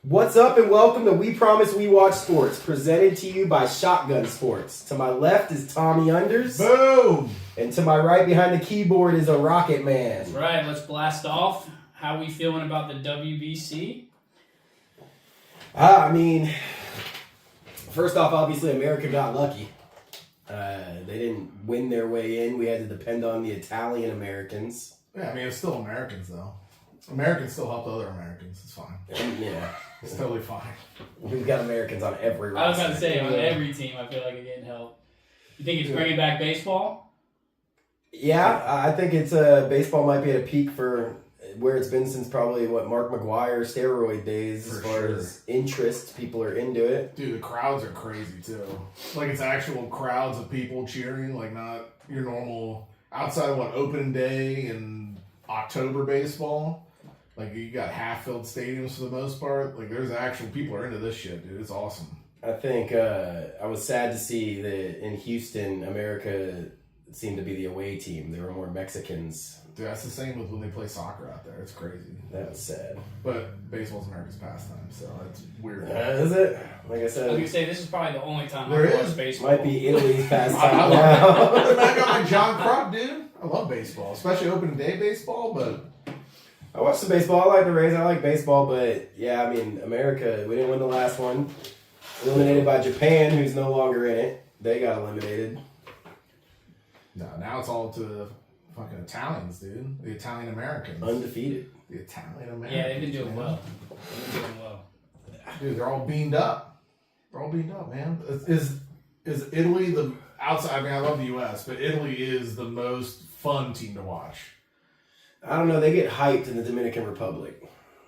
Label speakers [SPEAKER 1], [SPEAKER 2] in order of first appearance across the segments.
[SPEAKER 1] What's up and welcome to We Promise We Watch Sports, presented to you by Shotgun Sports. To my left is Tommy Unders.
[SPEAKER 2] Boom!
[SPEAKER 1] And to my right behind the keyboard is a Rocket Man.
[SPEAKER 3] That's right, let's blast off. How we feeling about the WBC?
[SPEAKER 1] I mean, first off, obviously America got lucky. They didn't win their way in. We had to depend on the Italian Americans.
[SPEAKER 2] Yeah, I mean, it's still Americans, though. Americans still help other Americans. It's fine.
[SPEAKER 1] Yeah.
[SPEAKER 2] It's totally fine.
[SPEAKER 1] We've got Americans on every roster.
[SPEAKER 3] I was about to say, on every team, I feel like they're getting help. You think it's bringing back baseball?
[SPEAKER 1] Yeah, I think it's baseball might be at a peak for where it's been since probably Mark McGwire steroid days as far as interest. People are into it.
[SPEAKER 2] Dude, the crowds are crazy too. Like it's actual crowds of people cheering, like not your normal outside of opening day and October baseball. Like you got half-filled stadiums for the most part. Like there's actual people are into this shit, dude. It's awesome.
[SPEAKER 1] I think I was sad to see that in Houston, America seemed to be the away team. There were more Mexicans.
[SPEAKER 2] Dude, that's the same with when they play soccer out there. It's crazy.
[SPEAKER 1] That was sad.
[SPEAKER 2] But baseball's America's pastime, so it's weird.
[SPEAKER 1] Is it? Like I
[SPEAKER 3] I was
[SPEAKER 1] said,
[SPEAKER 3] going to say, this is probably the only time
[SPEAKER 2] There
[SPEAKER 3] I watch
[SPEAKER 2] is.
[SPEAKER 3] baseball.
[SPEAKER 1] might be Italy's
[SPEAKER 2] I
[SPEAKER 1] pastime
[SPEAKER 2] love
[SPEAKER 1] now.
[SPEAKER 2] I got my John Kruk, dude. I love baseball, especially opening day baseball, but
[SPEAKER 1] I watched the baseball. I like the Rays. I like baseball, but yeah, I mean, America, we didn't win the last one. Eliminated by Japan, who's no longer in it. They got eliminated.
[SPEAKER 2] no, now it's all to the fucking Italians, dude. The Italian Americans.
[SPEAKER 1] Undefeated.
[SPEAKER 2] The Italian Americans.
[SPEAKER 3] Yeah, they've been doing
[SPEAKER 2] man.
[SPEAKER 3] well. They've been doing well.
[SPEAKER 2] Dude, they're all beamed up. They're all beamed up, man. Is Italy the outside? I mean, I love the U.S., but Italy is the most fun team to watch.
[SPEAKER 1] I don't know. They get hyped in the Dominican Republic.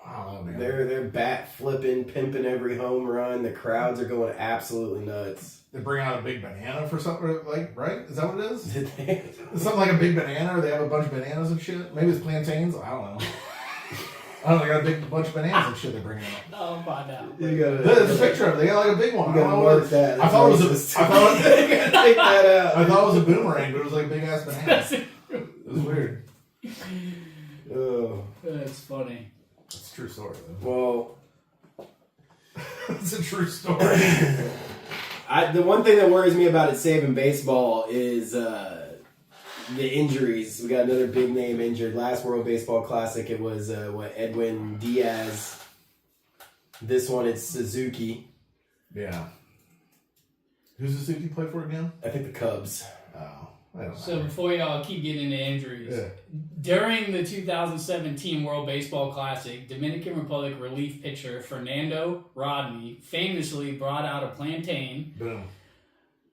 [SPEAKER 2] I don't know, man.
[SPEAKER 1] They're bat flipping, pimping every home run. The crowds are going absolutely nuts.
[SPEAKER 2] They bring out a big banana for something, like, right? Is that what it is?
[SPEAKER 1] Did they?
[SPEAKER 2] It's something like a big banana, or they have a bunch of bananas and shit. Maybe it's plantains. I don't know. I don't know. They got a big bunch of bananas and shit they bring out.
[SPEAKER 3] Oh, find out.
[SPEAKER 1] You gotta,
[SPEAKER 2] There's a picture of it. They got like a big one.
[SPEAKER 1] You
[SPEAKER 2] I don't
[SPEAKER 1] gotta
[SPEAKER 2] know what
[SPEAKER 1] mark that.
[SPEAKER 2] I thought it was
[SPEAKER 1] That's
[SPEAKER 2] a. I thought
[SPEAKER 1] you gotta take that out.
[SPEAKER 2] I thought it was a boomerang, but it was like a big ass banana. It was weird.
[SPEAKER 1] Oh.
[SPEAKER 3] That's funny.
[SPEAKER 2] It's a true story, though.
[SPEAKER 1] Well,
[SPEAKER 2] It's a true story.
[SPEAKER 1] the one thing that worries me about it saving baseball is the injuries. We got another big name injured. Last World Baseball Classic, it was Edwin Diaz. This one, it's Suzuki.
[SPEAKER 2] Yeah. Who's the Suzuki play for again?
[SPEAKER 1] I think the Cubs.
[SPEAKER 2] Oh, I don't know.
[SPEAKER 3] So before y'all keep getting into injuries,
[SPEAKER 2] Yeah.
[SPEAKER 3] during the 2017 World Baseball Classic, Dominican Republic relief pitcher Fernando Rodney famously brought out a plantain
[SPEAKER 2] Boom.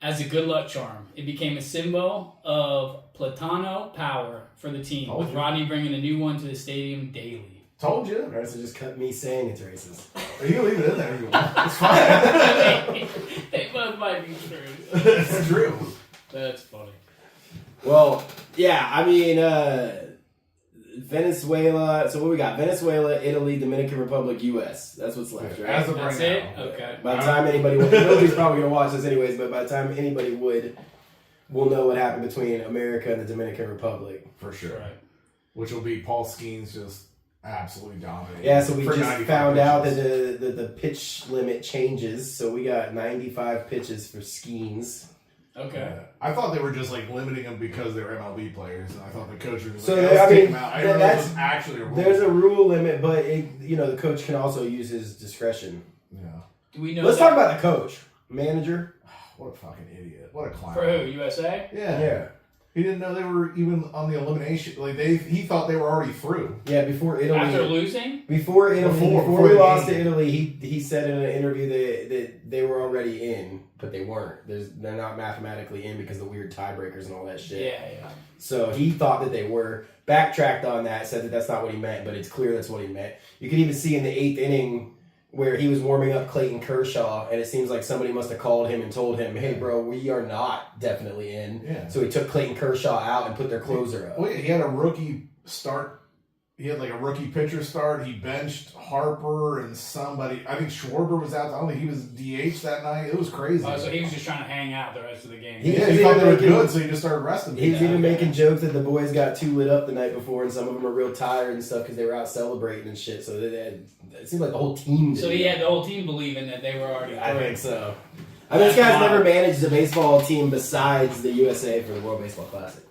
[SPEAKER 3] as a good luck charm. It became a symbol of Platano power for the team,
[SPEAKER 2] Told
[SPEAKER 3] with
[SPEAKER 2] you.
[SPEAKER 3] Rodney bringing a new one to the stadium daily.
[SPEAKER 2] Told you.
[SPEAKER 1] Alright, so just cut me saying it's racist.
[SPEAKER 2] You can leave it in there if you want. It's fine.
[SPEAKER 3] They both might be true.
[SPEAKER 2] It's true.
[SPEAKER 3] That's funny.
[SPEAKER 1] Well, yeah, I mean, Venezuela. So what we got? Venezuela, Italy, Dominican Republic, U.S. That's what's left, right?
[SPEAKER 2] As of
[SPEAKER 3] That's
[SPEAKER 2] right
[SPEAKER 3] it?
[SPEAKER 2] now.
[SPEAKER 3] Okay.
[SPEAKER 1] By the time anybody would, nobody's probably going to watch this anyways, but by the time anybody would, we'll know what happened between America and the Dominican Republic.
[SPEAKER 2] For sure.
[SPEAKER 3] Right.
[SPEAKER 2] Which will be Paul Skeens just absolutely dominating.
[SPEAKER 1] Yeah, so we
[SPEAKER 2] for
[SPEAKER 1] just
[SPEAKER 2] 95
[SPEAKER 1] found out
[SPEAKER 2] pitches.
[SPEAKER 1] that the pitch limit changes, so we got 95 pitches for Skeens.
[SPEAKER 3] Okay.
[SPEAKER 2] Yeah. I thought they were just like limiting them because they were MLB players, and I thought the coach was
[SPEAKER 1] So,
[SPEAKER 2] like,
[SPEAKER 1] I
[SPEAKER 2] let's
[SPEAKER 1] mean,
[SPEAKER 2] take them out. I didn't know
[SPEAKER 1] that's-
[SPEAKER 2] this was actually a rule.
[SPEAKER 1] There's a rule limit, but the coach can also use his discretion.
[SPEAKER 2] Yeah.
[SPEAKER 3] Do we know
[SPEAKER 1] Let's
[SPEAKER 3] that
[SPEAKER 1] talk about the coach, manager.
[SPEAKER 2] What a fucking idiot. What a clown.
[SPEAKER 3] for who? USA?
[SPEAKER 2] Yeah. He didn't know they were even on the elimination. Like he thought they were already through.
[SPEAKER 1] Yeah, before Italy.
[SPEAKER 3] After losing?
[SPEAKER 1] Before Italy,
[SPEAKER 2] Before
[SPEAKER 1] before we
[SPEAKER 2] the
[SPEAKER 1] lost
[SPEAKER 2] game.
[SPEAKER 1] to Italy, he said in an interview that they were already in, but they weren't. They're not mathematically in because of the weird tiebreakers and all that shit.
[SPEAKER 3] Yeah.
[SPEAKER 1] So he thought that they were. Backtracked on that, said that that's not what he meant, but it's clear that's what he meant. You could even see in the 8th inning where he was warming up Clayton Kershaw, and it seems like somebody must have called him and told him, "Hey, bro, we are not definitely in."
[SPEAKER 2] Yeah.
[SPEAKER 1] So he took Clayton Kershaw out and put their closer up.
[SPEAKER 2] Well, yeah, he had a rookie start he had like a rookie pitcher start. He benched Harper and somebody. I think Schwarber was out. I don't think he was DH that night. It was crazy.
[SPEAKER 3] Oh, so he was just trying to hang out the rest of the game.
[SPEAKER 2] Yeah, he thought they were good, so he just started resting.
[SPEAKER 1] He was even making jokes that the boys got too lit up the night before, and some of them are real tired and stuff because they were out celebrating and shit. So it seemed like the whole team did.
[SPEAKER 3] So he had the whole team believing that they were already.
[SPEAKER 1] I
[SPEAKER 3] through.
[SPEAKER 1] think so. I mean, this guy's never managed a baseball team besides the USA for the World Baseball Classic.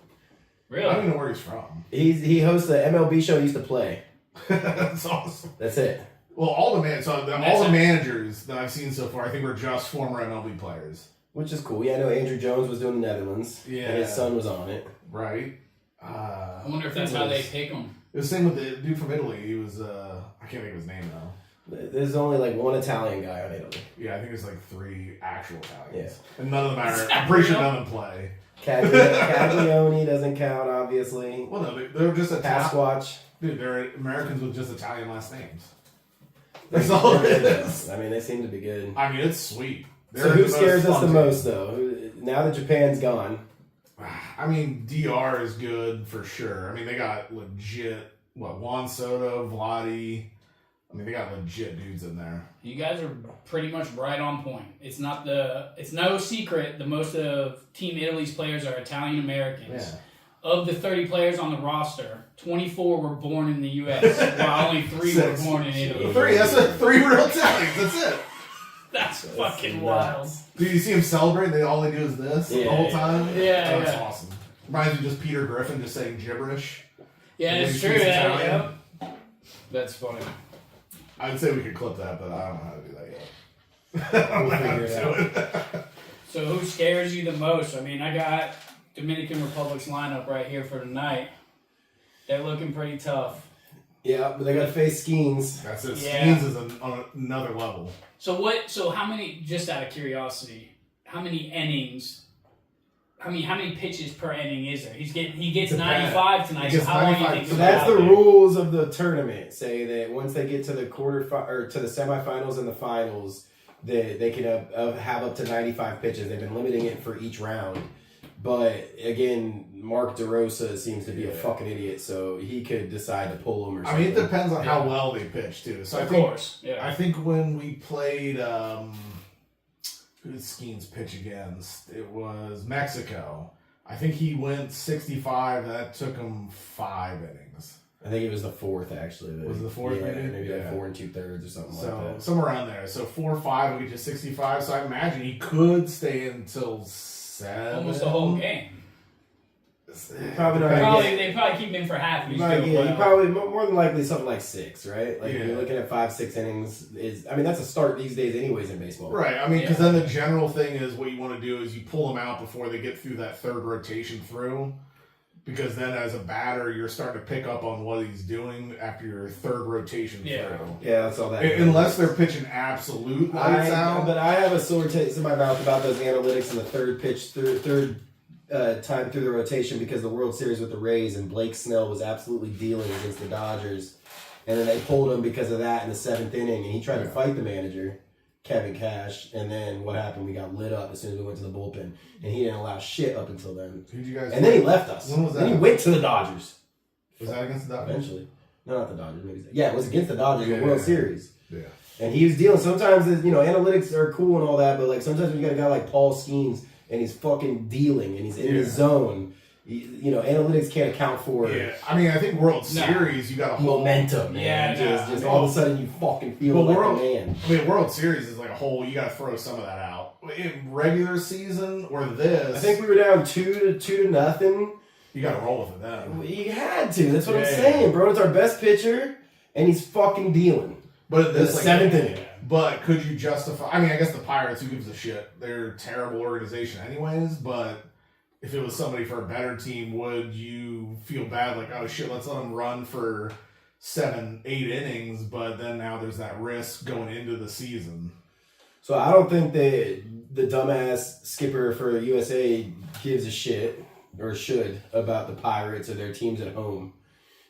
[SPEAKER 3] Really?
[SPEAKER 2] I don't even know where he's from.
[SPEAKER 1] He hosts the MLB show. He used to play.
[SPEAKER 2] That's awesome.
[SPEAKER 1] That's it.
[SPEAKER 2] Well, all the managers that I've seen so far, I think were just former MLB players.
[SPEAKER 1] Which is cool. Yeah, I know Andrew Jones was doing the Netherlands.
[SPEAKER 2] Yeah.
[SPEAKER 1] And his son was on it.
[SPEAKER 2] Right.
[SPEAKER 3] I wonder if that's how they pick them.
[SPEAKER 2] It was the same with the dude from Italy. He was I can't think of his name though.
[SPEAKER 1] There's only like one Italian guy on Italy.
[SPEAKER 2] Yeah, I think it's like 3 actual Italians.
[SPEAKER 1] Yeah.
[SPEAKER 2] And none of them are. I'm pretty sure none of them play.
[SPEAKER 1] Caglione doesn't count, obviously.
[SPEAKER 2] Well, no, they're just
[SPEAKER 1] Pasquatch.
[SPEAKER 2] Dude, they're Americans with just Italian last names. That's all it is.
[SPEAKER 1] I mean, they seem to be good.
[SPEAKER 2] I mean, it's sweet.
[SPEAKER 1] So who scares us the most, though? Now that Japan's gone.
[SPEAKER 2] I mean, DR is good for sure. I mean, they got legit, Juan Soto, Vladi. I mean, they got legit dudes in there.
[SPEAKER 3] You guys are pretty much right on point. It's no secret that most of Team Italy's players are Italian Americans.
[SPEAKER 2] Yeah.
[SPEAKER 3] Of the 30 players on the roster, 24 were born in the U.S., while only 3 were born in Italy.
[SPEAKER 2] 3, that's it. 3 real Italians, that's it.
[SPEAKER 3] That's fucking
[SPEAKER 1] nuts.
[SPEAKER 3] wild.
[SPEAKER 2] Did you see them celebrate? All they do is this the whole time?
[SPEAKER 3] Yeah,
[SPEAKER 2] That's
[SPEAKER 3] yeah.
[SPEAKER 2] awesome. Reminds me of just Peter Griffin just saying gibberish.
[SPEAKER 3] Yeah,
[SPEAKER 2] When
[SPEAKER 3] it's
[SPEAKER 2] he
[SPEAKER 3] true.
[SPEAKER 2] speaks
[SPEAKER 3] Yeah,
[SPEAKER 2] Italian.
[SPEAKER 3] yeah. That's funny.
[SPEAKER 2] I'd say we could clip that, but I don't know how to do that yet. I don't know how to do it.
[SPEAKER 3] So who scares you the most? I mean, I got Dominican Republic's lineup right here for tonight. They're looking pretty tough.
[SPEAKER 1] Yeah, but they got to face Skeens.
[SPEAKER 2] That's it.
[SPEAKER 3] Yeah.
[SPEAKER 2] Skeens is on another level.
[SPEAKER 3] So how many, just out of curiosity, how many innings, how many pitches per inning is there? He gets 95 tonight,
[SPEAKER 2] He gets
[SPEAKER 3] so how long do you
[SPEAKER 2] 95.
[SPEAKER 3] think
[SPEAKER 1] So
[SPEAKER 3] he'll
[SPEAKER 1] that's
[SPEAKER 3] be
[SPEAKER 1] the
[SPEAKER 3] out there?
[SPEAKER 1] rules of the tournament. Say that once they get to the or to the semifinals and the finals, they can have up to 95 pitches. They've been limiting it for each round. But again, Mark DeRosa seems to be a fucking idiot, so he could decide to pull him or
[SPEAKER 2] I
[SPEAKER 1] something.
[SPEAKER 2] mean, it depends on how well they pitch, too. So
[SPEAKER 3] Of course, yeah.
[SPEAKER 2] I think when we played, who did Skeens pitch against? It was Mexico. I think he went 65. That took him 5 innings.
[SPEAKER 1] I think it was the fourth, actually.
[SPEAKER 2] Was it the fourth,
[SPEAKER 1] Yeah,
[SPEAKER 2] maybe?
[SPEAKER 1] like
[SPEAKER 2] Yeah.
[SPEAKER 1] 4 2/3 or something
[SPEAKER 2] So
[SPEAKER 1] like that.
[SPEAKER 2] somewhere around there. So 4-5 will get you 65. So I imagine he could stay until 7.
[SPEAKER 3] Almost the whole game.
[SPEAKER 1] Probably not.
[SPEAKER 3] They probably keep him in for half.
[SPEAKER 1] You probably more than likely something like 6, right? Like
[SPEAKER 2] Yeah.
[SPEAKER 1] you're looking at 5-6 innings. That's a start these days, anyways, in baseball.
[SPEAKER 2] Right. I mean, because then the general thing is what you want to do is you pull them out before they get through that third rotation through. Because then as a batter, you're starting to pick up on what he's doing after your third rotation
[SPEAKER 3] Yeah.
[SPEAKER 2] through.
[SPEAKER 1] Yeah, that's all that.
[SPEAKER 2] Unless they're pitching absolute lights out.
[SPEAKER 1] But I have a sore taste in my mouth about those analytics and the third pitch third time through the rotation because the World Series with the Rays and Blake Snell was absolutely dealing against the Dodgers, and then they pulled him because of that in the 7th inning, and he tried to fight the manager, Kevin Cash, and then what happened? We got lit up as soon as we went to the bullpen, and he didn't allow shit up until then.
[SPEAKER 2] Who'd you guys?
[SPEAKER 1] And then he left us.
[SPEAKER 2] When was
[SPEAKER 1] Then he
[SPEAKER 2] that?
[SPEAKER 1] went to the Dodgers.
[SPEAKER 2] Was that against the Dodgers?
[SPEAKER 1] Eventually. No, not the Dodgers. Maybe. Yeah, it was against the Dodgers in the
[SPEAKER 2] Yeah.
[SPEAKER 1] World Series.
[SPEAKER 2] Yeah.
[SPEAKER 1] And he was dealing. Sometimes, analytics are cool and all that, but like sometimes when you got a guy like Paul Skeens and he's fucking dealing and he's in the zone, analytics can't account for
[SPEAKER 2] Yeah. I mean, I think World Series, you got a whole
[SPEAKER 1] momentum, man.
[SPEAKER 3] Yeah,
[SPEAKER 1] just all of a sudden you fucking feel
[SPEAKER 2] Well,
[SPEAKER 1] like
[SPEAKER 2] World-
[SPEAKER 1] a man.
[SPEAKER 2] I mean, World Series is like a whole. You got to throw some of that out. In regular season or this,
[SPEAKER 1] I think we were down 2-0.
[SPEAKER 2] you got to roll with it then.
[SPEAKER 1] You had to. That's what I'm
[SPEAKER 2] Yeah.
[SPEAKER 1] saying, bro. It's our best pitcher, and he's fucking dealing.
[SPEAKER 2] But
[SPEAKER 1] In
[SPEAKER 2] this
[SPEAKER 1] the 7th inning.
[SPEAKER 2] But could you justify? I mean, I guess the Pirates. Who gives a shit? They're a terrible organization, anyways. But if it was somebody for a better team, would you feel bad? Like, oh shit, let's let them run for 7-8 innings, but then now there's that risk going into the season.
[SPEAKER 1] So I don't think that the dumbass skipper for USA gives a shit or should about the Pirates or their teams at home.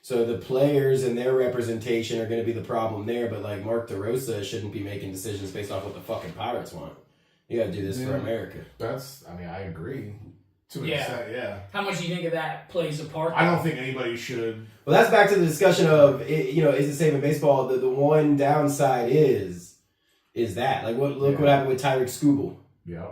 [SPEAKER 1] So the players and their representation are going to be the problem there. But like Mark DeRosa shouldn't be making decisions based off what the fucking Pirates want. You got to do this for America.
[SPEAKER 2] I agree. To an
[SPEAKER 3] Yeah.
[SPEAKER 2] extent, yeah.
[SPEAKER 3] How much do you think of that plays a part?
[SPEAKER 2] I don't think anybody should.
[SPEAKER 1] Well, that's back to the discussion of is it safe in baseball? The one downside is that like what happened with Tyreek Skubal.
[SPEAKER 2] Yeah.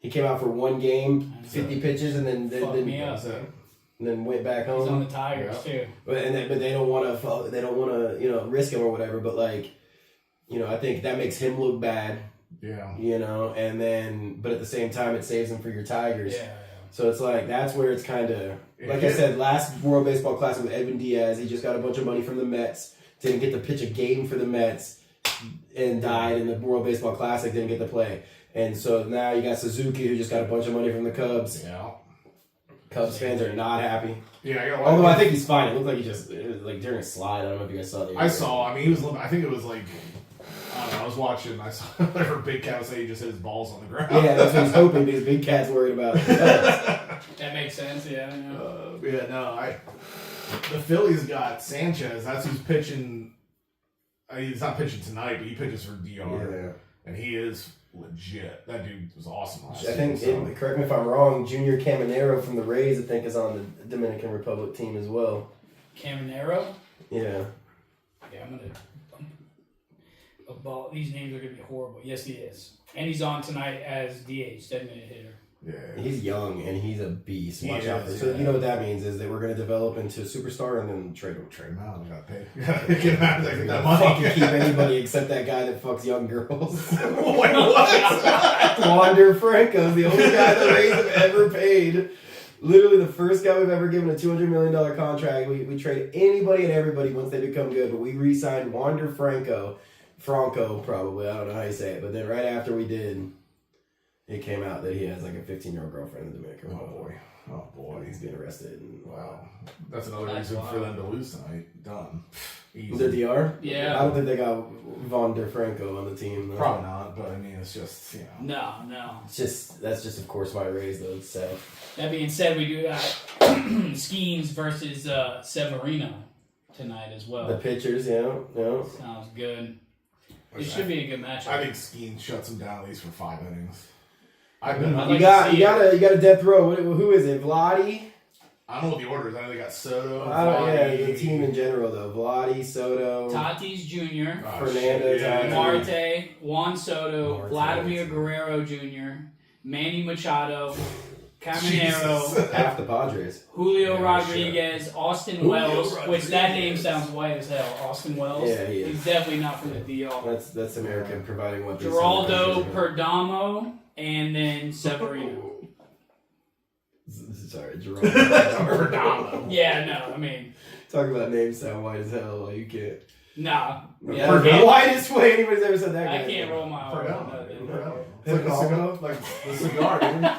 [SPEAKER 1] He came out for one game, 50 pitches, and then
[SPEAKER 3] Fucked me up.
[SPEAKER 1] and then went back
[SPEAKER 3] He's on
[SPEAKER 1] home.
[SPEAKER 3] the Tigers too.
[SPEAKER 1] But they don't want to risk him or whatever. But like, I think that makes him look bad.
[SPEAKER 2] Yeah.
[SPEAKER 1] And then but at the same time it saves him for your Tigers.
[SPEAKER 3] Yeah.
[SPEAKER 1] So it's like that's where it's kind of like
[SPEAKER 2] Yeah.
[SPEAKER 1] I said last World Baseball Classic with Edwin Diaz. He just got a bunch of money from the Mets. Didn't get to pitch a game for the Mets and died in the World Baseball Classic. Didn't get to play. And so now you got Suzuki who just got a bunch of money from the Cubs.
[SPEAKER 2] Yeah.
[SPEAKER 1] Cubs fans are not happy.
[SPEAKER 2] Yeah.
[SPEAKER 1] Although I think he's fine. It looked like it was like during a slide. I don't know if you guys saw that.
[SPEAKER 2] I saw. I mean, he was. I think it was like. I don't know. I was watching. I saw. I heard Big Cat say he just hit his balls on the ground.
[SPEAKER 1] Yeah, that's what he's hoping because Big Cat's worried about it.
[SPEAKER 3] That makes sense. Yeah.
[SPEAKER 2] The Phillies got Sanchez. That's who's pitching. He's not pitching tonight, but he pitches for DR, and he is legit. That dude was awesome last
[SPEAKER 1] I think, correct me if I'm wrong, Junior Caminero from the Rays, I think, is on the Dominican Republic team as well.
[SPEAKER 3] Caminero.
[SPEAKER 1] Yeah.
[SPEAKER 3] Yeah, I'm gonna. These names are gonna be horrible. Yes, he is, and he's on tonight as DH, 10-minute hitter.
[SPEAKER 2] Yeah.
[SPEAKER 1] He's young and he's a beast.
[SPEAKER 2] He
[SPEAKER 1] Watch out for
[SPEAKER 2] is,
[SPEAKER 1] So
[SPEAKER 2] yeah.
[SPEAKER 1] you know what that means is that we're going to develop into a superstar and then trade him.
[SPEAKER 2] Trade him out. We gotta pay. We gotta get him out. Get that
[SPEAKER 1] Fucking
[SPEAKER 2] money.
[SPEAKER 1] keep anybody except that guy that fucks young girls.
[SPEAKER 2] Wait, what?
[SPEAKER 1] Wander Franco's the only guy the Rays have ever paid. Literally the first guy we've ever given a $200 million contract. We trade anybody and everybody once they become good, but we re-signed Wander Franco probably, I don't know how you say it, but then right after we did, it came out that he has like a 15-year-old girlfriend in the Dominican Republic.
[SPEAKER 2] Oh boy.
[SPEAKER 1] He's being arrested. And,
[SPEAKER 2] Wow. That's another
[SPEAKER 3] That's
[SPEAKER 2] reason for
[SPEAKER 3] wild.
[SPEAKER 2] them to lose tonight. Done. Easy.
[SPEAKER 1] The DR?
[SPEAKER 3] Yeah.
[SPEAKER 1] I don't think they got Wander Franco on the team. Though.
[SPEAKER 2] Probably not, but I mean, it's just,
[SPEAKER 3] No.
[SPEAKER 1] That's just of course why Rays though. So
[SPEAKER 3] That being said, we do got Skeens versus Severino tonight as well.
[SPEAKER 1] the pitchers, yeah.
[SPEAKER 3] Sounds good. It should be a good matchup.
[SPEAKER 2] I think Skeen shuts him down at least for 5 innings.
[SPEAKER 3] I'd
[SPEAKER 1] You
[SPEAKER 3] like
[SPEAKER 1] got
[SPEAKER 3] to see
[SPEAKER 1] you got a death row. Who is it? Vladdy?
[SPEAKER 2] I don't know what the order is. I know they got Soto.
[SPEAKER 1] The team in general though. Vladdy, Soto,
[SPEAKER 3] Tatis Jr.,
[SPEAKER 1] Fernando, Tatis.
[SPEAKER 3] Marte, Juan Soto,
[SPEAKER 1] Marte.
[SPEAKER 3] Vladimir Guerrero Jr., Manny Machado, Caminero,
[SPEAKER 2] Jesus.
[SPEAKER 1] half the Padres.
[SPEAKER 3] Julio
[SPEAKER 2] Yeah,
[SPEAKER 3] Rodriguez, Austin
[SPEAKER 1] Julio
[SPEAKER 3] Wells, which that name
[SPEAKER 1] Rodriguez.
[SPEAKER 3] sounds white as hell. Austin Wells.
[SPEAKER 1] Yeah, he is.
[SPEAKER 3] He's definitely not from the DL.
[SPEAKER 1] That's American providing what. these
[SPEAKER 3] Geraldo
[SPEAKER 1] celebrities are.
[SPEAKER 3] Perdomo, and then Severino.
[SPEAKER 1] Sorry, Geraldo.
[SPEAKER 2] Perdomo.
[SPEAKER 3] Yeah, no, I mean,
[SPEAKER 1] Talk about names sound white as hell. Like, you can't.
[SPEAKER 3] nah.
[SPEAKER 1] Yeah,
[SPEAKER 3] Yeah,
[SPEAKER 1] that's
[SPEAKER 3] I
[SPEAKER 1] the
[SPEAKER 3] can't,
[SPEAKER 1] whitest way anybody's ever said that.
[SPEAKER 3] I
[SPEAKER 1] guy's
[SPEAKER 3] can't
[SPEAKER 1] name.
[SPEAKER 3] roll my R.
[SPEAKER 2] Perdomo.
[SPEAKER 3] on
[SPEAKER 2] Perdomo.
[SPEAKER 3] that.
[SPEAKER 2] It's like a cigar, like the cigar, dude.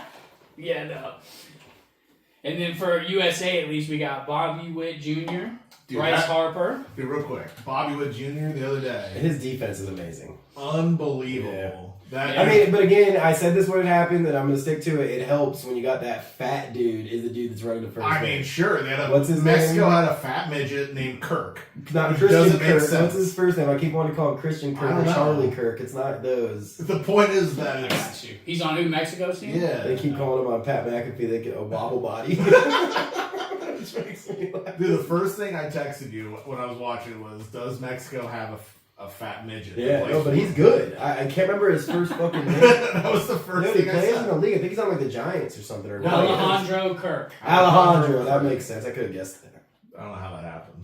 [SPEAKER 3] Yeah, no. And then for USA, at least, we got Bobby Witt Jr.,
[SPEAKER 2] Dude,
[SPEAKER 3] Bryce
[SPEAKER 2] that-
[SPEAKER 3] Harper.
[SPEAKER 2] Dude, real quick. Bobby Wood Jr. the other day.
[SPEAKER 1] His defense is amazing.
[SPEAKER 2] Unbelievable.
[SPEAKER 1] Yeah.
[SPEAKER 2] That
[SPEAKER 1] I mean, but again, I said this when it happened, and I'm going to stick to it. It helps when you got that fat dude is the dude that's running the first.
[SPEAKER 2] I mean,
[SPEAKER 1] base.
[SPEAKER 2] sure. They had
[SPEAKER 1] What's his
[SPEAKER 2] Mexico
[SPEAKER 1] name?
[SPEAKER 2] had a fat midget named Kirk.
[SPEAKER 1] Not
[SPEAKER 2] It
[SPEAKER 1] Christian
[SPEAKER 2] doesn't make
[SPEAKER 1] Kirk.
[SPEAKER 2] sense.
[SPEAKER 1] What's his first name? I keep wanting to call him Christian
[SPEAKER 2] I
[SPEAKER 1] Kirk
[SPEAKER 2] don't
[SPEAKER 1] or
[SPEAKER 2] know.
[SPEAKER 1] Charlie Kirk. It's not those.
[SPEAKER 2] The point is
[SPEAKER 3] I
[SPEAKER 2] that
[SPEAKER 3] got you. He's on who? Mexico's team?
[SPEAKER 2] yeah.
[SPEAKER 1] They keep calling him on Pat McAfee. They get a wobble body. Which makes me laugh.
[SPEAKER 2] Dude, the first thing I texted you when I was watching was, does Mexico have a fat midget? that
[SPEAKER 1] Yeah,
[SPEAKER 2] plays
[SPEAKER 1] no, but
[SPEAKER 2] for
[SPEAKER 1] he's
[SPEAKER 2] them?
[SPEAKER 1] good. I can't remember his first fucking name.
[SPEAKER 2] That was the first
[SPEAKER 1] No, he
[SPEAKER 2] thing I
[SPEAKER 1] plays in the
[SPEAKER 2] said.
[SPEAKER 1] league. I think he's on like the Giants or something. Or
[SPEAKER 3] Alejandro Kirk.
[SPEAKER 1] Alejandro. That makes sense. I could have guessed that.
[SPEAKER 2] I don't know how that happened.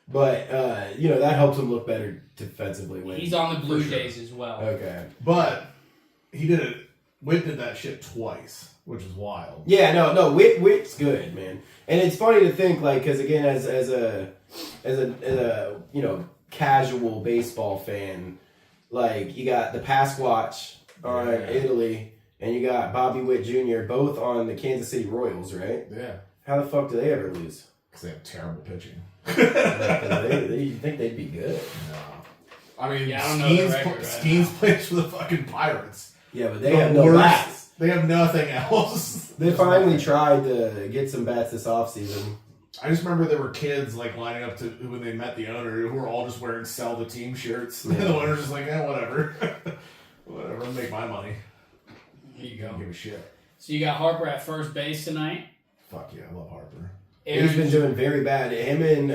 [SPEAKER 1] But that helps him look better defensively. When
[SPEAKER 3] He's on the Blue
[SPEAKER 2] For sure.
[SPEAKER 3] Jays as well.
[SPEAKER 1] okay.
[SPEAKER 2] But he did it. Witt did that shit twice, which is wild.
[SPEAKER 1] Yeah, no, Witt's good, man. And it's funny to think, like, because again, as a casual baseball fan, like you got the Pasquatch on
[SPEAKER 2] Yeah.
[SPEAKER 1] Italy, and you got Bobby Witt Jr. both on the Kansas City Royals, right?
[SPEAKER 2] Yeah.
[SPEAKER 1] How the fuck do they ever lose?
[SPEAKER 2] Because they have terrible pitching.
[SPEAKER 1] 'Cause you think they'd be good?
[SPEAKER 2] No. I mean,
[SPEAKER 3] Yeah, I don't know the
[SPEAKER 2] Skeens,
[SPEAKER 3] record right
[SPEAKER 2] Skeens
[SPEAKER 3] now.
[SPEAKER 2] plays for the fucking Pirates.
[SPEAKER 1] Yeah, but they
[SPEAKER 2] The
[SPEAKER 1] have no
[SPEAKER 2] worst-
[SPEAKER 1] bats.
[SPEAKER 2] They have nothing else.
[SPEAKER 1] They finally tried to get some bats this offseason.
[SPEAKER 2] I just remember there were kids like lining up to when they met the owner who were all just wearing sell the team shirts.
[SPEAKER 1] Yeah.
[SPEAKER 2] And the owner's just like, whatever. Whatever, I'll make my money.
[SPEAKER 3] There you
[SPEAKER 2] Don't
[SPEAKER 3] go.
[SPEAKER 2] give a shit.
[SPEAKER 3] So you got Harper at first base tonight.
[SPEAKER 2] Fuck yeah, I love Harper.
[SPEAKER 1] He's been doing very bad. Him and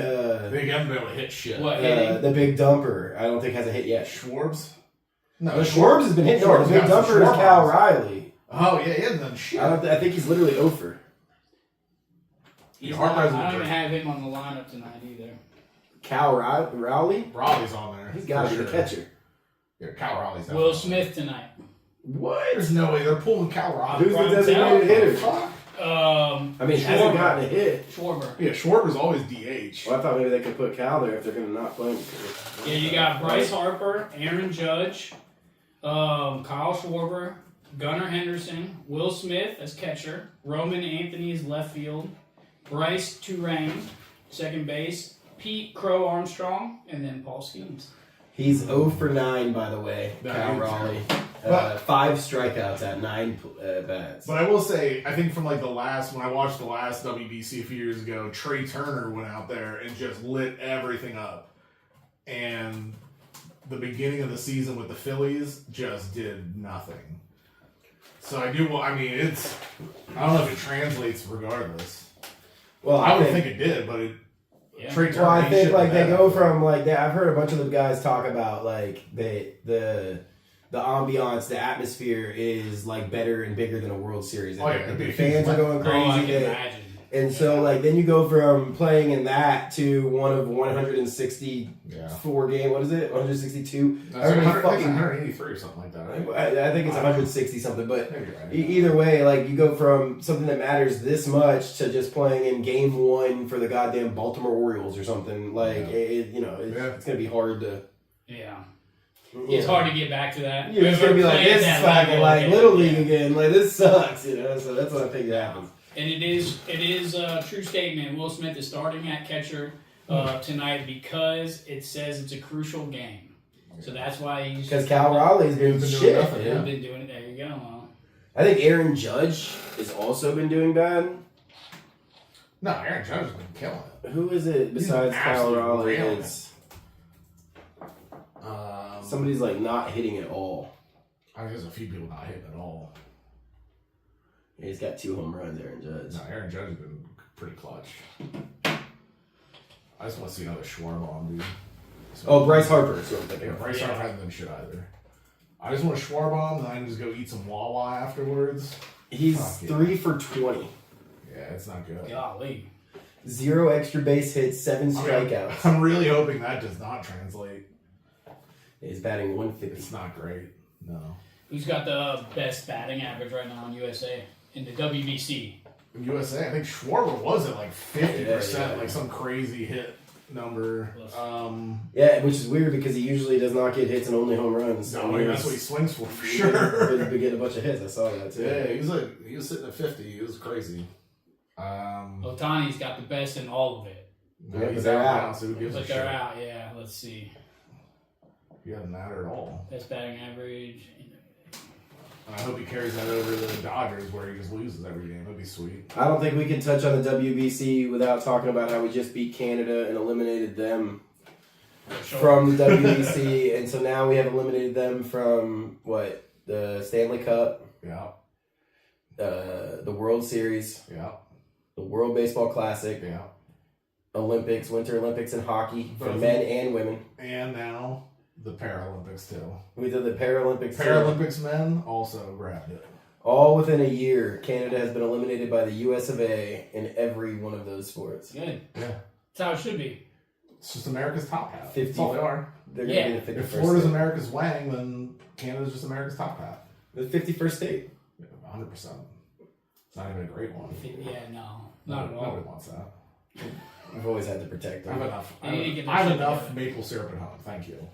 [SPEAKER 2] They haven't been able to hit shit.
[SPEAKER 3] What, hitting?
[SPEAKER 1] the big dumper, I don't think has a hit yet.
[SPEAKER 2] Schwarbs? No,
[SPEAKER 1] No, Schwarbs has been hitting. No,
[SPEAKER 2] Schwarbs
[SPEAKER 1] the big
[SPEAKER 2] got some
[SPEAKER 1] dumper is
[SPEAKER 2] Schwarbs.
[SPEAKER 1] Cal Riley.
[SPEAKER 2] Oh, yeah, he hasn't done shit.
[SPEAKER 1] I think he's literally over.
[SPEAKER 3] He's
[SPEAKER 2] Harper
[SPEAKER 3] not-
[SPEAKER 2] hasn't
[SPEAKER 3] I don't
[SPEAKER 2] been
[SPEAKER 3] even have him on the lineup tonight either.
[SPEAKER 1] Cal Rowley?
[SPEAKER 2] Raleigh's on there.
[SPEAKER 1] He's got to
[SPEAKER 2] for
[SPEAKER 1] be the
[SPEAKER 2] sure.
[SPEAKER 1] catcher.
[SPEAKER 2] Yeah, Cal Raleigh's
[SPEAKER 3] Will
[SPEAKER 2] definitely
[SPEAKER 3] Smith tonight.
[SPEAKER 1] What?
[SPEAKER 2] There's no way they're pulling Cal Raleigh.
[SPEAKER 1] Who's the
[SPEAKER 3] Brian
[SPEAKER 1] designated
[SPEAKER 3] Tell.
[SPEAKER 1] hitter?
[SPEAKER 2] Fuck.
[SPEAKER 1] I mean, he hasn't
[SPEAKER 3] Schwarber.
[SPEAKER 1] gotten a hit.
[SPEAKER 3] Schwarber.
[SPEAKER 2] Yeah, Schwarber's always DH.
[SPEAKER 1] Well, I thought maybe they could put Cal there if they're going to not play him.
[SPEAKER 3] Yeah, you got Bryce Harper, Aaron Judge, Kyle Schwarber, Gunnar Henderson, Will Smith as catcher, Roman Anthony as left field, Bryce Turang, second base, Pete Crow Armstrong, and then Paul Skeens.
[SPEAKER 1] He's 0 for 9, by the way,
[SPEAKER 2] No,
[SPEAKER 1] Cal
[SPEAKER 2] he's
[SPEAKER 1] Raleigh.
[SPEAKER 2] But-
[SPEAKER 1] 5 strikeouts at 9 bats.
[SPEAKER 2] But I will say, I think from like when I watched the last WBC a few years ago, Trey Turner went out there and just lit everything up. And the beginning of the season with the Phillies just did nothing. So I don't know if it translates regardless.
[SPEAKER 1] Well,
[SPEAKER 2] I would think it did, but
[SPEAKER 3] Yeah.
[SPEAKER 2] Trey Turner.
[SPEAKER 1] Well, I
[SPEAKER 2] he
[SPEAKER 1] think
[SPEAKER 2] shouldn't
[SPEAKER 1] like they
[SPEAKER 2] have
[SPEAKER 1] go
[SPEAKER 2] that.
[SPEAKER 1] from like I've heard a bunch of the guys talk about like the ambiance, the atmosphere is like better and bigger than a World Series.
[SPEAKER 2] Oh, yeah,
[SPEAKER 1] Like,
[SPEAKER 2] it'd be
[SPEAKER 1] the
[SPEAKER 2] a huge
[SPEAKER 1] fans are going
[SPEAKER 3] Oh, I
[SPEAKER 1] crazy.
[SPEAKER 3] can
[SPEAKER 1] They-
[SPEAKER 3] imagine.
[SPEAKER 1] and so like then you go from playing in that to one of 164 game. What is it? 162.
[SPEAKER 2] That's
[SPEAKER 1] I mean,
[SPEAKER 2] 183 or something like that, right?
[SPEAKER 1] I think it's 160 something, but
[SPEAKER 2] Maybe you're right.
[SPEAKER 1] either way, like you go from something that matters this much to just playing in game 1 for the goddamn Baltimore Orioles or something. Like
[SPEAKER 2] Yeah.
[SPEAKER 1] it's gonna be hard to.
[SPEAKER 3] Yeah.
[SPEAKER 1] you
[SPEAKER 3] It's
[SPEAKER 1] know.
[SPEAKER 3] hard to get back to that.
[SPEAKER 1] You're just gonna be like,
[SPEAKER 3] Play at
[SPEAKER 1] this is
[SPEAKER 3] that
[SPEAKER 1] fucking
[SPEAKER 3] level
[SPEAKER 1] like
[SPEAKER 3] again.
[SPEAKER 1] little league
[SPEAKER 3] Yeah.
[SPEAKER 1] again. Like this sucks, So that's what I think happens.
[SPEAKER 3] And it is a true statement. Will Smith is starting at catcher tonight because it says it's a crucial game. So that's why he's
[SPEAKER 1] Because Cal Raleigh's been
[SPEAKER 2] He's been doing
[SPEAKER 1] shit.
[SPEAKER 2] nothing,
[SPEAKER 3] been
[SPEAKER 2] yeah.
[SPEAKER 3] doing it. There you go. Well,
[SPEAKER 1] I think Aaron Judge has also been doing bad.
[SPEAKER 2] No, Aaron Judge has been killing it.
[SPEAKER 1] Who is it
[SPEAKER 2] He's
[SPEAKER 1] besides
[SPEAKER 2] been
[SPEAKER 1] Cal
[SPEAKER 2] absolutely
[SPEAKER 1] Raleigh?
[SPEAKER 2] railing
[SPEAKER 1] It's somebody's like not hitting at all.
[SPEAKER 2] I think there's a few people not hitting at all.
[SPEAKER 1] Yeah, he's got 2 home runs, Aaron Judge.
[SPEAKER 2] No, Aaron Judge has been pretty clutch. I just want to see another Schwarber, dude.
[SPEAKER 1] Oh, Bryce Harper is what I'm thinking
[SPEAKER 2] Yeah,
[SPEAKER 1] of.
[SPEAKER 2] Bryce Harper hasn't done shit either. I just want a Schwarber, and then I can just go eat some Wawa afterwards.
[SPEAKER 1] He's
[SPEAKER 2] Fuck yeah.
[SPEAKER 1] 3 for 20.
[SPEAKER 2] Yeah, it's not good.
[SPEAKER 3] golly.
[SPEAKER 1] 0 extra base hits, 7 strikeouts.
[SPEAKER 2] I'm really hoping that does not translate.
[SPEAKER 1] He's batting 150.
[SPEAKER 2] It's not great. No.
[SPEAKER 3] Who's got the best batting average right now in USA in the WBC?
[SPEAKER 2] In USA, I think Schwarber was at like 50%,
[SPEAKER 1] Yeah.
[SPEAKER 2] like some crazy hit number.
[SPEAKER 1] Yeah, which is weird because he usually does not get hits and only home runs.
[SPEAKER 2] No, I mean, that's what he swings for
[SPEAKER 1] He's
[SPEAKER 2] sure.
[SPEAKER 1] been getting a bunch of hits. I saw that too.
[SPEAKER 2] Yeah, he was sitting at 50. It was crazy.
[SPEAKER 3] Otani's got the best in all of it.
[SPEAKER 1] Yeah,
[SPEAKER 2] he's
[SPEAKER 1] but they're
[SPEAKER 2] out
[SPEAKER 1] out.
[SPEAKER 2] now, so who gives a
[SPEAKER 3] But
[SPEAKER 2] shit?
[SPEAKER 3] they're out, yeah. Let's see.
[SPEAKER 2] He doesn't matter at all.
[SPEAKER 3] Best batting average.
[SPEAKER 2] I hope he carries that over to the Dodgers where he just loses every game. That'd be sweet.
[SPEAKER 1] I don't think we can touch on the WBC without talking about how we just beat Canada and eliminated them
[SPEAKER 3] Sure.
[SPEAKER 1] from the WBC, and so now we have eliminated them from the Stanley Cup,
[SPEAKER 2] Yeah,
[SPEAKER 1] the World Series,
[SPEAKER 2] yeah,
[SPEAKER 1] the World Baseball Classic,
[SPEAKER 2] yeah.
[SPEAKER 1] Olympics, Winter Olympics in hockey for
[SPEAKER 2] Both.
[SPEAKER 1] men and women.
[SPEAKER 2] And now the Paralympics too.
[SPEAKER 1] We did the Paralympics. too.
[SPEAKER 2] Paralympics men also grabbed it.
[SPEAKER 1] All within a year, Canada has been eliminated by the US of A in every one of those sports.
[SPEAKER 3] Good.
[SPEAKER 2] Yeah,
[SPEAKER 3] That's how it should be.
[SPEAKER 2] it's just America's top hat.
[SPEAKER 1] 50.
[SPEAKER 2] That's all they are.
[SPEAKER 1] They're going to
[SPEAKER 3] Yeah.
[SPEAKER 1] be the
[SPEAKER 2] If
[SPEAKER 1] 51st
[SPEAKER 2] Florida's
[SPEAKER 1] state.
[SPEAKER 2] America's Wang, then Canada's just America's top hat.
[SPEAKER 1] The 51st state.
[SPEAKER 2] 100%. It's not even a great one.
[SPEAKER 3] Yeah, no. Not at all.
[SPEAKER 2] Nobody wants that.
[SPEAKER 1] We've always had to protect
[SPEAKER 2] I have
[SPEAKER 1] them.
[SPEAKER 2] enough.
[SPEAKER 3] They need to get
[SPEAKER 2] I have
[SPEAKER 3] their shit
[SPEAKER 2] enough
[SPEAKER 3] together.
[SPEAKER 2] maple syrup at home. Thank you.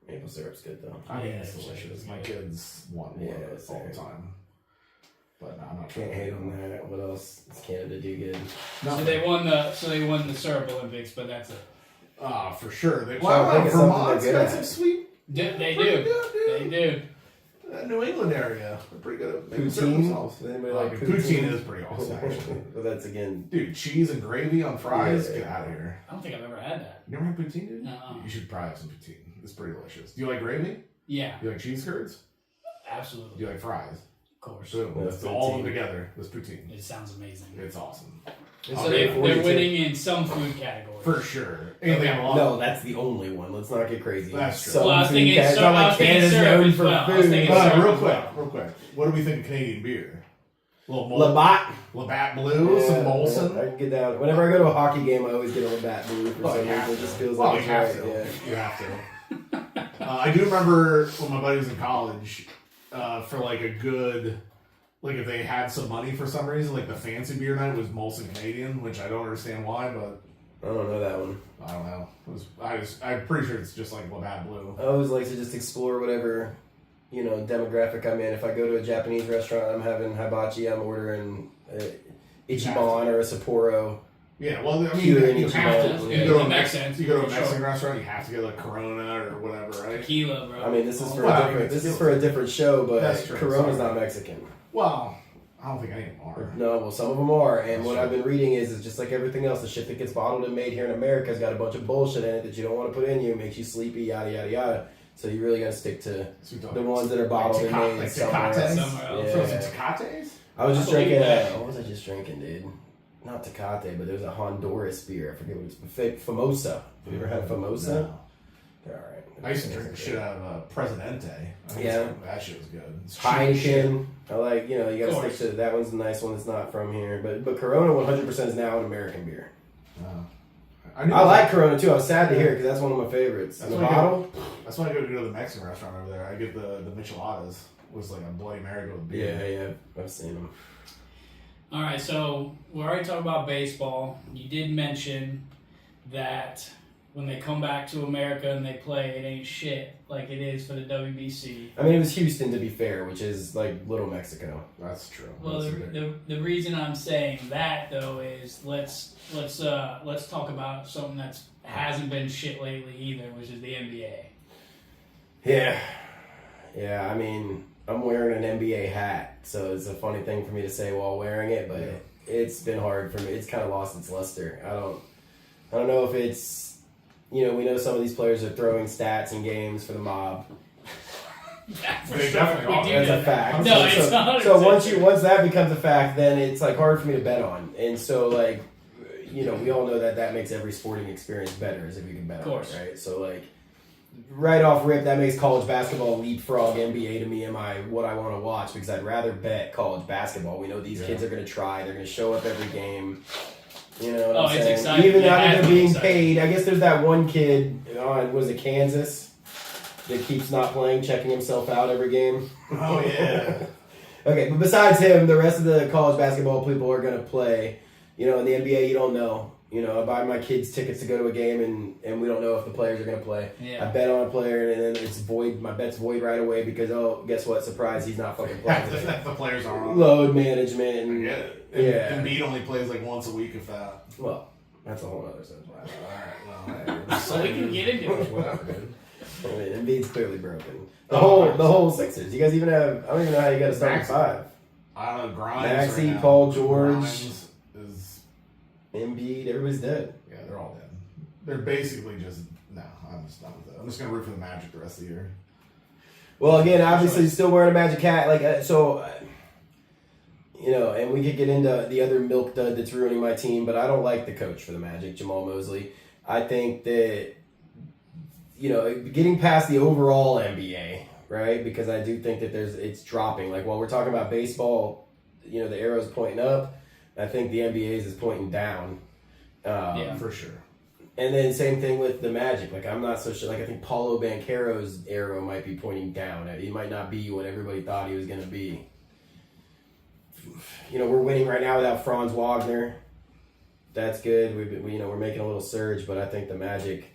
[SPEAKER 1] Maple syrup's good though.
[SPEAKER 2] I mean,
[SPEAKER 3] Yeah,
[SPEAKER 2] it's
[SPEAKER 3] it's
[SPEAKER 2] delicious.
[SPEAKER 3] good.
[SPEAKER 2] My kids want more
[SPEAKER 1] Yeah,
[SPEAKER 2] of it all
[SPEAKER 1] same.
[SPEAKER 2] the time. But no, I'm not
[SPEAKER 1] Can't hate on that. What else does Canada do good?
[SPEAKER 3] So they won the syrup Olympics, but that's it.
[SPEAKER 2] Ah, for sure. They,
[SPEAKER 1] So I think it's something
[SPEAKER 2] Vermont's
[SPEAKER 1] they're good
[SPEAKER 2] got
[SPEAKER 1] at.
[SPEAKER 2] some sweet.
[SPEAKER 3] They
[SPEAKER 2] pretty
[SPEAKER 3] do.
[SPEAKER 2] good, dude.
[SPEAKER 3] They do.
[SPEAKER 2] New England area. They're pretty good at making syrup
[SPEAKER 1] Poutine?
[SPEAKER 2] themselves.
[SPEAKER 1] Does anybody
[SPEAKER 2] Like,
[SPEAKER 1] like
[SPEAKER 2] poutine is pretty awesome, actually.
[SPEAKER 1] But that's again.
[SPEAKER 2] Dude, cheese and gravy on fries?
[SPEAKER 1] Yeah.
[SPEAKER 2] Get out of here.
[SPEAKER 3] I don't think I've ever had that.
[SPEAKER 2] You never had poutine, dude?
[SPEAKER 3] No.
[SPEAKER 2] You should probably have some poutine. It's pretty delicious. Do you like gravy?
[SPEAKER 3] Yeah,
[SPEAKER 2] Do you like cheese curds? Do
[SPEAKER 3] absolutely.
[SPEAKER 2] you like fries?
[SPEAKER 3] Of course.
[SPEAKER 2] So
[SPEAKER 1] That's
[SPEAKER 2] it's all of them
[SPEAKER 1] poutine.
[SPEAKER 2] together. This poutine.
[SPEAKER 3] It sounds amazing.
[SPEAKER 2] It's awesome.
[SPEAKER 1] Instead
[SPEAKER 3] They're
[SPEAKER 1] of 42.
[SPEAKER 3] winning in some food categories.
[SPEAKER 2] For sure. Anything
[SPEAKER 3] Okay.
[SPEAKER 2] along.
[SPEAKER 1] No, that's the only one. Let's not get crazy.
[SPEAKER 2] That's true.
[SPEAKER 1] Some
[SPEAKER 3] Well, I was
[SPEAKER 1] food
[SPEAKER 3] thinking
[SPEAKER 1] cat- it's
[SPEAKER 3] syrup-
[SPEAKER 1] not
[SPEAKER 3] I
[SPEAKER 1] like
[SPEAKER 3] was thinking
[SPEAKER 1] Canada's
[SPEAKER 3] syrup
[SPEAKER 1] known
[SPEAKER 3] as
[SPEAKER 1] for
[SPEAKER 3] well. I was
[SPEAKER 1] food.
[SPEAKER 3] thinking
[SPEAKER 2] All right,
[SPEAKER 3] syrup
[SPEAKER 2] real
[SPEAKER 3] as
[SPEAKER 2] quick,
[SPEAKER 3] well.
[SPEAKER 2] real quick. What do we think of Canadian beer? A little
[SPEAKER 1] Labatt.
[SPEAKER 2] Labatt Blue, some Molson.
[SPEAKER 1] Yeah, I can get down. Whenever I go to a hockey game, I always get a Labatt Blue for
[SPEAKER 2] Well,
[SPEAKER 1] some
[SPEAKER 2] you have
[SPEAKER 1] reason. It
[SPEAKER 2] to.
[SPEAKER 1] just feels
[SPEAKER 2] Well,
[SPEAKER 1] like
[SPEAKER 2] you have
[SPEAKER 1] it's
[SPEAKER 2] to.
[SPEAKER 1] right. Yeah.
[SPEAKER 2] You have to. I do remember when my buddy was in college, for like a good, like if they had some money for some reason, like the fancy beer night was Molson Canadian, which I don't understand why, but
[SPEAKER 1] I don't know that one.
[SPEAKER 2] I don't know. I'm pretty sure it's just like Labatt Blue.
[SPEAKER 1] I always like to just explore whatever, demographic I'm in. If I go to a Japanese restaurant, I'm having hibachi. I'm ordering Ichiban or a Sapporo.
[SPEAKER 2] Yeah, well, I mean,
[SPEAKER 1] Cuban
[SPEAKER 2] you have
[SPEAKER 1] Ichiban.
[SPEAKER 2] to.
[SPEAKER 1] Yeah.
[SPEAKER 2] You go to a
[SPEAKER 3] That makes
[SPEAKER 2] Mexican,
[SPEAKER 3] sense.
[SPEAKER 2] you go to a
[SPEAKER 3] Sure.
[SPEAKER 2] Mexican restaurant, you have to get a Corona or whatever, right?
[SPEAKER 3] Tequila, bro.
[SPEAKER 1] I mean, this is for
[SPEAKER 2] Well, I
[SPEAKER 1] a
[SPEAKER 2] mean,
[SPEAKER 1] different.
[SPEAKER 2] it's
[SPEAKER 1] This is
[SPEAKER 2] still-
[SPEAKER 1] for a different show, but
[SPEAKER 2] That's true.
[SPEAKER 1] Corona's
[SPEAKER 2] Sorry.
[SPEAKER 1] not Mexican.
[SPEAKER 2] Well, I don't think any of them are.
[SPEAKER 1] No, well, some of them are, and
[SPEAKER 2] That's
[SPEAKER 1] what
[SPEAKER 2] true.
[SPEAKER 1] I've been reading is just like everything else, the shit that gets bottled and made here in America has got a bunch of bullshit in it that you don't want to put in you, makes you sleepy, yada yada yada. So you really got to stick to
[SPEAKER 2] So we
[SPEAKER 1] the ones that are bottled and made
[SPEAKER 2] like
[SPEAKER 1] somewhere
[SPEAKER 2] Tecates?
[SPEAKER 1] else.
[SPEAKER 3] Somewhere else.
[SPEAKER 2] So it's
[SPEAKER 1] Yeah.
[SPEAKER 2] Tecates?
[SPEAKER 1] I was just
[SPEAKER 3] I believe
[SPEAKER 1] drinking.
[SPEAKER 3] that.
[SPEAKER 1] What was I just drinking, dude? Not Tecate, but there was a Honduras beer. I forget what it's. Famosa. Have you ever had Famosa?
[SPEAKER 2] No.
[SPEAKER 1] All right.
[SPEAKER 2] I used to drink the shit out of Presidente. I think
[SPEAKER 1] Yeah.
[SPEAKER 2] that shit was good. It's cheap shit.
[SPEAKER 1] Heineken. I like, you
[SPEAKER 3] Of
[SPEAKER 1] gotta
[SPEAKER 3] course.
[SPEAKER 1] stick to that one's a nice one that's not from here. But Corona 100% is now an American beer. I like Corona too. I was sad to hear it because that's one of my favorites.
[SPEAKER 2] That's
[SPEAKER 1] In the
[SPEAKER 2] what I
[SPEAKER 1] bottle?
[SPEAKER 2] That's when I go to the Mexican restaurant over there. I get the micheladas. Was like a Bloody Mary with beer.
[SPEAKER 1] Yeah, I've seen them.
[SPEAKER 3] All right, so we already talked about baseball. You did mention that when they come back to America and they play, it ain't shit like it is for the WBC.
[SPEAKER 1] I mean, it was Houston to be fair, which is like Little Mexico.
[SPEAKER 2] That's true.
[SPEAKER 3] Well,
[SPEAKER 2] That's
[SPEAKER 3] the reason I'm saying that though is let's talk about something that hasn't been shit lately either, which is the NBA.
[SPEAKER 1] Yeah. I mean, I'm wearing an NBA hat, so it's a funny thing for me to say while wearing it, but it's been hard for me. It's kind of lost its luster. I don't know if it's, we know some of these players are throwing stats in games for the mob.
[SPEAKER 3] Yeah, for
[SPEAKER 2] They
[SPEAKER 3] sure.
[SPEAKER 2] definitely
[SPEAKER 3] We
[SPEAKER 2] are.
[SPEAKER 3] do
[SPEAKER 1] That's
[SPEAKER 3] that.
[SPEAKER 1] a fact.
[SPEAKER 3] No, it's 100%.
[SPEAKER 1] So once that becomes a fact, then it's like hard for me to bet on. And so like, we all know that makes every sporting experience better is if you can bet
[SPEAKER 3] Of
[SPEAKER 1] on
[SPEAKER 3] course.
[SPEAKER 1] it, right? So like, right off rip, that makes college basketball leapfrog NBA to me and what I want to watch because I'd rather bet college basketball. We know these kids are going to try. They're going to show up every game. You know what I'm
[SPEAKER 3] it's
[SPEAKER 1] saying?
[SPEAKER 3] exciting.
[SPEAKER 1] Even
[SPEAKER 3] It
[SPEAKER 1] now that
[SPEAKER 3] has
[SPEAKER 1] they're
[SPEAKER 3] to be
[SPEAKER 1] being
[SPEAKER 3] exciting.
[SPEAKER 1] paid, I guess there's that one kid, was it Kansas, that keeps not playing, checking himself out every game.
[SPEAKER 2] Oh yeah.
[SPEAKER 1] Okay, but besides him, the rest of the college basketball people are going to play. In the NBA, you don't know. I buy my kids tickets to go to a game, and we don't know if the players are going to play.
[SPEAKER 3] Yeah.
[SPEAKER 1] I bet on a player, and then it's void. My bet's void right away because, guess what? Surprise, he's not fucking playing today.
[SPEAKER 2] the players are on.
[SPEAKER 1] Load management.
[SPEAKER 2] I
[SPEAKER 1] And,
[SPEAKER 2] get it. And
[SPEAKER 1] Yeah.
[SPEAKER 2] Embiid only plays like once a week, if that.
[SPEAKER 1] well, that's a whole other subject.
[SPEAKER 2] Alright, well,
[SPEAKER 3] So we can get into it.
[SPEAKER 2] Whatever, dude.
[SPEAKER 1] I mean, Embiid's clearly broken. The
[SPEAKER 2] Oh,
[SPEAKER 1] whole Sixers. You guys even have? I don't even know how you got to start with
[SPEAKER 2] Maxey.
[SPEAKER 1] 5.
[SPEAKER 2] I don't know, Grimes.
[SPEAKER 1] Maxey,
[SPEAKER 2] right now.
[SPEAKER 1] Paul George.
[SPEAKER 2] Grimes is.
[SPEAKER 1] Embiid, everybody's dead.
[SPEAKER 2] Yeah, they're all dead. They're basically just. No, I'm just done with it. I'm just going to root for the Magic the rest of the year.
[SPEAKER 1] Well, again, obviously, still wearing a Magic hat. And we could get into the other milk dud that's ruining my team, but I don't like the coach for the Magic, Jamal Mosley. I think that, getting past the overall NBA, right? Because I do think that it's dropping. Like, while we're talking about baseball, the arrow's pointing up. I think the NBA's is pointing down.
[SPEAKER 3] Yeah.
[SPEAKER 2] For sure.
[SPEAKER 1] And then same thing with the Magic. Like, I'm not so sure. Like, I think Paulo Banchero's arrow might be pointing down. He might not be what everybody thought he was going to be. We're winning right now without Franz Wagner. That's good. We're making a little surge, but I think the Magic's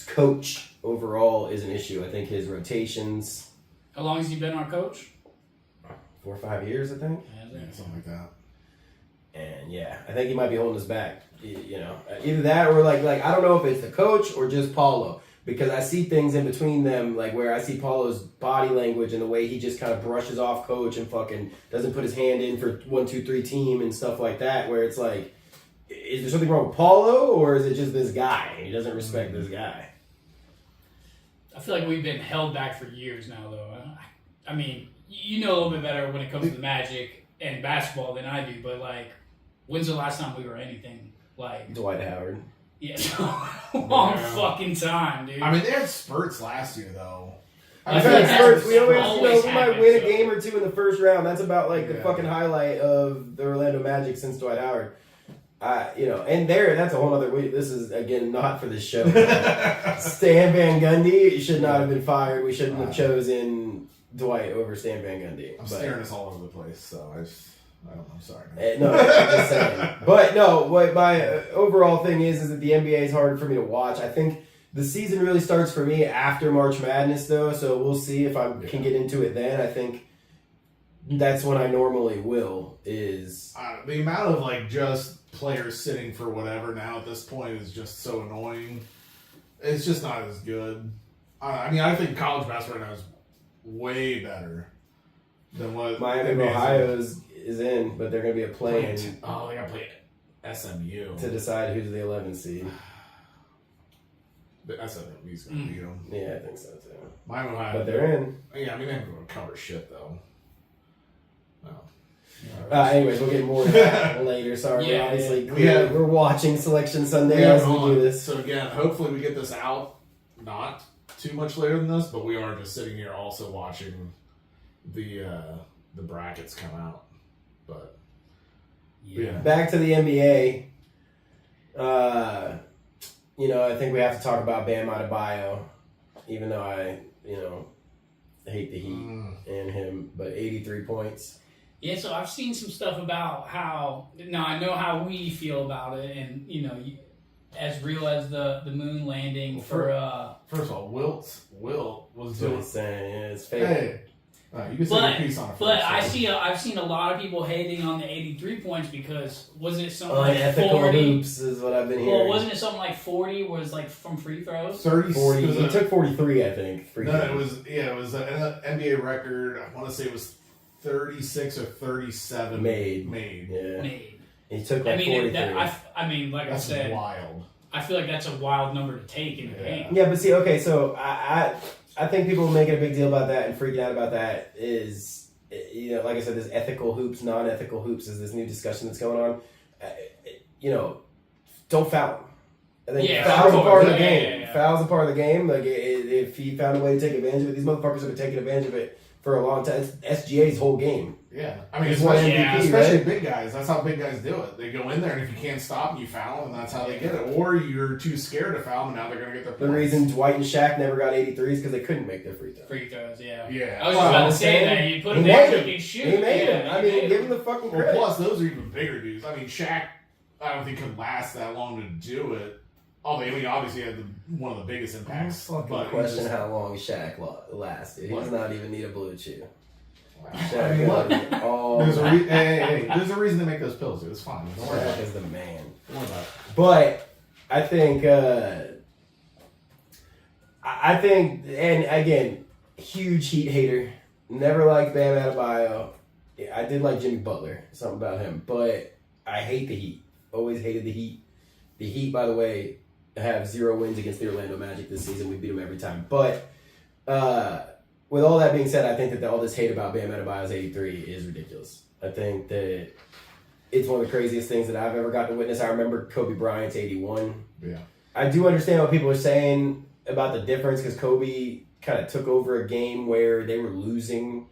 [SPEAKER 1] coach overall is an issue. I think his rotations,
[SPEAKER 3] How long has he been our coach?
[SPEAKER 1] 4 or 5 years, I think.
[SPEAKER 2] Yeah, something like that.
[SPEAKER 1] And yeah, I think he might be holding us back. Either that or like I don't know if it's the coach or just Paulo, because I see things in between them, like where I see Paulo's body language and the way he just kind of brushes off coach and fucking doesn't put his hand in for 1, 2, 3 team and stuff like that. Where it's like, is there something wrong with Paulo or is it just this guy? He doesn't respect this guy.
[SPEAKER 3] I feel like we've been held back for years now, though. I mean, you know a little bit better when it comes to the Magic and basketball than I do, but like, when's the last time we were anything like
[SPEAKER 1] Dwight Howard.
[SPEAKER 3] Yeah, long
[SPEAKER 2] Yeah.
[SPEAKER 3] fucking time, dude.
[SPEAKER 2] I mean, they had spurts last year though.
[SPEAKER 3] I
[SPEAKER 1] We've
[SPEAKER 3] feel
[SPEAKER 1] had
[SPEAKER 3] like
[SPEAKER 1] spurts.
[SPEAKER 3] that's
[SPEAKER 1] We always,
[SPEAKER 3] always
[SPEAKER 1] we might
[SPEAKER 3] happens,
[SPEAKER 1] win a
[SPEAKER 3] so.
[SPEAKER 1] game or two in the first round. That's about like the
[SPEAKER 2] Yeah.
[SPEAKER 1] fucking highlight of the Orlando Magic since Dwight Howard. And that's a whole other week. This is again not for this show. Stan Van Gundy should not have been fired. We shouldn't have chosen Dwight over Stan Van Gundy.
[SPEAKER 2] I'm staring this all over the place, so I'm sorry.
[SPEAKER 1] No, I'm just saying. But no, what my overall thing is that the NBA is hard for me to watch. I think the season really starts for me after March Madness, though, so we'll see if I can get into it then. I think that's when I normally will. Is
[SPEAKER 2] The amount of like just players sitting for whatever now at this point is just so annoying. It's just not as good. I mean, I think college basketball right now is way better than what
[SPEAKER 1] Miami of
[SPEAKER 2] NBA
[SPEAKER 1] Ohio is in, but they're going to be a play-in
[SPEAKER 2] Oh, they got to play SMU.
[SPEAKER 1] to decide who's the 11th seed.
[SPEAKER 2] The SMU's going to beat them.
[SPEAKER 1] Yeah, I think so too.
[SPEAKER 2] Miami of Ohio.
[SPEAKER 1] But they're in.
[SPEAKER 2] Yeah, I mean, they haven't going to cover shit though. No.
[SPEAKER 1] Anyways, we'll get more to that later. Sorry,
[SPEAKER 3] Yeah,
[SPEAKER 1] obviously
[SPEAKER 2] yeah.
[SPEAKER 1] we're watching Selection Sunday
[SPEAKER 2] Yeah,
[SPEAKER 1] as we do this.
[SPEAKER 2] So again, hopefully we get this out not too much later than this, but we are just sitting here also watching the brackets come out. But yeah.
[SPEAKER 1] Back to the NBA. I think we have to talk about Bam Adebayo, even though I hate the Heat and him, but 83 points.
[SPEAKER 3] Yeah, so I've seen some stuff about how. Now I know how we feel about it, and as real as the moon landing for.
[SPEAKER 2] First of all, Wilt was
[SPEAKER 1] That's what
[SPEAKER 2] doing.
[SPEAKER 1] he's saying. Yeah, it's fake.
[SPEAKER 2] Hey, you can say your piece on it.
[SPEAKER 3] But
[SPEAKER 2] first, so.
[SPEAKER 3] I've seen a lot of people hating on the 83 points because wasn't it something like
[SPEAKER 1] Unethical
[SPEAKER 3] 40?
[SPEAKER 1] hoops is what I've been hearing.
[SPEAKER 3] Well, wasn't it something like 40 was like from free throws?
[SPEAKER 2] 30.
[SPEAKER 1] 40. He took 43, I think. Free
[SPEAKER 2] No,
[SPEAKER 1] throws.
[SPEAKER 2] it was an NBA record. I want to say it was 36 or 37
[SPEAKER 1] Made.
[SPEAKER 2] made.
[SPEAKER 1] Yeah. He took like 43.
[SPEAKER 3] Like
[SPEAKER 2] That's
[SPEAKER 3] I said,
[SPEAKER 2] wild.
[SPEAKER 3] I feel like that's a wild number to take in a
[SPEAKER 2] Yeah.
[SPEAKER 3] game.
[SPEAKER 1] Yeah, but see, okay, so I think people making a big deal about that and freaking out about that is, like I said, this ethical hoops, non-ethical hoops is this new discussion that's going on. Don't foul him. I think
[SPEAKER 3] Yeah,
[SPEAKER 1] fouls
[SPEAKER 3] of
[SPEAKER 1] a part of
[SPEAKER 3] course.
[SPEAKER 1] the
[SPEAKER 3] Yeah,
[SPEAKER 1] game.
[SPEAKER 3] yeah.
[SPEAKER 1] Fouls a part of the game. Like, if he found a way to take advantage of it, these motherfuckers have been taking advantage of it for a long time. It's SGA's whole game.
[SPEAKER 2] Yeah, I mean,
[SPEAKER 1] He's won
[SPEAKER 2] especially,
[SPEAKER 1] MVP,
[SPEAKER 2] especially
[SPEAKER 1] right?
[SPEAKER 2] big guys. That's how big guys do it. They go in there, and if you can't stop them, you foul them, and that's how they get it. Or you're too scared to foul them, and now they're going to get their
[SPEAKER 1] The
[SPEAKER 2] points.
[SPEAKER 1] reason Dwight and Shaq never got 83s because they couldn't make their free throw.
[SPEAKER 3] Free throws, yeah.
[SPEAKER 2] Yeah.
[SPEAKER 3] I was
[SPEAKER 1] Well,
[SPEAKER 3] just about
[SPEAKER 1] I'm
[SPEAKER 3] to say
[SPEAKER 1] saying,
[SPEAKER 3] that. You put
[SPEAKER 1] he
[SPEAKER 3] him there,
[SPEAKER 1] made
[SPEAKER 3] you
[SPEAKER 1] him.
[SPEAKER 3] can shoot.
[SPEAKER 1] He made
[SPEAKER 3] yeah,
[SPEAKER 1] him. I
[SPEAKER 3] he
[SPEAKER 1] mean,
[SPEAKER 3] made
[SPEAKER 1] give
[SPEAKER 3] him.
[SPEAKER 1] him the fucking
[SPEAKER 2] Well,
[SPEAKER 1] credit.
[SPEAKER 2] plus those are even bigger dudes. I mean, Shaq, I don't think could last that long to do it. Although, I mean, obviously had one of the biggest impacts. But
[SPEAKER 1] Question
[SPEAKER 2] he just-
[SPEAKER 1] how long Shaq lasted. He does not even need a blue chew.
[SPEAKER 2] I
[SPEAKER 1] Shaq
[SPEAKER 2] mean, look,
[SPEAKER 1] got all
[SPEAKER 2] there's there's a reason they make those pills, dude. It's fine. Don't worry about
[SPEAKER 1] Shaq
[SPEAKER 2] it.
[SPEAKER 1] is the man.
[SPEAKER 2] Don't worry about it.
[SPEAKER 1] But I think, and again, huge Heat hater. Never liked Bam Adebayo. I did like Jimmy Butler, something about him, but I hate the Heat. Always hated the Heat. The Heat, by the way, have 0 wins against the Orlando Magic this season. We beat them every time. But with all that being said, I think that all this hate about Bam Adebayo's 83 is ridiculous. I think that it's one of the craziest things that I've ever gotten to witness. I remember Kobe Bryant's 81.
[SPEAKER 2] Yeah.
[SPEAKER 1] I do understand what people are saying about the difference because Kobe kind of took over a game where they were losing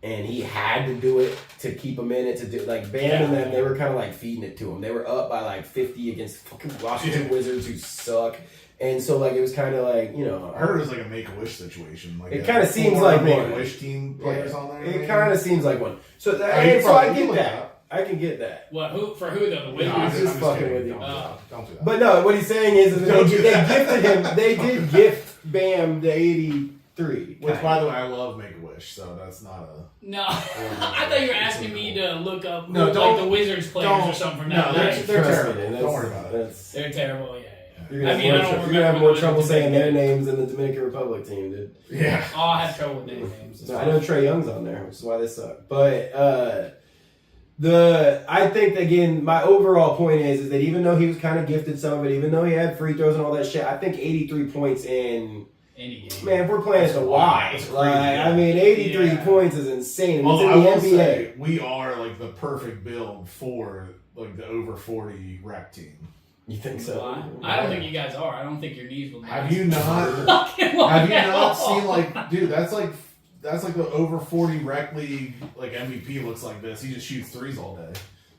[SPEAKER 1] and he had to do it to keep them in it. To do like Bam and them, they were kind of like feeding it to him. They were up by like 50 against fucking Washington Wizards who suck. And so like it was kind of like,
[SPEAKER 2] I heard it was like a Make-A-Wish situation. Like
[SPEAKER 1] It kinda seems like one.
[SPEAKER 2] Make-A-Wish team players on there.
[SPEAKER 1] It kind of seems like one. So
[SPEAKER 2] you
[SPEAKER 1] I
[SPEAKER 2] probably
[SPEAKER 1] get
[SPEAKER 2] look
[SPEAKER 1] that.
[SPEAKER 2] it up.
[SPEAKER 1] I can get that.
[SPEAKER 3] What? Who for who though? The
[SPEAKER 2] No,
[SPEAKER 3] Wizards.
[SPEAKER 2] I'm
[SPEAKER 1] just fucking
[SPEAKER 2] kidding.
[SPEAKER 1] with you.
[SPEAKER 2] Don't do that.
[SPEAKER 1] But no, what he's saying is that
[SPEAKER 2] Don't
[SPEAKER 1] they
[SPEAKER 2] do
[SPEAKER 1] gifted him. They did gift Bam the 83.
[SPEAKER 2] Which, by the way, I love Make-A-Wish, so that's not a...
[SPEAKER 3] No, I thought you were asking me to look up
[SPEAKER 2] No,
[SPEAKER 3] like
[SPEAKER 2] don't-
[SPEAKER 3] the Wizards players
[SPEAKER 2] don't-
[SPEAKER 3] or something from
[SPEAKER 2] no,
[SPEAKER 3] that
[SPEAKER 2] they're-
[SPEAKER 3] night.
[SPEAKER 2] they're
[SPEAKER 1] Trust
[SPEAKER 2] terrible.
[SPEAKER 1] me,
[SPEAKER 2] Don't worry about it.
[SPEAKER 1] that's-
[SPEAKER 3] They're terrible. Yeah.
[SPEAKER 1] You're gonna
[SPEAKER 3] I mean, I don't
[SPEAKER 1] you're gonna
[SPEAKER 3] remember
[SPEAKER 1] have more
[SPEAKER 3] the
[SPEAKER 1] trouble
[SPEAKER 3] Wizards
[SPEAKER 1] saying their
[SPEAKER 3] team.
[SPEAKER 1] names than the Dominican Republic team did.
[SPEAKER 2] Yeah.
[SPEAKER 3] Oh, I have trouble with their names. It's
[SPEAKER 1] No, I
[SPEAKER 3] fine.
[SPEAKER 1] know Trey Young's on there, which is why they suck. But I think again, my overall point is that even though he was kind of gifted some of it, even though he had free throws and all that shit, I think 83 points in
[SPEAKER 3] any game.
[SPEAKER 1] Man, if we're playing at the Y,
[SPEAKER 2] It's
[SPEAKER 1] like,
[SPEAKER 2] crazy.
[SPEAKER 1] I mean, 83
[SPEAKER 3] Yeah.
[SPEAKER 1] points is insane. And
[SPEAKER 2] Although
[SPEAKER 1] it's
[SPEAKER 2] I
[SPEAKER 1] in the
[SPEAKER 2] will
[SPEAKER 1] NBA.
[SPEAKER 2] say, we are like the perfect build for like the over 40 rec team.
[SPEAKER 1] You think so?
[SPEAKER 3] Why? I don't think you guys are. I don't think your knees will.
[SPEAKER 2] Have you not?
[SPEAKER 3] Fucking long
[SPEAKER 2] Have you
[SPEAKER 3] at
[SPEAKER 2] not
[SPEAKER 3] all.
[SPEAKER 2] seen like, dude? That's like the over 40 rec league like MVP looks like this. He just shoots threes all day.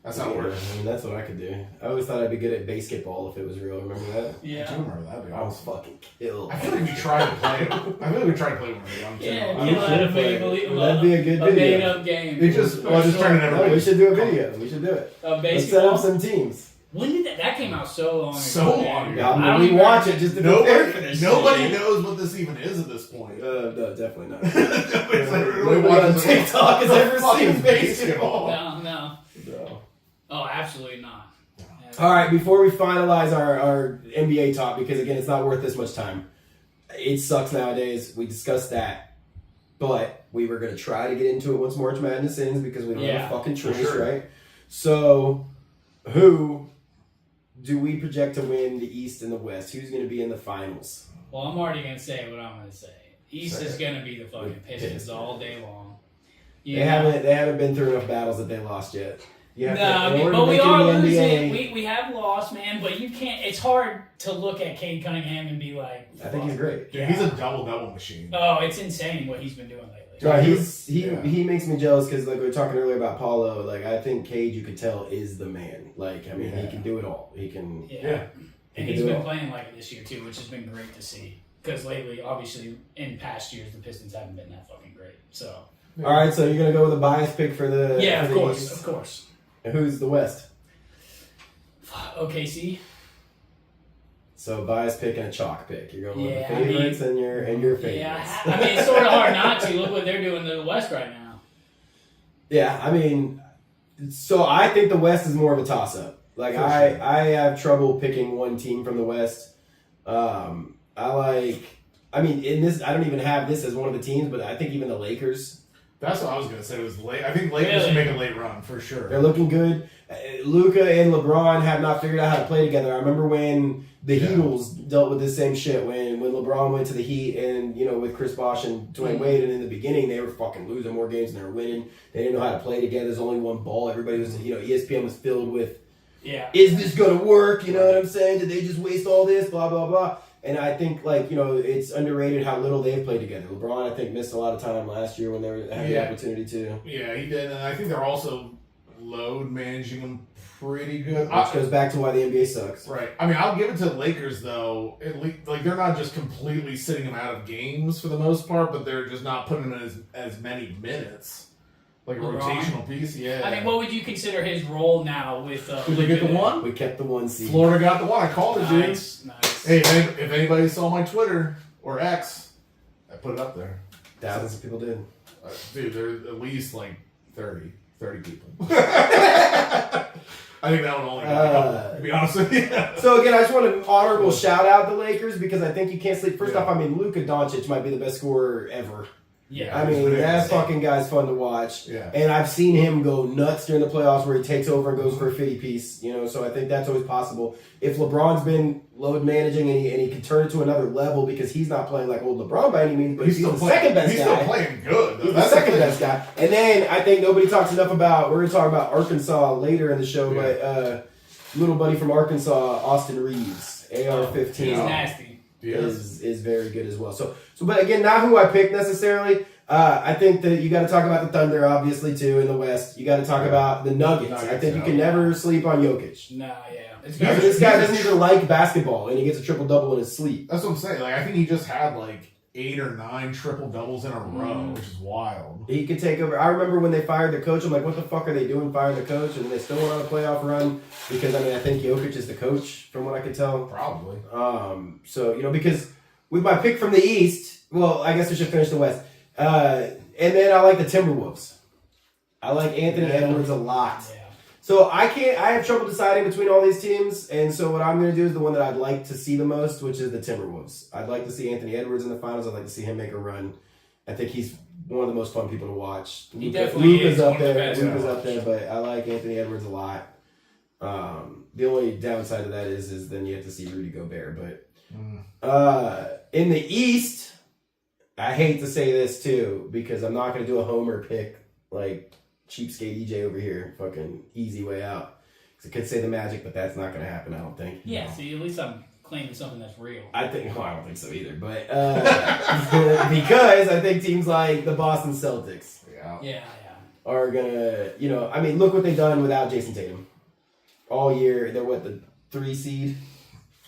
[SPEAKER 2] That's how it works.
[SPEAKER 1] I mean, that's what I could do. I always thought I'd be good at basketball if it was real. Remember that?
[SPEAKER 2] I do
[SPEAKER 3] Yeah.
[SPEAKER 2] remember that. That'd be
[SPEAKER 1] I was
[SPEAKER 2] awesome.
[SPEAKER 1] fucking killed.
[SPEAKER 2] I feel like we tried to play. I feel like we tried to play when we were young too.
[SPEAKER 3] Yeah,
[SPEAKER 1] We
[SPEAKER 3] kill
[SPEAKER 1] should
[SPEAKER 3] out a
[SPEAKER 1] play.
[SPEAKER 3] big,
[SPEAKER 1] That'd be a good
[SPEAKER 3] made
[SPEAKER 1] video.
[SPEAKER 3] up game.
[SPEAKER 2] It just well, just turning
[SPEAKER 1] No,
[SPEAKER 2] everybody.
[SPEAKER 1] we should do a video. We should do it. Let's set
[SPEAKER 3] Baseball.
[SPEAKER 1] up some teams.
[SPEAKER 3] When did that came out so long ago?
[SPEAKER 2] So long
[SPEAKER 3] man.
[SPEAKER 2] ago.
[SPEAKER 1] Yeah,
[SPEAKER 3] I
[SPEAKER 1] I
[SPEAKER 3] don't
[SPEAKER 1] mean, we
[SPEAKER 3] even-
[SPEAKER 1] watch it just to prepare for
[SPEAKER 2] Nobody,
[SPEAKER 1] this.
[SPEAKER 2] nobody
[SPEAKER 1] shit.
[SPEAKER 2] knows what this even is at this point.
[SPEAKER 1] No, definitely not.
[SPEAKER 2] Nobody's like, really
[SPEAKER 1] Nobody on
[SPEAKER 2] watching
[SPEAKER 1] TikTok has
[SPEAKER 2] the
[SPEAKER 1] ever
[SPEAKER 2] fucking
[SPEAKER 1] seen basketball.
[SPEAKER 3] No, no.
[SPEAKER 1] No.
[SPEAKER 3] Oh, absolutely not.
[SPEAKER 1] All right, before we finalize our NBA talk, because again, it's not worth this much time. It sucks nowadays. We discussed that, but we were gonna try to get into it once March Madness ends because we don't
[SPEAKER 3] Yeah,
[SPEAKER 1] have a fucking
[SPEAKER 2] for
[SPEAKER 1] choice,
[SPEAKER 2] sure.
[SPEAKER 1] right? So, who do we project to win the East and the West? Who's gonna be in the finals?
[SPEAKER 3] Well, I'm already gonna say what I'm gonna say. East
[SPEAKER 1] Say
[SPEAKER 3] is
[SPEAKER 1] it.
[SPEAKER 3] gonna be the fucking
[SPEAKER 1] The
[SPEAKER 3] Pistons
[SPEAKER 1] Pistons.
[SPEAKER 3] all day long.
[SPEAKER 1] They
[SPEAKER 3] Yeah.
[SPEAKER 1] haven't been through enough battles that they lost yet. You have
[SPEAKER 3] No, I
[SPEAKER 1] in
[SPEAKER 3] mean,
[SPEAKER 1] order
[SPEAKER 3] but
[SPEAKER 1] to
[SPEAKER 3] we
[SPEAKER 1] make it
[SPEAKER 3] are
[SPEAKER 1] in the
[SPEAKER 3] losing.
[SPEAKER 1] NBA,
[SPEAKER 3] We have lost, man. But you can't. It's hard to look at Cade Cunningham and be like,
[SPEAKER 1] I think he's great.
[SPEAKER 2] Dude, he's a double machine.
[SPEAKER 3] oh, it's insane what he's been doing lately.
[SPEAKER 1] Right,
[SPEAKER 2] Yeah.
[SPEAKER 1] he makes me jealous because like we were talking earlier about Paulo. Like I think Cade, you could tell, is the man. Like I mean, he
[SPEAKER 2] Yeah.
[SPEAKER 1] can do it all. He can.
[SPEAKER 3] Yeah.
[SPEAKER 2] Yeah.
[SPEAKER 3] And
[SPEAKER 1] He
[SPEAKER 3] he's
[SPEAKER 1] can do
[SPEAKER 3] been
[SPEAKER 1] it.
[SPEAKER 3] playing like it this year too, which has been great to see. Because lately, obviously, in past years, the Pistons haven't been that fucking great. So
[SPEAKER 1] All right, so you're gonna go with a bias pick for the
[SPEAKER 3] yeah,
[SPEAKER 1] for
[SPEAKER 3] of
[SPEAKER 1] the
[SPEAKER 3] course,
[SPEAKER 1] East.
[SPEAKER 3] of course.
[SPEAKER 1] Who's the West?
[SPEAKER 3] OKC.
[SPEAKER 1] So bias pick and a chalk pick. You're going with
[SPEAKER 3] Yeah,
[SPEAKER 1] the
[SPEAKER 3] I mean-
[SPEAKER 1] favorites and your favorites.
[SPEAKER 3] Yeah, I mean it's sort of hard not to look what they're doing to the West right now.
[SPEAKER 1] Yeah, I mean, so I think the West is more of a toss up. Like
[SPEAKER 2] For
[SPEAKER 1] I
[SPEAKER 2] sure.
[SPEAKER 1] have trouble picking one team from the West. I mean, in this, I don't even have this as one of the teams, but I think even the Lakers,
[SPEAKER 2] That's what I was gonna say. Was late. I think Lakers
[SPEAKER 3] Really?
[SPEAKER 2] can make a late run for sure.
[SPEAKER 1] they're looking good. Luka and LeBron have not figured out how to play together. I remember when the
[SPEAKER 2] Yeah.
[SPEAKER 1] Heatles dealt with this same shit when LeBron went to the Heat and with Chris Bosh and Dwayne Wade, and in the beginning they were fucking losing more games than they were winning. They didn't know how to play together. There's only one ball. Everybody was ESPN was filled with,
[SPEAKER 3] Yeah.
[SPEAKER 1] is this gonna work? You know what I'm saying? Did they just waste all this? Blah blah blah. And I think it's underrated how little they've played together. LeBron I think missed a lot of time last year when they had the
[SPEAKER 2] Yeah.
[SPEAKER 1] opportunity to.
[SPEAKER 2] Yeah, he did, and I think they're also load managing them pretty good.
[SPEAKER 1] Which goes back to why the NBA sucks.
[SPEAKER 2] Right. I mean, I'll give it to the Lakers though. At least, like they're not just completely sitting them out of games for the most part, but they're just not putting them in as many minutes, like a
[SPEAKER 3] LeBron?
[SPEAKER 2] rotational piece. Yeah.
[SPEAKER 3] I mean, what would you consider his role now with?
[SPEAKER 2] Did they get the one?
[SPEAKER 1] We kept the one seed.
[SPEAKER 2] Florida got the one. I called it, dude.
[SPEAKER 3] Nice.
[SPEAKER 2] Hey, if anybody saw my Twitter or X, I put it up there.
[SPEAKER 1] Thousands of people did.
[SPEAKER 2] Dude, there's at least like 30 people. I think that one only got a couple, to be honest with you.
[SPEAKER 1] So again, I just want to honorable shout out the Lakers because I think you can't sleep. First
[SPEAKER 2] Yeah.
[SPEAKER 1] off, I mean Luka Doncic might be the best scorer ever.
[SPEAKER 3] Yeah.
[SPEAKER 1] I mean that fucking guy's fun to watch,
[SPEAKER 2] Yeah.
[SPEAKER 1] and I've seen him go nuts during the playoffs where he takes over and goes for a 50 piece. So I think that's always possible. If LeBron's been load managing and he can turn it to another level because he's not playing like old LeBron by any means, but he's the second best
[SPEAKER 2] He's
[SPEAKER 1] guy.
[SPEAKER 2] still playing good. Though.
[SPEAKER 1] He's the
[SPEAKER 2] That's
[SPEAKER 1] second
[SPEAKER 2] thing.
[SPEAKER 1] best guy. And then I think nobody talks enough about, we're going to talk about Arkansas later in the show,
[SPEAKER 2] Yeah.
[SPEAKER 1] but little buddy from Arkansas, Austin Reeves, AR-15,
[SPEAKER 3] He's
[SPEAKER 2] Yeah.
[SPEAKER 3] nasty.
[SPEAKER 2] Yeah.
[SPEAKER 1] is very good as well. So, but again, not who I picked necessarily. I think that you got to talk about the Thunder, obviously, too, in the West. You got to talk
[SPEAKER 2] Yeah.
[SPEAKER 1] about the Nuggets. I
[SPEAKER 2] Nuggets,
[SPEAKER 1] think you
[SPEAKER 2] yeah.
[SPEAKER 1] can never sleep on Jokic.
[SPEAKER 3] No, yeah. It's
[SPEAKER 2] Yeah,
[SPEAKER 3] very
[SPEAKER 1] This guy
[SPEAKER 2] he's a
[SPEAKER 1] doesn't even like basketball, and he gets a triple-double in his sleep.
[SPEAKER 2] That's what I'm saying. Like I think he just had like 8 or 9 triple doubles in a row, which is wild.
[SPEAKER 1] He could take over. I remember when they fired the coach. I'm like, what the fuck are they doing firing the coach? And they still went on a playoff run because I think Jokic is the coach from what I could tell.
[SPEAKER 2] Probably.
[SPEAKER 1] So because with my pick from the East, well, I guess I should finish the West. And then I like the Timberwolves. I like Anthony Edwards a lot.
[SPEAKER 3] Yeah.
[SPEAKER 1] So I have trouble deciding between all these teams, and so what I'm going to do is the one that I'd like to see the most, which is the Timberwolves. I'd like to see Anthony Edwards in the finals. I'd like to see him make a run. I think he's one of the most fun people to watch.
[SPEAKER 3] He definitely
[SPEAKER 1] Luka's
[SPEAKER 3] is
[SPEAKER 1] up
[SPEAKER 3] one of the
[SPEAKER 1] there.
[SPEAKER 3] best
[SPEAKER 1] Luka's
[SPEAKER 3] to
[SPEAKER 1] up there, but I like Anthony Edwards a lot. The only downside of that is then you have to see Rudy Gobert, but In the East, I hate to say this too because I'm not going to do a homer pick like cheapskate EJ over here. Fucking easy way out. Because I could say the Magic, but that's not going to happen, I don't think.
[SPEAKER 3] Yeah, see, at least I'm claiming something that's real.
[SPEAKER 1] I think, well, I don't think so either, but because I think teams like the Boston Celtics
[SPEAKER 3] Yeah.
[SPEAKER 1] are gonna, I mean, look what they've done without Jason Tatum. All year, they're what, the 3 seed,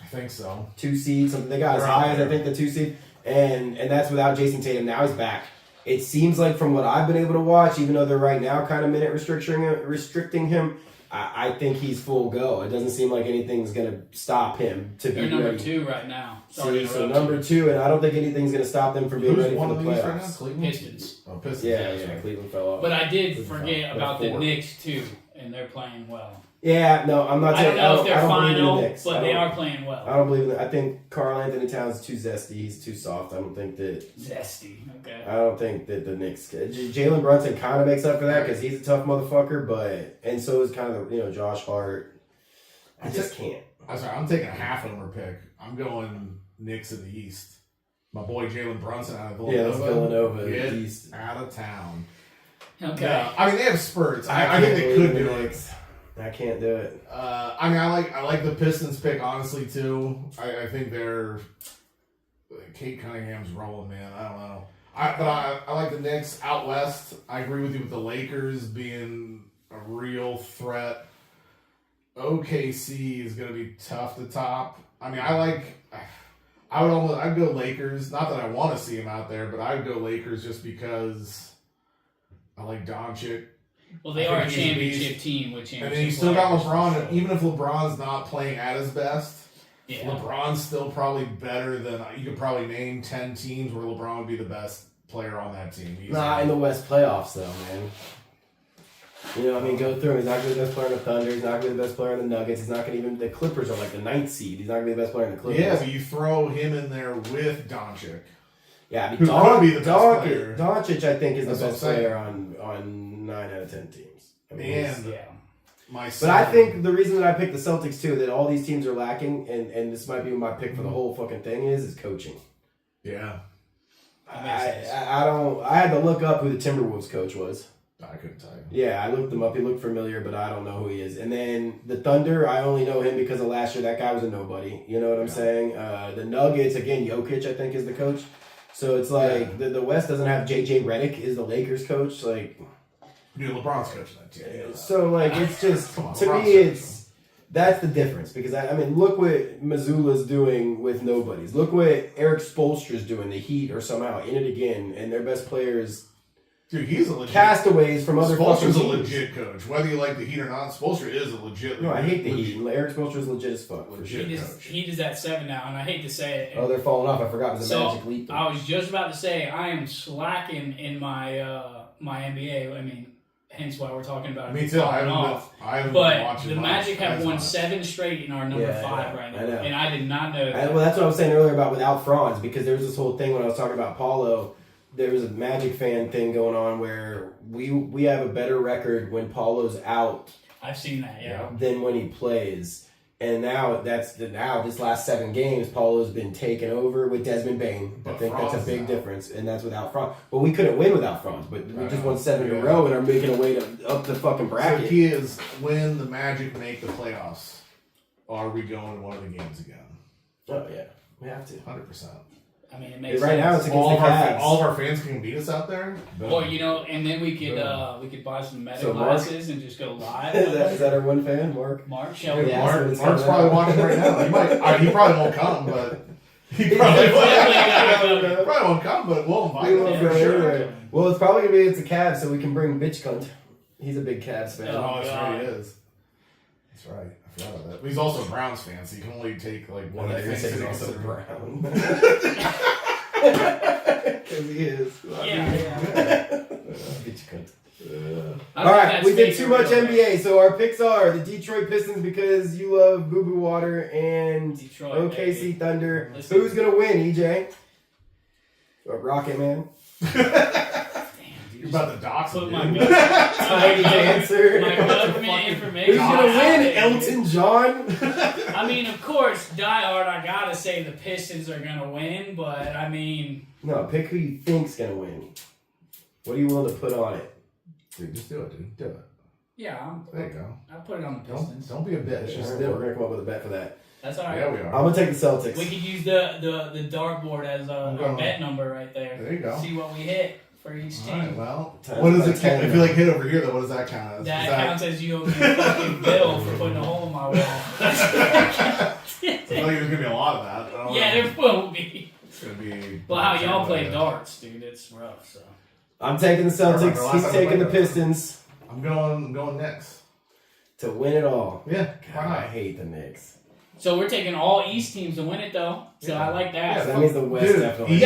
[SPEAKER 2] I think so.
[SPEAKER 1] 2 seed, something. They got as
[SPEAKER 2] They're
[SPEAKER 1] high
[SPEAKER 2] out
[SPEAKER 1] as I
[SPEAKER 2] there.
[SPEAKER 1] think the 2 seed, and that's without Jason Tatum. Now he's back. It seems like from what I've been able to watch, even though they're right now kind of minute restricting him, I think he's full go. It doesn't seem like anything's gonna stop him to be
[SPEAKER 3] They're number
[SPEAKER 1] ready.
[SPEAKER 3] 2 right now. Sorry
[SPEAKER 1] See,
[SPEAKER 3] to
[SPEAKER 1] so
[SPEAKER 3] interrupt
[SPEAKER 1] number
[SPEAKER 3] you.
[SPEAKER 1] 2, and I don't think anything's going to stop them from being
[SPEAKER 2] Who's
[SPEAKER 1] ready for
[SPEAKER 2] one
[SPEAKER 1] the
[SPEAKER 2] of these right now?
[SPEAKER 1] playoffs.
[SPEAKER 2] Cleveland?
[SPEAKER 3] Pistons.
[SPEAKER 2] Oh, Pistons.
[SPEAKER 1] Yeah,
[SPEAKER 2] that's
[SPEAKER 1] yeah,
[SPEAKER 2] right.
[SPEAKER 1] Cleveland fell off.
[SPEAKER 3] But I did
[SPEAKER 1] Cleveland
[SPEAKER 3] forget
[SPEAKER 1] fell.
[SPEAKER 3] about
[SPEAKER 1] They're
[SPEAKER 3] the
[SPEAKER 1] 4.
[SPEAKER 3] Knicks too, and they're playing well.
[SPEAKER 1] Yeah, no, I'm not
[SPEAKER 3] I don't
[SPEAKER 1] saying
[SPEAKER 3] know if they're
[SPEAKER 1] I don't believe in
[SPEAKER 3] final,
[SPEAKER 1] the Knicks.
[SPEAKER 3] but they are playing
[SPEAKER 1] I
[SPEAKER 3] well.
[SPEAKER 1] don't believe in that. I think Karl Anthony Towns is too zesty. He's too soft. I don't think that.
[SPEAKER 3] Zesty. Okay.
[SPEAKER 1] I don't think that the Knicks. Jalen Brunson kind of makes up for that because he's a tough motherfucker, and so is kind of Josh Hart. I just can't.
[SPEAKER 2] I'm sorry, I'm taking a half homer pick. I'm going Knicks in the East. My boy Jalen Brunson out of Villanova.
[SPEAKER 1] Yeah, that's Villanova
[SPEAKER 2] Get
[SPEAKER 1] East.
[SPEAKER 2] out of town.
[SPEAKER 3] Okay.
[SPEAKER 2] Yeah, I mean, they have spurts. I
[SPEAKER 1] can't
[SPEAKER 2] think they
[SPEAKER 1] believe
[SPEAKER 2] could
[SPEAKER 1] the
[SPEAKER 2] do it.
[SPEAKER 1] Knicks. I can't do it.
[SPEAKER 2] I mean, I like the Pistons pick honestly too. I think they're Kate Cunningham's rolling, man. I don't know. I like the Knicks out west. I agree with you with the Lakers being a real threat. OKC is going to be tough to top. I mean, I'd go Lakers. Not that I want to see him out there, but I'd go Lakers just because I like Doncic.
[SPEAKER 3] Well, they
[SPEAKER 2] I
[SPEAKER 3] are a
[SPEAKER 2] think he's a
[SPEAKER 3] championship
[SPEAKER 2] beast.
[SPEAKER 3] team with championship
[SPEAKER 2] And then you still got
[SPEAKER 3] players.
[SPEAKER 2] LeBron, and even if LeBron's not playing at his best,
[SPEAKER 3] Yeah.
[SPEAKER 2] LeBron's still probably better than you could probably name 10 teams where LeBron would be the best player on that team. He's
[SPEAKER 1] Not in the West playoffs, though, man. Go through him. He's not going to be the best player in the Thunder. He's not going to be the best player in the Nuggets. He's not going to even. The Clippers are like the 9th seed. He's not going to be the best player in the Clippers.
[SPEAKER 2] yeah, but you throw him in there with Doncic.
[SPEAKER 1] Yeah, I mean,
[SPEAKER 2] Who could be the best player.
[SPEAKER 1] Doncic, I think, is
[SPEAKER 2] That's
[SPEAKER 1] the
[SPEAKER 2] what
[SPEAKER 1] best
[SPEAKER 2] I'm saying.
[SPEAKER 1] player on 9 out of 10 teams. I mean,
[SPEAKER 2] And
[SPEAKER 3] Yeah.
[SPEAKER 2] my
[SPEAKER 1] but
[SPEAKER 2] son,
[SPEAKER 1] I think the reason that I picked the Celtics too, that all these teams are lacking, and this might be my pick for the whole fucking thing is coaching.
[SPEAKER 2] yeah,
[SPEAKER 3] That makes sense.
[SPEAKER 1] I don't. I had to look up who the Timberwolves coach was.
[SPEAKER 2] I couldn't tell you.
[SPEAKER 1] Yeah, I looked him up. He looked familiar, but I don't know who he is. And then the Thunder, I only know him because of last year. That guy was a nobody. You know what I'm
[SPEAKER 2] Yeah.
[SPEAKER 1] saying? The Nuggets, again, Jokic, I think, is the coach. So it's like the West doesn't have JJ Redick is the Lakers coach. Like,
[SPEAKER 2] Dude, LeBron's coaching that team. You know that.
[SPEAKER 1] so like it's just
[SPEAKER 2] Come on,
[SPEAKER 1] to
[SPEAKER 2] LeBron's
[SPEAKER 1] me
[SPEAKER 2] coaching
[SPEAKER 1] it's that's the difference because I mean look what Missoula's doing with nobodies. Look what Eric Spoelstra's doing. The Heat are somehow in it again, and their best players
[SPEAKER 2] Dude, he's a legit.
[SPEAKER 1] castaways from other fucking
[SPEAKER 2] Spoelstra's a
[SPEAKER 1] teams.
[SPEAKER 2] legit coach. Whether you like the Heat or not, Spoelstra is a legit.
[SPEAKER 1] No, I hate the
[SPEAKER 2] legit-
[SPEAKER 1] Heat. Eric Spoelstra's legit as fuck. For sure.
[SPEAKER 2] Legit.
[SPEAKER 3] Heat is at 7 now, and I hate to say it.
[SPEAKER 1] Oh, they're falling off. I forgot it was a
[SPEAKER 3] So,
[SPEAKER 1] magic leap.
[SPEAKER 3] I was just about to say I am slacking in my my NBA. I mean, hence why we're talking about
[SPEAKER 2] Me too. I
[SPEAKER 3] falling
[SPEAKER 2] haven't
[SPEAKER 3] off.
[SPEAKER 2] been, I haven't been
[SPEAKER 3] But
[SPEAKER 2] watching
[SPEAKER 3] the
[SPEAKER 2] much.
[SPEAKER 3] Magic have
[SPEAKER 2] That's
[SPEAKER 3] won
[SPEAKER 2] not-
[SPEAKER 3] 7 straight in our number
[SPEAKER 1] Yeah,
[SPEAKER 3] 5
[SPEAKER 1] I
[SPEAKER 3] right
[SPEAKER 1] know,
[SPEAKER 3] now,
[SPEAKER 1] I know.
[SPEAKER 3] and I did not know that.
[SPEAKER 1] Well, that's what I was saying earlier about without Franz, because there was this whole thing when I was talking about Paulo. There was a Magic fan thing going on where we have a better record when Paulo's out
[SPEAKER 3] I've seen that. Yeah.
[SPEAKER 1] than when he plays. And now this last 7 games, Paulo's been taken over with Desmond Bain. I
[SPEAKER 2] But
[SPEAKER 1] think that's a
[SPEAKER 2] Franz
[SPEAKER 1] big
[SPEAKER 2] is out.
[SPEAKER 1] difference, and that's without Franz. But we couldn't win without Franz, but we
[SPEAKER 2] I
[SPEAKER 1] just
[SPEAKER 2] know.
[SPEAKER 1] won 7 in a
[SPEAKER 2] Yeah.
[SPEAKER 1] row and are making a way to up the fucking
[SPEAKER 2] So
[SPEAKER 1] bracket.
[SPEAKER 2] the key is when the Magic make the playoffs, are we going to one of the games again?
[SPEAKER 1] Oh yeah, we have to.
[SPEAKER 2] 100%.
[SPEAKER 3] I mean, it makes
[SPEAKER 1] Right
[SPEAKER 3] sense.
[SPEAKER 1] now, it's against
[SPEAKER 2] All
[SPEAKER 1] the
[SPEAKER 2] of, our
[SPEAKER 1] Cavs.
[SPEAKER 2] all of our fans can beat us out there. Boom.
[SPEAKER 3] Or and then we could
[SPEAKER 2] Yeah.
[SPEAKER 3] buy some meta
[SPEAKER 1] So, Mark?
[SPEAKER 3] glasses and just go live.
[SPEAKER 1] is that our one fan, Mark?
[SPEAKER 3] Mark
[SPEAKER 2] Dude,
[SPEAKER 3] Shelby?
[SPEAKER 1] Yeah,
[SPEAKER 2] Mark,
[SPEAKER 1] so it's
[SPEAKER 2] Mark's
[SPEAKER 1] coming
[SPEAKER 2] probably
[SPEAKER 1] out.
[SPEAKER 2] watching right now. He might. He probably won't come, but he probably,
[SPEAKER 3] Definitely
[SPEAKER 2] probably won't come. But we'll invite
[SPEAKER 1] We
[SPEAKER 2] him
[SPEAKER 1] won't
[SPEAKER 2] for
[SPEAKER 1] go
[SPEAKER 2] sure.
[SPEAKER 1] anywhere. Well, it's probably gonna be it's a Cavs, so we can bring bitch cunt. He's a big Cavs fan.
[SPEAKER 3] Oh,
[SPEAKER 2] Oh, that's
[SPEAKER 3] God.
[SPEAKER 2] right. He is. That's right. I forgot about that. But he's also a Browns fan, so you can only take like one
[SPEAKER 1] Well,
[SPEAKER 2] of
[SPEAKER 1] they're
[SPEAKER 2] the
[SPEAKER 1] gonna say
[SPEAKER 2] things
[SPEAKER 1] he's
[SPEAKER 2] into
[SPEAKER 1] also
[SPEAKER 2] consideration.
[SPEAKER 1] brown. Because he is.
[SPEAKER 3] Yeah.
[SPEAKER 1] Bitch cunt.
[SPEAKER 3] I
[SPEAKER 1] All
[SPEAKER 3] think
[SPEAKER 1] right,
[SPEAKER 3] that's
[SPEAKER 1] we did
[SPEAKER 3] fake
[SPEAKER 1] too
[SPEAKER 3] or
[SPEAKER 1] much
[SPEAKER 3] real,
[SPEAKER 1] NBA. So our picks are the Detroit Pistons because you love Boo Boo Water and
[SPEAKER 3] Detroit,
[SPEAKER 1] OKC
[SPEAKER 3] baby.
[SPEAKER 1] Thunder.
[SPEAKER 3] Listen.
[SPEAKER 1] Who's gonna win, EJ? Rocket Man.
[SPEAKER 3] Damn,
[SPEAKER 2] You're
[SPEAKER 3] dude.
[SPEAKER 2] about to dox Johnson.
[SPEAKER 3] put my
[SPEAKER 2] dude.
[SPEAKER 1] Tiny dancer.
[SPEAKER 3] my government information.
[SPEAKER 1] Who's gonna
[SPEAKER 3] out
[SPEAKER 1] win?
[SPEAKER 3] there.
[SPEAKER 1] Elton John?
[SPEAKER 3] I mean, of course, diehard. I gotta say the Pistons are gonna win, but I mean,
[SPEAKER 1] No, pick who you think's gonna win. What are you willing to put on it?
[SPEAKER 2] Dude, just do it, dude. Do it.
[SPEAKER 3] yeah,
[SPEAKER 2] There you go.
[SPEAKER 3] I'll put it on the Pistons.
[SPEAKER 2] Don't be a bitch. Just
[SPEAKER 1] We're
[SPEAKER 2] do it.
[SPEAKER 1] gonna come up with a bet for that.
[SPEAKER 3] That's all right.
[SPEAKER 2] Yeah, we
[SPEAKER 1] I'm
[SPEAKER 2] are.
[SPEAKER 1] gonna take the Celtics.
[SPEAKER 3] We could use the dartboard as a
[SPEAKER 2] Okay.
[SPEAKER 3] bet number right there.
[SPEAKER 2] There you go.
[SPEAKER 3] See what we hit for each
[SPEAKER 2] All right,
[SPEAKER 3] team.
[SPEAKER 2] well,
[SPEAKER 1] Times
[SPEAKER 2] what does
[SPEAKER 1] by
[SPEAKER 2] it count?
[SPEAKER 1] 10
[SPEAKER 2] If you like hit over here, though, what does that count as?
[SPEAKER 3] That
[SPEAKER 2] Is
[SPEAKER 3] counts as you owe me a fucking bill for putting a hole in my wall.
[SPEAKER 2] I thought there's gonna be a lot of that. I don't
[SPEAKER 3] Yeah,
[SPEAKER 2] know.
[SPEAKER 3] there will be.
[SPEAKER 2] It's gonna be.
[SPEAKER 3] Well, how y'all play darts, dude? It's rough. So
[SPEAKER 1] I'm taking the
[SPEAKER 2] I remember
[SPEAKER 1] Celtics.
[SPEAKER 2] last
[SPEAKER 1] He's
[SPEAKER 2] time I
[SPEAKER 1] taking the
[SPEAKER 2] played that.
[SPEAKER 1] Pistons
[SPEAKER 2] I'm going next.
[SPEAKER 1] to win it all.
[SPEAKER 2] Yeah, why
[SPEAKER 1] God, I
[SPEAKER 2] not?
[SPEAKER 1] hate the Knicks.
[SPEAKER 3] So we're taking all East teams to win it, though. So
[SPEAKER 2] Yeah.
[SPEAKER 3] I like
[SPEAKER 1] Yeah,
[SPEAKER 3] that.
[SPEAKER 1] that means the West
[SPEAKER 2] Dude,
[SPEAKER 1] definitely.
[SPEAKER 2] East-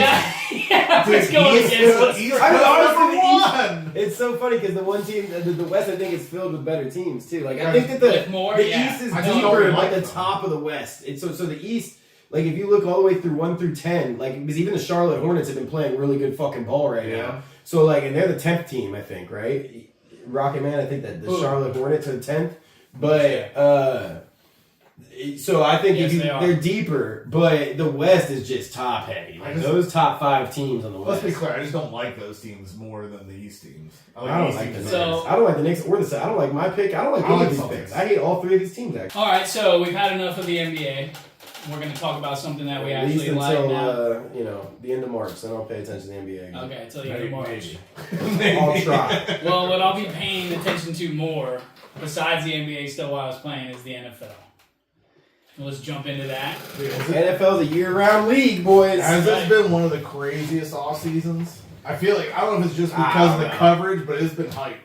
[SPEAKER 3] Yeah,
[SPEAKER 2] Dude,
[SPEAKER 3] let's go
[SPEAKER 2] East-
[SPEAKER 3] against us.
[SPEAKER 2] East-
[SPEAKER 1] I mean, honestly,
[SPEAKER 2] number one.
[SPEAKER 1] It's so funny because the one team, the West, I think is filled with better teams too. Like I
[SPEAKER 2] Yeah,
[SPEAKER 1] think that the
[SPEAKER 3] with more,
[SPEAKER 1] the
[SPEAKER 3] yeah.
[SPEAKER 1] East is
[SPEAKER 2] I just don't
[SPEAKER 1] deeper,
[SPEAKER 2] really
[SPEAKER 1] like
[SPEAKER 2] like
[SPEAKER 1] the
[SPEAKER 2] them.
[SPEAKER 1] top of the West. It's so the East. Like if you look all the way through 1 through 10, like because even the Charlotte Hornets have been playing really good fucking ball right
[SPEAKER 2] Yeah.
[SPEAKER 1] now. So like, and they're the 10th team, I think, right? Rocket Man, I think that the
[SPEAKER 3] Who?
[SPEAKER 1] Charlotte Hornets are 10th, but so I think
[SPEAKER 3] Yes,
[SPEAKER 1] if you,
[SPEAKER 3] they are.
[SPEAKER 1] they're deeper, but the West is just top heavy. Like those top 5 teams on the
[SPEAKER 2] Let's
[SPEAKER 1] West.
[SPEAKER 2] be clear. I just don't like those teams more than the East teams.
[SPEAKER 1] I don't
[SPEAKER 2] East
[SPEAKER 1] like the
[SPEAKER 2] teams.
[SPEAKER 1] Knicks.
[SPEAKER 3] So-
[SPEAKER 1] I don't like the Knicks or the. I don't like my pick. I don't like
[SPEAKER 2] I
[SPEAKER 1] any
[SPEAKER 2] like
[SPEAKER 1] of these
[SPEAKER 2] Celtics.
[SPEAKER 1] picks. I hate all 3 of these teams actually.
[SPEAKER 3] All right, so we've had enough of the NBA. We're going to talk about something that we
[SPEAKER 1] At least
[SPEAKER 3] actually like
[SPEAKER 1] until
[SPEAKER 3] now.
[SPEAKER 1] the end of March. Then I'll pay attention to the NBA again.
[SPEAKER 3] Okay, until the end of March.
[SPEAKER 2] Maybe.
[SPEAKER 1] I'll try.
[SPEAKER 3] Well, what I'll be paying attention to more, besides the NBA still while I was playing, is the NFL. Let's jump into that.
[SPEAKER 1] NFL's a year-round league, boys.
[SPEAKER 2] Has this been one of the craziest off seasons? I feel like I don't know if it's just
[SPEAKER 1] I
[SPEAKER 2] because
[SPEAKER 1] don't
[SPEAKER 2] of the
[SPEAKER 1] know.
[SPEAKER 2] coverage, but it's been hyped.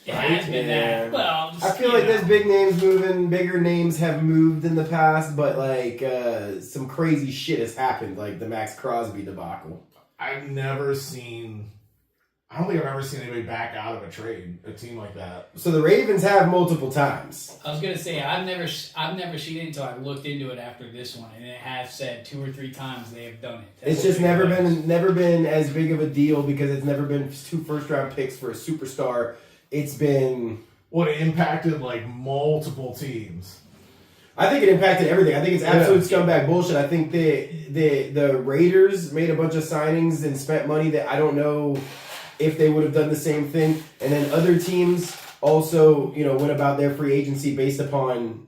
[SPEAKER 3] It has been
[SPEAKER 1] Yeah.
[SPEAKER 3] that. Well, just,
[SPEAKER 1] I feel
[SPEAKER 3] you
[SPEAKER 1] like
[SPEAKER 3] know.
[SPEAKER 1] there's big names moving, bigger names have moved in the past, but like some crazy shit has happened, like the Max Crosby debacle.
[SPEAKER 2] I've never seen. I don't think I've ever seen anybody back out of a trade, a team like that.
[SPEAKER 1] So the Ravens have multiple times.
[SPEAKER 3] I was gonna say I've never seen it until I looked into it after this one, and it has said 2 or 3 times they have done it.
[SPEAKER 1] It's just never been as big of a deal because it's never been 2 first-round picks for a superstar. It's been.
[SPEAKER 2] Well, it impacted like multiple teams.
[SPEAKER 1] I think it impacted everything. I think it's absolute scumbag bullshit. I think the Raiders made a bunch of signings and spent money that I don't know if they would have done the same thing. And then other teams also, went about their free agency based upon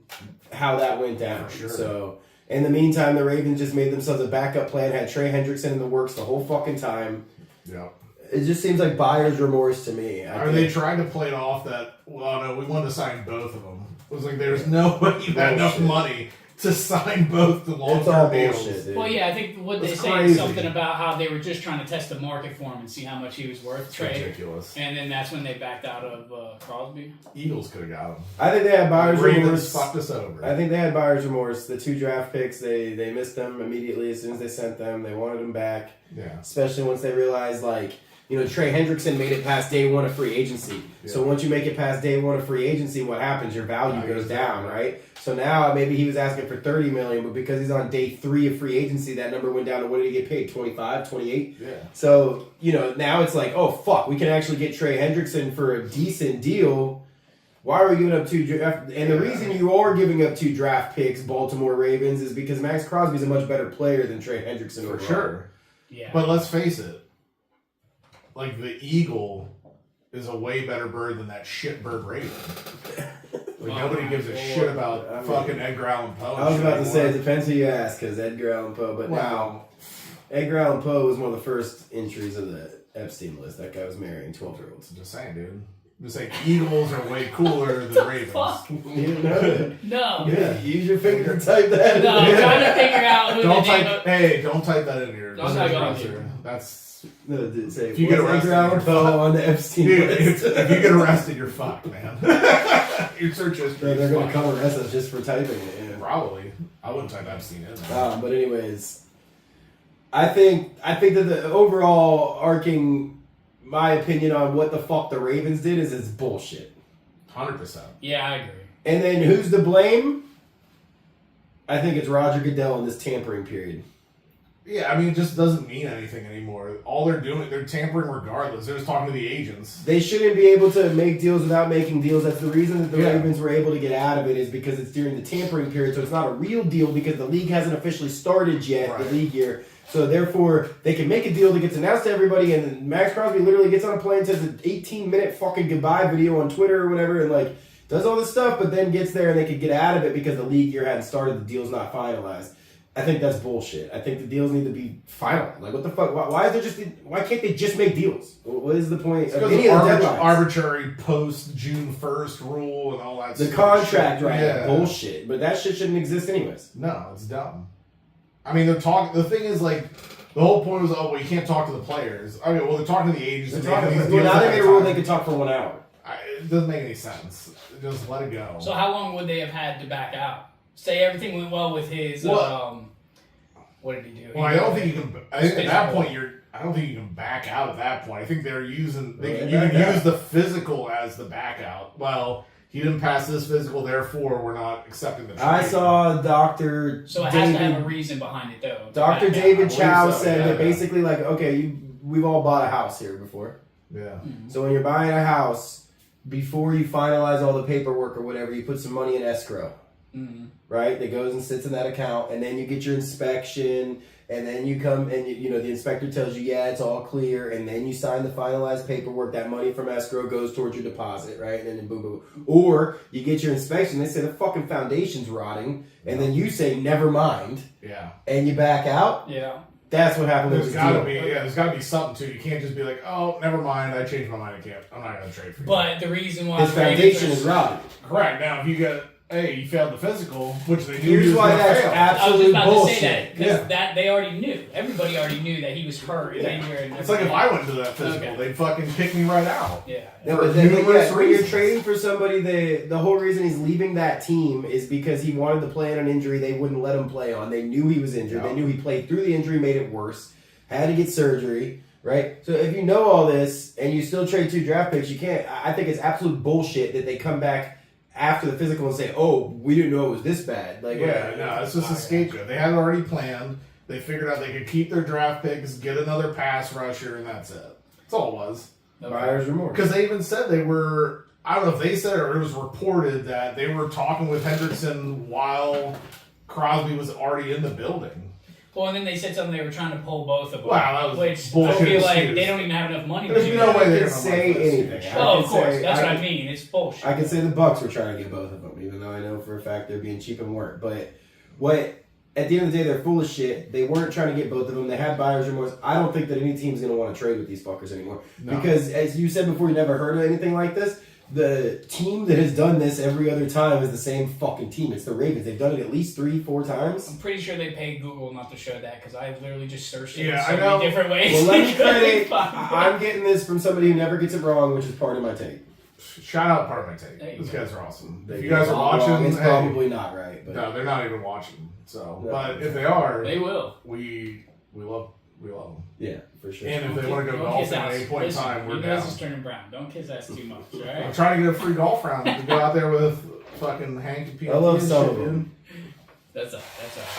[SPEAKER 1] how that went down.
[SPEAKER 2] For sure.
[SPEAKER 1] So in the meantime, the Ravens just made themselves a backup plan, had Trey Hendrickson in the works the whole fucking time.
[SPEAKER 2] Yeah.
[SPEAKER 1] It just seems like buyer's remorse to me.
[SPEAKER 2] Are they trying to play it off that? Well, no, we wanted to sign both of them. It was like there's no way you had enough
[SPEAKER 1] Bullshit.
[SPEAKER 2] money to sign both the
[SPEAKER 1] It's all
[SPEAKER 2] long-term deals.
[SPEAKER 1] bullshit, dude.
[SPEAKER 3] Well, yeah, I think what they
[SPEAKER 2] That's
[SPEAKER 3] say
[SPEAKER 2] crazy.
[SPEAKER 3] is something about how they were just trying to test the market for him and see how much he was worth,
[SPEAKER 2] It's
[SPEAKER 3] trade.
[SPEAKER 2] ridiculous.
[SPEAKER 3] And then that's when they backed out of Crosby.
[SPEAKER 2] Eagles could have got him.
[SPEAKER 1] I think they had buyer's
[SPEAKER 2] Ravens
[SPEAKER 1] remorse.
[SPEAKER 2] fucked us over.
[SPEAKER 1] I think they had buyer's remorse. The 2 draft picks, they missed them immediately as soon as they sent them. They wanted them back,
[SPEAKER 2] Yeah.
[SPEAKER 1] especially once they realized, Trey Hendrickson made it past day 1 of free agency. So
[SPEAKER 2] Yeah.
[SPEAKER 1] once you make it past day 1 of free agency, what happens? Your value
[SPEAKER 2] Value
[SPEAKER 1] goes
[SPEAKER 2] goes
[SPEAKER 1] down,
[SPEAKER 2] down.
[SPEAKER 1] right? So now maybe he was asking for $30 million, but because he's on day 3 of free agency, that number went down to what did he get paid? 25, 28?
[SPEAKER 2] Yeah.
[SPEAKER 1] So, now it's like, oh, fuck, we can actually get Trey Hendrickson for a decent deal. Why are we giving up 2 draft? And the reason you are giving up 2 draft picks, Baltimore Ravens, is because Max Crosby's a much better player than Trey Hendrickson
[SPEAKER 2] For
[SPEAKER 1] overall.
[SPEAKER 2] sure.
[SPEAKER 3] Yeah.
[SPEAKER 2] But let's face it. Like, the Eagle is a way better bird than that shit bird Raven. Like, nobody gives a shit about
[SPEAKER 1] I mean,
[SPEAKER 2] fucking Edgar Allan Poe.
[SPEAKER 1] I was about to say, it depends who you ask, because Edgar Allan Poe. But now, Edgar Allan Poe was one of the first entries of the Epstein list. That guy was marrying 12-year-olds.
[SPEAKER 2] Just saying, dude. Just saying, Eagles are way cooler than Ravens.
[SPEAKER 3] Fuck.
[SPEAKER 1] You didn't know that?
[SPEAKER 3] No.
[SPEAKER 2] Yeah.
[SPEAKER 1] Use your finger to type that.
[SPEAKER 3] No, I'm trying to figure out who
[SPEAKER 2] Don't
[SPEAKER 3] the name
[SPEAKER 2] type.
[SPEAKER 3] of...
[SPEAKER 2] Hey, don't type that in your
[SPEAKER 3] Don't type it on
[SPEAKER 2] browser.
[SPEAKER 3] here.
[SPEAKER 2] That's
[SPEAKER 1] No, did it say,
[SPEAKER 2] If you get
[SPEAKER 1] was
[SPEAKER 2] arrested,
[SPEAKER 1] Edgar Allan
[SPEAKER 2] you're
[SPEAKER 1] Poe on the Epstein
[SPEAKER 2] dude.
[SPEAKER 1] list?
[SPEAKER 2] If you get arrested, you're fucked, man. Your search history.
[SPEAKER 1] No, they're
[SPEAKER 2] is
[SPEAKER 1] going to
[SPEAKER 2] fucked.
[SPEAKER 1] come arrest us just for typing it. Yeah.
[SPEAKER 2] Probably. I wouldn't type Epstein in there.
[SPEAKER 1] But anyways, I think that the overall arcing my opinion on what the fuck the Ravens did is it's bullshit.
[SPEAKER 2] 100%.
[SPEAKER 3] Yeah, I agree.
[SPEAKER 1] And then who's to blame? I think it's Roger Goodell in this tampering period.
[SPEAKER 2] Yeah, I mean, it just doesn't mean anything anymore. All they're doing, they're tampering regardless. They're just talking to the agents.
[SPEAKER 1] They shouldn't be able to make deals without making deals. That's the reason that the
[SPEAKER 2] Yeah.
[SPEAKER 1] Ravens were able to get out of it, is because it's during the tampering period, so it's not a real deal because the league hasn't officially started yet,
[SPEAKER 2] Right.
[SPEAKER 1] the league year. So therefore, they can make a deal that gets announced to everybody, and then Max Crosby literally gets on a plane, says an 18-minute fucking goodbye video on Twitter or whatever, and like does all this stuff, but then gets there and they could get out of it because the league year hadn't started, the deal's not finalized. I think that's bullshit. I think the deals need to be final. Like, what the fuck? Why is there just? Why can't they just make deals? What is the point of any of the deadlines?
[SPEAKER 2] Arbitrary post June 1st rule and all that.
[SPEAKER 1] The
[SPEAKER 2] stupid
[SPEAKER 1] contract,
[SPEAKER 2] shit.
[SPEAKER 1] right?
[SPEAKER 2] Yeah.
[SPEAKER 1] Bullshit. But that shit shouldn't exist anyways.
[SPEAKER 2] No, it's dumb. I mean, they're talking. The thing is, like, the whole point was, oh, well, you can't talk to the players. Okay, well, they're talking to the agents.
[SPEAKER 1] They're
[SPEAKER 2] and making
[SPEAKER 1] talking,
[SPEAKER 2] these
[SPEAKER 1] well,
[SPEAKER 2] deals
[SPEAKER 1] now they
[SPEAKER 2] at
[SPEAKER 1] made a
[SPEAKER 2] that
[SPEAKER 1] rule
[SPEAKER 2] time.
[SPEAKER 1] they could talk for 1 hour.
[SPEAKER 2] It doesn't make any sense. Just let it go.
[SPEAKER 3] So how long would they have had to back out? Say everything went well with his.
[SPEAKER 2] Well-
[SPEAKER 3] What did he do?
[SPEAKER 2] Well, I don't think you can. I think at that
[SPEAKER 3] Physical.
[SPEAKER 2] point I don't think you can back out at that point. I think they're using.
[SPEAKER 1] Well,
[SPEAKER 2] You
[SPEAKER 1] they
[SPEAKER 2] can
[SPEAKER 1] back out.
[SPEAKER 2] use the physical as the back out. Well, he didn't pass this physical, therefore we're not accepting the trade.
[SPEAKER 1] I saw Dr.
[SPEAKER 3] So it has to have a
[SPEAKER 1] David,
[SPEAKER 3] reason behind it, though. to
[SPEAKER 1] Dr.
[SPEAKER 3] back out.
[SPEAKER 1] David
[SPEAKER 2] believe
[SPEAKER 1] Chow
[SPEAKER 2] so,
[SPEAKER 1] said
[SPEAKER 2] yeah.
[SPEAKER 1] that basically, like, okay, we've all bought a house here before.
[SPEAKER 2] Yeah.
[SPEAKER 1] So when you're buying a house, before you finalize all the paperwork or whatever, you put some money in escrow.
[SPEAKER 3] Mhm.
[SPEAKER 1] Right? That goes and sits in that account, and then you get your inspection, and then you come and you know the inspector tells you, yeah, it's all clear, and then you sign the finalized paperwork. That money from escrow goes towards your deposit, right? And then boom, boom. Or you get your inspection, they say the fucking foundation's rotting, and then you say never mind,
[SPEAKER 2] Yeah.
[SPEAKER 1] and you back out.
[SPEAKER 3] Yeah.
[SPEAKER 1] That's what happened with
[SPEAKER 2] There's
[SPEAKER 1] this
[SPEAKER 2] gotta
[SPEAKER 1] deal.
[SPEAKER 2] be. Yeah. There's gotta be something too. You can't just be like, oh, never mind. I changed my mind. I'm not gonna trade for you.
[SPEAKER 3] But the reason why
[SPEAKER 1] His
[SPEAKER 3] the Ravens
[SPEAKER 1] foundation
[SPEAKER 3] are-
[SPEAKER 1] is rotted.
[SPEAKER 2] correct. Now, if you get, hey, you failed the physical, which they knew he
[SPEAKER 1] Here's
[SPEAKER 2] was
[SPEAKER 1] why
[SPEAKER 2] gonna
[SPEAKER 1] that's
[SPEAKER 2] fail.
[SPEAKER 3] I was just
[SPEAKER 1] absolute
[SPEAKER 3] about to say
[SPEAKER 1] bullshit.
[SPEAKER 3] that because
[SPEAKER 2] Yeah.
[SPEAKER 3] that they already knew. Everybody already knew that he was hurt.
[SPEAKER 1] Yeah.
[SPEAKER 3] And injured and
[SPEAKER 2] It's like if I
[SPEAKER 3] everything.
[SPEAKER 2] went to that physical,
[SPEAKER 3] Okay.
[SPEAKER 2] they'd fucking kick me right out.
[SPEAKER 3] Yeah.
[SPEAKER 1] No,
[SPEAKER 2] For
[SPEAKER 1] but then,
[SPEAKER 2] numerous
[SPEAKER 1] when you're
[SPEAKER 2] reasons.
[SPEAKER 1] trading for somebody, the whole reason he's leaving that team is because he wanted to play on an injury they wouldn't let him play on. They knew he was injured.
[SPEAKER 2] Yeah.
[SPEAKER 1] They knew he played through the injury, made it worse, had to get surgery, right? So if you know all this and you still trade 2 draft picks, you can't. I think it's absolute bullshit that they come back after the physical and say, "Oh, we didn't know it was this bad." Like,
[SPEAKER 2] Yeah, no, it's just a scapegoat. They had it already planned. They figured out they could keep their draft picks, get another pass rusher, and that's it. That's all it was.
[SPEAKER 1] buyer's remorse.
[SPEAKER 2] Because they even said they were, I don't know if they said it or it was reported that they were talking with Hendrickson while Crosby was already in the building.
[SPEAKER 3] Well, and then they said something they were trying to pull both of them.
[SPEAKER 2] Wow, that was
[SPEAKER 3] which
[SPEAKER 2] bullshit
[SPEAKER 3] I feel like
[SPEAKER 2] excuse.
[SPEAKER 3] they don't even have enough money to
[SPEAKER 2] There's
[SPEAKER 3] do
[SPEAKER 2] no
[SPEAKER 3] that.
[SPEAKER 2] way
[SPEAKER 1] I
[SPEAKER 2] they're
[SPEAKER 1] can
[SPEAKER 2] gonna
[SPEAKER 1] say
[SPEAKER 2] let this
[SPEAKER 1] anything.
[SPEAKER 2] shit.
[SPEAKER 1] I
[SPEAKER 3] Oh,
[SPEAKER 1] can
[SPEAKER 3] of course.
[SPEAKER 1] say-
[SPEAKER 3] That's
[SPEAKER 1] I
[SPEAKER 3] what I
[SPEAKER 1] can-
[SPEAKER 3] mean. It's bullshit.
[SPEAKER 1] I can say the Bucks were trying to get both of them, even though I know for a fact they're being cheap and work. But what at the end of the day, they're full of shit. They weren't trying to get both of them. They had buyer's remorse. I don't think that any team's going to want to trade with these fuckers anymore.
[SPEAKER 2] No.
[SPEAKER 1] Because as you said before, you never heard of anything like this. The team that has done this every other time is the same fucking team. It's the Ravens. They've done it at least 3-4 times.
[SPEAKER 3] I'm pretty sure they paid Google not to show that because I literally just searched it
[SPEAKER 2] Yeah,
[SPEAKER 3] in so
[SPEAKER 2] I know.
[SPEAKER 3] many different ways.
[SPEAKER 1] Well, let me
[SPEAKER 3] to try to
[SPEAKER 1] credit.
[SPEAKER 3] find it.
[SPEAKER 1] I'm getting this from somebody who never gets it wrong, which is part of my take.
[SPEAKER 2] Shout out part of my take.
[SPEAKER 3] There you
[SPEAKER 2] These
[SPEAKER 3] go.
[SPEAKER 2] guys are awesome.
[SPEAKER 1] They
[SPEAKER 2] If you
[SPEAKER 1] get
[SPEAKER 2] guys
[SPEAKER 1] it
[SPEAKER 2] are
[SPEAKER 1] all
[SPEAKER 2] watching,
[SPEAKER 1] wrong. It's
[SPEAKER 2] hey,
[SPEAKER 1] probably not right. But
[SPEAKER 2] no, they're not even watching. So,
[SPEAKER 1] No.
[SPEAKER 2] but if they are,
[SPEAKER 3] They will.
[SPEAKER 2] we love them.
[SPEAKER 1] yeah, for sure.
[SPEAKER 2] And if they want to go
[SPEAKER 3] Don't kiss
[SPEAKER 2] golfing at
[SPEAKER 3] ass.
[SPEAKER 2] any point in
[SPEAKER 3] Listen,
[SPEAKER 2] time, we're
[SPEAKER 3] your
[SPEAKER 2] down.
[SPEAKER 3] nose is turning brown. Don't kiss ass too much,
[SPEAKER 2] I'm
[SPEAKER 3] alright?
[SPEAKER 2] trying to get a free golf round to go out there with fucking Hank and Pete.
[SPEAKER 1] I love
[SPEAKER 2] and
[SPEAKER 1] some
[SPEAKER 2] shit,
[SPEAKER 1] of them.
[SPEAKER 3] That's all.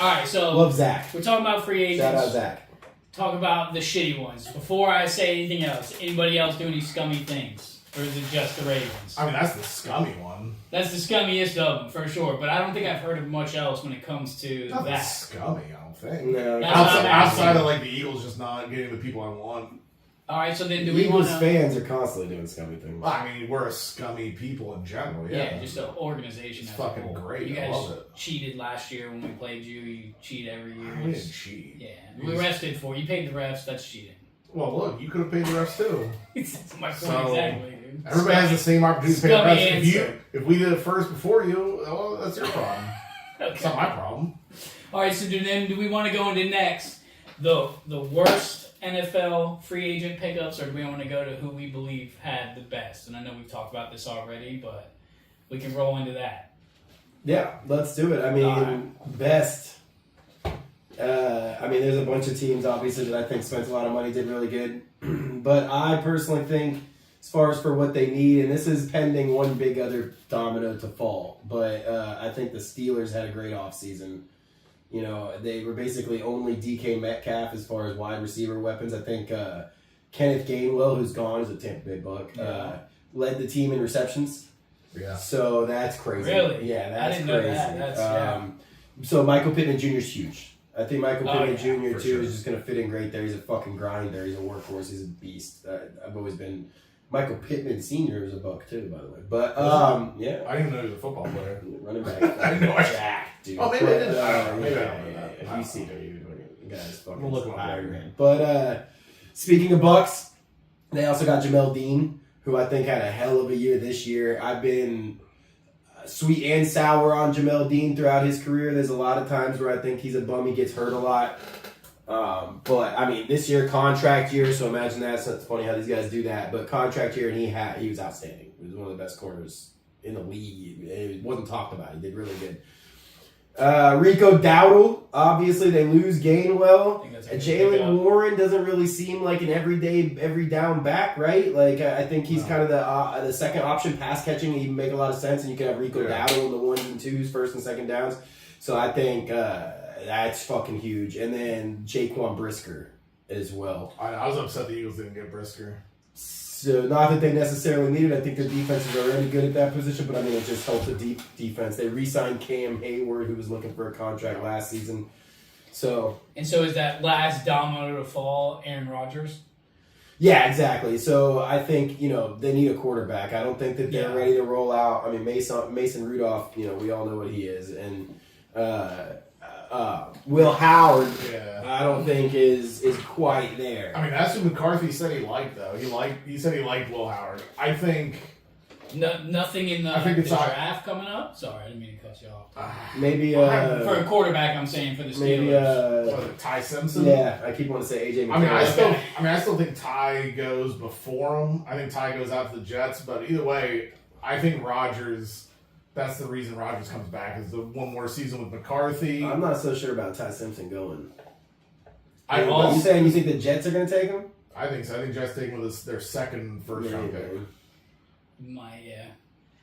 [SPEAKER 3] Alright, so
[SPEAKER 1] Love Zach.
[SPEAKER 3] we're talking about free agents.
[SPEAKER 1] Shout out Zach.
[SPEAKER 3] Talk about the shitty ones. Before I say anything else, anybody else do any scummy things? Or is it just the Ravens?
[SPEAKER 2] I mean, that's the scummy one.
[SPEAKER 3] That's the scummiest of them, for sure. But I don't think I've heard of much else when it comes to
[SPEAKER 2] Nothing
[SPEAKER 3] that.
[SPEAKER 2] scummy, I don't think.
[SPEAKER 1] No,
[SPEAKER 3] That's what I'm asking.
[SPEAKER 2] Outside of like the Eagles just not getting the people I want.
[SPEAKER 3] Alright, so then do we
[SPEAKER 1] Eagles
[SPEAKER 3] want to...
[SPEAKER 1] fans are constantly doing scummy things.
[SPEAKER 2] Well, I mean, we're a scummy people in general. Yeah,
[SPEAKER 3] Yeah, just an organization.
[SPEAKER 2] It's
[SPEAKER 3] as a
[SPEAKER 2] fucking
[SPEAKER 3] whole.
[SPEAKER 2] great.
[SPEAKER 3] You
[SPEAKER 2] I
[SPEAKER 3] guys
[SPEAKER 2] love it.
[SPEAKER 3] cheated last year when we played you. You cheat every year.
[SPEAKER 2] We didn't cheat.
[SPEAKER 3] Yeah, we rested for you. Paid the refs. That's cheating.
[SPEAKER 2] Well, look, you could have paid the refs too.
[SPEAKER 3] That's my point
[SPEAKER 2] So,
[SPEAKER 3] exactly, dude.
[SPEAKER 2] Everybody has the same opportunity to pay the
[SPEAKER 3] Scummy
[SPEAKER 2] refs.
[SPEAKER 3] answer.
[SPEAKER 2] If we did it first before you, well, that's your problem. It's not
[SPEAKER 3] Okay.
[SPEAKER 2] my problem.
[SPEAKER 3] All right. So do we want to go into next the worst NFL free agent pickups, or do we want to go to who we believe had the best? And I know we've talked about this already, but we can roll into that.
[SPEAKER 1] Yeah, let's do it. I mean,
[SPEAKER 3] Alright.
[SPEAKER 1] best. I mean, there's a bunch of teams, obviously, that I think spent a lot of money, did really good. But I personally think, as far as for what they need, and this is pending one big other domino to fall, but I think the Steelers had a great offseason. You know, they were basically only DK Metcalf as far as wide receiver weapons. I think Kenneth Gainwell, who's gone, is a Tampa Bay Buck, led the team in receptions.
[SPEAKER 2] Yeah.
[SPEAKER 1] So that's crazy.
[SPEAKER 3] Really?
[SPEAKER 1] Yeah, that's
[SPEAKER 3] I didn't
[SPEAKER 1] crazy.
[SPEAKER 3] know that. That's,
[SPEAKER 1] So Michael Pittman Jr. is huge. I think Michael Pittman Jr.
[SPEAKER 2] for
[SPEAKER 1] too
[SPEAKER 2] sure.
[SPEAKER 1] is just gonna fit in great there. He's a fucking grinder. He's a workhorse. He's a beast. I've always been. Michael Pittman Sr. is a buck too, by the way. But yeah,
[SPEAKER 2] I didn't even know he was a football player.
[SPEAKER 1] running back.
[SPEAKER 2] I didn't know.
[SPEAKER 1] Jack, dude.
[SPEAKER 2] Oh, maybe I did. I don't know. Maybe I
[SPEAKER 1] Yeah,
[SPEAKER 2] don't know
[SPEAKER 1] yeah,
[SPEAKER 2] that.
[SPEAKER 1] yeah. If you see him, you guys fucking
[SPEAKER 2] We'll look him up
[SPEAKER 1] Iron
[SPEAKER 2] later.
[SPEAKER 1] Man. But speaking of Bucks, they also got Jamel Dean, who I think had a hell of a year this year. I've been sweet and sour on Jamel Dean throughout his career. There's a lot of times where I think he's a bum. He gets hurt a lot. But I mean, this year contract year, so imagine that. So it's funny how these guys do that. But contract year, and he was outstanding. He was one of the best corners in the league. It wasn't talked about. He did really good. Rico Dowdle, obviously they lose Gainwell.
[SPEAKER 3] I think that's a good pickup.
[SPEAKER 1] Jalen Warren doesn't really seem like an every down back, right? Like I think he's kind of the second option pass catching. He can make a lot of sense, and you can have Rico Dowdle in the 1s and 2s, first and second downs. So I think that's fucking huge. And then Jaquan Brisker as well.
[SPEAKER 2] I was upset the Eagles didn't get Brisker.
[SPEAKER 1] So not that they necessarily need it. I think their defense is already good at that position, but I mean it just helps the deep defense. They re-signed Cam Hayward, who was looking for a contract last season. So
[SPEAKER 3] And so is that last domino to fall Aaron Rodgers?
[SPEAKER 1] yeah, exactly. So I think they need a quarterback. I don't think that they're
[SPEAKER 3] Yeah.
[SPEAKER 1] ready to roll out. I mean Mason Rudolph. We all know what he is, and Will Howard.
[SPEAKER 2] Yeah.
[SPEAKER 1] I don't think is quite there.
[SPEAKER 2] I mean, that's what McCarthy said he liked, though. He said he liked Will Howard. I think
[SPEAKER 3] No, nothing in the,
[SPEAKER 2] I think
[SPEAKER 3] the
[SPEAKER 2] it's not-
[SPEAKER 3] draft coming up? Sorry, I didn't mean to cut you off.
[SPEAKER 1] Maybe
[SPEAKER 3] For a quarterback, I'm saying for the Steelers.
[SPEAKER 1] maybe
[SPEAKER 2] was it Ty Simpson.
[SPEAKER 1] yeah. I keep wanting to say AJ McCarron.
[SPEAKER 2] I still think Ty goes before him. I think Ty goes out to the Jets, but either way, I think Rodgers. That's the reason Rodgers comes back is the one more season with McCarthy.
[SPEAKER 1] I'm not so sure about Ty Simpson going.
[SPEAKER 2] I
[SPEAKER 1] You
[SPEAKER 2] also
[SPEAKER 1] saying you think the Jets are going to take him?
[SPEAKER 2] I think so. I think Jets taking with their second first round pick.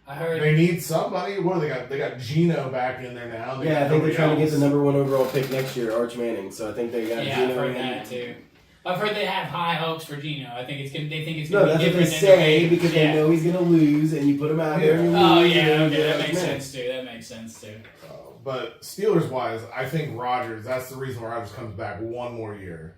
[SPEAKER 3] I heard.
[SPEAKER 2] They need somebody. What do they got? They got Geno back in there now. They
[SPEAKER 1] Yeah,
[SPEAKER 2] got
[SPEAKER 1] I think they're
[SPEAKER 2] nobody
[SPEAKER 1] trying to get
[SPEAKER 2] else.
[SPEAKER 1] the number 1 overall pick next year, Arch Manning. So I think they got
[SPEAKER 3] Yeah,
[SPEAKER 1] Geno.
[SPEAKER 3] I've heard
[SPEAKER 1] in.
[SPEAKER 3] that too. I've heard they have high hopes for Geno. I think they think it's
[SPEAKER 1] No,
[SPEAKER 3] gonna
[SPEAKER 1] that's
[SPEAKER 3] be
[SPEAKER 1] what they
[SPEAKER 3] different
[SPEAKER 1] say because
[SPEAKER 3] yeah.
[SPEAKER 1] they know he's going to lose, and you put him out there. And you
[SPEAKER 3] Oh
[SPEAKER 1] lose,
[SPEAKER 3] yeah,
[SPEAKER 1] and
[SPEAKER 3] okay, that
[SPEAKER 1] you're
[SPEAKER 3] makes
[SPEAKER 1] like,
[SPEAKER 3] sense too. That makes sense too.
[SPEAKER 2] But Steelers wise, I think Rodgers. That's the reason why Rodgers comes back one more year.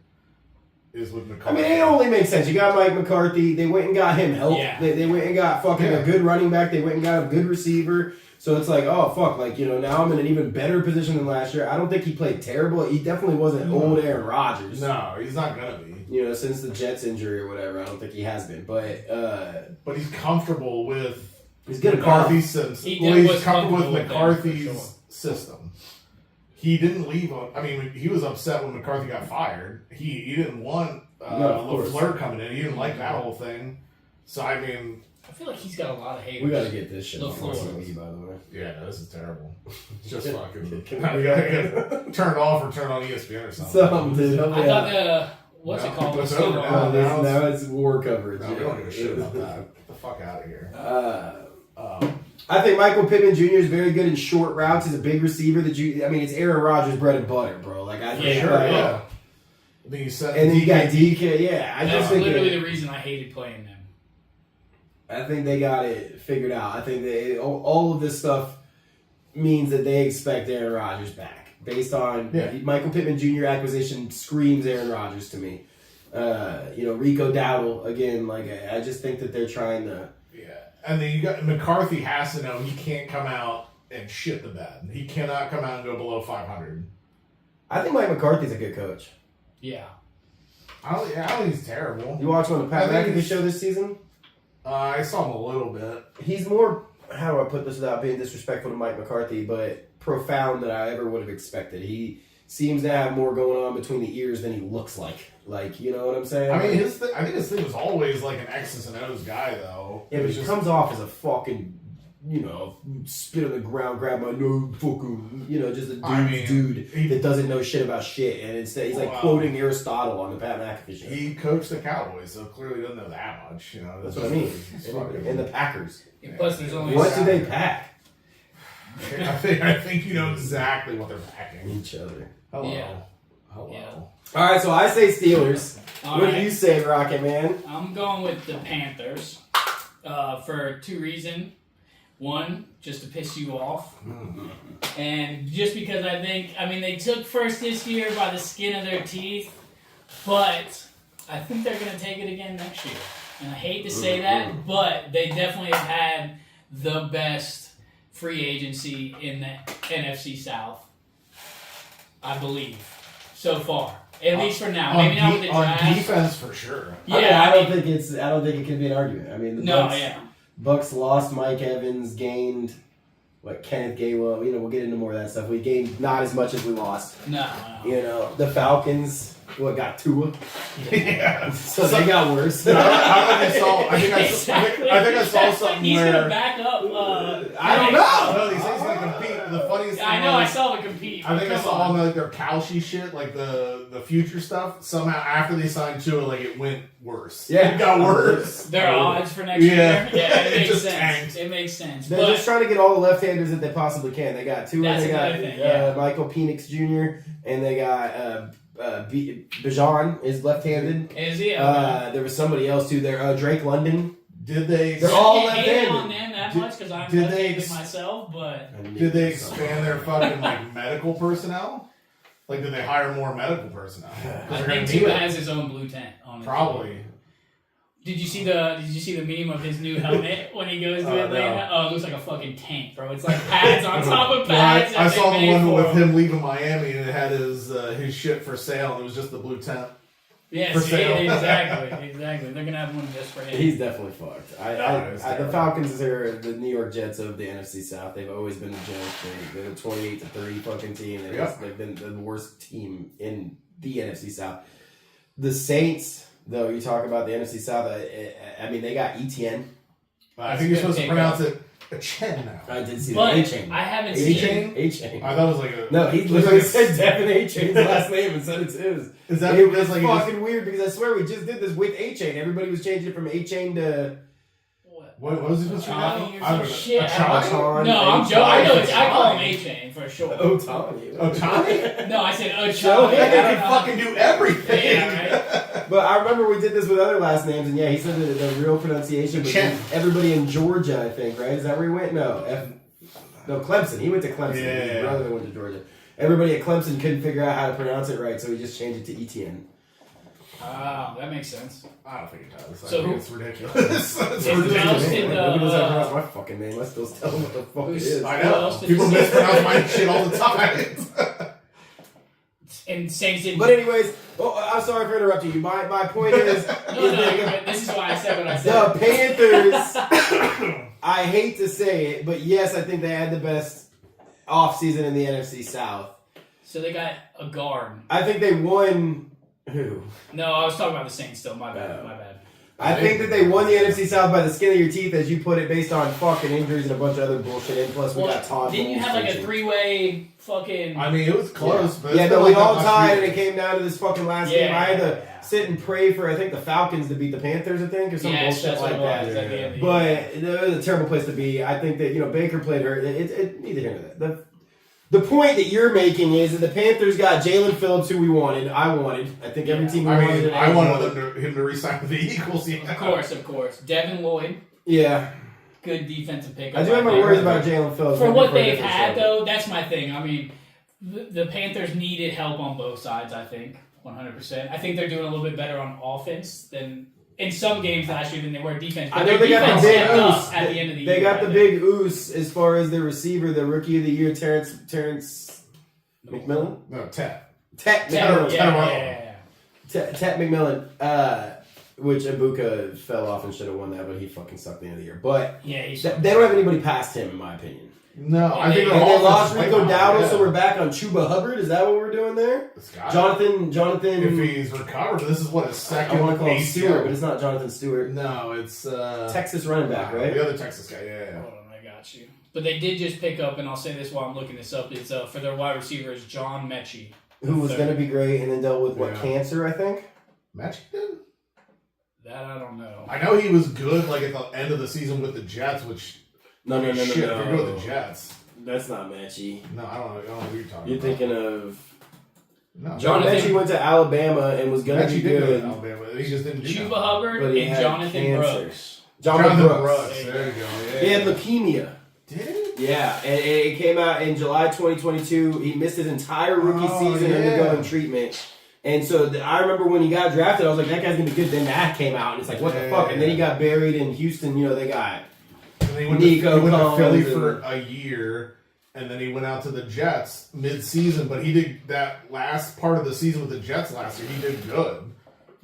[SPEAKER 2] Is with
[SPEAKER 1] I
[SPEAKER 2] McCarthy.
[SPEAKER 1] mean, it only makes sense. You got Mike McCarthy. They went and got him help.
[SPEAKER 3] Yeah.
[SPEAKER 1] They went and got fucking
[SPEAKER 2] Yeah.
[SPEAKER 1] a good running back. They went and got a good receiver. So it's like, oh, fuck. Like, now I'm in an even better position than last year. I don't think he played terrible. He definitely wasn't old Aaron Rodgers.
[SPEAKER 2] No, he's not gonna be.
[SPEAKER 1] Since the Jets injury or whatever. I don't think he has been. But
[SPEAKER 2] But he's comfortable with
[SPEAKER 1] he's good
[SPEAKER 2] McCarthy's system.
[SPEAKER 3] He
[SPEAKER 2] Well,
[SPEAKER 3] was
[SPEAKER 2] he's comfortable with
[SPEAKER 3] comfortable with them,
[SPEAKER 2] McCarthy's
[SPEAKER 3] for sure.
[SPEAKER 2] system. He didn't leave on. I mean, he was upset when McCarthy got fired. He didn't want
[SPEAKER 1] No, of course.
[SPEAKER 2] LaFleur coming in. He didn't like that whole thing. So I mean,
[SPEAKER 3] I feel like he's got a lot of haters.
[SPEAKER 1] we got to get this shit
[SPEAKER 3] The
[SPEAKER 1] on
[SPEAKER 3] floor.
[SPEAKER 1] TV, by the way.
[SPEAKER 2] yeah, no, this is terrible. It's just fucking.
[SPEAKER 1] Can
[SPEAKER 2] Now
[SPEAKER 1] we
[SPEAKER 2] you gotta get turn it off or turn on ESPN or something.
[SPEAKER 1] Something, dude.
[SPEAKER 3] I thought the what's
[SPEAKER 2] No,
[SPEAKER 3] it called?
[SPEAKER 2] it's
[SPEAKER 3] was still
[SPEAKER 2] over
[SPEAKER 3] on.
[SPEAKER 2] now.
[SPEAKER 1] Now it's war coverage.
[SPEAKER 2] No, we don't give a shit about that. Get the fuck out of here.
[SPEAKER 1] I think Michael Pittman Jr. is very good in short routes. He's a big receiver. It's Aaron Rodgers' bread and butter, bro. Like I think,
[SPEAKER 2] Sure,
[SPEAKER 1] like,
[SPEAKER 2] yeah. Then you said,
[SPEAKER 1] And then you got DK. Yeah, I just
[SPEAKER 3] That's
[SPEAKER 1] think
[SPEAKER 3] literally the reason I hated playing them.
[SPEAKER 1] I think they got it figured out. I think all of this stuff means that they expect Aaron Rodgers back. Based on Michael Pittman Jr. acquisition screams Aaron Rodgers to me. Rico Dowdle again. Like I just think that they're trying to.
[SPEAKER 2] yeah. And then you got McCarthy has to know he can't come out and shit the bed. He cannot come out and go below 500.
[SPEAKER 1] I think Mike McCarthy's a good coach.
[SPEAKER 3] Yeah.
[SPEAKER 2] I don't think he's terrible.
[SPEAKER 1] You watch him on the Pat
[SPEAKER 2] I think
[SPEAKER 1] McAfee
[SPEAKER 2] it's-
[SPEAKER 1] show this season?
[SPEAKER 2] I saw him a little bit.
[SPEAKER 1] He's more, how do I put this without being disrespectful to Mike McCarthy, but profound than I ever would have expected. He seems to have more going on between the ears than he looks like. Like, you know what I'm saying?
[SPEAKER 2] I mean, I think his thing was always like an X's and O's guy, though.
[SPEAKER 1] yeah,
[SPEAKER 2] It
[SPEAKER 1] but
[SPEAKER 2] was
[SPEAKER 1] he
[SPEAKER 2] just-
[SPEAKER 1] comes off as a fucking, spit on the ground, grab my nose, fucking, just a dude that doesn't know shit about shit. And instead, he's like quoting Aristotle on the Pat McAfee show.
[SPEAKER 2] He coached the Cowboys, so clearly doesn't know that much.
[SPEAKER 1] That's what I mean.
[SPEAKER 2] He's fucking-
[SPEAKER 1] And the Packers.
[SPEAKER 3] Plus, there's only
[SPEAKER 1] What do they pack?
[SPEAKER 2] I think you know exactly what they're packing.
[SPEAKER 1] Each other.
[SPEAKER 2] Hello.
[SPEAKER 3] Yeah.
[SPEAKER 2] Hello.
[SPEAKER 3] Yeah.
[SPEAKER 1] All right, so I say Steelers.
[SPEAKER 3] All
[SPEAKER 1] What
[SPEAKER 3] right.
[SPEAKER 1] do you say, Rocket Man?
[SPEAKER 3] I'm going with the Panthers for 2 reasons. One, just to piss you off. And just because they took first this year by the skin of their teeth, but I think they're going to take it again next year. And I hate to say that, but they definitely have had the best free agency in the NFC South, I believe, so far. At least for now. Maybe not with the
[SPEAKER 2] on
[SPEAKER 3] draft.
[SPEAKER 2] defense for sure.
[SPEAKER 3] Yeah,
[SPEAKER 1] I don't think it can be an argument. I mean, the
[SPEAKER 3] No,
[SPEAKER 1] Bucks,
[SPEAKER 3] yeah.
[SPEAKER 1] Bucks lost Mike Evans, gained Kenneth Gainwell. We'll get into more of that stuff. We gained not as much as we lost.
[SPEAKER 3] No.
[SPEAKER 1] The Falcons got Tua,
[SPEAKER 2] Yeah.
[SPEAKER 1] so they got worse.
[SPEAKER 2] I don't know if you saw. I think
[SPEAKER 3] Exactly.
[SPEAKER 2] I saw something
[SPEAKER 3] He's
[SPEAKER 2] where.
[SPEAKER 3] gonna back up.
[SPEAKER 1] I don't know.
[SPEAKER 2] No, these things gonna compete. The funniest thing.
[SPEAKER 3] I know. I
[SPEAKER 2] was-
[SPEAKER 3] saw the compete.
[SPEAKER 2] I think I
[SPEAKER 3] Come
[SPEAKER 2] saw
[SPEAKER 3] on.
[SPEAKER 2] all their Kalshi shit, like the future stuff. Somehow after they signed Tua, it went worse.
[SPEAKER 1] Yeah.
[SPEAKER 2] It got worse.
[SPEAKER 3] Their odds for next
[SPEAKER 2] Yeah.
[SPEAKER 3] year. Yeah, it
[SPEAKER 2] It
[SPEAKER 3] makes
[SPEAKER 2] just
[SPEAKER 3] sense.
[SPEAKER 2] tanked.
[SPEAKER 3] It makes sense.
[SPEAKER 1] They're
[SPEAKER 3] But
[SPEAKER 1] just trying to get all the left-handers that they possibly can. They got Tua,
[SPEAKER 3] That's
[SPEAKER 1] they got
[SPEAKER 3] another thing, yeah.
[SPEAKER 1] Michael Penix Jr., and they got Bijan is left-handed.
[SPEAKER 3] is he?
[SPEAKER 1] There was somebody else too there. Drake London.
[SPEAKER 2] Did they?
[SPEAKER 1] They're all
[SPEAKER 3] I can't hate
[SPEAKER 1] left-handed.
[SPEAKER 3] on them that
[SPEAKER 2] Did-
[SPEAKER 3] much because I'm
[SPEAKER 2] did they
[SPEAKER 3] left-handed
[SPEAKER 2] ex-
[SPEAKER 3] myself. But
[SPEAKER 2] Did they expand their fucking medical personnel? Did they hire more medical personnel? 'Cause
[SPEAKER 3] I
[SPEAKER 2] they're
[SPEAKER 3] think
[SPEAKER 2] gonna need
[SPEAKER 3] Tua
[SPEAKER 2] it.
[SPEAKER 3] has his own blue tent on.
[SPEAKER 2] Probably.
[SPEAKER 3] Did you see the meme of his new helmet when he goes to
[SPEAKER 1] Oh,
[SPEAKER 3] Atlanta?
[SPEAKER 1] no.
[SPEAKER 3] Oh, it looks like a fucking tank, bro. It's like pads on top of
[SPEAKER 2] Well,
[SPEAKER 3] pads.
[SPEAKER 2] I
[SPEAKER 3] that
[SPEAKER 2] saw
[SPEAKER 3] they
[SPEAKER 2] the
[SPEAKER 3] made
[SPEAKER 2] one
[SPEAKER 3] for
[SPEAKER 2] with him leaving Miami and it had his shit for sale and it was just the blue tent.
[SPEAKER 3] Yes,
[SPEAKER 2] for sale.
[SPEAKER 3] exactly. They're gonna have one just for him.
[SPEAKER 1] He's definitely fucked.
[SPEAKER 2] it's
[SPEAKER 1] The
[SPEAKER 2] terrible.
[SPEAKER 1] Falcons are the New York Jets of the NFC South. They've always been the joke. They're the 28-30 fucking team. They've been the worst team in the NFC South. The Saints, though, you talk about the NFC South. They got Etienne.
[SPEAKER 2] I think you're supposed to pronounce it Chen now.
[SPEAKER 1] I did see
[SPEAKER 3] But
[SPEAKER 1] the A-Chain.
[SPEAKER 3] I haven't
[SPEAKER 2] A-Chain?
[SPEAKER 3] seen.
[SPEAKER 1] A-Chain.
[SPEAKER 2] I thought it was like a.
[SPEAKER 1] No, he
[SPEAKER 2] it was
[SPEAKER 1] literally
[SPEAKER 2] like a-
[SPEAKER 1] said Devin A-Chain's last name and said it's his.
[SPEAKER 2] Is that
[SPEAKER 1] It
[SPEAKER 2] because
[SPEAKER 1] was
[SPEAKER 2] he just-
[SPEAKER 1] fucking weird because I swear we just did this with A-Chain. Everybody was changing it from A-Chain to
[SPEAKER 2] What was he supposed to
[SPEAKER 3] Johnny or
[SPEAKER 2] pronounce? I
[SPEAKER 3] some
[SPEAKER 2] don't know.
[SPEAKER 3] shit.
[SPEAKER 2] Achani?
[SPEAKER 3] No, I'm joking. I know it's. I call him A-Chain for sure.
[SPEAKER 1] Otani.
[SPEAKER 2] Otani?
[SPEAKER 3] No, I said
[SPEAKER 1] Joe,
[SPEAKER 3] Achani.
[SPEAKER 2] That
[SPEAKER 3] I
[SPEAKER 2] guy
[SPEAKER 3] don't
[SPEAKER 2] can
[SPEAKER 3] know.
[SPEAKER 2] fucking do everything.
[SPEAKER 3] Yeah,
[SPEAKER 1] But I remember we did this with other last names, and yeah, he said the real pronunciation was
[SPEAKER 2] Chen.
[SPEAKER 1] everybody in Georgia, I think, right? Is that where he went? No, Clemson. He went to Clemson.
[SPEAKER 2] Yeah.
[SPEAKER 1] His brother went to Georgia. Everybody at Clemson couldn't figure out how to pronounce it right, so he just changed it to Etienne.
[SPEAKER 3] Ah, that makes sense.
[SPEAKER 2] I don't think it does.
[SPEAKER 3] So
[SPEAKER 2] I think
[SPEAKER 3] who-
[SPEAKER 2] it's ridiculous. It's
[SPEAKER 3] Who
[SPEAKER 2] ridiculous.
[SPEAKER 3] else did
[SPEAKER 1] Nobody knows how to pronounce my fucking name. I still tell them what the fuck it
[SPEAKER 3] Who's-
[SPEAKER 1] is.
[SPEAKER 2] I
[SPEAKER 3] Who
[SPEAKER 2] know.
[SPEAKER 3] else did
[SPEAKER 2] People
[SPEAKER 3] you say?
[SPEAKER 2] mispronounce my shit all the time.
[SPEAKER 3] And Saints didn't.
[SPEAKER 1] But anyways, I'm sorry for interrupting you. My point is,
[SPEAKER 3] No, this is why I said what I said.
[SPEAKER 1] the Panthers, I hate to say it, but yes, I think they had the best offseason in the NFC South.
[SPEAKER 3] So they got a guard.
[SPEAKER 1] I think they won. Who?
[SPEAKER 3] No, I was talking about the Saints still. My bad.
[SPEAKER 1] Oh.
[SPEAKER 3] My bad.
[SPEAKER 1] I think that they won the NFC South by the skin of your teeth, as you put it, based on fucking injuries and a bunch of other bullshit. And plus, we got Todd.
[SPEAKER 3] Didn't you
[SPEAKER 1] Bowles
[SPEAKER 3] have like a
[SPEAKER 1] coaching.
[SPEAKER 3] three-way fucking?
[SPEAKER 2] I mean, it was close, but
[SPEAKER 1] Yeah,
[SPEAKER 2] it's
[SPEAKER 1] no,
[SPEAKER 2] been
[SPEAKER 1] we
[SPEAKER 2] like
[SPEAKER 1] all
[SPEAKER 2] that
[SPEAKER 1] tied,
[SPEAKER 2] last
[SPEAKER 1] and
[SPEAKER 2] year.
[SPEAKER 1] it came down to this fucking last
[SPEAKER 3] Yeah,
[SPEAKER 1] game. I had to
[SPEAKER 3] yeah.
[SPEAKER 1] sit and pray for, I think, the Falcons to beat the Panthers, I think, or some
[SPEAKER 3] Yes,
[SPEAKER 1] bullshit
[SPEAKER 3] that's what
[SPEAKER 1] like
[SPEAKER 3] it was
[SPEAKER 1] that.
[SPEAKER 3] at the end of the
[SPEAKER 1] But
[SPEAKER 3] year.
[SPEAKER 1] it was a terrible place to be. I think that, Baker played hurt. It neither here nor there. The point that you're making is that the Panthers got Jalen Phillips, who we wanted. I wanted. I think every team
[SPEAKER 2] I
[SPEAKER 1] wanted.
[SPEAKER 2] mean,
[SPEAKER 1] it.
[SPEAKER 2] I wanted him to resign with the Eagles. Yeah.
[SPEAKER 3] Of course. Devin Lloyd,
[SPEAKER 1] Yeah.
[SPEAKER 3] good defensive pickup.
[SPEAKER 1] I do have my
[SPEAKER 3] think.
[SPEAKER 1] worries about Jalen Phillips.
[SPEAKER 3] For
[SPEAKER 1] Maybe
[SPEAKER 3] what
[SPEAKER 1] a
[SPEAKER 3] they've
[SPEAKER 1] different
[SPEAKER 3] had,
[SPEAKER 1] show.
[SPEAKER 3] though, that's my thing. I mean, the Panthers needed help on both sides, I think, 100%. I think they're doing a little bit better on offense than in some games last year than they were defense. But
[SPEAKER 1] I
[SPEAKER 3] their
[SPEAKER 1] know they got
[SPEAKER 3] defense
[SPEAKER 1] the big
[SPEAKER 3] stepped up
[SPEAKER 1] oos.
[SPEAKER 3] at the end of the
[SPEAKER 1] They
[SPEAKER 3] year.
[SPEAKER 1] got
[SPEAKER 3] I
[SPEAKER 1] the
[SPEAKER 3] think.
[SPEAKER 1] big oos as far as the receiver, the rookie of the year, Terrence McMillan.
[SPEAKER 2] No, Ted.
[SPEAKER 1] Tet
[SPEAKER 3] Yeah,
[SPEAKER 1] McMillan.
[SPEAKER 3] yeah.
[SPEAKER 1] Tet McMillan. Which Ibuka fell off and should have won that, but he fucking sucked the end of the year. But
[SPEAKER 3] Yeah, he's
[SPEAKER 1] they don't have anybody past him, in my opinion.
[SPEAKER 2] No, I think
[SPEAKER 1] And
[SPEAKER 2] their
[SPEAKER 1] they
[SPEAKER 2] offense
[SPEAKER 1] lost
[SPEAKER 2] is way
[SPEAKER 1] Rico
[SPEAKER 2] better,
[SPEAKER 1] Dowdle,
[SPEAKER 2] yeah.
[SPEAKER 1] so we're back on Chuba Hubbard. Is that what we're doing there?
[SPEAKER 2] This guy.
[SPEAKER 1] Jonathan.
[SPEAKER 2] If he's recovered, this is what his
[SPEAKER 1] I
[SPEAKER 2] second
[SPEAKER 1] want to call him
[SPEAKER 2] ACL.
[SPEAKER 1] Stewart, but it's not Jonathan Stewart.
[SPEAKER 2] No, it's
[SPEAKER 1] Texas running back, right?
[SPEAKER 2] The other Texas guy. Yeah.
[SPEAKER 3] Hold on, I got you. But they did just pick up, and I'll say this while I'm looking this up. It's for their wide receiver is John Mechie.
[SPEAKER 1] Who was going to be great and then dealt with
[SPEAKER 2] Yeah.
[SPEAKER 1] cancer, I think.
[SPEAKER 2] Match did.
[SPEAKER 3] That I don't know.
[SPEAKER 2] I know he was good, like at the end of the season with the Jets, which
[SPEAKER 1] No.
[SPEAKER 2] shit, if you go to the Jets.
[SPEAKER 1] That's not Mechie.
[SPEAKER 2] No, I don't know who you're talking
[SPEAKER 1] You're
[SPEAKER 2] about.
[SPEAKER 1] thinking of
[SPEAKER 2] No,
[SPEAKER 1] John
[SPEAKER 3] Jonathan-
[SPEAKER 1] Mechie went to Alabama and was gonna
[SPEAKER 2] Mechie
[SPEAKER 1] be
[SPEAKER 2] did go to
[SPEAKER 1] good.
[SPEAKER 2] Alabama. He just didn't do
[SPEAKER 3] Chuba
[SPEAKER 2] that.
[SPEAKER 3] Hubbard
[SPEAKER 1] But he
[SPEAKER 3] and
[SPEAKER 1] had
[SPEAKER 3] Jonathan
[SPEAKER 1] cancer.
[SPEAKER 3] Brooks.
[SPEAKER 1] Jonathan Brooks.
[SPEAKER 2] Brooks. There you go. Yeah.
[SPEAKER 1] He had leukemia.
[SPEAKER 2] Did he?
[SPEAKER 1] Yeah, and it came out in July 2022. He missed his entire rookie
[SPEAKER 2] Oh,
[SPEAKER 1] season
[SPEAKER 2] yeah.
[SPEAKER 1] undergoing treatment. And so I remember when he got drafted, I was like, that guy's gonna be good. Then that came out, and it's like, what the
[SPEAKER 2] Yeah.
[SPEAKER 1] fuck? And then he got buried in Houston. You know, they got
[SPEAKER 2] And then he went,
[SPEAKER 1] Nico
[SPEAKER 2] he went to
[SPEAKER 1] Collins
[SPEAKER 2] Philly
[SPEAKER 1] and-
[SPEAKER 2] for a year, and then he went out to the Jets mid-season. But he did that last part of the season with the Jets last year. He did good.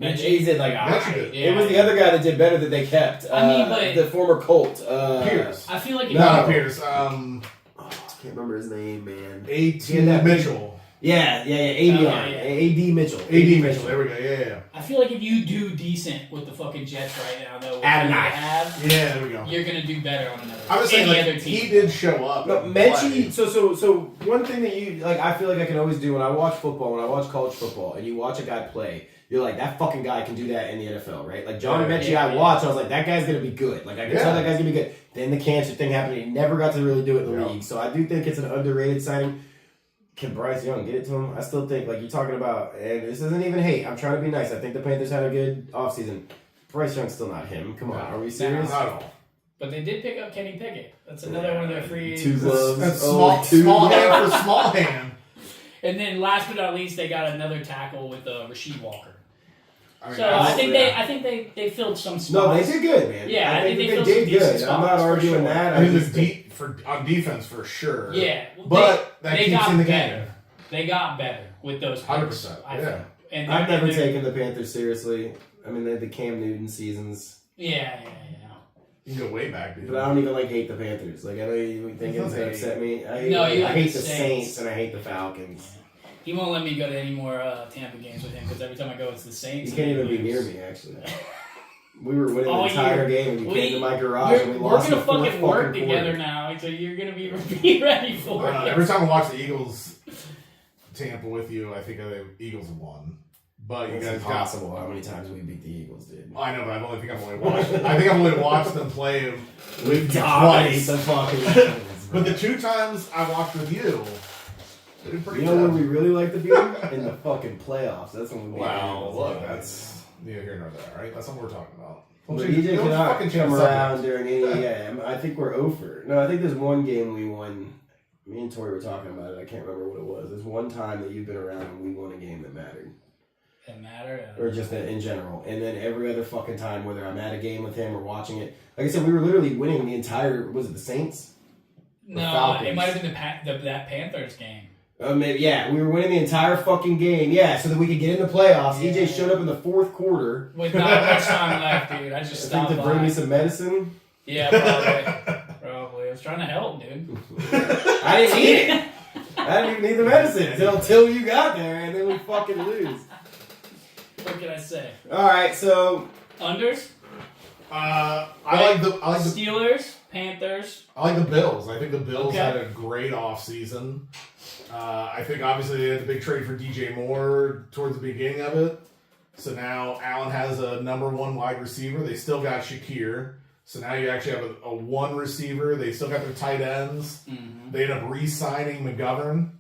[SPEAKER 1] Mechie did like
[SPEAKER 2] Mechie
[SPEAKER 1] alright.
[SPEAKER 2] did.
[SPEAKER 1] It was the other guy that did better that they kept.
[SPEAKER 3] I mean, but-
[SPEAKER 1] the former Colt.
[SPEAKER 2] Pierce.
[SPEAKER 3] I feel like if
[SPEAKER 1] No.
[SPEAKER 2] Not Pierce.
[SPEAKER 1] I can't remember his name, man.
[SPEAKER 2] A.T.
[SPEAKER 1] Yeah, that-
[SPEAKER 2] Mitchell.
[SPEAKER 1] Yeah. AD Mitchell.
[SPEAKER 2] A.D. Mitchell. There we go. Yeah.
[SPEAKER 3] I feel like if you do decent with the fucking Jets right now, though, with
[SPEAKER 1] Adam
[SPEAKER 3] who they
[SPEAKER 1] Knight.
[SPEAKER 3] have,
[SPEAKER 2] Yeah, there we go.
[SPEAKER 3] you're gonna do better on another.
[SPEAKER 2] I was saying,
[SPEAKER 3] any
[SPEAKER 2] like,
[SPEAKER 3] other team.
[SPEAKER 2] he did show up.
[SPEAKER 1] No,
[SPEAKER 2] and
[SPEAKER 1] Mechie.
[SPEAKER 2] play.
[SPEAKER 1] So one thing that you like, I feel like I can always do when I watch football, when I watch college football, and you watch a guy play, you're like, that fucking guy can do that in the NFL, right? Like John
[SPEAKER 2] Yeah.
[SPEAKER 1] Mechie,
[SPEAKER 3] Yeah,
[SPEAKER 1] I
[SPEAKER 3] yeah.
[SPEAKER 1] watched, I was like, that guy's gonna be good. Like I can
[SPEAKER 2] Yeah.
[SPEAKER 1] tell that guy's gonna be good. Then the cancer thing happened, and he never got to really do it in the
[SPEAKER 2] Yeah.
[SPEAKER 1] league. So I do think it's an underrated signing. Can Bryce Young get it to him? I still think, like you're talking about, and this isn't even hate. I'm trying to be nice. I think the Panthers had a good offseason. Bryce Young's still not him. Come on,
[SPEAKER 2] No.
[SPEAKER 1] are we serious?
[SPEAKER 2] Not at all.
[SPEAKER 3] But they did pick up Kenny Pickett. That's another one of their free
[SPEAKER 1] Two
[SPEAKER 3] agents.
[SPEAKER 1] gloves.
[SPEAKER 2] That's
[SPEAKER 1] Oh,
[SPEAKER 2] small hand for small hand.
[SPEAKER 3] And then last but not least, they got another tackle with Rasheed Walker.
[SPEAKER 2] I mean,
[SPEAKER 3] So
[SPEAKER 2] that's-
[SPEAKER 3] I think they filled some spots.
[SPEAKER 1] No, they did good, man.
[SPEAKER 3] Yeah, I think they
[SPEAKER 1] they
[SPEAKER 3] filled
[SPEAKER 1] did
[SPEAKER 3] some decent
[SPEAKER 1] good. I'm
[SPEAKER 3] spots,
[SPEAKER 1] not
[SPEAKER 3] for
[SPEAKER 1] arguing
[SPEAKER 3] sure.
[SPEAKER 1] that.
[SPEAKER 2] I mean,
[SPEAKER 1] just
[SPEAKER 2] on defense for sure.
[SPEAKER 3] Yeah, well,
[SPEAKER 2] But that
[SPEAKER 3] they
[SPEAKER 2] keeps
[SPEAKER 3] got
[SPEAKER 2] in the
[SPEAKER 3] better.
[SPEAKER 2] game.
[SPEAKER 3] They got better with those
[SPEAKER 2] 100%,
[SPEAKER 3] picks, I
[SPEAKER 2] yeah.
[SPEAKER 3] think. And
[SPEAKER 1] I've never
[SPEAKER 3] they're-
[SPEAKER 1] taken the Panthers seriously. I mean, they had the Cam Newton seasons,
[SPEAKER 3] Yeah.
[SPEAKER 2] You can go way back, dude.
[SPEAKER 1] but I don't even like hate the Panthers. Like I know you think it's gonna upset me. I hate,
[SPEAKER 3] No, you
[SPEAKER 1] I
[SPEAKER 3] like
[SPEAKER 1] hate
[SPEAKER 3] the
[SPEAKER 1] the Saints and I hate the Falcons.
[SPEAKER 3] He won't let me go to any more Tampa games with him because every time I go, it's the Saints.
[SPEAKER 1] You can't even be near me. Actually, we were winning the
[SPEAKER 3] All
[SPEAKER 1] entire
[SPEAKER 3] year.
[SPEAKER 1] game, and you
[SPEAKER 3] We-
[SPEAKER 1] came to my garage and we
[SPEAKER 3] We're
[SPEAKER 1] lost.
[SPEAKER 3] gonna
[SPEAKER 1] the fourth
[SPEAKER 3] fucking work
[SPEAKER 1] fucking
[SPEAKER 3] together
[SPEAKER 1] quarter.
[SPEAKER 3] now, so you're gonna be ready for it.
[SPEAKER 2] Every time I watch the Eagles Tampa with you, I think the Eagles won. But you
[SPEAKER 1] It's
[SPEAKER 2] guys got.
[SPEAKER 1] impossible how many times we beat the Eagles, dude.
[SPEAKER 2] I know, but I've only watched. I think I've only watched them play with you
[SPEAKER 1] Dominate
[SPEAKER 2] twice.
[SPEAKER 1] the fucking.
[SPEAKER 2] But the two times I watched with you, they did pretty
[SPEAKER 1] You know where
[SPEAKER 2] good.
[SPEAKER 1] we really like to be? In the fucking playoffs. That's when we beat the
[SPEAKER 2] Wow,
[SPEAKER 1] Eagles.
[SPEAKER 2] look, that's neither here nor there, right? That's what we're talking about.
[SPEAKER 1] But
[SPEAKER 2] Don't
[SPEAKER 1] EJ
[SPEAKER 2] change- don't
[SPEAKER 1] cannot
[SPEAKER 2] fucking change
[SPEAKER 1] come
[SPEAKER 2] the
[SPEAKER 1] around
[SPEAKER 2] subject.
[SPEAKER 1] during any game. I think we're over. No, I think there's one game we won. Me and Tori were talking about it. I can't remember what it was. There's one time that you've been around and we won a game that mattered.
[SPEAKER 3] It mattered.
[SPEAKER 1] Or just in general. And then every other fucking time, whether I'm at a game with him or watching it. Like I said, we were literally winning the entire, was it the Saints?
[SPEAKER 3] No,
[SPEAKER 1] Falcons.
[SPEAKER 3] it might have been that Panthers game.
[SPEAKER 1] Maybe, yeah, we were winning the entire fucking game. Yeah, so that we could get in the playoffs.
[SPEAKER 3] Yeah.
[SPEAKER 1] EJ showed up in the fourth quarter.
[SPEAKER 3] With not much time left, dude. I just
[SPEAKER 1] I
[SPEAKER 3] stopped
[SPEAKER 1] think to
[SPEAKER 3] by.
[SPEAKER 1] bring me some medicine.
[SPEAKER 3] Yeah, probably. I was trying to help, dude.
[SPEAKER 1] I didn't need it. I didn't even need the medicine until you got there, and then we fucking lose.
[SPEAKER 3] What can I say?
[SPEAKER 1] All right, so
[SPEAKER 3] Unders?
[SPEAKER 2] I like the
[SPEAKER 3] Steelers, Panthers.
[SPEAKER 2] I like the Bills. I think the Bills
[SPEAKER 3] Okay.
[SPEAKER 2] had a great offseason. I think obviously they had a big trade for DJ Moore towards the beginning of it. So now Allen has a number one wide receiver. They still got Shakir. So now you actually have a one receiver. They still got their tight ends.
[SPEAKER 3] Mm-hmm.
[SPEAKER 2] They end up re-signing McGovern.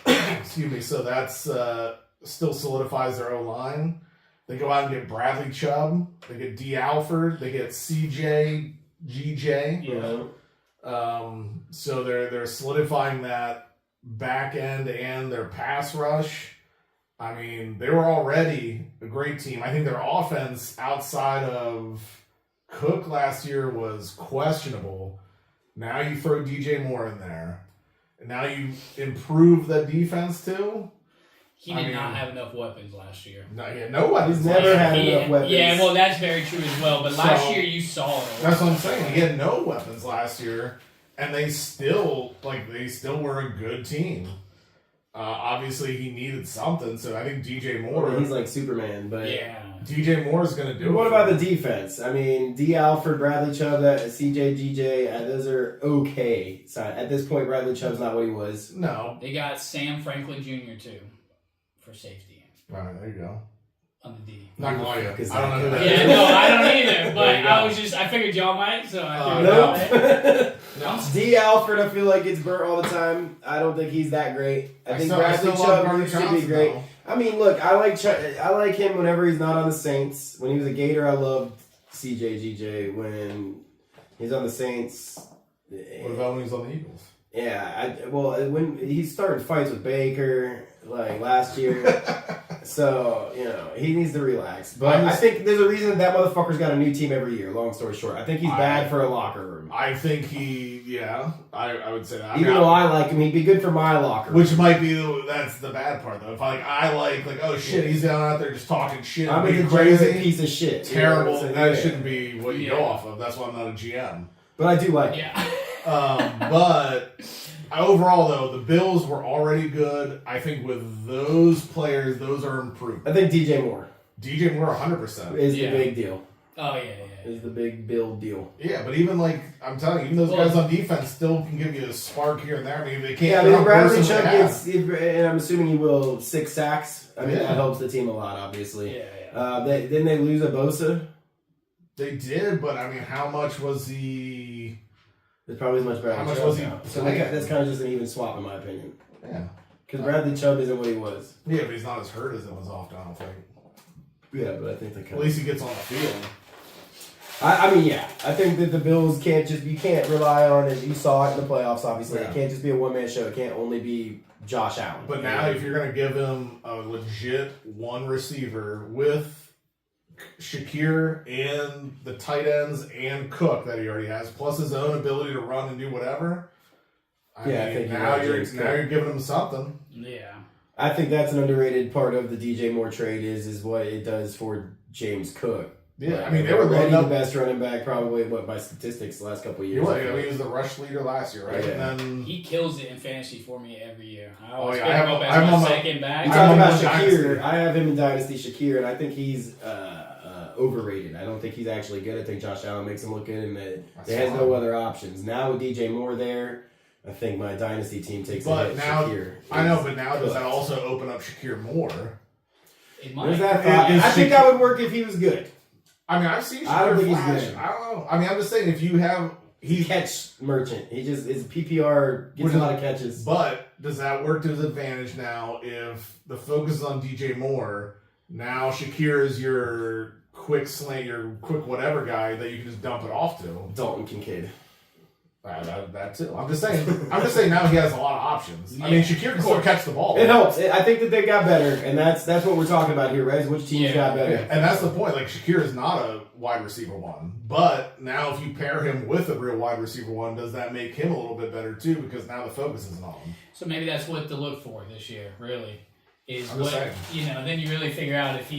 [SPEAKER 2] Excuse me. So that's still solidifies their O-line. They go out and get Bradley Chubb. They get D. Alford. They get CJ, GJ.
[SPEAKER 1] you know,
[SPEAKER 2] So they're solidifying that back end and their pass rush. I mean, they were already a great team. I think their offense outside of Cook last year was questionable. Now you throw DJ Moore in there. And now you improve the defense too.
[SPEAKER 3] He
[SPEAKER 2] I
[SPEAKER 3] did not
[SPEAKER 2] mean-
[SPEAKER 3] have enough weapons last year.
[SPEAKER 2] No, he had no weapons.
[SPEAKER 1] He's never had
[SPEAKER 3] He-
[SPEAKER 1] enough weapons.
[SPEAKER 3] Yeah, well, that's very true as well. But last
[SPEAKER 2] So-
[SPEAKER 3] year you saw it.
[SPEAKER 2] That's what I'm saying. He had no weapons last year, and they still were a good team. Obviously, he needed something, so I think DJ Moore.
[SPEAKER 1] he's like Superman, but
[SPEAKER 3] Yeah.
[SPEAKER 2] DJ Moore is going to do it.
[SPEAKER 1] what about the defense? I mean, D. Alford, Bradley Chubb, CJ, GJ, those are okay. So at this point, Bradley Chubb's not what he was.
[SPEAKER 2] No.
[SPEAKER 3] They got Sam Franklin Jr. too for safety.
[SPEAKER 2] All right, there you go.
[SPEAKER 3] on the D.
[SPEAKER 2] Not gonna lie to you.
[SPEAKER 1] Because
[SPEAKER 2] I don't know who that
[SPEAKER 3] Yeah,
[SPEAKER 2] is.
[SPEAKER 3] no, I don't either. But
[SPEAKER 2] There you go.
[SPEAKER 3] I figured y'all might, so I threw it out there.
[SPEAKER 1] Nope.
[SPEAKER 2] No.
[SPEAKER 1] D. Alfred, I feel like gets burnt all the time. I don't think he's that great. I think
[SPEAKER 2] still
[SPEAKER 1] Bradley
[SPEAKER 2] love
[SPEAKER 1] Chubb
[SPEAKER 2] Gardner
[SPEAKER 1] used to be
[SPEAKER 2] Johnson,
[SPEAKER 1] great.
[SPEAKER 2] though.
[SPEAKER 1] I mean, look, I like him whenever he's not on the Saints. When he was a Gator, I loved CJGJ. When he's on the Saints,
[SPEAKER 2] What about when he's on the Eagles?
[SPEAKER 1] yeah, when he started fights with Baker like last year, so he needs to relax. But I think there's a reason that motherfucker's got a new team every year. Long story short, I think he's bad for a locker room.
[SPEAKER 2] I think I would say that.
[SPEAKER 1] Even though I like him, he'd be good for my locker room.
[SPEAKER 2] Which might be that's the bad part though. If I like oh shit, he's down out there just talking shit,
[SPEAKER 1] I'm a
[SPEAKER 2] being
[SPEAKER 1] degenerate
[SPEAKER 2] crazy,
[SPEAKER 1] piece of shit.
[SPEAKER 2] terrible.
[SPEAKER 1] You know what I'm
[SPEAKER 2] That
[SPEAKER 1] saying?
[SPEAKER 2] shouldn't be what you go off of. That's why I'm not a GM.
[SPEAKER 1] But I do like it.
[SPEAKER 3] Yeah.
[SPEAKER 2] But overall, though, the Bills were already good. I think with those players, those are improved.
[SPEAKER 1] I think DJ Moore
[SPEAKER 2] DJ Moore, 100%.
[SPEAKER 1] is
[SPEAKER 3] Yeah.
[SPEAKER 1] the big deal.
[SPEAKER 3] Oh yeah.
[SPEAKER 1] Is the big build deal.
[SPEAKER 2] Yeah, but even I'm telling you, even those guys on defense still can give you a spark here and there. I mean, they can't.
[SPEAKER 1] Yeah, I
[SPEAKER 2] they're
[SPEAKER 1] mean,
[SPEAKER 2] on
[SPEAKER 1] Bradley
[SPEAKER 2] person
[SPEAKER 1] Chubb
[SPEAKER 2] they have.
[SPEAKER 1] gets, and I'm assuming he will 6 sacks. I mean,
[SPEAKER 2] Yeah.
[SPEAKER 1] that helps the team a lot, obviously.
[SPEAKER 3] Yeah.
[SPEAKER 1] Didn't they lose a Bosa?
[SPEAKER 2] They did, but I mean, how much was he?
[SPEAKER 1] It's probably as much Bradley
[SPEAKER 2] How much
[SPEAKER 1] Chubb
[SPEAKER 2] was he
[SPEAKER 1] now. So
[SPEAKER 2] playing?
[SPEAKER 1] that's kind of just an even swap, in my opinion.
[SPEAKER 2] Yeah,
[SPEAKER 1] Because Bradley Chubb isn't what he was.
[SPEAKER 2] yeah, but he's not as hurt as it was often. I don't think.
[SPEAKER 1] Yeah, but I think they
[SPEAKER 2] At least he gets on the field.
[SPEAKER 1] I mean, yeah. I think that the Bills you can't rely on it. You saw it in the playoffs, obviously.
[SPEAKER 2] Yeah.
[SPEAKER 1] It can't just be a one-man show. It can't only be Josh Allen.
[SPEAKER 2] But now, if you're gonna give him a legit one receiver with Shakir and the tight ends and Cook that he already has, plus his own ability to run and do whatever. I
[SPEAKER 1] think
[SPEAKER 2] now
[SPEAKER 1] you
[SPEAKER 2] you're
[SPEAKER 1] James
[SPEAKER 2] now
[SPEAKER 1] Cook.
[SPEAKER 2] you're giving him something.
[SPEAKER 3] Yeah.
[SPEAKER 1] I think that's an underrated part of the DJ Moore trade is what it does for James Cook.
[SPEAKER 2] Yeah,
[SPEAKER 1] Like,
[SPEAKER 2] I mean they were
[SPEAKER 1] already
[SPEAKER 2] loading
[SPEAKER 1] the
[SPEAKER 2] up.
[SPEAKER 1] best running back, probably by statistics the last couple of years.
[SPEAKER 2] You're right. I mean, he was the rush leader last year, right?
[SPEAKER 1] Yeah.
[SPEAKER 2] And then
[SPEAKER 3] He kills it in fantasy for me every year. I always
[SPEAKER 2] yeah,
[SPEAKER 3] pick
[SPEAKER 2] I have
[SPEAKER 3] him up
[SPEAKER 2] him-
[SPEAKER 3] as
[SPEAKER 2] I'm
[SPEAKER 3] my
[SPEAKER 2] on my-
[SPEAKER 3] second back.
[SPEAKER 1] You
[SPEAKER 2] I'm
[SPEAKER 1] talk
[SPEAKER 2] on
[SPEAKER 1] about
[SPEAKER 2] my
[SPEAKER 1] Shakir.
[SPEAKER 2] Dynasty.
[SPEAKER 1] I have him in Dynasty Shakir, and I think he's overrated. I don't think he's actually good. I think Josh Allen makes him look good, and that
[SPEAKER 2] That's
[SPEAKER 1] he has
[SPEAKER 2] fine.
[SPEAKER 1] no other options. Now with DJ Moore there, I think my Dynasty team takes a
[SPEAKER 2] But
[SPEAKER 1] hit.
[SPEAKER 2] now-
[SPEAKER 1] Shakir
[SPEAKER 2] I know,
[SPEAKER 1] is
[SPEAKER 2] but now does that
[SPEAKER 1] cooked.
[SPEAKER 2] also open up Shakir more?
[SPEAKER 3] It
[SPEAKER 1] There's
[SPEAKER 3] might.
[SPEAKER 1] that thought.
[SPEAKER 2] Is
[SPEAKER 1] I think
[SPEAKER 2] Shakir-
[SPEAKER 1] that would work if he was good.
[SPEAKER 2] I mean, I've seen Shakir
[SPEAKER 1] I don't think he's
[SPEAKER 2] flash.
[SPEAKER 1] good.
[SPEAKER 2] I don't know. I mean, I'm just saying if you have
[SPEAKER 1] He's catch merchant. He just his PPR gets
[SPEAKER 2] Which
[SPEAKER 1] a
[SPEAKER 2] is-
[SPEAKER 1] lot of catches.
[SPEAKER 2] But does that work to his advantage now if the focus is on DJ Moore? Now Shakir is your quick slant, your quick whatever guy that you can just dump it off to.
[SPEAKER 1] Dalton Kincaid.
[SPEAKER 2] That too. I'm just saying. Now he has a lot of options. I mean,
[SPEAKER 3] Yeah.
[SPEAKER 2] Shakir can still catch the ball.
[SPEAKER 1] It helps. I think that they got better, and that's what we're talking about here, right? Is which teams
[SPEAKER 3] Yeah.
[SPEAKER 1] got better.
[SPEAKER 2] Yeah, and that's the point. Like Shakir is not a wide receiver one, but now if you pair him with a real wide receiver one, does that make him a little bit better too? Because now the focus is on him.
[SPEAKER 3] So maybe that's what to look for this year, really. Is
[SPEAKER 2] I'm just
[SPEAKER 3] what
[SPEAKER 2] saying.
[SPEAKER 3] then you really figure out if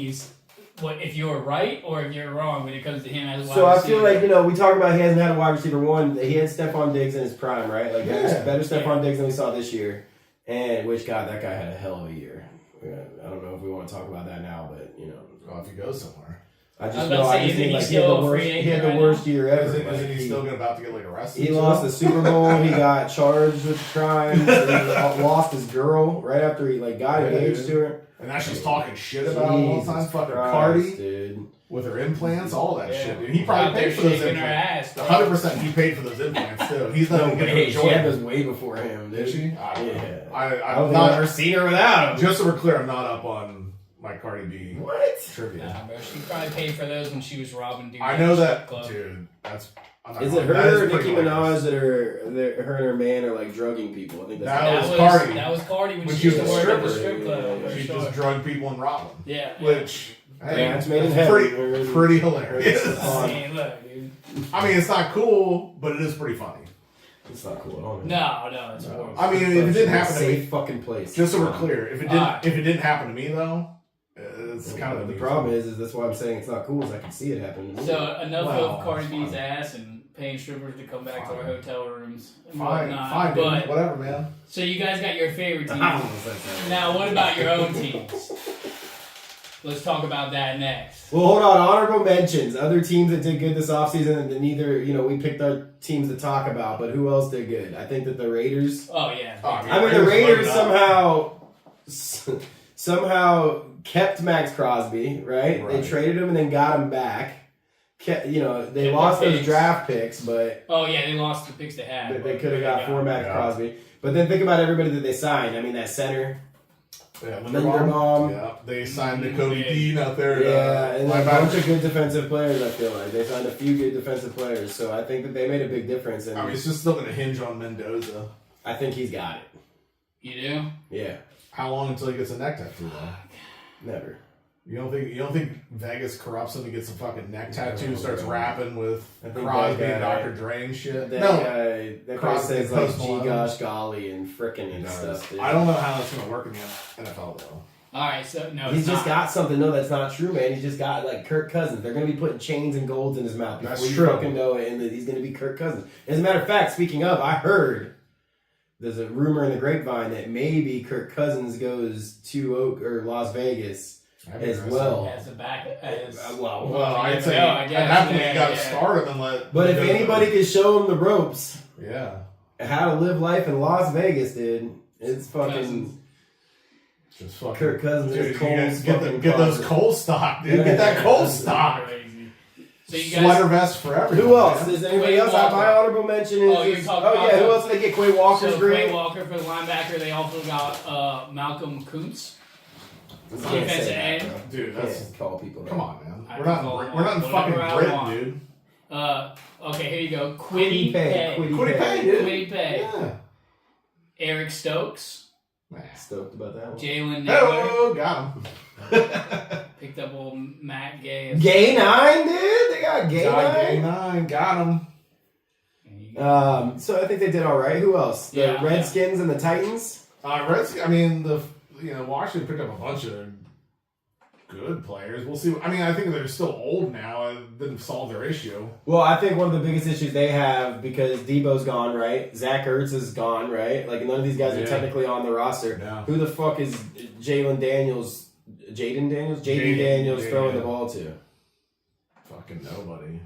[SPEAKER 3] you're right or if you're wrong when it comes to him as a wide
[SPEAKER 1] So I
[SPEAKER 3] receiver.
[SPEAKER 1] feel like we talk about he hasn't had a wide receiver one. He had Stephon Diggs in his prime, right? Like better Stephon Diggs than we saw this year. And which God, that guy had a hell of a year. I don't know if we want to talk about that now, but
[SPEAKER 2] Well, if he goes somewhere,
[SPEAKER 1] I
[SPEAKER 3] was
[SPEAKER 1] just
[SPEAKER 3] about
[SPEAKER 1] know
[SPEAKER 3] to say,
[SPEAKER 1] I just
[SPEAKER 3] isn't
[SPEAKER 1] think
[SPEAKER 3] he
[SPEAKER 1] like
[SPEAKER 3] still a free
[SPEAKER 1] he had
[SPEAKER 3] agent
[SPEAKER 1] the
[SPEAKER 3] right
[SPEAKER 1] worst year ever.
[SPEAKER 2] isn't
[SPEAKER 1] Like,
[SPEAKER 2] he still about to get like arrested?
[SPEAKER 1] He
[SPEAKER 2] too?
[SPEAKER 1] lost the Super Bowl. He got charged with crimes. He lost his girl right after he got engaged to her.
[SPEAKER 2] And now she's talking shit about him all the time.
[SPEAKER 1] Jesus
[SPEAKER 2] Fucking
[SPEAKER 1] Christ,
[SPEAKER 2] Cardi
[SPEAKER 1] dude.
[SPEAKER 2] with her implants, all that
[SPEAKER 3] Yeah.
[SPEAKER 2] shit, dude. He
[SPEAKER 3] Out
[SPEAKER 2] probably
[SPEAKER 3] there
[SPEAKER 2] paid for those
[SPEAKER 3] shaking her
[SPEAKER 2] implants.
[SPEAKER 3] ass. bro.
[SPEAKER 2] 100% he paid for those implants too. He's not even getting to
[SPEAKER 1] She
[SPEAKER 2] enjoy
[SPEAKER 1] had
[SPEAKER 2] them.
[SPEAKER 1] those way before him, dude.
[SPEAKER 2] Did she? I don't know.
[SPEAKER 1] Yeah.
[SPEAKER 2] I
[SPEAKER 1] I don't
[SPEAKER 2] I'm
[SPEAKER 1] think I've
[SPEAKER 2] not.
[SPEAKER 1] ever seen her without him.
[SPEAKER 2] Just so we're clear, I'm not up on my Cardi B
[SPEAKER 1] What?
[SPEAKER 2] trivia.
[SPEAKER 3] Nah, bro. She probably paid for those when she was robbing dudes.
[SPEAKER 2] I
[SPEAKER 3] at
[SPEAKER 2] know
[SPEAKER 3] the
[SPEAKER 2] that,
[SPEAKER 3] strip club.
[SPEAKER 2] dude. That's. I'm not
[SPEAKER 1] Is
[SPEAKER 2] wrong.
[SPEAKER 1] it her
[SPEAKER 2] That
[SPEAKER 1] or
[SPEAKER 2] pretty
[SPEAKER 1] Nicki
[SPEAKER 2] hilarious.
[SPEAKER 1] Minaj that her and her man are drugging people? I think that's
[SPEAKER 2] That was Cardi.
[SPEAKER 3] That was Cardi when
[SPEAKER 2] When
[SPEAKER 3] she
[SPEAKER 2] she
[SPEAKER 3] used to
[SPEAKER 2] was a
[SPEAKER 3] work at the
[SPEAKER 2] stripper.
[SPEAKER 3] strip club.
[SPEAKER 1] Yeah,
[SPEAKER 3] for
[SPEAKER 2] She
[SPEAKER 3] sure.
[SPEAKER 2] just drug people and robbed them,
[SPEAKER 3] Yeah.
[SPEAKER 2] which hey,
[SPEAKER 1] Match made in
[SPEAKER 2] that's
[SPEAKER 1] heaven.
[SPEAKER 2] pretty hilarious.
[SPEAKER 3] I mean, look, dude.
[SPEAKER 2] I mean, it's not cool, but it is pretty funny.
[SPEAKER 1] It's not cool at all.
[SPEAKER 3] No, it's horrible.
[SPEAKER 2] I mean, if it didn't happen to
[SPEAKER 1] safe
[SPEAKER 2] me,
[SPEAKER 1] fucking place.
[SPEAKER 2] just so we're clear, if it
[SPEAKER 3] Alright.
[SPEAKER 2] didn't happen to me though, it's kind of
[SPEAKER 1] the problem is that's why I'm saying it's not cool. Is I can see it happen to me.
[SPEAKER 3] So enough
[SPEAKER 2] Well,
[SPEAKER 3] of Cardi B's
[SPEAKER 2] fine.
[SPEAKER 3] ass and paying strippers to come back to our hotel rooms and
[SPEAKER 2] fine,
[SPEAKER 3] whatnot.
[SPEAKER 2] fine, dude,
[SPEAKER 3] But
[SPEAKER 2] whatever, man.
[SPEAKER 3] so you guys got your favorite teams.
[SPEAKER 1] now,
[SPEAKER 3] Now, what about your own teams? Let's talk about that next.
[SPEAKER 1] well, hold on. Honorable mentions. Other teams that did good this offseason, and neither we picked our teams to talk about, but who else did good? I think that the Raiders.
[SPEAKER 3] Oh yeah.
[SPEAKER 2] Oh,
[SPEAKER 1] I mean, the Raiders somehow kept Max Crosby, right? They
[SPEAKER 2] Right.
[SPEAKER 1] traded him and then got him back. They
[SPEAKER 3] Kept
[SPEAKER 1] lost
[SPEAKER 3] their
[SPEAKER 1] those
[SPEAKER 3] picks.
[SPEAKER 1] draft picks, but
[SPEAKER 3] Oh yeah, they lost the picks they had.
[SPEAKER 1] they
[SPEAKER 3] but
[SPEAKER 1] could have got for Max
[SPEAKER 2] Yeah.
[SPEAKER 1] Crosby. But then think about everybody that they signed. I mean, that center.
[SPEAKER 2] Yeah,
[SPEAKER 1] Linderbaum.
[SPEAKER 2] Yeah, they signed the Cody Dean out there.
[SPEAKER 1] Yeah, and then a
[SPEAKER 2] linebacker.
[SPEAKER 1] bunch of good defensive players, I feel like. They signed a few good defensive players, so I think that they made a big difference. And
[SPEAKER 2] I mean, it's just still going to hinge on Mendoza.
[SPEAKER 1] I think he's got it.
[SPEAKER 3] You do?
[SPEAKER 1] Yeah,
[SPEAKER 2] How long until he gets a neck tattoo, though?
[SPEAKER 1] never.
[SPEAKER 2] You don't think Vegas corrupts him to get some fucking neck tattoo, starts rapping with
[SPEAKER 1] I think
[SPEAKER 2] Crosby
[SPEAKER 1] that
[SPEAKER 2] and
[SPEAKER 1] guy-
[SPEAKER 2] Dr. Dre and shit?
[SPEAKER 1] That
[SPEAKER 2] No,
[SPEAKER 1] guy
[SPEAKER 2] Crosby
[SPEAKER 1] says like
[SPEAKER 2] Post
[SPEAKER 1] gee
[SPEAKER 2] Malone.
[SPEAKER 1] gosh golly and frickin' and stuff. Dude.
[SPEAKER 2] I don't know how that's going to work in the NFL, though.
[SPEAKER 3] All right, so no,
[SPEAKER 1] He's
[SPEAKER 3] it's
[SPEAKER 1] just
[SPEAKER 3] not.
[SPEAKER 1] got something. No, that's not true, man. He's just got like Kirk Cousins. They're gonna be putting chains and golds in his mouth before
[SPEAKER 2] That's
[SPEAKER 1] you
[SPEAKER 2] true.
[SPEAKER 1] fucking know it, and that he's gonna be Kirk Cousins. As a matter of fact, speaking of, I heard there's a rumor in the grapevine that maybe Kirk Cousins goes to Las Vegas as well.
[SPEAKER 3] As a back, as
[SPEAKER 1] Well,
[SPEAKER 2] I'd say
[SPEAKER 3] I
[SPEAKER 2] at
[SPEAKER 3] guess,
[SPEAKER 2] that point
[SPEAKER 3] yeah,
[SPEAKER 2] you got to
[SPEAKER 3] yeah.
[SPEAKER 2] start him and let.
[SPEAKER 1] But if
[SPEAKER 2] Mendoza-
[SPEAKER 1] anybody can show him the ropes,
[SPEAKER 2] yeah,
[SPEAKER 1] how to live life in Las Vegas, dude, it's fucking
[SPEAKER 3] Cousins.
[SPEAKER 2] just fucking
[SPEAKER 1] Kirk Cousins.
[SPEAKER 2] Dude,
[SPEAKER 1] is
[SPEAKER 2] you
[SPEAKER 1] Cole's
[SPEAKER 2] guys get
[SPEAKER 1] fucking
[SPEAKER 2] those
[SPEAKER 1] closet.
[SPEAKER 2] Cole stock, dude.
[SPEAKER 1] Yeah.
[SPEAKER 2] Get that Cole stock.
[SPEAKER 3] Crazy. So you
[SPEAKER 2] Sweater
[SPEAKER 3] guys.
[SPEAKER 2] vest for everyone.
[SPEAKER 1] Who else?
[SPEAKER 2] man.
[SPEAKER 1] Does anybody
[SPEAKER 3] Quay
[SPEAKER 1] else have my
[SPEAKER 3] Walker.
[SPEAKER 1] honorable mention? Is,
[SPEAKER 3] Oh, you're talking
[SPEAKER 1] oh yeah,
[SPEAKER 3] about
[SPEAKER 1] who else did they get? Quay Walker's
[SPEAKER 3] So
[SPEAKER 1] great.
[SPEAKER 3] Quay Walker for the linebacker. They also got Malcolm Kuntz.
[SPEAKER 1] You can't
[SPEAKER 3] Defensive
[SPEAKER 1] say that,
[SPEAKER 3] end.
[SPEAKER 1] bro.
[SPEAKER 2] Dude,
[SPEAKER 1] You
[SPEAKER 2] that's
[SPEAKER 1] can't call people that.
[SPEAKER 2] come on, man.
[SPEAKER 3] I
[SPEAKER 2] We're
[SPEAKER 3] can
[SPEAKER 2] not
[SPEAKER 3] call
[SPEAKER 2] we're
[SPEAKER 3] him
[SPEAKER 2] not in
[SPEAKER 3] whatever
[SPEAKER 2] fucking
[SPEAKER 3] I
[SPEAKER 2] Brit,
[SPEAKER 3] want.
[SPEAKER 2] dude.
[SPEAKER 3] Okay, here you go.
[SPEAKER 1] Quiddy
[SPEAKER 3] Quiddy Pay.
[SPEAKER 2] Quiddy Pay, dude.
[SPEAKER 3] Quiddy Pay.
[SPEAKER 2] Yeah.
[SPEAKER 3] Eric Stokes.
[SPEAKER 2] Man.
[SPEAKER 1] Stoked about that one.
[SPEAKER 3] Jalen Naylor.
[SPEAKER 2] Oh, got him.
[SPEAKER 3] Picked up old Matt Gay.
[SPEAKER 1] Gay 9, dude. They got Gay
[SPEAKER 2] Got Gay
[SPEAKER 1] 9.
[SPEAKER 2] 9, got him.
[SPEAKER 1] So I think they did all right. Who else? The
[SPEAKER 3] Yeah,
[SPEAKER 1] Redskins and the Titans.
[SPEAKER 2] Redskins. I mean, Washington picked up a bunch of good players. We'll see. I mean, I think they're still old now. It didn't solve their issue.
[SPEAKER 1] Well, I think one of the biggest issues they have because Debo's gone, right? Zach Ertz is gone, right? Like none of these guys are
[SPEAKER 2] Yeah.
[SPEAKER 1] technically on the roster.
[SPEAKER 2] Yeah.
[SPEAKER 1] Who the fuck is Jaden Daniels
[SPEAKER 2] Jaden,
[SPEAKER 1] throwing
[SPEAKER 2] yeah.
[SPEAKER 1] the ball to?
[SPEAKER 2] Fucking nobody.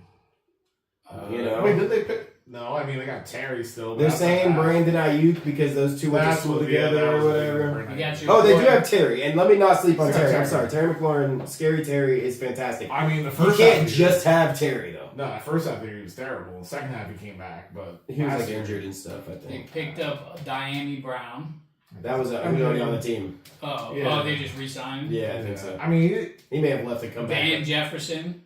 [SPEAKER 1] You know?
[SPEAKER 2] Wait, did they pick? No, I mean they got Terry still. but
[SPEAKER 1] They're
[SPEAKER 2] that's not
[SPEAKER 1] saying
[SPEAKER 2] bad.
[SPEAKER 1] Brandon Ayuk because those two went to
[SPEAKER 2] That's
[SPEAKER 1] school
[SPEAKER 2] what- yeah,
[SPEAKER 1] together
[SPEAKER 2] that
[SPEAKER 1] or
[SPEAKER 2] was the
[SPEAKER 1] whatever.
[SPEAKER 2] thing.
[SPEAKER 3] You got your
[SPEAKER 1] Oh, they do
[SPEAKER 3] boy-
[SPEAKER 1] have Terry, and let me not sleep on
[SPEAKER 2] They got
[SPEAKER 1] Terry. I'm
[SPEAKER 2] Terry.
[SPEAKER 1] sorry, Terry McLaurin, Scary Terry is fantastic.
[SPEAKER 2] I mean, the
[SPEAKER 1] You
[SPEAKER 2] first
[SPEAKER 1] can't
[SPEAKER 2] half,
[SPEAKER 1] just have Terry though.
[SPEAKER 2] No, at first half he was terrible. The second half he came back, but
[SPEAKER 1] He was
[SPEAKER 2] last
[SPEAKER 1] like
[SPEAKER 2] year-
[SPEAKER 1] injured and stuff. I
[SPEAKER 3] They
[SPEAKER 1] think
[SPEAKER 3] picked up Diami Brown.
[SPEAKER 1] that was he was already on the team.
[SPEAKER 3] Oh,
[SPEAKER 2] Yeah.
[SPEAKER 3] they just re-signed.
[SPEAKER 1] Yeah, I think so.
[SPEAKER 2] I mean,
[SPEAKER 1] He may have left to come
[SPEAKER 3] Van
[SPEAKER 1] back.
[SPEAKER 3] Jefferson.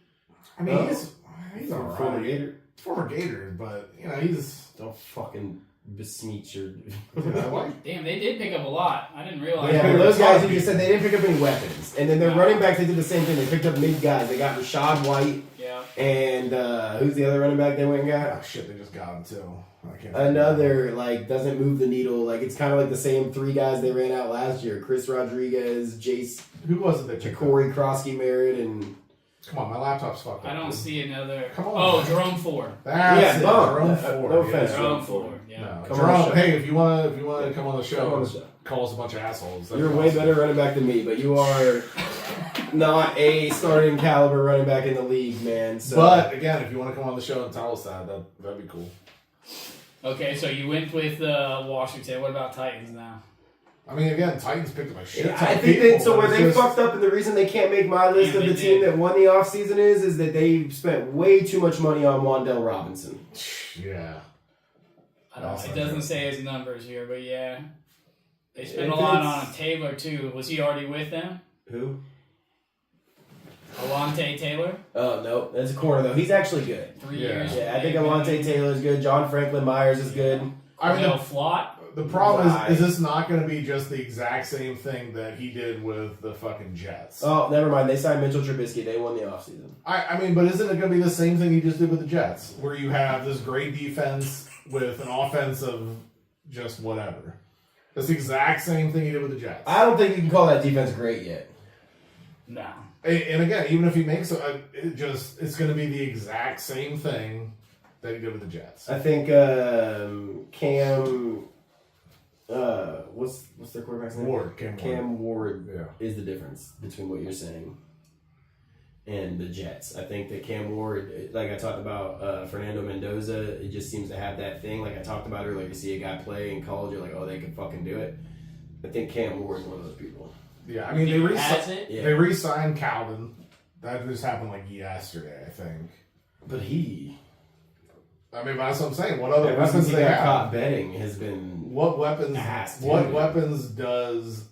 [SPEAKER 2] he's
[SPEAKER 1] He's
[SPEAKER 2] all
[SPEAKER 1] former
[SPEAKER 2] right.
[SPEAKER 1] Gator.
[SPEAKER 2] Former Gator, but he's.
[SPEAKER 1] Don't fucking besmeach your.
[SPEAKER 2] Dude, I like.
[SPEAKER 3] Damn, they did pick up a lot. I didn't realize.
[SPEAKER 1] Yeah,
[SPEAKER 2] picked
[SPEAKER 1] but
[SPEAKER 2] up
[SPEAKER 1] those
[SPEAKER 2] a ton
[SPEAKER 1] guys
[SPEAKER 2] of
[SPEAKER 1] you just said
[SPEAKER 2] people.
[SPEAKER 1] they didn't pick up any weapons, and then their
[SPEAKER 3] No.
[SPEAKER 1] running backs they did the same thing. They picked up mid guys. They got Rashad White
[SPEAKER 3] Yeah.
[SPEAKER 1] and who's the other running back they went and got?
[SPEAKER 2] Oh shit, they just got him too. I can't.
[SPEAKER 1] Another like doesn't move the needle. Like it's kind of like the same three guys they ran out last year: Chris Rodriguez, Jace,
[SPEAKER 2] Who was it that picked up?
[SPEAKER 1] Corey Krosky Merritt, and
[SPEAKER 2] Come on, my laptop's fucked up.
[SPEAKER 3] I don't see another.
[SPEAKER 2] Come on.
[SPEAKER 3] Oh, Jerome Ford.
[SPEAKER 2] That's
[SPEAKER 1] Yeah,
[SPEAKER 2] it,
[SPEAKER 1] bum.
[SPEAKER 2] Jerome
[SPEAKER 1] No
[SPEAKER 2] Ford.
[SPEAKER 1] offense,
[SPEAKER 2] yeah.
[SPEAKER 3] Jerome Ford. Yeah.
[SPEAKER 2] No.
[SPEAKER 1] Come on the
[SPEAKER 2] Jerome,
[SPEAKER 1] show.
[SPEAKER 2] hey, if you want to come on the show,
[SPEAKER 1] Come on the show.
[SPEAKER 2] call us a bunch of assholes. That'd
[SPEAKER 1] You're
[SPEAKER 2] be
[SPEAKER 1] way
[SPEAKER 2] awesome.
[SPEAKER 1] better running back than me, but you are not a starting caliber running back in the league, man. So.
[SPEAKER 2] But again, if you want to come on the show and tell us that'd be cool.
[SPEAKER 3] Okay, so you went with Washington. What about Titans now?
[SPEAKER 2] I mean, again, Titans picked up a shit.
[SPEAKER 1] Yeah,
[SPEAKER 2] ton
[SPEAKER 1] I
[SPEAKER 2] of
[SPEAKER 1] think
[SPEAKER 2] people,
[SPEAKER 1] that so
[SPEAKER 2] but
[SPEAKER 1] where
[SPEAKER 2] it's
[SPEAKER 1] they
[SPEAKER 2] just-
[SPEAKER 1] fucked up and the reason they can't make my list
[SPEAKER 3] Yeah,
[SPEAKER 1] of the
[SPEAKER 3] they
[SPEAKER 1] team
[SPEAKER 3] did.
[SPEAKER 1] that won the offseason is that they spent way too much money on Wandell Robinson.
[SPEAKER 2] Yeah.
[SPEAKER 3] I don't know.
[SPEAKER 2] That's
[SPEAKER 3] It
[SPEAKER 2] not
[SPEAKER 3] doesn't
[SPEAKER 2] true.
[SPEAKER 3] say his numbers here, but yeah. They spent
[SPEAKER 1] If
[SPEAKER 3] a lot
[SPEAKER 1] it's-
[SPEAKER 3] on Taylor, too. Was he already with them?
[SPEAKER 1] Who?
[SPEAKER 3] Alante Taylor?
[SPEAKER 1] Oh no, that's a corner though. He's actually good.
[SPEAKER 3] 3
[SPEAKER 2] Yeah.
[SPEAKER 3] years.
[SPEAKER 1] Yeah, I think Alante Taylor's good. John Franklin Myers is good.
[SPEAKER 2] I mean,
[SPEAKER 3] Cornell Flott?
[SPEAKER 2] the problem
[SPEAKER 1] Right.
[SPEAKER 2] is this not going to be just the exact same thing that he did with the fucking Jets?
[SPEAKER 1] Oh, never mind. They signed Mitchell Trubisky. They won the offseason.
[SPEAKER 2] I mean, but isn't it going to be the same thing he just did with the Jets, where you have this great defense with an offense of just whatever? That's the exact same thing he did with the Jets.
[SPEAKER 1] I don't think you can call that defense great yet.
[SPEAKER 3] No.
[SPEAKER 2] And again, even if he makes it's going to be the exact same thing that he did with the Jets.
[SPEAKER 1] I think Cam. What's their quarterback's name?
[SPEAKER 2] Ward,
[SPEAKER 1] Cam Ward
[SPEAKER 2] Yeah.
[SPEAKER 1] is the difference between what you're saying and the Jets. I think that Cam Ward, like I talked about Fernando Mendoza, it just seems to have that thing. Like I talked about earlier, you see a guy play in college, you're like, oh, they can fucking do it. I think Cam Ward is one of those people.
[SPEAKER 2] Yeah, I mean
[SPEAKER 3] He has it.
[SPEAKER 1] Yeah.
[SPEAKER 2] they re-signed Calvin. That just happened like yesterday, I think.
[SPEAKER 1] But he.
[SPEAKER 2] I mean, that's what I'm saying. What other
[SPEAKER 1] Ever since
[SPEAKER 2] weapons
[SPEAKER 1] he
[SPEAKER 2] they
[SPEAKER 1] got
[SPEAKER 2] have?
[SPEAKER 1] caught betting has been.
[SPEAKER 2] What weapons?
[SPEAKER 1] Ass,
[SPEAKER 2] What
[SPEAKER 1] dude.
[SPEAKER 2] weapons does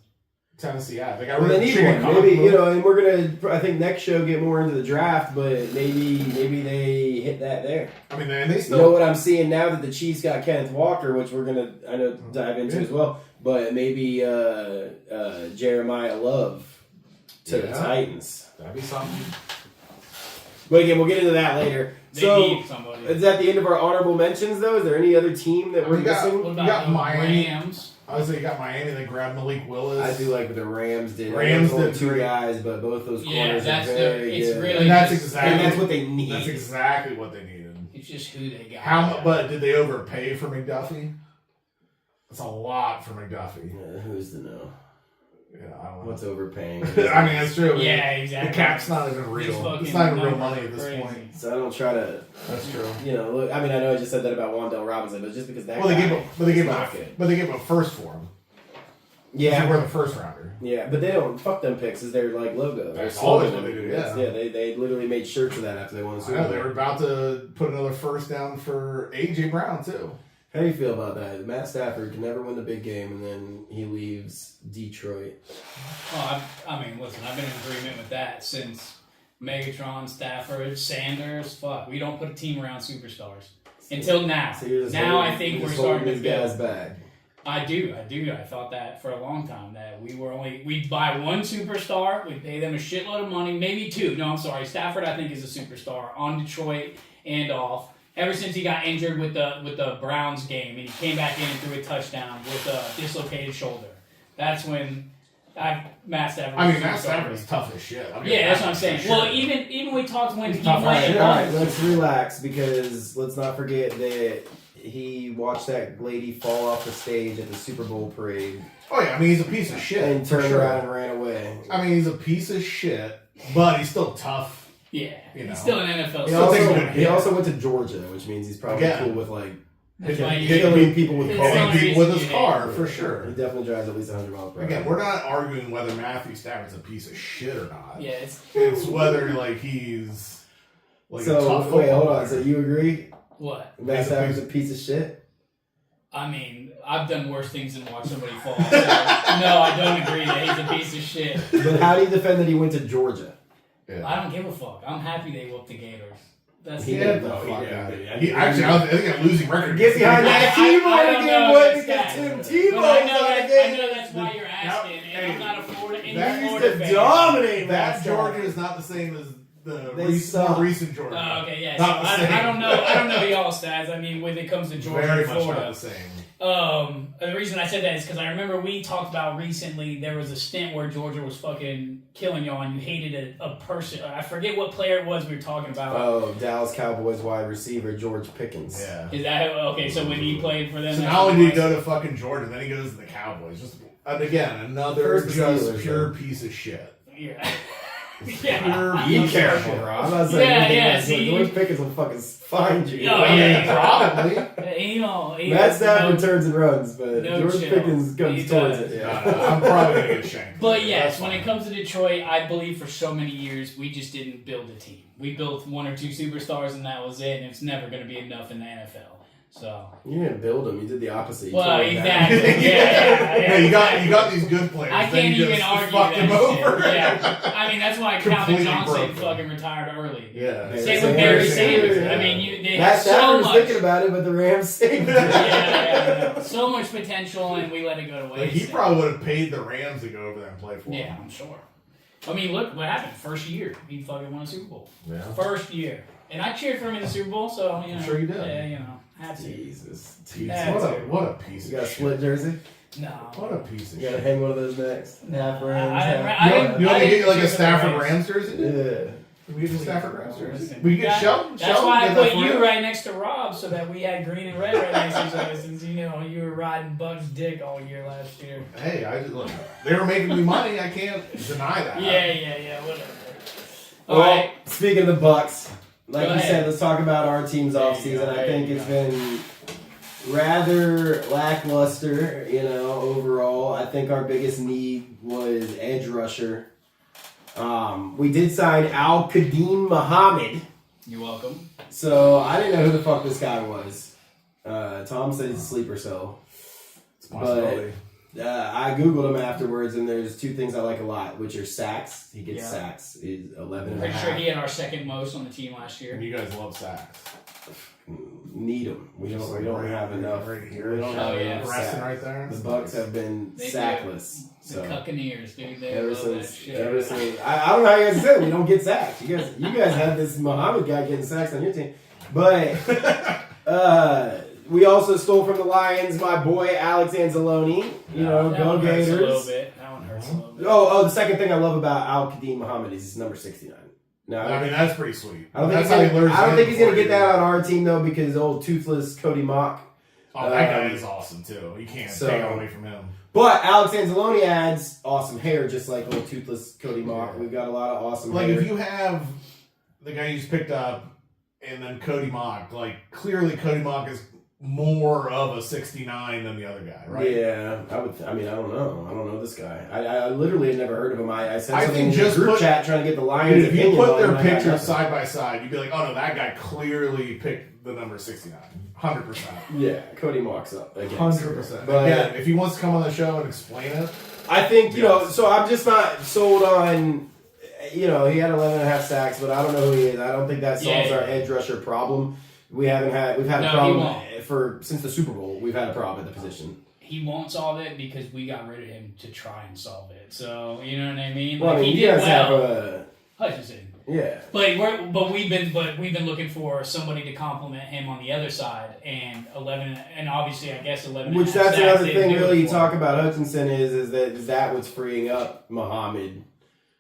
[SPEAKER 2] Tennessee have? They got
[SPEAKER 1] Well,
[SPEAKER 2] rid
[SPEAKER 1] they
[SPEAKER 2] of
[SPEAKER 1] need
[SPEAKER 2] Chicken
[SPEAKER 1] one. Maybe
[SPEAKER 2] Cockle.
[SPEAKER 1] and we're gonna. I think next show get more into the draft, but maybe they hit that there.
[SPEAKER 2] I mean, they
[SPEAKER 1] You
[SPEAKER 2] still.
[SPEAKER 1] know what I'm seeing now that the Chiefs got Kenneth Walker, which we're gonna dive into as well. But maybe Jeremiah Love to the
[SPEAKER 2] Yeah.
[SPEAKER 1] Titans.
[SPEAKER 2] That'd be something.
[SPEAKER 1] But again, we'll get into that later.
[SPEAKER 3] They
[SPEAKER 1] So
[SPEAKER 3] need somebody.
[SPEAKER 1] is that the end of our honorable mentions? Though, is there any other team that we're
[SPEAKER 2] We got-
[SPEAKER 1] missing?
[SPEAKER 3] What
[SPEAKER 2] You
[SPEAKER 3] about
[SPEAKER 2] got
[SPEAKER 3] the
[SPEAKER 2] Miami.
[SPEAKER 3] Rams?
[SPEAKER 2] I would say you got Miami. They grabbed Malik Willis.
[SPEAKER 1] I do like what the Rams did.
[SPEAKER 2] Rams
[SPEAKER 1] Only
[SPEAKER 2] did
[SPEAKER 1] two
[SPEAKER 2] great.
[SPEAKER 1] guys, but both those
[SPEAKER 3] Yeah,
[SPEAKER 1] corners
[SPEAKER 3] that's
[SPEAKER 1] are
[SPEAKER 3] the.
[SPEAKER 1] very
[SPEAKER 3] It's
[SPEAKER 1] good.
[SPEAKER 3] really.
[SPEAKER 2] And that's
[SPEAKER 3] just-
[SPEAKER 2] exactly-
[SPEAKER 1] And that's what they need.
[SPEAKER 2] That's exactly what they needed.
[SPEAKER 3] It's just who they got.
[SPEAKER 2] How? But did they overpay for McDuffie? That's a lot for McDuffie.
[SPEAKER 1] Yeah, who's to know?
[SPEAKER 2] Yeah, I don't know.
[SPEAKER 1] What's overpaying?
[SPEAKER 2] I mean, that's true.
[SPEAKER 3] Yeah, exactly.
[SPEAKER 2] The cap's not even
[SPEAKER 3] These
[SPEAKER 2] real.
[SPEAKER 3] fucking
[SPEAKER 2] It's not even real
[SPEAKER 3] numbers
[SPEAKER 2] money
[SPEAKER 3] are
[SPEAKER 2] at this
[SPEAKER 3] crazy.
[SPEAKER 2] point.
[SPEAKER 1] So I don't try to,
[SPEAKER 2] That's true.
[SPEAKER 1] look. I mean, I know I just said that about Wan'Dale Robinson, but just because that
[SPEAKER 2] Well, they
[SPEAKER 1] guy
[SPEAKER 2] gave him, but they gave
[SPEAKER 1] is
[SPEAKER 2] him,
[SPEAKER 1] not good.
[SPEAKER 2] but they gave him a first for him. They
[SPEAKER 1] Yeah,
[SPEAKER 2] were the first rounder.
[SPEAKER 1] yeah, but they don't fuck them picks as their like logo. Their
[SPEAKER 2] That's always
[SPEAKER 1] slogan.
[SPEAKER 2] what they do,
[SPEAKER 1] That's-
[SPEAKER 2] yeah.
[SPEAKER 1] They literally made shirts of that after they won the
[SPEAKER 2] I
[SPEAKER 1] Super
[SPEAKER 2] know
[SPEAKER 1] Bowl.
[SPEAKER 2] they were about to put another first down for AJ Brown too.
[SPEAKER 1] How do you feel about that? Matt Stafford can never win the big game, and then he leaves Detroit.
[SPEAKER 3] Oh, I mean, listen, I've been in agreement with that since Megatron, Stafford, Sanders. Fuck, we don't put a team around superstars until now.
[SPEAKER 1] So you're just
[SPEAKER 3] Now
[SPEAKER 1] holding-
[SPEAKER 3] I think
[SPEAKER 1] you're
[SPEAKER 3] we're
[SPEAKER 1] just
[SPEAKER 3] starting
[SPEAKER 1] holding
[SPEAKER 3] to
[SPEAKER 1] these guys
[SPEAKER 3] build.
[SPEAKER 1] back.
[SPEAKER 3] I do. I thought that for a long time that we'd buy one superstar, we'd pay them a shitload of money, maybe two. No, I'm sorry. Stafford, I think, is a superstar on Detroit and off. Ever since he got injured with the Browns game and he came back in and threw a touchdown with a dislocated shoulder. That's when Matt Stafford.
[SPEAKER 2] I mean,
[SPEAKER 3] was a
[SPEAKER 2] Matt
[SPEAKER 3] superstar.
[SPEAKER 2] Stafford is tough as shit. I'll give
[SPEAKER 3] Yeah,
[SPEAKER 2] you
[SPEAKER 3] that's
[SPEAKER 2] that
[SPEAKER 3] what I'm
[SPEAKER 2] for
[SPEAKER 3] saying.
[SPEAKER 2] sure.
[SPEAKER 3] Well, even we talked when he
[SPEAKER 2] tough
[SPEAKER 3] went.
[SPEAKER 2] as shit.
[SPEAKER 1] All right, let's relax because let's not forget that he watched that lady fall off the stage at the Super Bowl parade
[SPEAKER 2] Oh yeah, I mean he's a piece of shit.
[SPEAKER 1] and
[SPEAKER 2] for
[SPEAKER 1] turned
[SPEAKER 2] sure.
[SPEAKER 1] around and ran away.
[SPEAKER 2] I mean he's a piece of shit, but he's still tough.
[SPEAKER 3] Yeah,
[SPEAKER 2] You know.
[SPEAKER 3] he's still an NFL.
[SPEAKER 1] He
[SPEAKER 2] Still takes
[SPEAKER 1] also,
[SPEAKER 2] good
[SPEAKER 1] he
[SPEAKER 2] hit.
[SPEAKER 1] also went to Georgia, which means he's probably
[SPEAKER 2] Again.
[SPEAKER 1] cool with like
[SPEAKER 3] That's why you-
[SPEAKER 1] killing people with
[SPEAKER 3] It's
[SPEAKER 1] cars.
[SPEAKER 3] the
[SPEAKER 2] Hitting
[SPEAKER 3] only
[SPEAKER 2] people with
[SPEAKER 3] reason
[SPEAKER 2] his
[SPEAKER 3] you
[SPEAKER 2] car
[SPEAKER 3] hate
[SPEAKER 2] for
[SPEAKER 1] He
[SPEAKER 2] sure.
[SPEAKER 1] definitely drives at least 100 miles per hour.
[SPEAKER 2] Again, we're not arguing whether Matthew Stafford's a piece of shit or not.
[SPEAKER 3] Yeah, it's
[SPEAKER 2] It's whether like he's like a
[SPEAKER 1] So
[SPEAKER 2] tough
[SPEAKER 1] wait, hold
[SPEAKER 2] football
[SPEAKER 1] on. So
[SPEAKER 2] player.
[SPEAKER 1] you agree?
[SPEAKER 3] what.
[SPEAKER 1] Matt Stafford's a piece of shit?
[SPEAKER 3] I mean, I've done worse things than watch somebody fall. So, no, I don't agree that he's a piece of shit.
[SPEAKER 1] But how do you defend that he went to Georgia?
[SPEAKER 2] Yeah.
[SPEAKER 3] I don't give a fuck. I'm happy they whooped the Gators. That's
[SPEAKER 1] He
[SPEAKER 3] it.
[SPEAKER 1] did.
[SPEAKER 2] No,
[SPEAKER 1] Fuck,
[SPEAKER 2] yeah.
[SPEAKER 1] dude.
[SPEAKER 2] He actually, I think a losing record.
[SPEAKER 1] Get behind
[SPEAKER 3] I-
[SPEAKER 1] that
[SPEAKER 3] I- I
[SPEAKER 1] T-Bone
[SPEAKER 3] don't
[SPEAKER 1] again,
[SPEAKER 3] know
[SPEAKER 1] boy,
[SPEAKER 3] if
[SPEAKER 1] because
[SPEAKER 3] that's
[SPEAKER 1] Tim
[SPEAKER 3] that.
[SPEAKER 1] Tebow's
[SPEAKER 3] But I
[SPEAKER 1] on
[SPEAKER 3] know
[SPEAKER 1] again.
[SPEAKER 3] that's why you're asking, and I'm not a Florida. And
[SPEAKER 1] They
[SPEAKER 3] you're a
[SPEAKER 1] used
[SPEAKER 3] Florida
[SPEAKER 1] to
[SPEAKER 3] fan.
[SPEAKER 1] dominate
[SPEAKER 2] That
[SPEAKER 1] that
[SPEAKER 2] Georgia is not the same as the
[SPEAKER 1] They suck.
[SPEAKER 2] more recent Georgia.
[SPEAKER 3] Oh, okay, yeah. So
[SPEAKER 2] Not the same.
[SPEAKER 3] I don't know. I don't know y'all stats. I mean, when it comes to Georgia
[SPEAKER 2] Very
[SPEAKER 3] and
[SPEAKER 2] much
[SPEAKER 3] Florida.
[SPEAKER 2] not the same.
[SPEAKER 3] The reason I said that is because I remember we talked about recently there was a stint where Georgia was fucking killing y'all and you hated a person. I forget what player it was we were talking about.
[SPEAKER 1] Oh, Dallas Cowboys wide receiver George Pickens.
[SPEAKER 2] Yeah.
[SPEAKER 3] Is that okay? So when he played for them,
[SPEAKER 2] So
[SPEAKER 3] that's
[SPEAKER 2] not
[SPEAKER 3] what
[SPEAKER 2] only did
[SPEAKER 3] it
[SPEAKER 2] he
[SPEAKER 3] was?
[SPEAKER 2] go to fucking Georgia, then he goes to the Cowboys. Just and again, another
[SPEAKER 1] First the
[SPEAKER 2] just
[SPEAKER 1] Steelers,
[SPEAKER 2] pure
[SPEAKER 1] though.
[SPEAKER 2] piece of shit.
[SPEAKER 3] Yeah. Yeah.
[SPEAKER 2] Pure
[SPEAKER 1] Be
[SPEAKER 2] piece
[SPEAKER 1] careful,
[SPEAKER 2] of shit.
[SPEAKER 1] bro. I'm not saying
[SPEAKER 3] Yeah,
[SPEAKER 1] anything
[SPEAKER 3] yeah,
[SPEAKER 1] else, but
[SPEAKER 3] see?
[SPEAKER 1] George Pickens will fucking find you.
[SPEAKER 3] Oh,
[SPEAKER 2] I mean,
[SPEAKER 3] yeah.
[SPEAKER 2] probably.
[SPEAKER 3] You know,
[SPEAKER 1] Matt Stafford turns and runs, but
[SPEAKER 3] no
[SPEAKER 1] George
[SPEAKER 3] chill.
[SPEAKER 1] Pickens
[SPEAKER 3] He
[SPEAKER 1] comes towards
[SPEAKER 3] does.
[SPEAKER 1] it.
[SPEAKER 2] No,
[SPEAKER 1] Yeah.
[SPEAKER 2] no, I'm probably gonna get shanked.
[SPEAKER 3] But yes,
[SPEAKER 2] That's
[SPEAKER 3] when
[SPEAKER 2] fine.
[SPEAKER 3] it comes to Detroit, I believe for so many years we just didn't build a team. We built one or two superstars and that was it, and it's never going to be enough in the NFL. So,
[SPEAKER 1] You didn't build them. You did the opposite. You
[SPEAKER 3] well,
[SPEAKER 1] tore them down.
[SPEAKER 3] exactly. Yeah,
[SPEAKER 2] you got these good players.
[SPEAKER 3] I
[SPEAKER 2] then
[SPEAKER 3] can't
[SPEAKER 2] you
[SPEAKER 3] even
[SPEAKER 2] just
[SPEAKER 3] argue
[SPEAKER 2] fucked
[SPEAKER 3] that
[SPEAKER 2] them over.
[SPEAKER 3] shit. Yeah, I mean that's why Calvin
[SPEAKER 2] Completely
[SPEAKER 3] Johnson
[SPEAKER 2] broken.
[SPEAKER 3] fucking retired early.
[SPEAKER 2] Yeah.
[SPEAKER 3] Same
[SPEAKER 1] Same
[SPEAKER 3] with Barry
[SPEAKER 1] with
[SPEAKER 3] Sanders.
[SPEAKER 1] Sanders,
[SPEAKER 3] I
[SPEAKER 1] yeah.
[SPEAKER 3] mean, they
[SPEAKER 1] Matt
[SPEAKER 3] have so
[SPEAKER 1] Stafford was
[SPEAKER 3] much.
[SPEAKER 1] thinking about it, but the Rams saved it.
[SPEAKER 3] Yeah, so much potential, and we let it go to waste.
[SPEAKER 2] Like he probably would have paid the Rams to go over there and play for
[SPEAKER 3] Yeah,
[SPEAKER 2] him.
[SPEAKER 3] I'm sure. I mean, look what happened. First year, he fucking won a Super Bowl.
[SPEAKER 2] Yeah.
[SPEAKER 3] First year, and I cheered for him in the Super Bowl, so you know.
[SPEAKER 2] I'm sure you did.
[SPEAKER 3] Yeah, you know, had to.
[SPEAKER 1] Jesus.
[SPEAKER 3] Yeah,
[SPEAKER 2] What a piece
[SPEAKER 1] You got a
[SPEAKER 2] of shit.
[SPEAKER 1] split jersey?
[SPEAKER 3] No.
[SPEAKER 2] What a piece of
[SPEAKER 1] You gotta
[SPEAKER 2] shit.
[SPEAKER 1] hang one of those next.
[SPEAKER 3] No,
[SPEAKER 1] Half
[SPEAKER 3] I
[SPEAKER 1] Rams.
[SPEAKER 3] didn't-
[SPEAKER 1] half-
[SPEAKER 3] I
[SPEAKER 2] You
[SPEAKER 3] didn't-
[SPEAKER 2] want to
[SPEAKER 3] I
[SPEAKER 2] get
[SPEAKER 3] didn't
[SPEAKER 2] like a
[SPEAKER 3] cheer for the
[SPEAKER 2] Stafford
[SPEAKER 3] Rams.
[SPEAKER 2] Rams jersey?
[SPEAKER 1] Yeah.
[SPEAKER 2] We get the Stafford Rams jersey.
[SPEAKER 3] Listen,
[SPEAKER 2] We get Sheldon.
[SPEAKER 3] That's
[SPEAKER 2] Sheldon
[SPEAKER 3] why I
[SPEAKER 2] get that
[SPEAKER 3] put
[SPEAKER 2] for
[SPEAKER 3] you right next to Rob so that we had green and red right next to each other since you know you were riding Buck's dick all year last year.
[SPEAKER 2] Hey, I just look. They were making me money. I can't deny that.
[SPEAKER 3] Yeah, whatever.
[SPEAKER 1] Well,
[SPEAKER 3] All right.
[SPEAKER 1] speaking of the Bucks, like
[SPEAKER 3] Go
[SPEAKER 1] you
[SPEAKER 3] ahead.
[SPEAKER 1] said, let's talk about our team's
[SPEAKER 3] There you
[SPEAKER 1] offseason.
[SPEAKER 3] go,
[SPEAKER 1] I
[SPEAKER 3] there
[SPEAKER 1] think
[SPEAKER 3] you
[SPEAKER 1] it's
[SPEAKER 3] go.
[SPEAKER 1] been rather lackluster, overall. I think our biggest need was edge rusher. We did sign Al-Qadim Muhammad.
[SPEAKER 3] You're welcome.
[SPEAKER 1] So I didn't know who the fuck this guy was. Tom said he's a sleeper cell.
[SPEAKER 2] It's a possibility.
[SPEAKER 1] I Googled him afterwards, and there's two things I like a lot, which are sacks. He gets sacks. He's 11 and a
[SPEAKER 3] Pretty
[SPEAKER 1] half.
[SPEAKER 3] sure he had our second most on the team last year.
[SPEAKER 2] And you guys love sacks.
[SPEAKER 1] Need them. We don't have enough.
[SPEAKER 2] Right here.
[SPEAKER 1] We don't have enough
[SPEAKER 2] Resting
[SPEAKER 1] sacks.
[SPEAKER 2] right there.
[SPEAKER 1] The Bucks have been
[SPEAKER 3] They
[SPEAKER 1] sackless.
[SPEAKER 3] The
[SPEAKER 1] So
[SPEAKER 3] Buccaneers, dude. They
[SPEAKER 1] ever
[SPEAKER 3] love that
[SPEAKER 1] since,
[SPEAKER 3] shit.
[SPEAKER 1] I don't know how you guys said it. We don't get sacks. You guys have this Muhammad guy getting sacks on your team, but we also stole from the Lions my boy Alex Anzalone.
[SPEAKER 3] That
[SPEAKER 1] go
[SPEAKER 3] one hurts a little
[SPEAKER 1] Gators.
[SPEAKER 3] bit. That one hurts a little bit.
[SPEAKER 1] Oh, the second thing I love about Al-Qadim Muhammad is he's number 69. No,
[SPEAKER 2] I mean, that's pretty sweet.
[SPEAKER 1] I don't think
[SPEAKER 2] That's
[SPEAKER 1] he's
[SPEAKER 2] how he learns.
[SPEAKER 1] gonna get that on our team though, because old toothless Cody Mock.
[SPEAKER 2] Oh, that guy is awesome too. You can't take it away from him.
[SPEAKER 1] But Alex Anzalone adds awesome hair, just like old toothless Cody Mock. We've got a lot of awesome
[SPEAKER 2] Like
[SPEAKER 1] hair.
[SPEAKER 2] if you have the guy you just picked up, and then Cody Mock, like clearly Cody Mock is more of a 69 than the other guy, right?
[SPEAKER 1] Yeah, I don't know. I don't know this guy. I literally had never heard of him. I sent
[SPEAKER 2] I
[SPEAKER 1] something
[SPEAKER 2] think
[SPEAKER 1] in the
[SPEAKER 2] just
[SPEAKER 1] group
[SPEAKER 2] put-
[SPEAKER 1] chat trying to get the Lions'
[SPEAKER 2] If you
[SPEAKER 1] opinion
[SPEAKER 2] put
[SPEAKER 1] on
[SPEAKER 2] their
[SPEAKER 1] him, I got
[SPEAKER 2] pictures
[SPEAKER 1] nothing.
[SPEAKER 2] side by side, you'd be like, oh no, that guy clearly picked the number 69. 100%.
[SPEAKER 1] Yeah, Cody Mock's up again.
[SPEAKER 2] 100%.
[SPEAKER 1] But
[SPEAKER 2] Again, if he wants to come on the show and explain it,
[SPEAKER 1] I think,
[SPEAKER 2] Yes.
[SPEAKER 1] so I'm just not sold on, he had 11 and a half sacks, but I don't know who he is. I don't think that solves our edge rusher problem. We've had a problem since the Super Bowl. We've had a problem at the position.
[SPEAKER 3] He won't solve it because we got rid of him to try and solve it. So you know what I mean?
[SPEAKER 1] Well,
[SPEAKER 3] He
[SPEAKER 1] you
[SPEAKER 3] did
[SPEAKER 1] guys
[SPEAKER 3] well.
[SPEAKER 1] have
[SPEAKER 3] Hutchinson.
[SPEAKER 1] yeah.
[SPEAKER 3] But we've been looking for somebody to complement him on the other side, and 11, and obviously I guess 11.
[SPEAKER 1] Which
[SPEAKER 3] and a half
[SPEAKER 1] that's
[SPEAKER 3] sacks
[SPEAKER 1] another
[SPEAKER 3] didn't
[SPEAKER 1] thing
[SPEAKER 3] do it
[SPEAKER 1] really you
[SPEAKER 3] for
[SPEAKER 1] talk
[SPEAKER 3] him.
[SPEAKER 1] about Hutchinson is that what's freeing up Muhammad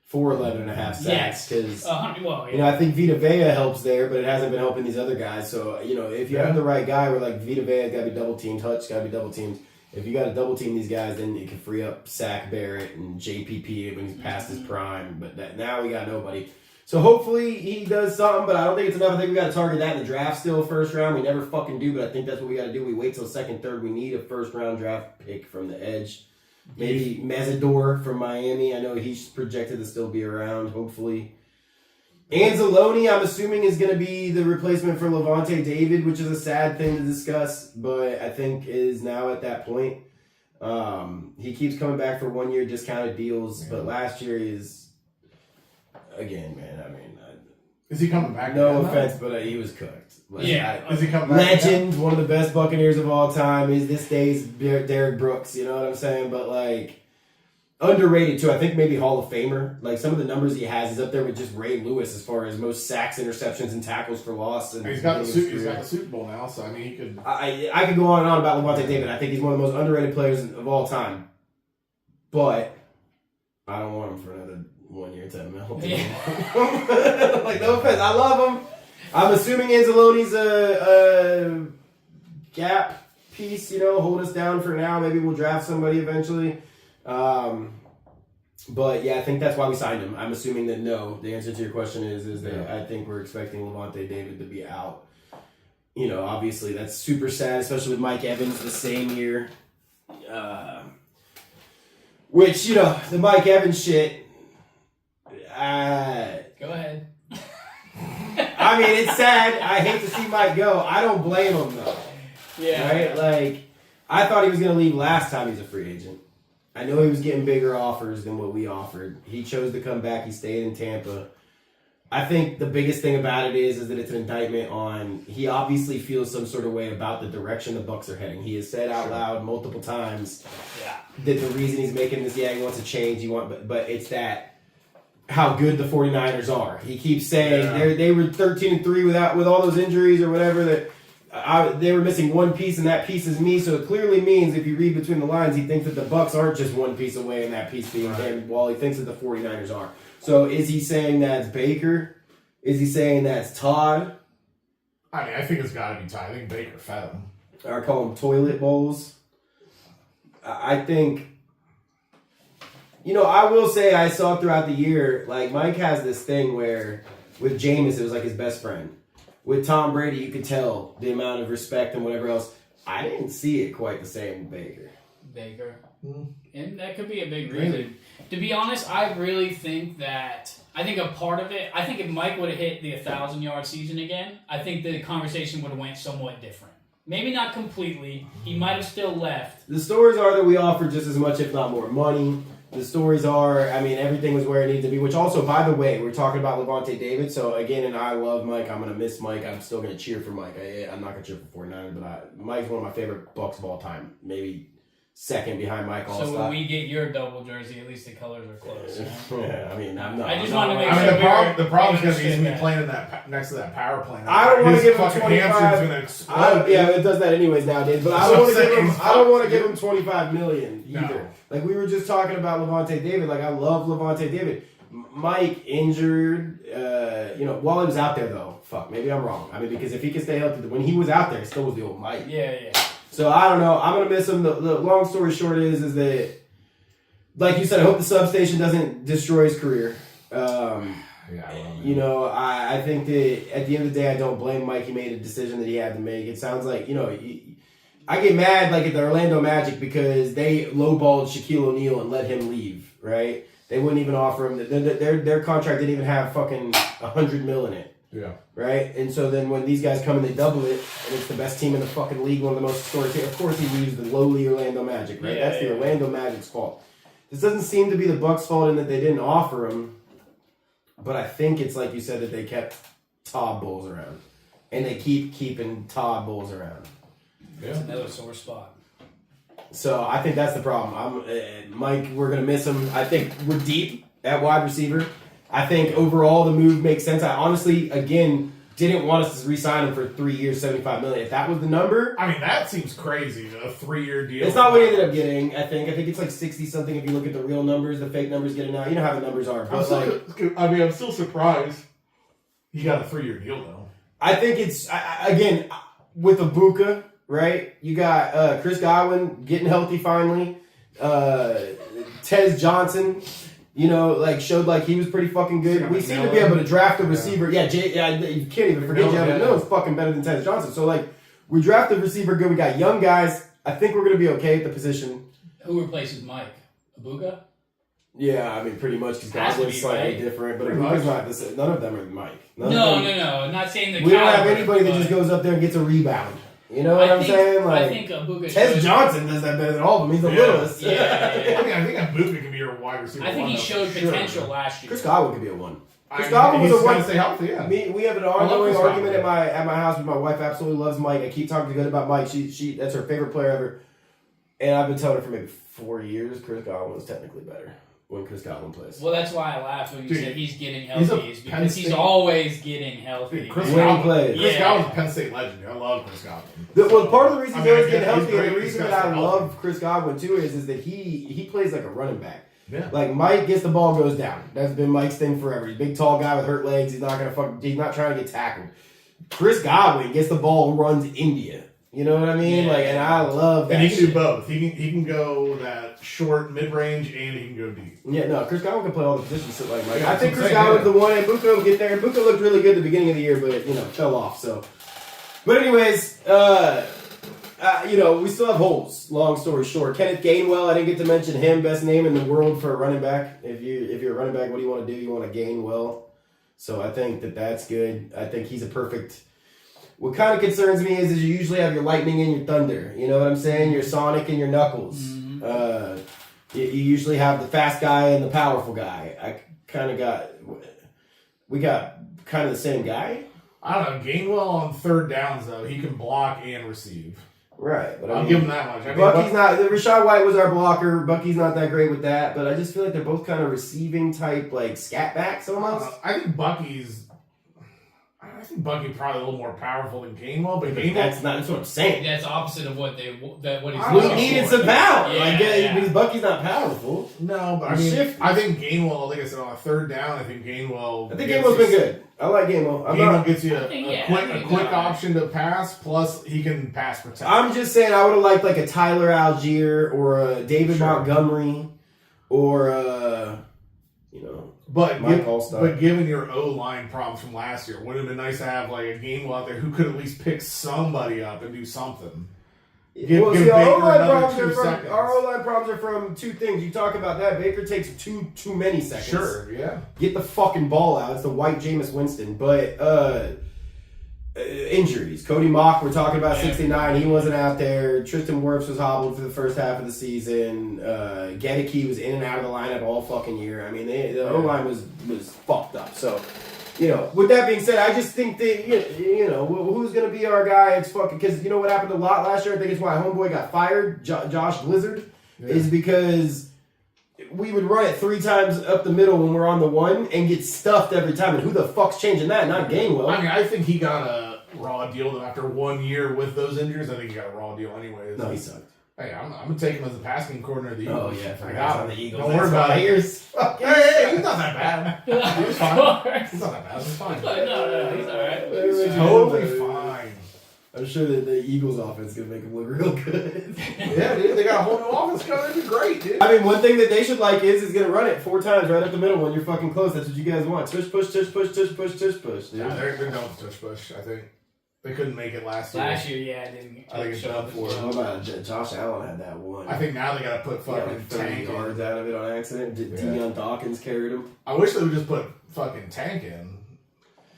[SPEAKER 1] for 11 and a half sacks because I think Vita Vea helps there, but it hasn't been helping these other guys. So if you have the right guy, where like Vita Vea got to be double teamed, Hutch got to be double teamed. If you got to double team these guys, then it can free up Sack Barrett and JPP when he's past his prime. But now we got nobody. So hopefully he does something, but I don't think it's enough. I think we got to target that in the draft still, first round. We never fucking do, but I think that's what we got to do. We wait till second, third. We need a first round draft pick from the edge. Maybe Mesidor from Miami. I know he's projected to still be around, hopefully. Anzalone, I'm assuming, is going to be the replacement for Levante David, which is a sad thing to discuss, but I think is now at that point. He keeps coming back for 1 year discounted deals, but last year is, again, man,
[SPEAKER 2] is he coming back?
[SPEAKER 1] no
[SPEAKER 2] again, though?
[SPEAKER 1] offense, but he was cooked. Like,
[SPEAKER 2] Is he coming back?
[SPEAKER 1] legend, one of the best Buccaneers of all time, is this day's Derek Brooks, you know what I'm saying? But like, underrated too. I think maybe Hall of Famer. Like some of the numbers he has, he's up there with just Ray Lewis as far as most sacks, interceptions, and tackles for loss. And
[SPEAKER 2] He's got the Super Bowl now, so I mean he could.
[SPEAKER 1] I could go on and on about Levante David. I think he's one of the most underrated players of all time. But I don't want him for another 1 year, 10 mil.
[SPEAKER 3] Yeah.
[SPEAKER 1] Like, no offense. I love him. I'm assuming Anzalone's a gap piece, hold us down for now. Maybe we'll draft somebody eventually. But yeah, I think that's why we signed him. I'm assuming that no. The answer to your question is that I think we're expecting Levante David to be out. Obviously that's super sad, especially with Mike Evans the same year. Which, the Mike Evans shit.
[SPEAKER 3] Go ahead.
[SPEAKER 1] I mean, it's sad. I hate to see Mike go. I don't blame him though.
[SPEAKER 3] Yeah.
[SPEAKER 1] Right? Like, I thought he was going to leave last time he's a free agent. I know he was getting bigger offers than what we offered. He chose to come back. He stayed in Tampa. I think the biggest thing about it is that it's an indictment on, he obviously feels some sort of way about the direction the Bucs are heading. He has said out loud multiple times that the reason he's making this, he wants to change. But it's that how good the 49ers are. He keeps saying they were 13-3 with all those injuries or whatever, that they were missing one piece, and that piece is me. So it clearly means, if you read between the lines, he thinks that the Bucs aren't just one piece away, and that piece being him, while he thinks that the 49ers are. So is he saying that's Baker? Is he saying that's Todd?
[SPEAKER 2] I mean, I think it's got to be Ty. I think Baker fed him.
[SPEAKER 1] Or call them toilet bowls. I think, I will say I saw throughout the year, like Mike has this thing where with Jameis, it was like his best friend. With Tom Brady, you could tell the amount of respect and whatever else. I didn't see it quite the same with
[SPEAKER 3] Baker.
[SPEAKER 2] Hmm.
[SPEAKER 3] And that could be a big reason. To be honest, I really think that a part of it. I think if Mike would have hit the 1,000-yard season again, I think the conversation would have went somewhat different. Maybe not completely. He might have still left.
[SPEAKER 1] The stories are that we offered just as much, if not more, money. The stories are, I mean, everything was where it needed to be, which also, by the way, we're talking about Levante David. So, again, and I love Mike. I'm going to miss Mike. I'm still going to cheer for Mike. I'm not going to cheer for 49ers, but Mike's one of my favorite Bucks of all time. Maybe second behind Mike Allstott.
[SPEAKER 3] So when we get your double jersey, at least the colors are close.
[SPEAKER 1] Yeah, I mean, I'm not.
[SPEAKER 3] I just want to make
[SPEAKER 2] I mean,
[SPEAKER 3] sure
[SPEAKER 2] the problem's going to be
[SPEAKER 3] understand
[SPEAKER 2] me playing in that next to that power plant.
[SPEAKER 1] I don't want to
[SPEAKER 2] His
[SPEAKER 1] give him
[SPEAKER 2] fucking
[SPEAKER 1] 25.
[SPEAKER 2] hamstring's going to explode.
[SPEAKER 1] Yeah, it does that anyways nowadays. But I
[SPEAKER 2] That's
[SPEAKER 1] don't
[SPEAKER 2] what
[SPEAKER 1] want to
[SPEAKER 2] I'm
[SPEAKER 1] give him.
[SPEAKER 2] saying.
[SPEAKER 1] I don't want to give him 25 million either.
[SPEAKER 2] No.
[SPEAKER 1] Like we were just talking about Levante David. Like I love Levante David. Mike injured. While he was out there though. Fuck, maybe I'm wrong. I mean, because if he can stay healthy, when he was out there, it still was the old Mike.
[SPEAKER 3] Yeah.
[SPEAKER 1] So I don't know. I'm gonna miss him. The long story short is that, like you said, I hope the substation doesn't destroy his career. I think that at the end of the day, I don't blame Mike. He made a decision that he had to make. It sounds like I get mad like at the Orlando Magic because they lowballed Shaquille O'Neal and let him leave. Right? They wouldn't even offer him their contract didn't even have fucking $100 million in it.
[SPEAKER 2] Yeah.
[SPEAKER 1] Right? And so then when these guys come and they double it, and it's the best team in the fucking league, one of the most historic teams, of course he leaves the lowly Orlando Magic, right?
[SPEAKER 3] Yeah,
[SPEAKER 1] That's the Orlando Magic's fault. This doesn't seem to be the Bucks' fault in that they didn't offer him, but I think it's like you said that they kept Todd Bowles around. And they keep keeping Todd Bowles around.
[SPEAKER 2] Yeah.
[SPEAKER 3] It's another sore spot.
[SPEAKER 1] So I think that's the problem. Mike, we're going to miss him. I think we're deep at wide receiver. I think overall the move makes sense. I honestly, again, didn't want us to re-sign him for 3 years, $75 million. If that was the number,
[SPEAKER 2] I mean, that seems crazy. A 3-year deal.
[SPEAKER 1] it's not what he ended up getting. I think it's like 60 something if you look at the real numbers. The fake numbers getting out. You know how the numbers are. But
[SPEAKER 2] I'm still surprised. He got a 3-year deal though.
[SPEAKER 1] I think it's again with Ibuka, right? You got Chris Godwin getting healthy finally. Tez Johnson. Showed like he was pretty fucking good.
[SPEAKER 2] Yeah,
[SPEAKER 1] We seem to
[SPEAKER 2] McMillan.
[SPEAKER 1] be able to draft a receiver. Yeah, you can't even forget
[SPEAKER 2] McMillan,
[SPEAKER 1] Jalen
[SPEAKER 2] yeah.
[SPEAKER 1] Mills fucking better than Tez Johnson. So, we drafted a receiver good. We got young guys. I think we're going to be okay at the position.
[SPEAKER 3] Who replaces Mike? Ibuka?
[SPEAKER 1] Yeah, I mean, pretty much because
[SPEAKER 3] Has to
[SPEAKER 1] Godwin's
[SPEAKER 3] be,
[SPEAKER 1] slightly
[SPEAKER 3] right?
[SPEAKER 1] different. But
[SPEAKER 2] Pretty
[SPEAKER 1] Ibuka's
[SPEAKER 2] much.
[SPEAKER 1] not the same. None of them are Mike. None
[SPEAKER 3] No.
[SPEAKER 1] of them,
[SPEAKER 3] I'm not saying the
[SPEAKER 1] We don't have
[SPEAKER 3] caliber,
[SPEAKER 1] anybody that
[SPEAKER 3] but
[SPEAKER 1] just goes up there and gets a rebound. You know what I'm saying?
[SPEAKER 3] I think Ibuka
[SPEAKER 1] Tez
[SPEAKER 3] showed-
[SPEAKER 1] Johnson does that better than all of them. He's the
[SPEAKER 2] Yeah.
[SPEAKER 1] littlest.
[SPEAKER 3] Yeah.
[SPEAKER 2] I think Ibuka can be your wide receiver.
[SPEAKER 3] I think
[SPEAKER 2] one,
[SPEAKER 3] he
[SPEAKER 2] though,
[SPEAKER 3] showed
[SPEAKER 2] for sure.
[SPEAKER 3] potential last year.
[SPEAKER 1] Chris Godwin could be a one. Chris
[SPEAKER 2] I
[SPEAKER 1] Godwin
[SPEAKER 2] mean,
[SPEAKER 1] was a
[SPEAKER 2] he's
[SPEAKER 1] one.
[SPEAKER 2] gotta stay healthy. Yeah.
[SPEAKER 1] We have an
[SPEAKER 2] love
[SPEAKER 1] ongoing
[SPEAKER 2] Chris
[SPEAKER 1] argument
[SPEAKER 2] Godwin.
[SPEAKER 1] at my house with my wife. Absolutely loves Mike. I keep talking good about Mike. She that's her favorite player ever. And I've been telling her for maybe 4 years, Chris Godwin was technically better when Chris Godwin plays.
[SPEAKER 3] Well, that's why I laughed when you
[SPEAKER 2] Dude,
[SPEAKER 3] said he's getting
[SPEAKER 2] he's a
[SPEAKER 3] healthy. Is
[SPEAKER 2] Penn
[SPEAKER 3] because he's
[SPEAKER 2] State-
[SPEAKER 3] always getting healthy.
[SPEAKER 2] Dude, Chris
[SPEAKER 1] When he
[SPEAKER 2] Godwin
[SPEAKER 1] plays.
[SPEAKER 2] Chris
[SPEAKER 3] Yeah.
[SPEAKER 2] Godwin's a Penn State legend. Dude. I love Chris Godwin.
[SPEAKER 1] Well, part of the reason
[SPEAKER 2] I
[SPEAKER 1] he's
[SPEAKER 2] mean,
[SPEAKER 1] always
[SPEAKER 2] I
[SPEAKER 1] getting
[SPEAKER 2] get
[SPEAKER 1] healthy,
[SPEAKER 2] he's
[SPEAKER 1] and the
[SPEAKER 2] great,
[SPEAKER 1] reason
[SPEAKER 2] he's
[SPEAKER 1] that
[SPEAKER 2] got
[SPEAKER 1] I
[SPEAKER 2] to
[SPEAKER 1] love Chris Godwin too is that he plays like a running back.
[SPEAKER 2] Yeah.
[SPEAKER 1] Like Mike gets the ball, goes down. That's been Mike's thing forever. He's a big, tall guy with hurt legs. He's not trying to get tackled. Chris Godwin gets the ball, runs India. You know what I mean?
[SPEAKER 3] Yeah.
[SPEAKER 1] And I love that.
[SPEAKER 2] And he can do
[SPEAKER 1] shit.
[SPEAKER 2] both. He can go that short mid range and he can go deep.
[SPEAKER 1] Yeah, no, Chris Godwin can play all the positions. So Mike.
[SPEAKER 2] Yeah,
[SPEAKER 1] I think
[SPEAKER 2] that's
[SPEAKER 1] Chris
[SPEAKER 2] what I'm
[SPEAKER 1] Godwin's
[SPEAKER 2] saying,
[SPEAKER 1] the one, and Buka will get there. And Buka looked really good at the beginning of the year, but fell off. So, but anyways, we still have holes. Long story short, Kenneth Gainwell. I didn't get to mention him. Best name in the world for a running back. If you're a running back, what do you want to do? You want to gain well. So I think that's good. I think he's a perfect. What kind of concerns me is you usually have your lightning and your thunder. You know what I'm saying? Your Sonic and your Knuckles.
[SPEAKER 3] Mhm.
[SPEAKER 1] You usually have the fast guy and the powerful guy. We got kind of the same guy.
[SPEAKER 2] I don't know. Gainwell on third downs though, he can block and receive.
[SPEAKER 1] Right, but
[SPEAKER 2] I'll give him that much. I mean,
[SPEAKER 1] Bucky's not. Rashad White was our blocker. Bucky's not that great with that, but I just feel like they're both kind of receiving type, like scat backs almost.
[SPEAKER 2] I think Bucky probably a little more powerful than Gainwell, but Gainwell.
[SPEAKER 1] That's what I'm saying.
[SPEAKER 3] That's opposite of what he's
[SPEAKER 2] We
[SPEAKER 1] We
[SPEAKER 3] looking
[SPEAKER 1] needed
[SPEAKER 3] for.
[SPEAKER 1] some power.
[SPEAKER 3] Yeah.
[SPEAKER 1] Because Bucky's not powerful.
[SPEAKER 2] No, but I
[SPEAKER 1] He's
[SPEAKER 2] mean,
[SPEAKER 1] shifty.
[SPEAKER 2] I think Gainwell. Like I said, on a third down, I think Gainwell.
[SPEAKER 1] I think Gainwell's been good. I like Gainwell.
[SPEAKER 2] Gainwell gets you
[SPEAKER 3] I think,
[SPEAKER 2] a
[SPEAKER 3] yeah,
[SPEAKER 2] quick,
[SPEAKER 3] I think
[SPEAKER 2] a quick
[SPEAKER 3] he's
[SPEAKER 2] option to pass. Plus, he can pass protect.
[SPEAKER 1] I'm just saying I would have liked like a Tyler Algier or a David
[SPEAKER 2] Sure.
[SPEAKER 1] Montgomery or
[SPEAKER 2] But
[SPEAKER 1] Mike Allstott.
[SPEAKER 2] but given your O line problems from last year, would it have been nice to have like a Gainwell out there who could at least pick somebody up and do something. Give
[SPEAKER 1] see, our
[SPEAKER 2] Baker
[SPEAKER 1] O-line
[SPEAKER 2] another
[SPEAKER 1] problems
[SPEAKER 2] 2
[SPEAKER 1] are from
[SPEAKER 2] seconds.
[SPEAKER 1] our O-line problems are from two things. You talk about that. Baker takes too many seconds.
[SPEAKER 2] Sure, yeah.
[SPEAKER 1] Get the fucking ball out. It's the white Jameis Winston. But injuries. Cody Mock, we're talking about 69. He wasn't out there. Tristan Wirfs was hobbled for the first half of the season. Gedeke was in and out of the lineup all fucking year. I mean, the O-line was fucked up. So, with that being said, I just think that, who's going to be our guy? It's fucking, because you know what happened a lot last year? I think it's why Homeboy got fired, Josh Blizzard, is because we would run it 3 times up the middle when we're on the 1 and get stuffed every time. And who the fuck's changing that? Not Gainwell.
[SPEAKER 2] I mean, I think he got a raw deal after 1 year with those injuries. I think he got a raw deal anyways.
[SPEAKER 1] No, he sucked.
[SPEAKER 2] Hey, I'm going to take him as the passing coordinator of the Eagles.
[SPEAKER 1] Oh, yeah.
[SPEAKER 2] I got him.
[SPEAKER 1] On the Eagles.
[SPEAKER 2] Don't worry about it. Hey, he's not that bad. He's
[SPEAKER 3] Of
[SPEAKER 2] fine.
[SPEAKER 3] course.
[SPEAKER 2] He's not that bad. He's fine.
[SPEAKER 3] No, he's alright.
[SPEAKER 2] He's totally fine.
[SPEAKER 1] I'm sure that the Eagles offense is going to make him look real good.
[SPEAKER 2] Yeah, dude. They got a whole new offense coming. It'd be great, dude.
[SPEAKER 1] I mean, one thing that they should like is going to run it 4 times right up the middle when you're fucking close. That's what you guys want. Tush, push, tush, push, tush, push, tush, push. Dude.
[SPEAKER 2] Yeah, they're done with tush push, I think. They couldn't make it last year.
[SPEAKER 3] Last year, yeah, didn't.
[SPEAKER 2] I think it's done for
[SPEAKER 1] What about Josh Allen had that one?
[SPEAKER 2] I think now they got to put
[SPEAKER 1] He got
[SPEAKER 2] fucking
[SPEAKER 1] like 30
[SPEAKER 2] Tank
[SPEAKER 1] yards
[SPEAKER 2] in.
[SPEAKER 1] out of it on accident. Deion Dawkins carried him.
[SPEAKER 2] I wish they would just put fucking Tank in.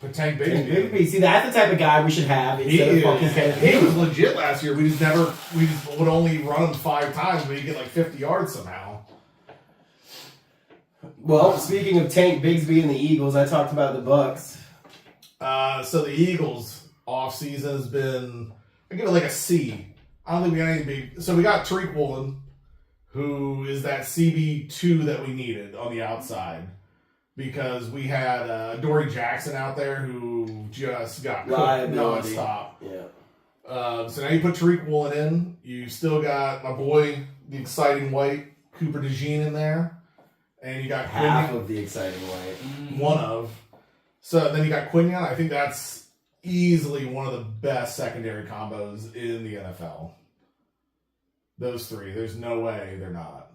[SPEAKER 2] Put Tank Bigsby in.
[SPEAKER 1] See, that's the type of guy we should have instead of fucking Kenneth.
[SPEAKER 2] He was legit last year. We just would only run him 5 times, but he'd get like 50 yards somehow.
[SPEAKER 1] Well, speaking of Tank Bigsby and the Eagles, I talked about the Bucks.
[SPEAKER 2] So the Eagles offseason has been, I give it like a C. I don't think we got anything big. So we got Tariq Woolen, who is that CB2 that we needed on the outside. Because we had Dory Jackson out there who just got cooked
[SPEAKER 1] Liability.
[SPEAKER 2] nonstop.
[SPEAKER 1] Yeah.
[SPEAKER 2] So now you put Tariq Woolen in. You still got my boy, the exciting white, Cooper DeJean in there. And you got
[SPEAKER 1] Half
[SPEAKER 2] Quinion,
[SPEAKER 1] of the exciting white.
[SPEAKER 2] one of. So then you got Quinion. I think that's easily one of the best secondary combos in the NFL. Those 3. There's no way they're not.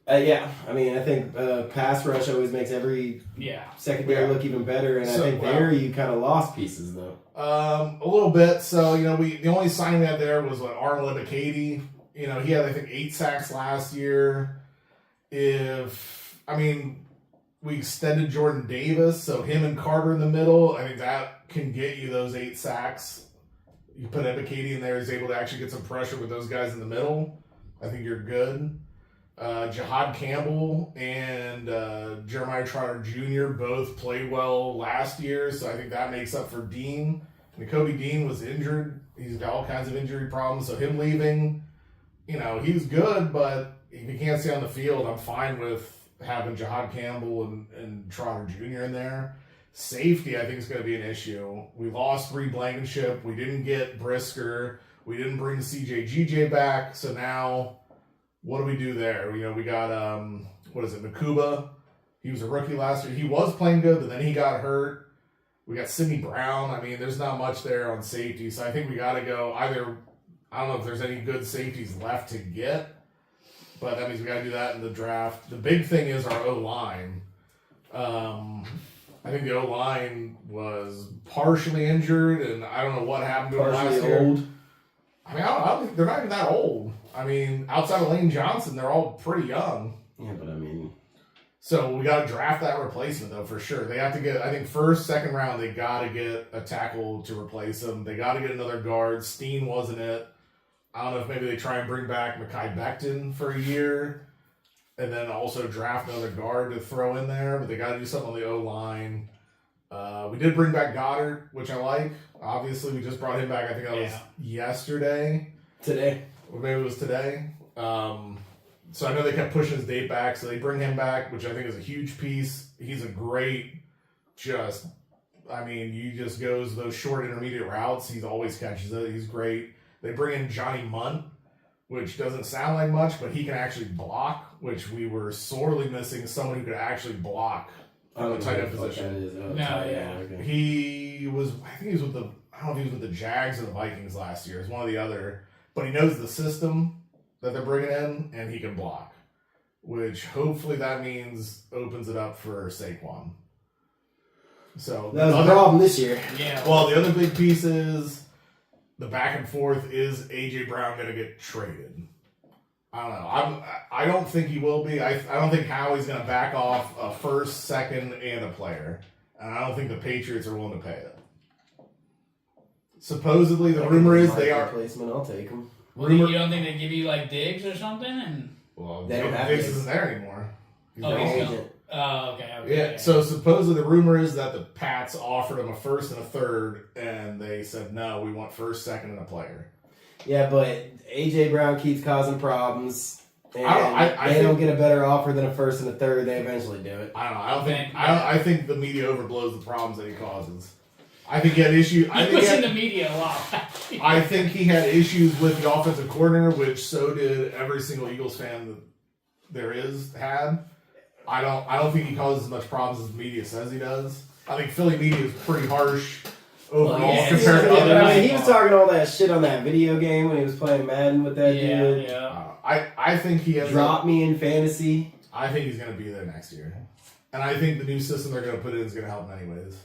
[SPEAKER 1] Yeah, I mean, I think pass rush always makes every secondary look even better, and I think there you kind of lost pieces, though.
[SPEAKER 2] A little bit. So, the only sign we had there was Arnold Ebiketie. He had, I think, 8 sacks last year. We extended Jordan Davis, so him and Carter in the middle, I think that can get you those 8 sacks. You put Ebiketie in there, he's able to actually get some pressure with those guys in the middle. I think you're good. Jahad Campbell and Jeremiah Trotter Jr. both played well last year, so I think that makes up for Dean. Nakobe Dean was injured. He's got all kinds of injury problems, so him leaving, he's good, but if he can't stay on the field, I'm fine with having Jahad Campbell and Trotter Jr. in there. Safety, I think, is going to be an issue. We lost Reed Blankenship. We didn't get Brisker. We didn't bring CJ GJ back, so now what do we do there? We got, Nakuba. He was a rookie last year. He was playing good, but then he got hurt. We got Sidney Brown. I mean, there's not much there on safety, so I think we got to go either, I don't know if there's any good safeties left to get, but that means we got to do that in the draft. The big thing is our O-line. I think the O-line was partially injured, and I don't know what happened to him last year.
[SPEAKER 1] Old.
[SPEAKER 2] I mean, I don't think they're not even that old. I mean, outside of Lane Johnson, they're all pretty young.
[SPEAKER 1] Yeah, but I mean...
[SPEAKER 2] So we got to draft that replacement, though, for sure. They have to get, I think, first, second round, they got to get a tackle to replace him. They got to get another guard. Steen wasn't it. I don't know if maybe they try and bring back Mekhi Becton for a year and then also draft another guard to throw in there, but they got to do something on the O-line. We did bring back Goddard, which I like. Obviously, we just brought him back. I think that was yesterday.
[SPEAKER 1] Today.
[SPEAKER 2] Or maybe it was today. So I know they kept pushing his date back, so they bring him back, which I think is a huge piece. He's a great, he just goes those short intermediate routes. He always catches it. He's great. They bring in Johnny Munt, which doesn't sound like much, but he can actually block, which we were sorely missing someone who could actually block on the tight end position.
[SPEAKER 1] Okay.
[SPEAKER 2] He was, I think he was with the, I don't know if he was with the Jags or the Vikings last year. It's one or the other. But he knows the system that they're bringing in, and he can block, which hopefully that means opens it up for Saquon. So
[SPEAKER 1] that was a problem this year.
[SPEAKER 3] Yeah.
[SPEAKER 2] Well, the other big piece is the back and forth is AJ Brown going to get traded. I don't know. I don't think he will be. I don't think Howie's going to back off a first, second, and a player. And I don't think the Patriots are willing to pay it. Supposedly, the rumor is they are.
[SPEAKER 1] Replacement, I'll take them.
[SPEAKER 3] Well, you don't think they give you like Diggs or something? And
[SPEAKER 2] Well,
[SPEAKER 1] They don't have
[SPEAKER 2] Diggs
[SPEAKER 1] Diggs.
[SPEAKER 2] isn't there anymore. He's
[SPEAKER 3] Oh,
[SPEAKER 2] gone.
[SPEAKER 3] he's
[SPEAKER 1] Agent.
[SPEAKER 3] gone. Oh, okay.
[SPEAKER 2] Yeah, so supposedly the rumor is that the Pats offered him a first and a third, and they said, no, we want first, second, and a player.
[SPEAKER 1] Yeah, but AJ Brown keeps causing problems. And
[SPEAKER 2] I
[SPEAKER 1] they
[SPEAKER 2] think-
[SPEAKER 1] don't get a better offer than a first and a third. They eventually do it.
[SPEAKER 2] I don't know. I think the media overblows the problems that he causes. I think he had issues.
[SPEAKER 3] He was in the media a lot.
[SPEAKER 2] I think he had issues with the offensive coordinator, which so did every single Eagles fan that there had. I don't think he causes as much problems as the media says he does. I think Philly media is pretty harsh overall
[SPEAKER 3] Well, yeah,
[SPEAKER 2] compared to
[SPEAKER 3] yeah,
[SPEAKER 2] other.
[SPEAKER 3] but
[SPEAKER 1] I mean, he was talking all that shit on that video game when he was playing Madden with that
[SPEAKER 3] Yeah,
[SPEAKER 1] dude.
[SPEAKER 3] yeah.
[SPEAKER 2] I think he has.
[SPEAKER 1] Drop me in fantasy.
[SPEAKER 2] I think he's going to be there next year, and I think the new system they're going to put in is going to help him anyways.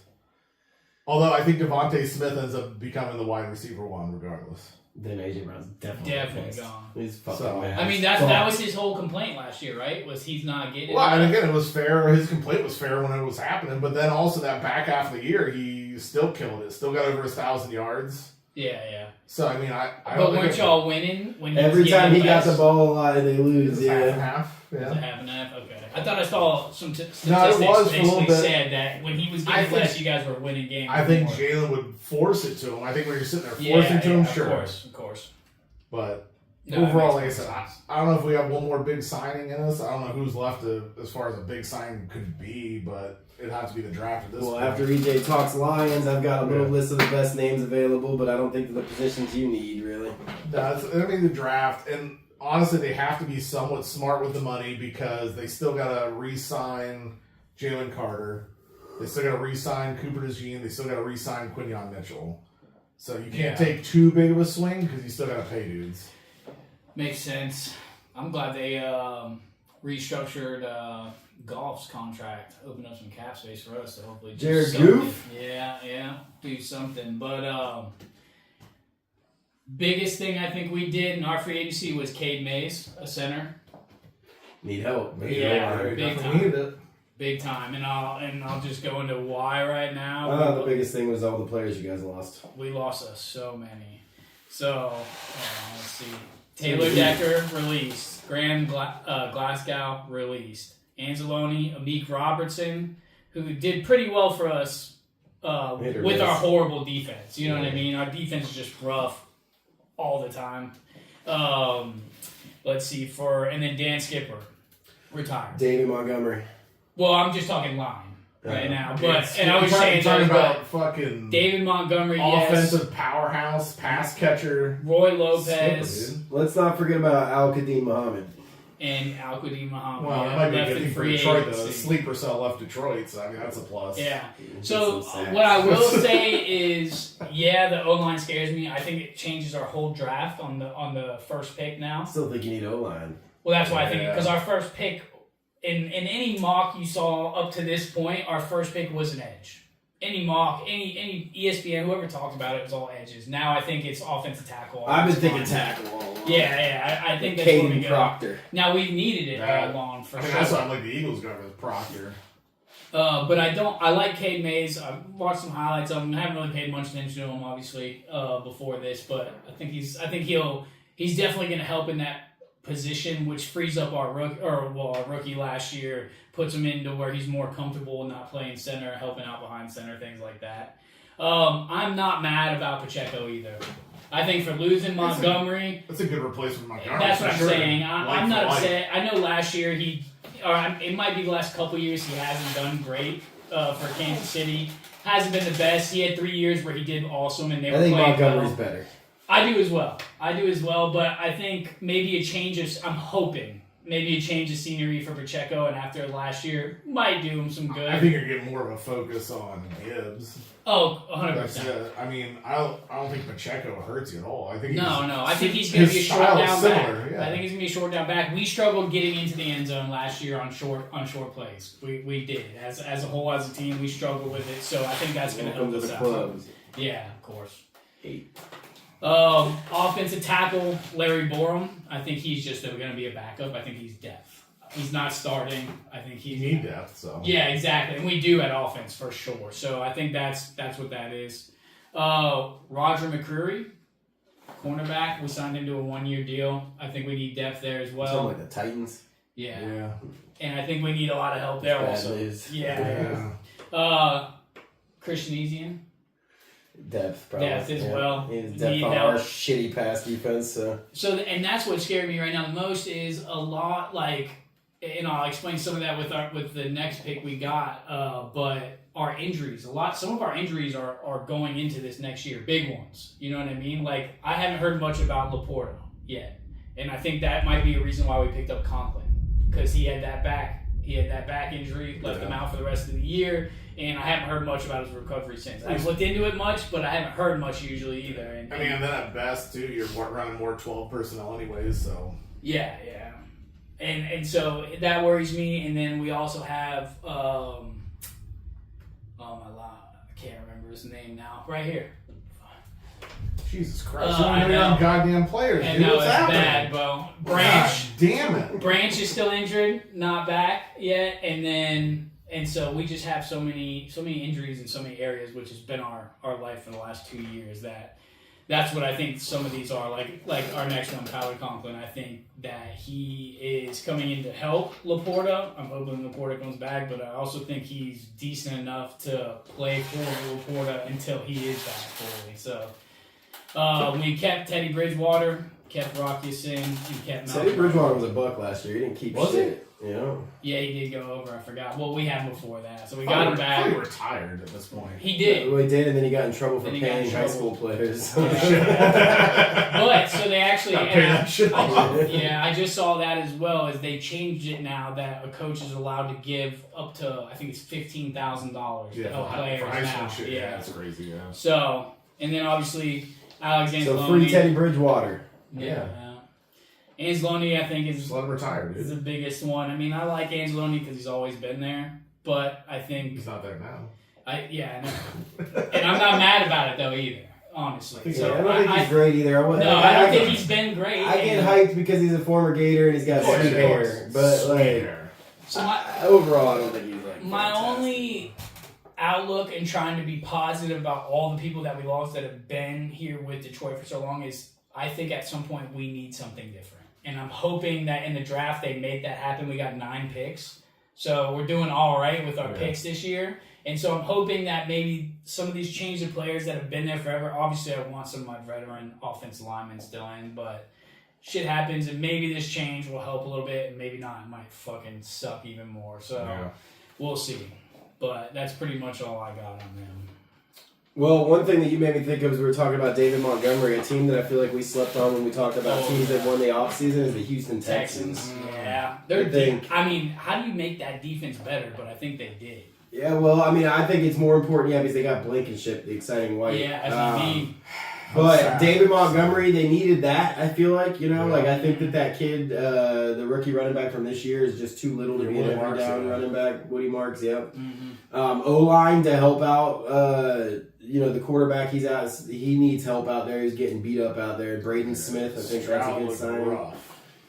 [SPEAKER 2] Although I think Devontae Smith ends up becoming the wide receiver one regardless.
[SPEAKER 1] Then AJ Brown's definitely
[SPEAKER 3] Definitely gone.
[SPEAKER 1] He's fucking
[SPEAKER 2] So,
[SPEAKER 1] mad.
[SPEAKER 3] I mean, that was his whole complaint last year, right? Was he's not getting
[SPEAKER 2] Well, and
[SPEAKER 3] it.
[SPEAKER 2] again, it was fair. His complaint was fair when it was happening, but then also that back half of the year, he still killed it. Still got over 1,000 yards.
[SPEAKER 3] Yeah, yeah.
[SPEAKER 2] So I mean, I
[SPEAKER 3] But
[SPEAKER 2] don't
[SPEAKER 3] weren't
[SPEAKER 2] think
[SPEAKER 3] y'all winning when
[SPEAKER 1] Every
[SPEAKER 3] was
[SPEAKER 1] time he
[SPEAKER 3] getting
[SPEAKER 1] got the
[SPEAKER 3] less?
[SPEAKER 1] ball a lot, they lose.
[SPEAKER 2] it's half and
[SPEAKER 1] Yeah.
[SPEAKER 2] half.
[SPEAKER 3] Was it
[SPEAKER 2] Yeah.
[SPEAKER 3] half and half? Okay. I thought I saw some statistics
[SPEAKER 2] No, it was for a little
[SPEAKER 3] basically
[SPEAKER 2] bit.
[SPEAKER 3] said that when he was
[SPEAKER 2] I
[SPEAKER 3] getting
[SPEAKER 2] think-
[SPEAKER 3] less, you guys were winning games.
[SPEAKER 2] I think
[SPEAKER 3] more.
[SPEAKER 2] Jalen would force it to him. I think when you're sitting there
[SPEAKER 3] Yeah,
[SPEAKER 2] forcing to him,
[SPEAKER 3] of
[SPEAKER 2] sure.
[SPEAKER 3] Of course.
[SPEAKER 2] But
[SPEAKER 3] No,
[SPEAKER 2] overall,
[SPEAKER 3] that
[SPEAKER 2] like I
[SPEAKER 3] makes
[SPEAKER 2] said,
[SPEAKER 3] sense.
[SPEAKER 2] I don't know if we have one more big signing in us. I don't know who's left as far as a big signing could be, but it'd have to be the draft at this
[SPEAKER 1] Well,
[SPEAKER 2] point.
[SPEAKER 1] after EJ talks Lions, I've got a little
[SPEAKER 2] Yeah.
[SPEAKER 1] list of the best names available, but I don't think they're the positions you need, really.
[SPEAKER 2] That's I mean the draft, and honestly, they have to be somewhat smart with the money because they still got to re-sign Jalen Carter. They still got to re-sign Cooper DeJean. They still got to re-sign Quinyon Mitchell. So you can't
[SPEAKER 3] Yeah.
[SPEAKER 2] take too big of a swing because you still got to pay dudes.
[SPEAKER 3] Makes sense. I'm glad they restructured Golf's contract, opened up some cap space for us to hopefully do
[SPEAKER 1] Jared
[SPEAKER 3] something.
[SPEAKER 1] Goff?
[SPEAKER 3] Yeah, do something. But biggest thing I think we did in our free agency was Cade Mays, a center,
[SPEAKER 1] Need help.
[SPEAKER 3] Yeah,
[SPEAKER 2] they
[SPEAKER 3] big
[SPEAKER 2] definitely
[SPEAKER 3] time.
[SPEAKER 2] needed it.
[SPEAKER 3] big time. And I'll just go into why right now.
[SPEAKER 1] The biggest thing was all the players you guys lost.
[SPEAKER 3] We lost so many. So let's see. Taylor Decker released. Graham Glasgow released. Anzalone, Amik Robertson, who did pretty well for us
[SPEAKER 1] Hit or
[SPEAKER 3] with
[SPEAKER 1] miss.
[SPEAKER 3] our horrible defense. You know what I
[SPEAKER 1] Yeah.
[SPEAKER 3] mean? Our defense is just rough all the time. Let's see and then Dan Skipper retired.
[SPEAKER 1] David Montgomery.
[SPEAKER 3] Well, I'm just talking line right now, but and I was
[SPEAKER 2] You're
[SPEAKER 3] saying
[SPEAKER 2] talking
[SPEAKER 3] that
[SPEAKER 2] about fucking
[SPEAKER 3] David Montgomery,
[SPEAKER 2] offensive powerhouse, pass catcher.
[SPEAKER 3] Roy Lopez.
[SPEAKER 2] Skipper, dude.
[SPEAKER 1] Let's not forget about Al Qadim Muhammad.
[SPEAKER 3] And Al-Qadim Muhammad.
[SPEAKER 2] Well,
[SPEAKER 3] yeah,
[SPEAKER 2] it might be a
[SPEAKER 3] left
[SPEAKER 2] good
[SPEAKER 3] in
[SPEAKER 2] thing for
[SPEAKER 3] free
[SPEAKER 2] Detroit, though. The
[SPEAKER 3] agency.
[SPEAKER 2] sleeper cell left Detroit, so I mean, that's a plus.
[SPEAKER 3] Yeah.
[SPEAKER 1] Get
[SPEAKER 3] So
[SPEAKER 1] some sacks.
[SPEAKER 3] what I will say is, yeah, the O line scares me. I think it changes our whole draft on the first pick now.
[SPEAKER 1] I still think you need O-line.
[SPEAKER 3] Well, that's why I think
[SPEAKER 2] Yeah.
[SPEAKER 3] because our first pick in any mock you saw up to this point, our first pick was an edge. Any mock, any ESPN, whoever talked about it was all edges. Now I think it's offensive tackle.
[SPEAKER 1] I've been
[SPEAKER 3] offensive
[SPEAKER 1] thinking
[SPEAKER 3] line.
[SPEAKER 1] tackle all along.
[SPEAKER 3] Yeah, I think that's where we
[SPEAKER 1] Caden
[SPEAKER 3] go.
[SPEAKER 1] Proctor.
[SPEAKER 3] Now we've needed it
[SPEAKER 2] That-
[SPEAKER 3] all along for
[SPEAKER 2] I mean,
[SPEAKER 3] sure.
[SPEAKER 2] that's why I'm like the Eagles got with Proctor.
[SPEAKER 3] But I like Cade Mays. I've watched some highlights of him. I haven't really paid much attention to him, obviously, before this. But I think he's definitely going to help in that position, which frees up our rookie last year, puts him into where he's more comfortable not playing center, helping out behind center, things like that. I'm not mad about Pacheco either. I think for losing Montgomery,
[SPEAKER 2] That's a good replacement for Montgomery.
[SPEAKER 3] that's what
[SPEAKER 2] for
[SPEAKER 3] I'm
[SPEAKER 2] sure.
[SPEAKER 3] saying.
[SPEAKER 2] Like
[SPEAKER 3] I'm
[SPEAKER 2] for
[SPEAKER 3] not
[SPEAKER 2] like.
[SPEAKER 3] upset. I know last year it might be the last couple years he hasn't done great for Kansas City. Hasn't been the best. He had 3 years where he did awesome, and they
[SPEAKER 1] I
[SPEAKER 3] were
[SPEAKER 1] think
[SPEAKER 3] playing
[SPEAKER 1] Montgomery's
[SPEAKER 3] well.
[SPEAKER 1] better.
[SPEAKER 3] I do as well. But I think maybe a change of. I'm hoping maybe a change of scenery for Pacheco, and after last year might do him some good.
[SPEAKER 2] I think you're getting more of a focus on Gibbs.
[SPEAKER 3] Oh, 100%.
[SPEAKER 2] That's it. I mean, I don't think Pacheco hurts you at all. I think
[SPEAKER 3] No. I think he's going to
[SPEAKER 2] his
[SPEAKER 3] be a short
[SPEAKER 2] style is
[SPEAKER 3] down
[SPEAKER 2] similar,
[SPEAKER 3] back.
[SPEAKER 2] yeah.
[SPEAKER 3] I think he's going to be a short down back. We struggled getting into the end zone last year on short plays. We did as a whole as a team. We struggled with it. So I think that's going to help
[SPEAKER 1] Welcome to
[SPEAKER 3] us
[SPEAKER 1] the
[SPEAKER 3] out.
[SPEAKER 1] club.
[SPEAKER 3] Yeah, of course.
[SPEAKER 1] 8.
[SPEAKER 3] Offensive tackle Larry Borum. I think he's just going to be a backup. I think he's depth. He's not starting. I think he's
[SPEAKER 2] You need depth, so.
[SPEAKER 3] Yeah, exactly, and we do at offense for sure. So I think that's what that is. Roger McCreary, cornerback. We signed him to a 1-year deal. I think we need depth there as
[SPEAKER 1] Something
[SPEAKER 3] well.
[SPEAKER 1] like the Titans.
[SPEAKER 3] Yeah, and I think we need a lot of help there
[SPEAKER 1] Bad
[SPEAKER 3] also.
[SPEAKER 1] news.
[SPEAKER 3] Yeah. Christian Ezian.
[SPEAKER 1] Depth, probably.
[SPEAKER 3] Depth as well.
[SPEAKER 1] He's depth
[SPEAKER 3] Need
[SPEAKER 1] on
[SPEAKER 3] help.
[SPEAKER 1] our shitty pass defense. So
[SPEAKER 3] And that's what scared me right now the most is a lot like, and I'll explain some of that with the next pick we got. But our injuries, some of our injuries are going into this next year, big ones. You know what I mean? Like I haven't heard much about Laporta yet, and I think that might be a reason why we picked up Conklin because he had that back injury, left him out for the rest of the year. And I haven't heard much about his recovery since. I've looked into it much, but I haven't heard much usually either. And
[SPEAKER 2] then at best, too, you're running more 12 personnel anyways, so.
[SPEAKER 3] Yeah. And so that worries me. And then we also have, I can't remember his name now. Right here.
[SPEAKER 2] Jesus Christ.
[SPEAKER 3] I know.
[SPEAKER 2] Young goddamn players,
[SPEAKER 3] And
[SPEAKER 2] dude.
[SPEAKER 3] no,
[SPEAKER 2] What's
[SPEAKER 3] it's
[SPEAKER 2] happening?
[SPEAKER 3] bad, bro. Branch.
[SPEAKER 2] God damn it.
[SPEAKER 3] Branch is still injured, not back yet. And so we just have so many injuries in so many areas, which has been our life for the last 2 years. That's what I think some of these are. Like our next one, Tyler Conklin. I think that he is coming in to help Laporta. I'm hoping Laporta comes back, but I also think he's decent enough to play for Laporta until he is back fully. So we kept Teddy Bridgewater, kept Rocky Singh, and kept
[SPEAKER 1] Teddy
[SPEAKER 3] Malcolm.
[SPEAKER 1] Bridgewater was a buck last year. He didn't keep
[SPEAKER 2] Was
[SPEAKER 1] shit. You know?
[SPEAKER 3] Yeah, he did go over. I forgot. Well, we had him before that, so we got him
[SPEAKER 2] He
[SPEAKER 3] back.
[SPEAKER 2] retired at this point.
[SPEAKER 3] He did.
[SPEAKER 1] Well, he did, and then he got in trouble for
[SPEAKER 3] Then he got in
[SPEAKER 1] paying high
[SPEAKER 3] trouble.
[SPEAKER 1] school players.
[SPEAKER 3] But so they actually,
[SPEAKER 2] Gotta pay that shit off.
[SPEAKER 3] I just saw that as well. As they changed it now that a coach is allowed to give up to I think it's $15,000 to help players
[SPEAKER 2] for high school
[SPEAKER 3] now.
[SPEAKER 2] shit. Yeah, that's crazy. Yeah.
[SPEAKER 3] So and then obviously Alexander
[SPEAKER 1] So free Teddy Bridgewater.
[SPEAKER 3] Yeah. Anzalone, I think,
[SPEAKER 2] Just let him retire,
[SPEAKER 3] is
[SPEAKER 2] dude.
[SPEAKER 3] the biggest one. I mean, I like Anzalone because he's always been there, but I think
[SPEAKER 2] He's not there now.
[SPEAKER 3] I know, and I'm not mad about it though either. Honestly, so
[SPEAKER 1] I don't think he's great either. I
[SPEAKER 3] don't think he's been great.
[SPEAKER 1] I get hyped because he's a former Gator and he's got sweet hair, but like
[SPEAKER 3] So
[SPEAKER 1] overall, I don't think he's like.
[SPEAKER 3] my
[SPEAKER 1] fantastic.
[SPEAKER 3] only outlook and trying to be positive about all the people that we lost that have been here with Detroit for so long is I think at some point we need something different. And I'm hoping that in the draft they made that happen. We got 9 picks. So we're doing all right with our picks this year. And so I'm hoping that maybe some of these change of players that have been there forever, obviously I want some of my veteran offensive linemen still in, but shit happens and maybe this change will help a little bit and maybe not. It might fucking suck even more. So we'll see. But that's pretty much all I got on them.
[SPEAKER 1] Well, one thing that you made me think of is we were talking about David Montgomery, a team that I feel like we slept on when we talked about teams that won the offseason is the Houston Texans.
[SPEAKER 3] Yeah. I mean, how do you make that defense better? But I think they did.
[SPEAKER 1] Yeah, well, I mean, I think it's more important, because they got Blankenship, the exciting white.
[SPEAKER 3] Yeah, SVB.
[SPEAKER 1] But David Montgomery, they needed that, I feel like, like I think that kid, the rookie running back from this year is just too little to be an every down running back. Woody Marks, yep. O-line to help out, the quarterback he's out, he needs help out there. He's getting beat up out there. Braden Smith, I think that's a good sign.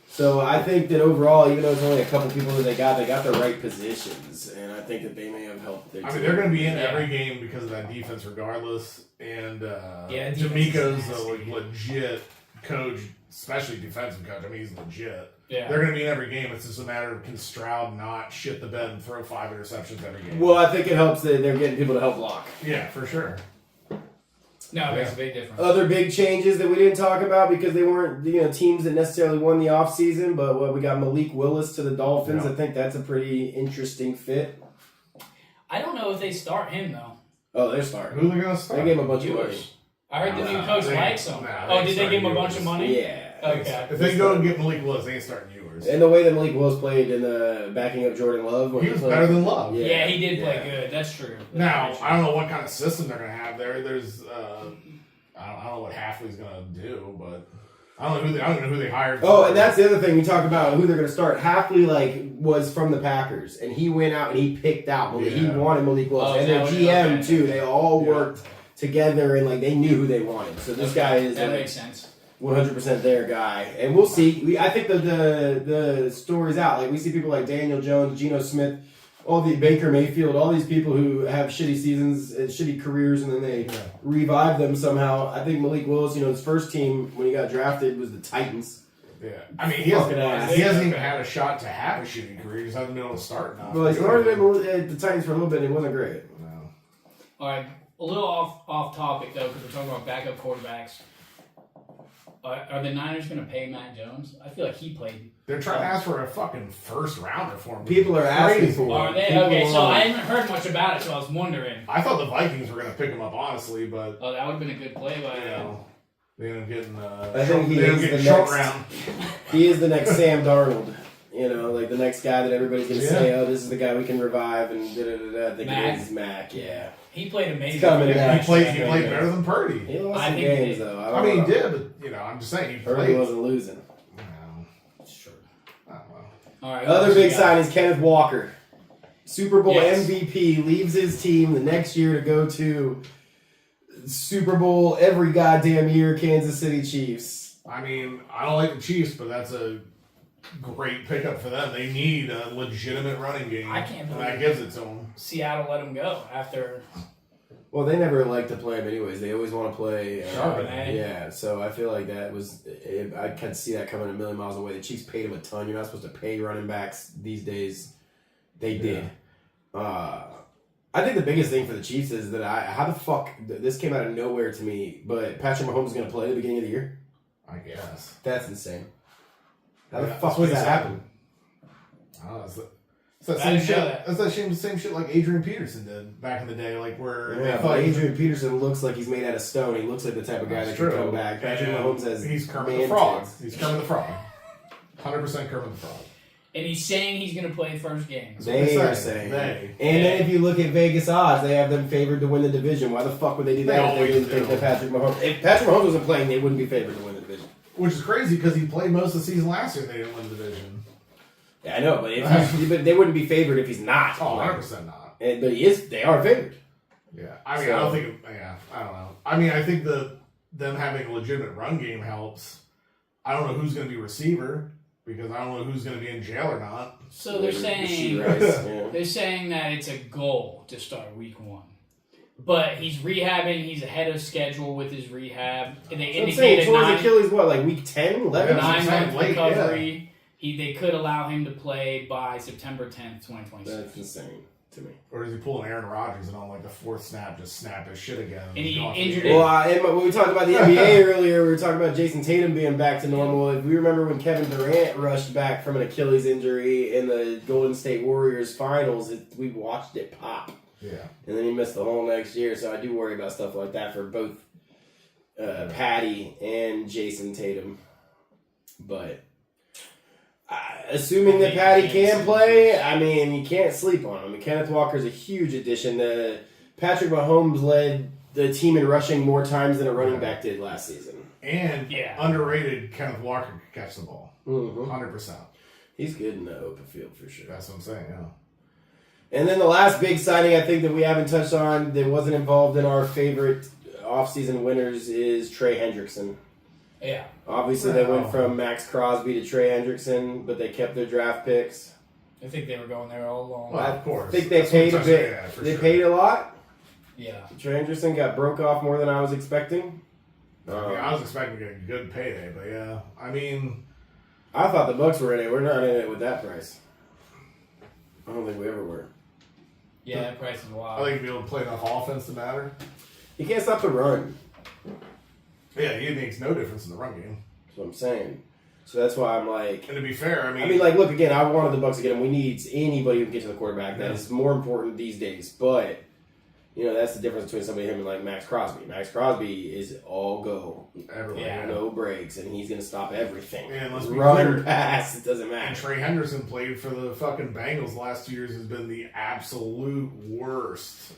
[SPEAKER 1] So I think that overall, even though it's only a couple people that they got the right positions, and I think that they may have helped their team.
[SPEAKER 2] I mean, they're going to be in every game because of that defense, regardless. And D'Amico's a legit coach, especially defensive coach. I mean, he's legit.
[SPEAKER 3] Yeah.
[SPEAKER 2] They're going to be in every game. It's just a matter of can Stroud not shit the bed and throw 5 interceptions every game.
[SPEAKER 1] Well, I think it helps that they're getting people to help block.
[SPEAKER 2] Yeah, for sure.
[SPEAKER 3] No, it makes a big difference.
[SPEAKER 1] Other big changes that we didn't talk about because they weren't teams that necessarily won the offseason, but we got Malik Willis to the Dolphins.
[SPEAKER 2] Yeah.
[SPEAKER 1] I think that's a pretty interesting fit.
[SPEAKER 3] I don't know if they start him, though.
[SPEAKER 1] Oh, they're starting.
[SPEAKER 2] Who are they going to start?
[SPEAKER 1] They gave him a bunch of money.
[SPEAKER 3] I heard the new coach likes him.
[SPEAKER 2] Nah,
[SPEAKER 3] Did they give him a bunch of money?
[SPEAKER 1] Yeah.
[SPEAKER 3] Okay.
[SPEAKER 2] If they go and get Malik Willis, they ain't starting yours.
[SPEAKER 1] And the way that Malik Willis played in the backing up Jordan Love. When
[SPEAKER 2] He was
[SPEAKER 1] played-
[SPEAKER 2] better than Love.
[SPEAKER 3] Yeah, he did play good. That's true.
[SPEAKER 2] Now, I don't know what kind of system they're going to have there. There's, I don't know what Halfley's going to do, but I don't know who they hired.
[SPEAKER 1] Oh, and that's the other thing we talk about who they're going to start. Halfley was from the Packers, and he went out and he picked out. He wanted Malik Willis, and their GM too. They all worked together and like they knew who they wanted. So this guy is
[SPEAKER 3] that
[SPEAKER 1] like,
[SPEAKER 3] makes sense.
[SPEAKER 1] 100% their guy, and we'll see. I think the story's out. Like we see people like Daniel Jones, Geno Smith, all the Baker Mayfield, all these people who have shitty seasons and shitty careers, and then they revive them somehow. I think Malik Willis, his first team when he got drafted was the Titans.
[SPEAKER 2] Yeah, I mean he
[SPEAKER 1] Fucking ass.
[SPEAKER 2] hasn't even had a shot to have a shitty career. He just hasn't been able to start now.
[SPEAKER 1] Well, he started at the Titans for a little bit, and it wasn't great.
[SPEAKER 2] No.
[SPEAKER 3] All right, a little off topic though, because we're talking about backup quarterbacks. Are the Niners going to pay Mac Jones? I feel like he played.
[SPEAKER 2] They're trying to ask for a fucking first rounder for him.
[SPEAKER 1] People are asking
[SPEAKER 2] Crazy.
[SPEAKER 1] for
[SPEAKER 3] Are
[SPEAKER 1] it.
[SPEAKER 3] they?
[SPEAKER 1] People
[SPEAKER 3] Okay, so
[SPEAKER 1] are-
[SPEAKER 3] I haven't heard much about it, so I was wondering.
[SPEAKER 2] I thought the Vikings were going to pick him up, honestly, but
[SPEAKER 3] Oh, that would have been a good play by
[SPEAKER 2] you know, they ended up getting.
[SPEAKER 1] I think he
[SPEAKER 2] they ended up
[SPEAKER 1] is
[SPEAKER 2] getting
[SPEAKER 1] the
[SPEAKER 2] short
[SPEAKER 1] next-
[SPEAKER 2] round.
[SPEAKER 1] He is the next Sam Darnold. Like the next guy that everybody's going to
[SPEAKER 2] Yeah.
[SPEAKER 1] say, oh, this is the guy we can revive, and da-da-da-da. I think
[SPEAKER 3] Mac.
[SPEAKER 1] it is Mac, yeah.
[SPEAKER 3] He played amazing.
[SPEAKER 1] It's coming
[SPEAKER 3] for the
[SPEAKER 1] back.
[SPEAKER 2] He played
[SPEAKER 1] Yeah.
[SPEAKER 2] better than Purdy.
[SPEAKER 1] He lost
[SPEAKER 3] I
[SPEAKER 1] some
[SPEAKER 3] think he
[SPEAKER 1] games,
[SPEAKER 3] did.
[SPEAKER 1] though.
[SPEAKER 2] I mean, he did, but I'm just saying he
[SPEAKER 1] Purdy
[SPEAKER 2] played.
[SPEAKER 1] wasn't losing.
[SPEAKER 2] No,
[SPEAKER 3] That's true.
[SPEAKER 2] oh, well.
[SPEAKER 3] All right.
[SPEAKER 1] Other
[SPEAKER 3] what
[SPEAKER 1] big
[SPEAKER 3] else you got?
[SPEAKER 1] signing is Kenneth Walker. Super Bowl
[SPEAKER 3] Yes.
[SPEAKER 1] MVP, leaves his team the next year to go to Super Bowl every goddamn year, Kansas City Chiefs.
[SPEAKER 2] I mean, I don't like the Chiefs, but that's a great pickup for them. They need a legitimate running game.
[SPEAKER 3] I can't
[SPEAKER 2] and
[SPEAKER 3] believe
[SPEAKER 2] that gives it to them.
[SPEAKER 3] Seattle let him go after.
[SPEAKER 1] Well, they never like to play him anyways. They always want to play.
[SPEAKER 3] Charbonnet.
[SPEAKER 1] Yeah, so I feel like that was. I could see that coming a million miles away. The Chiefs paid him a ton. You're not supposed to pay running backs these days. They did. I think the biggest thing for the Chiefs is that how the fuck this came out of nowhere to me, but Patrick Mahomes is going to play at the beginning of the year.
[SPEAKER 2] I guess.
[SPEAKER 1] That's insane. How the
[SPEAKER 2] Yeah,
[SPEAKER 1] fuck
[SPEAKER 2] that's what
[SPEAKER 1] does
[SPEAKER 2] he
[SPEAKER 1] that
[SPEAKER 2] said.
[SPEAKER 1] happen?
[SPEAKER 2] I don't know, it's that
[SPEAKER 3] I
[SPEAKER 2] same
[SPEAKER 3] didn't know
[SPEAKER 2] shit.
[SPEAKER 3] that.
[SPEAKER 2] That's that same shit like Adrian Peterson did back in the day, like where
[SPEAKER 1] Yeah,
[SPEAKER 2] they
[SPEAKER 1] but
[SPEAKER 2] thought
[SPEAKER 1] Adrian Peterson looks like he's made out of stone. He looks like the type of guy
[SPEAKER 2] That's
[SPEAKER 1] that can
[SPEAKER 2] true.
[SPEAKER 1] come back. Patrick
[SPEAKER 2] And
[SPEAKER 1] Mahomes has
[SPEAKER 2] he's Kermit the
[SPEAKER 1] man
[SPEAKER 2] Frog.
[SPEAKER 1] tits.
[SPEAKER 2] He's Kermit the Frog. 100% Kermit the Frog.
[SPEAKER 3] And he's saying he's going to play first game.
[SPEAKER 1] They are saying. And then if you look at Vegas odds, they have them favored to win the division. Why the fuck would they do that
[SPEAKER 2] They
[SPEAKER 1] if they
[SPEAKER 2] always
[SPEAKER 1] didn't think
[SPEAKER 2] do.
[SPEAKER 1] that Patrick Mahomes... If Patrick Mahomes wasn't playing, they wouldn't be favored to win the division.
[SPEAKER 2] Which is crazy because he played most of the season last year and they didn't win the division.
[SPEAKER 1] Yeah, I know, but they wouldn't be favored if he's not.
[SPEAKER 2] Oh, 100% not.
[SPEAKER 1] But he is. They are favored.
[SPEAKER 2] Yeah. I mean,
[SPEAKER 1] So-
[SPEAKER 2] I don't think... Yeah, I don't know. I mean, I think them having a legitimate run game helps. I don't know who's going to be receiver because I don't know who's going to be in jail or not.
[SPEAKER 3] So they're
[SPEAKER 1] Rasheed
[SPEAKER 3] saying
[SPEAKER 1] Rice, yeah.
[SPEAKER 3] they're saying that it's a goal to start week 1. But he's rehabbing. He's ahead of schedule with his rehab. And they
[SPEAKER 1] So I'm saying,
[SPEAKER 3] indicated
[SPEAKER 1] towards
[SPEAKER 3] 9
[SPEAKER 1] Achilles, what, like week 10, 11?
[SPEAKER 2] Yeah.
[SPEAKER 3] 9-month
[SPEAKER 2] late,
[SPEAKER 3] recovery. They could allow him to play by September 10th, 2026.
[SPEAKER 1] That's insane to me.
[SPEAKER 2] Or is he pulling Aaron Rodgers and on like the fourth snap just snap his shit again?
[SPEAKER 3] And he
[SPEAKER 2] go off the
[SPEAKER 3] injured
[SPEAKER 2] field?
[SPEAKER 3] it.
[SPEAKER 1] Well, and when we talked about the NBA earlier, we were talking about Jason Tatum being back to normal. If we remember when Kevin Durant rushed back from an Achilles injury in the Golden State Warriors finals, we watched it pop.
[SPEAKER 2] Yeah.
[SPEAKER 1] And then he missed the whole next year. So I do worry about stuff like that for both Patty and Jason Tatum. But assuming that Patty can play, I mean, you can't sleep on him. Kenneth Walker's a huge addition. Patrick Mahomes led the team in rushing more times than a running back did last season.
[SPEAKER 2] And
[SPEAKER 3] Yeah.
[SPEAKER 2] underrated Kenneth Walker could catch the ball.
[SPEAKER 1] Mm-hmm.
[SPEAKER 2] 100%.
[SPEAKER 1] He's good in the open field for sure.
[SPEAKER 2] That's what I'm saying, yeah.
[SPEAKER 1] And then the last big signing I think that we haven't touched on that wasn't involved in our favorite offseason winners is Trey Hendrickson.
[SPEAKER 3] Yeah.
[SPEAKER 1] Obviously, they went
[SPEAKER 2] Wow.
[SPEAKER 1] from Max Crosby to Trey Hendrickson, but they kept their draft picks.
[SPEAKER 3] I think they were going there all along.
[SPEAKER 2] Well, of course.
[SPEAKER 1] I think they
[SPEAKER 2] That's what
[SPEAKER 1] paid a
[SPEAKER 2] I'm
[SPEAKER 1] bit.
[SPEAKER 2] saying, yeah, for
[SPEAKER 1] They
[SPEAKER 2] sure.
[SPEAKER 1] paid a lot.
[SPEAKER 3] Yeah.
[SPEAKER 1] Trey Hendrickson got broke off more than I was expecting.
[SPEAKER 2] I mean, I was expecting to get a good payday, but yeah. I mean,
[SPEAKER 1] I thought the Bucks were in it. We're not in it with that price. I don't think we ever were.
[SPEAKER 3] Yeah, that price is
[SPEAKER 2] I
[SPEAKER 3] wild.
[SPEAKER 2] think you'd be able to play enough offense to matter.
[SPEAKER 1] You can't stop the run.
[SPEAKER 2] Yeah, he makes no difference in the run game.
[SPEAKER 1] That's what I'm saying. So that's why I'm like...
[SPEAKER 2] And to be fair,
[SPEAKER 1] I mean, like, look, again, I wanted the Bucks to get him. We need anybody who can get to the quarterback. That
[SPEAKER 2] Yeah.
[SPEAKER 1] is more important these days. But, that's the difference between somebody him and, like, Max Crosby. Max Crosby is all go.
[SPEAKER 2] everyone.
[SPEAKER 3] Yeah.
[SPEAKER 1] No breaks, and he's going to stop everything.
[SPEAKER 2] Yeah, and let's be
[SPEAKER 1] Run,
[SPEAKER 2] clear.
[SPEAKER 1] pass, it doesn't
[SPEAKER 2] And
[SPEAKER 1] matter.
[SPEAKER 2] Trey Henderson played for the fucking Bengals the last 2 years, has been the absolute worst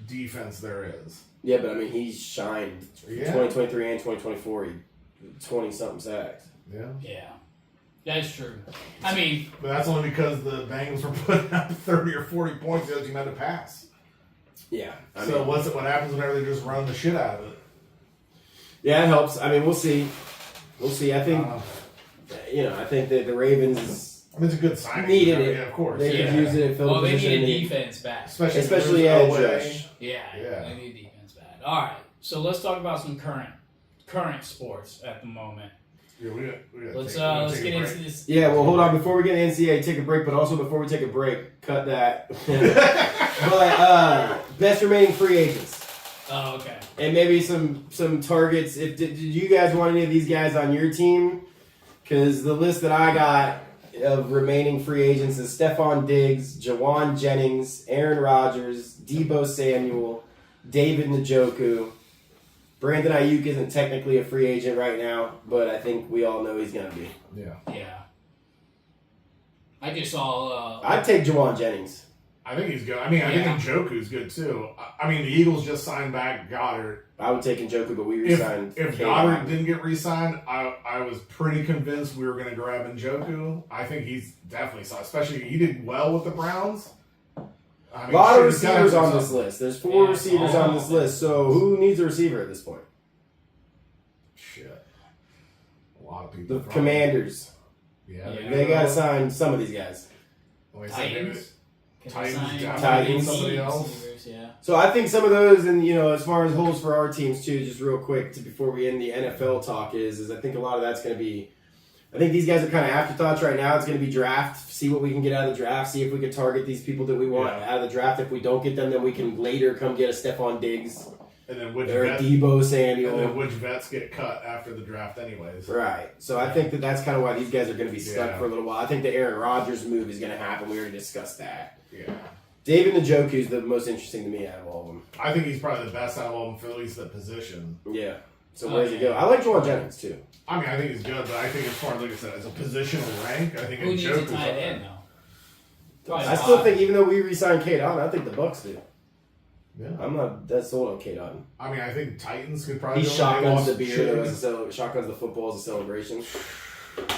[SPEAKER 2] defense there is.
[SPEAKER 1] Yeah, but, I mean, he's shined.
[SPEAKER 2] Yeah.
[SPEAKER 1] 2023 and 2024, he 20-something sacks.
[SPEAKER 2] Yeah.
[SPEAKER 3] Yeah. That's true. I mean,
[SPEAKER 2] But that's only because the Bengals were putting up 30 or 40 points the other team had to pass.
[SPEAKER 1] Yeah. I
[SPEAKER 2] So
[SPEAKER 1] mean,
[SPEAKER 2] what happens whenever they just run the shit out of it?
[SPEAKER 1] yeah, it helps. I mean, we'll see. We'll see. I think,
[SPEAKER 2] Uh,
[SPEAKER 1] I think that the Ravens
[SPEAKER 2] I mean, it's a good signing.
[SPEAKER 1] needed it.
[SPEAKER 2] Yeah, of course.
[SPEAKER 1] They
[SPEAKER 2] yeah.
[SPEAKER 1] could use it. Fill
[SPEAKER 3] Well,
[SPEAKER 1] the
[SPEAKER 3] they
[SPEAKER 1] position
[SPEAKER 3] need a
[SPEAKER 1] need.
[SPEAKER 3] defense back.
[SPEAKER 1] Especially
[SPEAKER 2] if
[SPEAKER 1] edge
[SPEAKER 2] there's
[SPEAKER 1] rush.
[SPEAKER 3] Yeah,
[SPEAKER 2] Yeah.
[SPEAKER 3] they need defense bad. All right, so let's talk about some current sports at the moment.
[SPEAKER 2] Yeah, we got
[SPEAKER 3] Let's get into this.
[SPEAKER 1] Yeah, well, hold on. Before we get into NCAA, take a break. But also before we take a break, cut that. But best remaining free agents.
[SPEAKER 3] Oh, okay.
[SPEAKER 1] And maybe some targets. Did you guys want any of these guys on your team? Because the list that I got of remaining free agents is Stephon Diggs, Jawan Jennings, Aaron Rodgers, Debo Samuel, David Njoku. Brandon Ayuk isn't technically a free agent right now, but I think we all know he's going to be.
[SPEAKER 2] Yeah.
[SPEAKER 3] Yeah. I just saw.
[SPEAKER 1] I'd take Jawan Jennings.
[SPEAKER 2] I think he's good. I mean, I think Njoku's good too. I mean, the Eagles just signed back Goddard.
[SPEAKER 1] I would take Njoku, but we re-signed.
[SPEAKER 2] If
[SPEAKER 1] Kayvon.
[SPEAKER 2] Goddard didn't get re-signed, I was pretty convinced we were going to grab Njoku. I think he's definitely solid. Especially he did well with the Browns. I
[SPEAKER 1] A
[SPEAKER 2] mean,
[SPEAKER 1] lot of
[SPEAKER 2] shit, he's gotta
[SPEAKER 1] receivers
[SPEAKER 2] do
[SPEAKER 1] on this
[SPEAKER 2] something.
[SPEAKER 1] list. There's 4
[SPEAKER 3] Yeah,
[SPEAKER 1] receivers
[SPEAKER 3] all
[SPEAKER 1] on this list. So who needs a receiver at this point?
[SPEAKER 2] Shit. A lot of people.
[SPEAKER 1] The Commanders.
[SPEAKER 2] Yeah.
[SPEAKER 3] Yeah.
[SPEAKER 1] They got to sign some of these guys.
[SPEAKER 2] Well, he said maybe-
[SPEAKER 3] Titans. Can
[SPEAKER 2] Titans,
[SPEAKER 3] they sign
[SPEAKER 1] Titans.
[SPEAKER 2] Somebody else.
[SPEAKER 3] receivers? Yeah.
[SPEAKER 1] So I think some of those, and as far as holes for our teams too, just real quick before we end the NFL talk is I think a lot of that's going to be. I think these guys are kind of afterthoughts right now. It's going to be draft. See what we can get out of the draft. See if we can target these people that we want
[SPEAKER 2] Yeah.
[SPEAKER 1] out of the draft. If we don't get them, then we can later come get a Stephon Diggs
[SPEAKER 2] And then which
[SPEAKER 1] or a
[SPEAKER 2] vets,
[SPEAKER 1] Debo
[SPEAKER 2] and
[SPEAKER 1] Samuel.
[SPEAKER 2] then which vets get cut after the draft, anyways.
[SPEAKER 1] Right. So I think that that's kind of why these guys are going to be stuck
[SPEAKER 2] Yeah.
[SPEAKER 1] for a little while. I think the Aaron Rodgers move is going to happen. We already discussed that.
[SPEAKER 2] Yeah.
[SPEAKER 1] David Njoku is the most interesting to me out of all of them.
[SPEAKER 2] I think he's probably the best out of all of them for at least the position.
[SPEAKER 1] Yeah. So where does he go? I like Jawan Jennings too.
[SPEAKER 2] I mean, I think he's good, but I think as far as, like I said, as a positional rank, I think
[SPEAKER 3] Who needs a
[SPEAKER 2] Njoku's
[SPEAKER 3] tight
[SPEAKER 2] up
[SPEAKER 3] end
[SPEAKER 2] there.
[SPEAKER 3] though?
[SPEAKER 1] I still think even though we re-signed Kate Otten, I think the Bucks do.
[SPEAKER 2] Yeah.
[SPEAKER 1] I'm not that sold on Kate Otten.
[SPEAKER 2] I mean, I think Titans could probably
[SPEAKER 1] He
[SPEAKER 2] go.
[SPEAKER 1] shotguns the
[SPEAKER 2] They
[SPEAKER 1] beer,
[SPEAKER 2] lost
[SPEAKER 1] shotguns the football as a celebration.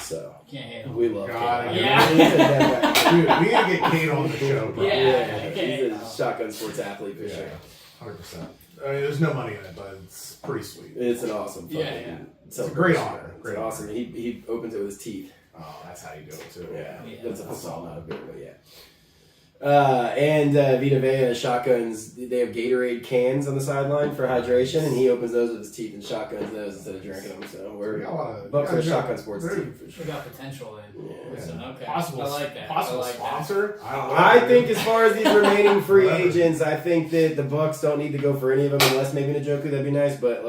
[SPEAKER 1] So
[SPEAKER 3] Can't hate him.
[SPEAKER 1] we love
[SPEAKER 2] God,
[SPEAKER 1] Kate
[SPEAKER 3] yeah.
[SPEAKER 1] Otten.
[SPEAKER 2] Dude, we gotta get Kate on the show, bro.
[SPEAKER 3] Yeah.
[SPEAKER 1] He's a shotgun sports athlete for sure.
[SPEAKER 2] 100%. I mean, there's no money in it, but it's pretty sweet.
[SPEAKER 1] It's an awesome fucking
[SPEAKER 3] Yeah.
[SPEAKER 2] It's a great honor.
[SPEAKER 1] It's
[SPEAKER 2] Great
[SPEAKER 1] awesome. He opens it with his teeth.
[SPEAKER 2] Oh, that's how you do it, too.
[SPEAKER 1] Yeah,
[SPEAKER 3] Yeah.
[SPEAKER 1] that's a football, not a beer, but yeah. And Vita Vea shotguns. They have Gatorade cans on the sideline for hydration, and he opens those with his teeth and shotguns those instead of drinking them. So
[SPEAKER 2] We got a lot of-
[SPEAKER 1] Bucks
[SPEAKER 2] yeah,
[SPEAKER 1] are
[SPEAKER 2] yeah.
[SPEAKER 1] shotgun sports
[SPEAKER 2] Very-
[SPEAKER 1] team for sure.
[SPEAKER 3] We got potential in.
[SPEAKER 1] Yeah.
[SPEAKER 3] Listen, okay.
[SPEAKER 2] Possible,
[SPEAKER 3] I like that.
[SPEAKER 2] Possible
[SPEAKER 3] I like that.
[SPEAKER 2] sponsor? I don't know.
[SPEAKER 1] I think as far as these remaining free
[SPEAKER 2] Whatever.
[SPEAKER 1] agents, I think that the Bucks don't need to go for any of them unless maybe Njoku. That'd be nice, but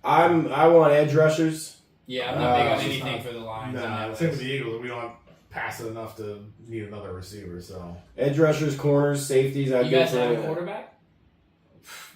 [SPEAKER 1] I want edge rushers.
[SPEAKER 3] Yeah, I'm not big on
[SPEAKER 2] it's
[SPEAKER 3] anything
[SPEAKER 2] not-
[SPEAKER 3] for the Lions.
[SPEAKER 2] Nah,
[SPEAKER 3] on that
[SPEAKER 2] same with
[SPEAKER 3] list.
[SPEAKER 2] the Eagles. We don't pass it enough to need another receiver, so.
[SPEAKER 1] Edge rushers, corners, safeties. I'd
[SPEAKER 3] You
[SPEAKER 1] go
[SPEAKER 3] guys
[SPEAKER 1] for
[SPEAKER 3] have
[SPEAKER 1] any
[SPEAKER 3] a
[SPEAKER 1] of that.
[SPEAKER 3] quarterback?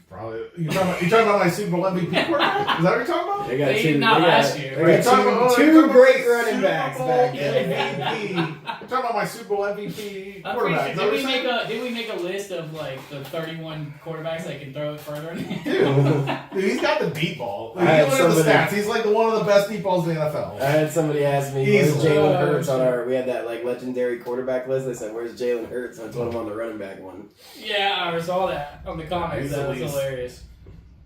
[SPEAKER 2] Probably. You talking about my Super Bowl MVP quarterback? Is that what you're talking about?
[SPEAKER 1] They got
[SPEAKER 3] They
[SPEAKER 1] two.
[SPEAKER 3] did not
[SPEAKER 1] they got-
[SPEAKER 3] last year.
[SPEAKER 1] they
[SPEAKER 2] Are you
[SPEAKER 1] got
[SPEAKER 2] talking about-
[SPEAKER 1] two
[SPEAKER 2] are you talking
[SPEAKER 1] great
[SPEAKER 2] about
[SPEAKER 1] running
[SPEAKER 2] Super
[SPEAKER 1] backs
[SPEAKER 2] Bowl
[SPEAKER 1] back then.
[SPEAKER 2] MVP. You're talking about my Super Bowl MVP
[SPEAKER 3] I'm
[SPEAKER 2] quarterback.
[SPEAKER 3] pretty
[SPEAKER 2] Is that
[SPEAKER 3] sure,
[SPEAKER 2] what
[SPEAKER 3] did
[SPEAKER 2] you're saying?
[SPEAKER 3] we make a list of like the 31 quarterbacks that can throw it further?
[SPEAKER 2] Dude, he's got the deep ball.
[SPEAKER 1] I had
[SPEAKER 2] Like, you look at the
[SPEAKER 1] somebody-
[SPEAKER 2] stats. He's like one of the best deep balls in the NFL.
[SPEAKER 1] I had somebody ask me, where's
[SPEAKER 2] Easily.
[SPEAKER 1] Jalen Hurts on our, we had that like legendary quarterback list. They said, where's Jalen Hurts? I told him on the running back one.
[SPEAKER 3] Yeah, I saw that on the comments.
[SPEAKER 2] He's
[SPEAKER 3] That
[SPEAKER 2] at
[SPEAKER 3] was
[SPEAKER 2] least-
[SPEAKER 3] hilarious.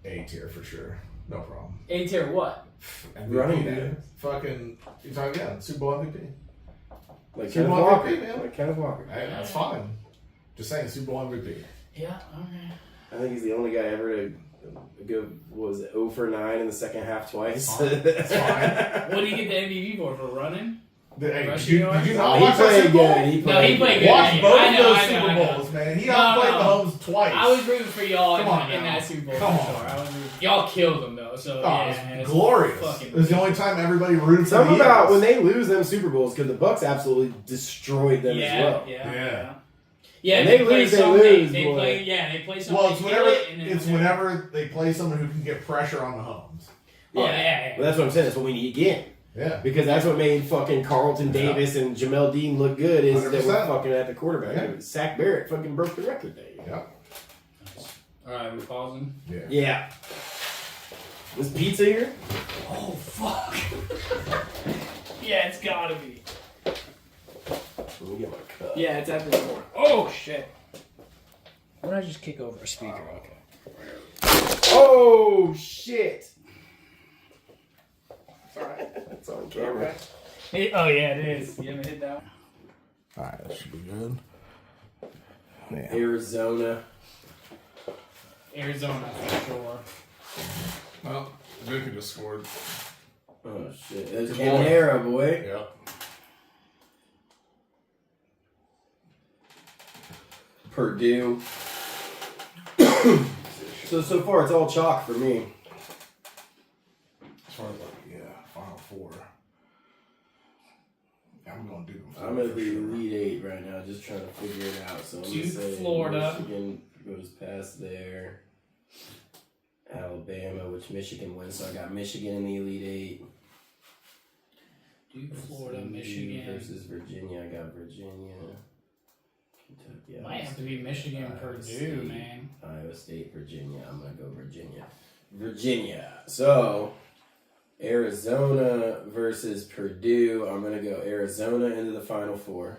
[SPEAKER 2] A tier for sure. No problem.
[SPEAKER 3] A tier what?
[SPEAKER 2] MVP,
[SPEAKER 1] Running
[SPEAKER 2] dude.
[SPEAKER 1] back.
[SPEAKER 2] Fucking, you talking again? Super Bowl MVP.
[SPEAKER 1] Like
[SPEAKER 2] Super
[SPEAKER 1] Kenneth
[SPEAKER 2] Bowl
[SPEAKER 1] Walker.
[SPEAKER 2] MVP, man.
[SPEAKER 1] Like Kenneth Walker.
[SPEAKER 2] Hey, that's fine. Just saying, Super Bowl MVP.
[SPEAKER 3] Yeah, okay.
[SPEAKER 1] I think he's the only guy ever to go, what was it, 0 for 9 in the second half twice.
[SPEAKER 2] That's fine.
[SPEAKER 3] What did he get the MVP for running?
[SPEAKER 2] Hey,
[SPEAKER 3] Rushing
[SPEAKER 2] did you
[SPEAKER 3] yards?
[SPEAKER 2] not
[SPEAKER 1] he
[SPEAKER 2] watch that
[SPEAKER 1] played
[SPEAKER 2] Super Bowl?
[SPEAKER 1] good. He
[SPEAKER 3] No, he played good.
[SPEAKER 2] Watch
[SPEAKER 3] Yeah,
[SPEAKER 2] both
[SPEAKER 3] I
[SPEAKER 2] of
[SPEAKER 3] know,
[SPEAKER 2] those
[SPEAKER 3] I know,
[SPEAKER 2] Super
[SPEAKER 3] I know.
[SPEAKER 2] Bowls, man. He
[SPEAKER 3] No,
[SPEAKER 2] outplayed
[SPEAKER 3] no.
[SPEAKER 2] Mahomes twice.
[SPEAKER 3] I was rooting for y'all
[SPEAKER 2] Come on
[SPEAKER 3] in
[SPEAKER 2] now.
[SPEAKER 3] that Super Bowl
[SPEAKER 2] Come
[SPEAKER 3] for
[SPEAKER 2] on.
[SPEAKER 3] sure. Y'all killed them though, so
[SPEAKER 2] Oh,
[SPEAKER 3] yeah,
[SPEAKER 2] it was glorious.
[SPEAKER 3] fucking-
[SPEAKER 2] It was the only time everybody rooted for
[SPEAKER 1] Something
[SPEAKER 2] the
[SPEAKER 1] about when
[SPEAKER 2] Eagles.
[SPEAKER 1] they lose them Super Bowls because the Bucks absolutely destroyed them
[SPEAKER 3] yeah,
[SPEAKER 1] as well.
[SPEAKER 3] Yeah.
[SPEAKER 2] Yeah.
[SPEAKER 3] And
[SPEAKER 1] When they
[SPEAKER 3] play
[SPEAKER 1] lose, they
[SPEAKER 3] some,
[SPEAKER 1] lose,
[SPEAKER 3] They
[SPEAKER 1] boy.
[SPEAKER 3] play, yeah, they play some.
[SPEAKER 2] Well, it's
[SPEAKER 3] they
[SPEAKER 2] whenever
[SPEAKER 3] kill it, and then
[SPEAKER 2] it's whenever they play someone who can get pressure on Mahomes.
[SPEAKER 3] Oh, yeah.
[SPEAKER 1] But that's what I'm saying. That's what we need again.
[SPEAKER 2] Yeah.
[SPEAKER 1] Because that's what made fucking Carlton
[SPEAKER 2] Yeah.
[SPEAKER 1] Davis and Jamel Dean look good is that
[SPEAKER 2] 100%.
[SPEAKER 1] we're fucking at the quarterback.
[SPEAKER 2] Yeah.
[SPEAKER 1] Zach Barrett fucking broke the record there.
[SPEAKER 2] Yep.
[SPEAKER 3] All right, we're pausing.
[SPEAKER 2] Yeah.
[SPEAKER 1] Yeah. Was pizza here?
[SPEAKER 3] Oh fuck. Yeah, it's gotta be.
[SPEAKER 1] Let me get my cup.
[SPEAKER 3] Yeah, it's at this point. Oh shit. Why did I just kick over a speaker? Okay.
[SPEAKER 1] Oh shit!
[SPEAKER 2] It's alright.
[SPEAKER 1] It's on camera.
[SPEAKER 3] Oh yeah, it is. You haven't hit that one.
[SPEAKER 2] Alright, that should be good. Yeah.
[SPEAKER 1] Arizona.
[SPEAKER 3] Arizona for sure.
[SPEAKER 2] Well, Duke just scored.
[SPEAKER 1] Oh shit! There's
[SPEAKER 2] Good
[SPEAKER 1] Canera, boy.
[SPEAKER 2] Yep.
[SPEAKER 1] Purdue. So far it's all chalk for me.
[SPEAKER 2] As far as Final Four. Yeah, I'm going Duke.
[SPEAKER 1] I'm gonna be Elite Eight right now, just trying to figure it out. So I'm
[SPEAKER 3] Duke,
[SPEAKER 1] gonna say
[SPEAKER 3] Florida.
[SPEAKER 1] Michigan goes past there. Alabama, which Michigan wins, so I got Michigan in the Elite Eight.
[SPEAKER 3] Duke, Florida,
[SPEAKER 1] SMU
[SPEAKER 3] Michigan.
[SPEAKER 1] versus Virginia. I got Virginia. Kentucky.
[SPEAKER 3] Might have to be Michigan,
[SPEAKER 1] Iowa
[SPEAKER 3] Purdue,
[SPEAKER 1] State,
[SPEAKER 3] man.
[SPEAKER 1] Iowa State, Virginia. I'm gonna go Virginia. Virginia. So Arizona versus Purdue. I'm gonna go Arizona into the Final Four.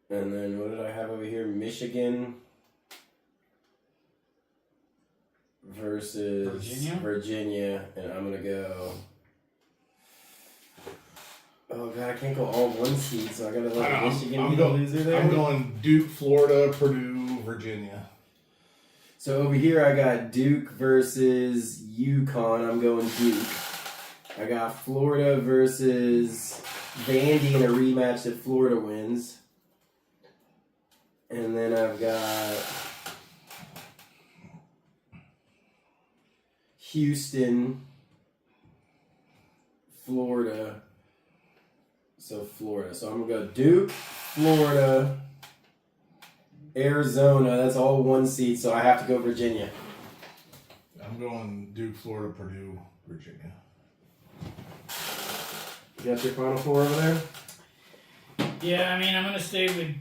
[SPEAKER 1] And then what did I have over here? Michigan versus Virginia. And I'm gonna go. Oh god, I can't go all one seed, so I gotta let Michigan be the loser there.
[SPEAKER 2] I'm going Duke, Florida, Purdue, Virginia.
[SPEAKER 1] So over here I got Duke versus UConn. I'm going Duke. I got Florida versus Vandy in a rematch that Florida wins. And then I've got Houston, Florida. So Florida. So I'm going to go Duke, Florida, Arizona. That's all one seed, so I have to go Virginia.
[SPEAKER 2] I'm going Duke, Florida, Purdue, Virginia.
[SPEAKER 1] You got your Final Four over there?
[SPEAKER 3] Yeah, I mean, I'm going to stay with.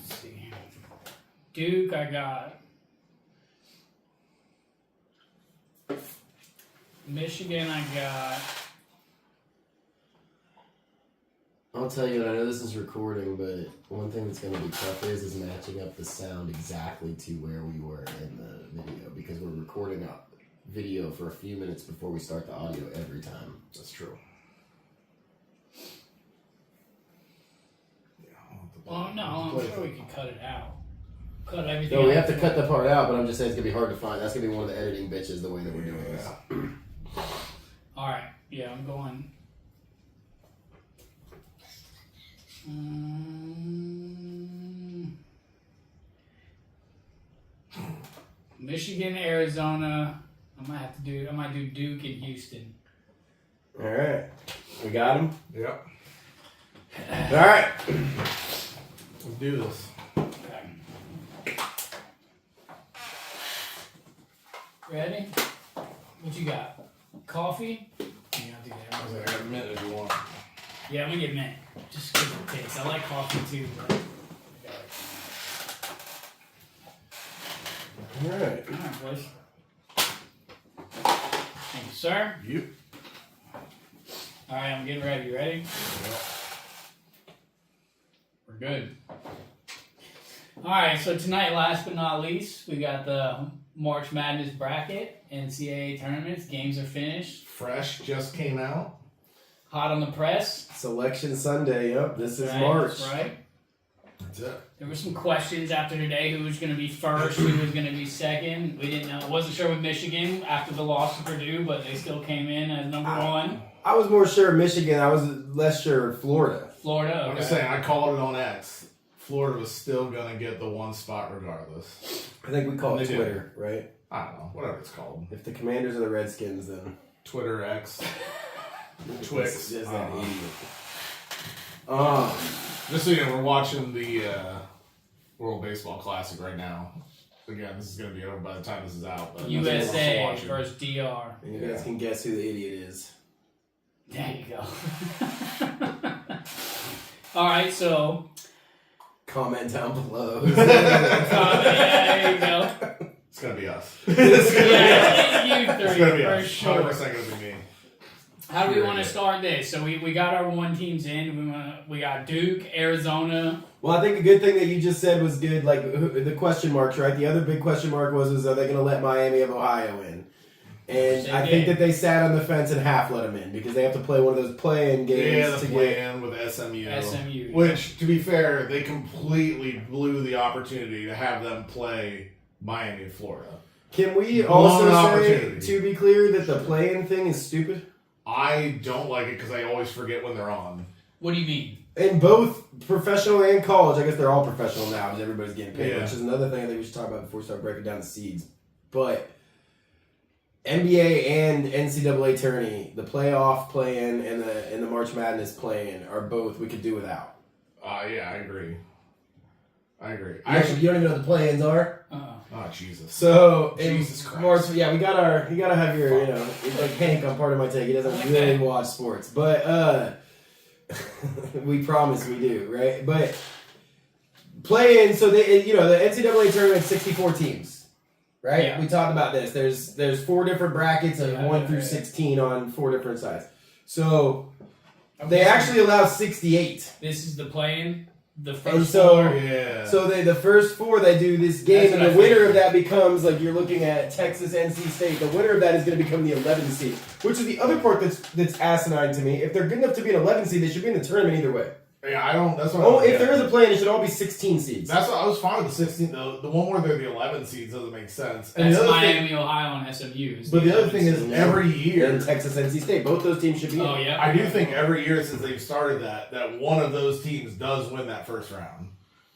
[SPEAKER 3] Let's see. Duke, I got. Michigan, I got.
[SPEAKER 1] I'll tell you what, I know this is recording, but one thing that's going to be tough is matching up the sound exactly to where we were in the video, because we're recording a video for a few minutes before we start the audio every time.
[SPEAKER 2] That's true.
[SPEAKER 3] Well, no, I'm sure we can cut it out. Cut everything
[SPEAKER 1] No, we
[SPEAKER 3] out.
[SPEAKER 1] have to cut that part out, but I'm just saying it's going to be hard to find. That's going to be one of the editing bitches, the way that we're doing this.
[SPEAKER 3] Alright, yeah, I'm going. Michigan, Arizona. I might do Duke and Houston.
[SPEAKER 1] All right. We got him?
[SPEAKER 2] Yep.
[SPEAKER 1] All right.
[SPEAKER 2] Let's do this.
[SPEAKER 3] Okay. Ready? What you got? Coffee? You don't do that.
[SPEAKER 2] I was like, I got a minute if you want.
[SPEAKER 3] Yeah, I'm gonna get mint. Just give it a taste. I like coffee too, but.
[SPEAKER 1] All right.
[SPEAKER 3] Alright, boys. Thank you, sir.
[SPEAKER 2] You.
[SPEAKER 3] Alright, I'm getting ready. You ready?
[SPEAKER 2] Yep.
[SPEAKER 3] We're good. Alright, so tonight, last but not least, we got the March Madness bracket, NCAA tournaments. Games are finished.
[SPEAKER 2] Fresh just came out.
[SPEAKER 3] Hot on the press.
[SPEAKER 1] Selection Sunday. Yep, this is
[SPEAKER 3] Right,
[SPEAKER 1] March.
[SPEAKER 3] that's right.
[SPEAKER 2] That's it.
[SPEAKER 3] There were some questions after today. Who was going to be first? Who was going to be second? We didn't know. Wasn't sure with Michigan after the loss to Purdue, but they still came in as number one.
[SPEAKER 1] I was more sure Michigan. I was less sure Florida.
[SPEAKER 3] Florida.
[SPEAKER 2] I'm
[SPEAKER 3] Okay.
[SPEAKER 2] just saying, I called it on X. Florida was still going to get the one spot regardless.
[SPEAKER 1] I think we call it
[SPEAKER 2] They did.
[SPEAKER 1] Twitter, right?
[SPEAKER 2] I don't know. Whatever it's called.
[SPEAKER 1] If the Commanders are the Redskins, then
[SPEAKER 2] Twitter, X, Twix.
[SPEAKER 1] Just
[SPEAKER 2] I
[SPEAKER 1] that
[SPEAKER 2] don't know.
[SPEAKER 1] idiot.
[SPEAKER 2] Just so you know, we're watching the World Baseball Classic right now. Again, this is going to be over by the time this is out. But that's what we're
[SPEAKER 3] USA
[SPEAKER 2] watching.
[SPEAKER 3] versus DR.
[SPEAKER 1] And you guys can guess who the idiot is.
[SPEAKER 3] There you go. All right, so
[SPEAKER 1] Comment down below.
[SPEAKER 3] there you go.
[SPEAKER 2] It's going to be us.
[SPEAKER 3] Yeah, you
[SPEAKER 2] It's
[SPEAKER 3] three
[SPEAKER 2] going to be
[SPEAKER 3] for
[SPEAKER 2] us.
[SPEAKER 3] sure.
[SPEAKER 2] 100% going to be me.
[SPEAKER 3] How do we want to
[SPEAKER 2] Period.
[SPEAKER 3] start this? So we got our one teams in. We got Duke, Arizona.
[SPEAKER 1] Well, I think a good thing that you just said was good. Like the question marks, right? The other big question mark was are they going to let Miami of Ohio in? And
[SPEAKER 3] They
[SPEAKER 1] I
[SPEAKER 3] did.
[SPEAKER 1] think that they sat on the fence and half let them in because they have to play one of those play-in games
[SPEAKER 2] Yeah, the
[SPEAKER 1] to get.
[SPEAKER 2] plan with SMU.
[SPEAKER 3] SMU.
[SPEAKER 2] Which, to be fair, they completely blew the opportunity to have them play Miami and Florida.
[SPEAKER 1] Can we
[SPEAKER 2] Blown
[SPEAKER 1] also say,
[SPEAKER 2] opportunity.
[SPEAKER 1] to be clear, that the play-in thing is stupid?
[SPEAKER 2] I don't like it because I always forget when they're on.
[SPEAKER 3] What do you mean?
[SPEAKER 1] In both professional and college, I guess they're all professional now because everybody's getting paid,
[SPEAKER 2] Yeah.
[SPEAKER 1] which is another thing I think we should talk about before we start breaking down the seeds. But NBA and NCAA tourney, the playoff play-in and the March Madness play-in are both we could do without.
[SPEAKER 2] Yeah, I agree.
[SPEAKER 1] You don't even know what the play-ins are.
[SPEAKER 2] Oh, Jesus.
[SPEAKER 1] So
[SPEAKER 2] Jesus Christ.
[SPEAKER 1] March, yeah, you gotta have your, like Hank on Part of My Take. He doesn't really watch sports, but we promise we do, right? But play-in, so the NCAA tournament 64 teams, right?
[SPEAKER 3] Yeah.
[SPEAKER 1] We talked about this. There's 4 different brackets of
[SPEAKER 3] Yeah,
[SPEAKER 1] 1 through
[SPEAKER 3] yeah.
[SPEAKER 1] 16 on 4 different sides. So
[SPEAKER 3] Okay,
[SPEAKER 1] they
[SPEAKER 3] so
[SPEAKER 1] actually allow 68.
[SPEAKER 3] This is the play-in. The
[SPEAKER 1] And
[SPEAKER 3] first
[SPEAKER 1] so,
[SPEAKER 3] four.
[SPEAKER 2] Yeah.
[SPEAKER 1] so the first 4 they do this game,
[SPEAKER 3] That's
[SPEAKER 1] and
[SPEAKER 3] what
[SPEAKER 1] the
[SPEAKER 3] I
[SPEAKER 1] winner
[SPEAKER 3] figured.
[SPEAKER 1] of that becomes like you're looking at Texas, NC State. The winner of that is going to become the 11th seed, which is the other part that's asinine to me. If they're good enough to be an 11th seed, they should be in the tournament either way.
[SPEAKER 2] yeah, I don't. That's what.
[SPEAKER 1] Oh,
[SPEAKER 2] I
[SPEAKER 1] if there is a play-in, it should all be 16 seeds.
[SPEAKER 2] That's what I was fine with the 16. The one where they're the 11 seeds doesn't make sense. And
[SPEAKER 3] That's
[SPEAKER 2] the other
[SPEAKER 3] Miami,
[SPEAKER 2] thing,
[SPEAKER 3] Ohio, and SMU.
[SPEAKER 2] but the other thing is
[SPEAKER 1] Yeah.
[SPEAKER 2] every
[SPEAKER 1] And
[SPEAKER 2] year.
[SPEAKER 1] Texas, NC State, both those teams should be.
[SPEAKER 3] Oh
[SPEAKER 1] in.
[SPEAKER 3] yeah.
[SPEAKER 2] I do think every year since they've started that one of those teams does win that first round.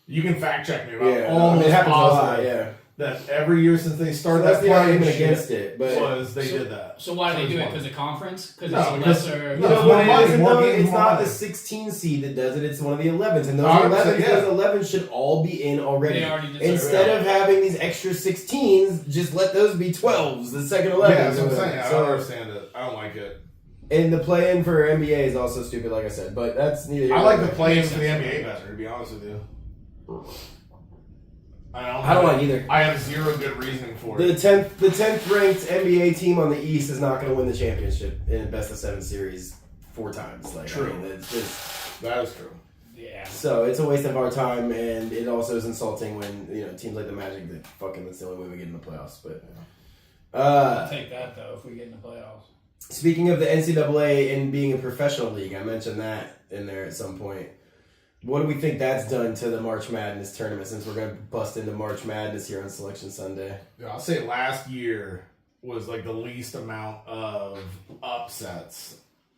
[SPEAKER 2] You can fact check me. But I'm
[SPEAKER 1] Yeah,
[SPEAKER 2] almost
[SPEAKER 1] it happens a lot.
[SPEAKER 2] positive
[SPEAKER 1] Yeah,
[SPEAKER 2] that every year since they
[SPEAKER 1] so
[SPEAKER 2] started
[SPEAKER 1] that's
[SPEAKER 2] that
[SPEAKER 1] the argument
[SPEAKER 2] playing
[SPEAKER 1] against
[SPEAKER 2] shit
[SPEAKER 1] it. But
[SPEAKER 2] was they
[SPEAKER 3] So-
[SPEAKER 2] did that.
[SPEAKER 3] So why do they do it?
[SPEAKER 2] it's
[SPEAKER 3] Because of conference? Because
[SPEAKER 2] No,
[SPEAKER 3] it's a
[SPEAKER 2] because-
[SPEAKER 3] lesser.
[SPEAKER 1] you
[SPEAKER 2] No,
[SPEAKER 1] know
[SPEAKER 2] it's
[SPEAKER 1] what
[SPEAKER 2] more
[SPEAKER 1] it
[SPEAKER 2] money,
[SPEAKER 1] is?
[SPEAKER 2] more
[SPEAKER 1] No,
[SPEAKER 2] games,
[SPEAKER 1] it's
[SPEAKER 2] more
[SPEAKER 1] not
[SPEAKER 2] money.
[SPEAKER 1] the 16 seed that does it. It's one of the 11s, and those
[SPEAKER 2] 100%,
[SPEAKER 1] 11s,
[SPEAKER 2] yeah.
[SPEAKER 1] those 11s should all be in already.
[SPEAKER 3] They already deserve
[SPEAKER 1] Instead
[SPEAKER 3] it.
[SPEAKER 1] of having these extra 16s, just let those be 12s, the second 11s.
[SPEAKER 2] Yeah, that's what I'm saying. I
[SPEAKER 1] So-
[SPEAKER 2] don't understand it. I don't like it.
[SPEAKER 1] And the play-in for NBA is also stupid, like I said. But that's neither. here
[SPEAKER 2] I
[SPEAKER 1] nor
[SPEAKER 2] like the
[SPEAKER 1] there.
[SPEAKER 2] play-ins
[SPEAKER 3] Makes
[SPEAKER 2] for the
[SPEAKER 3] sense.
[SPEAKER 2] NBA better, to be honest with you.
[SPEAKER 1] I don't like either.
[SPEAKER 2] I have zero good reasoning for
[SPEAKER 1] The
[SPEAKER 2] it.
[SPEAKER 1] 10th ranked NBA team on the East is not going to win the championship in best of 7 series 4 times. Like,
[SPEAKER 2] True.
[SPEAKER 1] I mean, it's just,
[SPEAKER 2] That is true.
[SPEAKER 3] Yeah.
[SPEAKER 1] so it's a waste of our time, and it also is insulting when teams like the Magic that fucking that's the only way we get in the playoffs. But
[SPEAKER 3] I'll take that though if we get in the playoffs.
[SPEAKER 1] speaking of the NCAA and being a professional league, I mentioned that in there at some point. What do we think that's done to the March Madness tournament since we're going to bust into March Madness here on Selection Sunday?
[SPEAKER 2] Yeah, I'll say last year was like the least amount of upsets.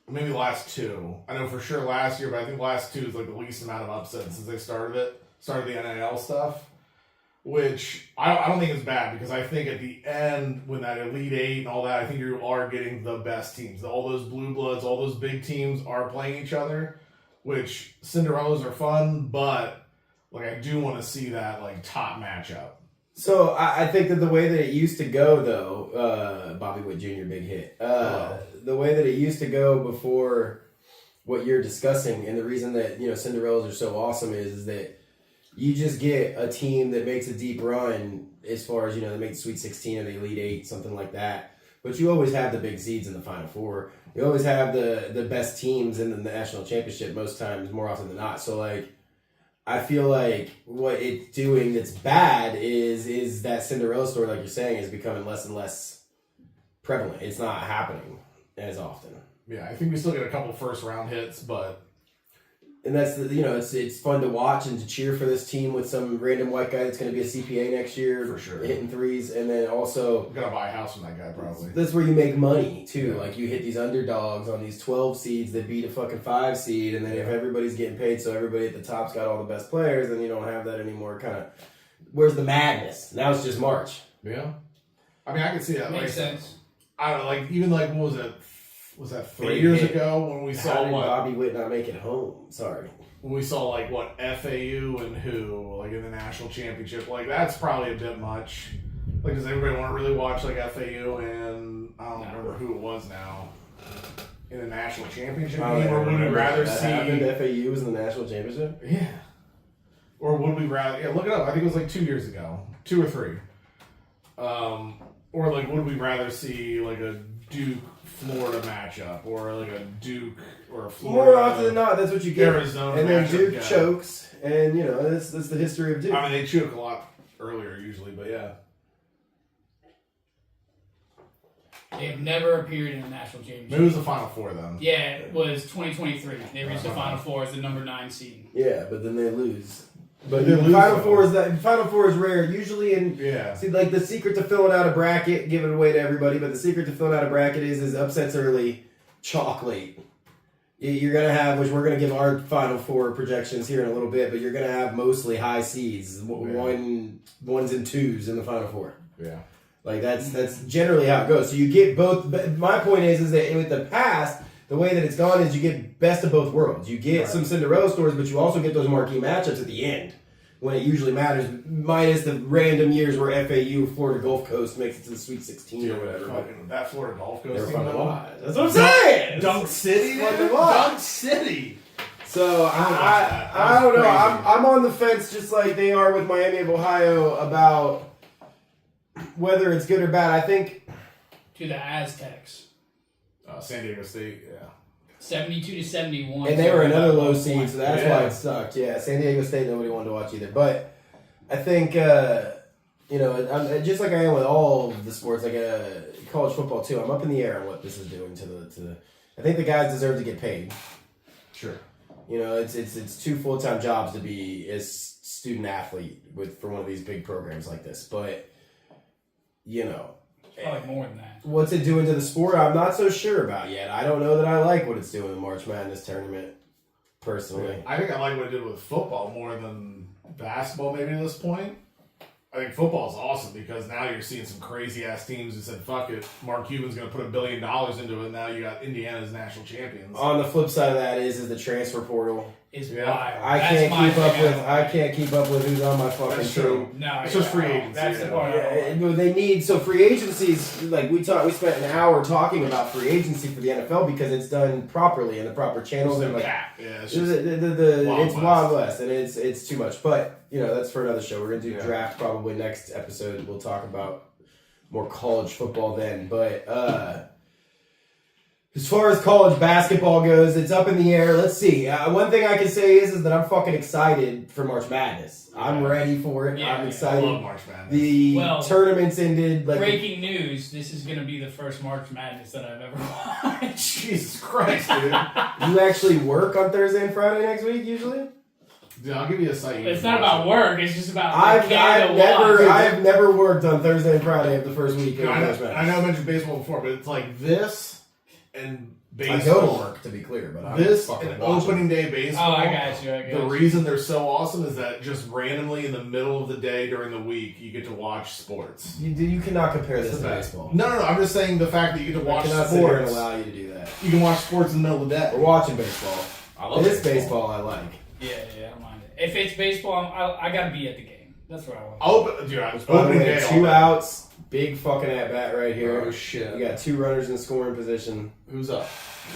[SPEAKER 2] Maybe the last 2. I know for sure last year, but I think last 2 is like the least amount of upsets since they started the NIL stuff. Which I don't think is bad because I think at the end when that Elite 8 and all that, I think you are getting the best teams. All those blue bloods, all those big teams are playing each other. Which Cinderellas are fun, but like I do want to see that like top matchup.
[SPEAKER 1] So I think that the way that it used to go, though, Bobby Witt Jr. big hit. The way that it used to go before what you're discussing, and the reason that Cinderellas are so awesome is that you just get a team that makes a deep run as far as they make the Sweet 16 or the Elite 8, something like that. But you always have the big seeds in the Final Four. You always have the best teams in the national championship most times, more often than not. So like, I feel like what it's doing that's bad is that Cinderella story, like you're saying, is becoming less and less prevalent. It's not happening as often.
[SPEAKER 2] Yeah, I think we still get a couple first round hits, but
[SPEAKER 1] And that's it's fun to watch and to cheer for this team with some random white guy that's going to be a CPA next year,
[SPEAKER 2] For sure.
[SPEAKER 1] hitting threes, and then also
[SPEAKER 2] I'm gonna buy a house from that guy probably.
[SPEAKER 1] that's where you make money too.
[SPEAKER 2] Yeah.
[SPEAKER 1] Like you hit these underdogs on these 12 seeds that beat a fucking 5 seed, and then if
[SPEAKER 2] Yeah.
[SPEAKER 1] everybody's getting paid, so everybody at the top's got all the best players, then you don't have that anymore. Kind of, where's the madness? Now it's just March.
[SPEAKER 2] Yeah, I mean I can see that.
[SPEAKER 3] Makes
[SPEAKER 2] like,
[SPEAKER 3] sense.
[SPEAKER 2] I don't know, like even like what was it? Was that 3
[SPEAKER 1] Big
[SPEAKER 2] years
[SPEAKER 1] hit.
[SPEAKER 2] ago when we
[SPEAKER 1] How
[SPEAKER 2] saw
[SPEAKER 1] did
[SPEAKER 2] what?
[SPEAKER 1] Bobby Witt not make it home? Sorry.
[SPEAKER 2] When we saw like what FAU and who like in the national championship, like that's probably a bit much. Like, does everybody want to really watch like FAU and I don't remember who it was now in the national championship game, or would we rather
[SPEAKER 1] that
[SPEAKER 2] see?
[SPEAKER 1] happened? FAU was in the national championship.
[SPEAKER 2] Yeah. Or would we rather? Yeah, look it up. I think it was like 2 years ago, 2 or 3. Or like, would we rather see like a Duke Florida matchup or like a Duke or a Florida.
[SPEAKER 1] More often than not, that's what you get.
[SPEAKER 2] Arizona
[SPEAKER 1] and then
[SPEAKER 2] matchup,
[SPEAKER 1] Duke
[SPEAKER 2] yeah.
[SPEAKER 1] chokes, and that's the history of Duke.
[SPEAKER 2] I mean, they choke a lot earlier usually, but yeah.
[SPEAKER 3] They've never appeared in a national championship.
[SPEAKER 2] Maybe it was the Final Four then.
[SPEAKER 3] Yeah, it was 2023. They reached the Final Four as the number 9 seed.
[SPEAKER 1] Yeah, but then they lose. But
[SPEAKER 2] They
[SPEAKER 1] the
[SPEAKER 2] lose,
[SPEAKER 1] Final
[SPEAKER 2] though.
[SPEAKER 1] Four is rare. Usually in
[SPEAKER 2] Yeah.
[SPEAKER 1] see, like the secret to filling out a bracket, give it away to everybody. But the secret to filling out a bracket is upsets early, chalk late. You're gonna have, which we're gonna give our Final Four projections here in a little bit, but you're gonna have mostly high seeds, ones and twos in the Final Four.
[SPEAKER 2] Yeah.
[SPEAKER 1] Like that's generally how it goes. So you get both. But my point is that with the past, the way that it's gone is you get best of both worlds. You get some Cinderella stories, but you also get those marquee matchups at the end when it usually matters. Minus the random years where FAU, Florida Gulf Coast makes it to the Sweet 16 or whatever.
[SPEAKER 2] Fucking, that Florida Gulf
[SPEAKER 1] They're
[SPEAKER 2] Coast
[SPEAKER 1] fun
[SPEAKER 2] team,
[SPEAKER 1] to
[SPEAKER 2] though.
[SPEAKER 1] watch. That's what I'm saying.
[SPEAKER 2] Dunk City,
[SPEAKER 1] Fun to
[SPEAKER 2] dude.
[SPEAKER 1] watch.
[SPEAKER 2] Dunk City.
[SPEAKER 1] So I don't know.
[SPEAKER 2] Crazy.
[SPEAKER 1] I'm on the fence, just like they are with Miami of Ohio, about whether it's good or bad. I think
[SPEAKER 3] To the Aztecs.
[SPEAKER 2] San Diego State, yeah.
[SPEAKER 3] 72-71.
[SPEAKER 1] and they were another low
[SPEAKER 3] 1
[SPEAKER 1] seed,
[SPEAKER 3] point.
[SPEAKER 1] so that's
[SPEAKER 2] Yeah.
[SPEAKER 1] why it sucked. Yeah, San Diego State, nobody wanted to watch either. But I think, I'm just like I am with all of the sports, like college football too. I'm up in the air on what this is doing to the. I think the guys deserve to get paid.
[SPEAKER 2] Sure.
[SPEAKER 1] It's 2 full-time jobs to be a student athlete for one of these big programs like this. But
[SPEAKER 3] Probably more than that.
[SPEAKER 1] what's it doing to the sport? I'm not so sure about yet. I don't know that I like what it's doing in the March Madness tournament, personally.
[SPEAKER 2] I think I like what it did with football more than basketball maybe at this point. I think football is awesome because now you're seeing some crazy ass teams who said, fuck it, Mark Cuban's going to put $1 billion into it. Now you got Indiana's national champions.
[SPEAKER 1] On the flip side of that is the transfer portal.
[SPEAKER 3] Is
[SPEAKER 2] Yeah.
[SPEAKER 3] wild.
[SPEAKER 1] I
[SPEAKER 3] That's
[SPEAKER 1] can't
[SPEAKER 3] my
[SPEAKER 1] keep up
[SPEAKER 3] thing.
[SPEAKER 1] with. I can't keep up with who's on my fucking
[SPEAKER 2] That's
[SPEAKER 1] team.
[SPEAKER 2] true.
[SPEAKER 3] No,
[SPEAKER 2] It's just free
[SPEAKER 3] yeah,
[SPEAKER 2] agency,
[SPEAKER 3] That's the
[SPEAKER 2] yeah.
[SPEAKER 3] part. I don't like.
[SPEAKER 1] They need free agencies. Like we spent an hour talking about free agency for the NFL because it's done properly in the proper channels and like
[SPEAKER 2] Yeah, it's
[SPEAKER 1] it's
[SPEAKER 2] just Wild West.
[SPEAKER 1] Wild West and it's too much. But that's for another show. We're gonna do
[SPEAKER 2] Yeah.
[SPEAKER 1] draft probably next episode. We'll talk about more college football then. But as far as college basketball goes, it's up in the air. Let's see. One thing I can say is that I'm fucking excited for March Madness. I'm
[SPEAKER 2] Yeah.
[SPEAKER 1] ready for it.
[SPEAKER 3] Yeah,
[SPEAKER 1] I'm
[SPEAKER 3] yeah.
[SPEAKER 2] I
[SPEAKER 1] excited.
[SPEAKER 2] love March Madness.
[SPEAKER 1] The
[SPEAKER 3] Well,
[SPEAKER 1] tournaments ended. Like
[SPEAKER 3] Breaking news: this is going to be the first March Madness that I've ever watched.
[SPEAKER 2] Jesus Christ, dude.
[SPEAKER 1] you actually work on Thursday and Friday next week usually.
[SPEAKER 2] Dude, I'll give you a site.
[SPEAKER 3] It's not about work. It's just about
[SPEAKER 1] I've
[SPEAKER 3] watch.
[SPEAKER 1] never worked on Thursday and Friday of the first week of
[SPEAKER 2] I
[SPEAKER 1] March
[SPEAKER 2] know,
[SPEAKER 1] Madness.
[SPEAKER 2] I know I mentioned baseball before, but it's like this and
[SPEAKER 1] I
[SPEAKER 2] baseball.
[SPEAKER 1] go to work to be clear, but I'm
[SPEAKER 2] This
[SPEAKER 1] fucking
[SPEAKER 2] and
[SPEAKER 1] watching.
[SPEAKER 2] opening day
[SPEAKER 3] Oh,
[SPEAKER 2] baseball.
[SPEAKER 3] I got you.
[SPEAKER 2] The reason they're so awesome is that just randomly in the middle of the day during the week, you get to watch sports.
[SPEAKER 1] You cannot compare this
[SPEAKER 2] It's
[SPEAKER 1] to
[SPEAKER 2] the best.
[SPEAKER 1] baseball.
[SPEAKER 2] No. I'm just saying the fact that you get to
[SPEAKER 1] I
[SPEAKER 2] watch
[SPEAKER 1] cannot sit here and
[SPEAKER 2] sports.
[SPEAKER 1] allow you to do that.
[SPEAKER 2] You can watch sports in the middle of the
[SPEAKER 1] We're
[SPEAKER 2] day.
[SPEAKER 1] watching baseball.
[SPEAKER 2] I love
[SPEAKER 1] This baseball I like.
[SPEAKER 3] Yeah, I don't mind it. If it's baseball, I got to be at the game. That's what I want.
[SPEAKER 2] Dude, I was
[SPEAKER 1] By the
[SPEAKER 2] opening
[SPEAKER 1] way,
[SPEAKER 2] day. all
[SPEAKER 1] 2
[SPEAKER 2] day.
[SPEAKER 1] outs, big fucking at bat right here.
[SPEAKER 2] Oh shit!
[SPEAKER 1] You got 2 runners in scoring position.
[SPEAKER 2] Who's up?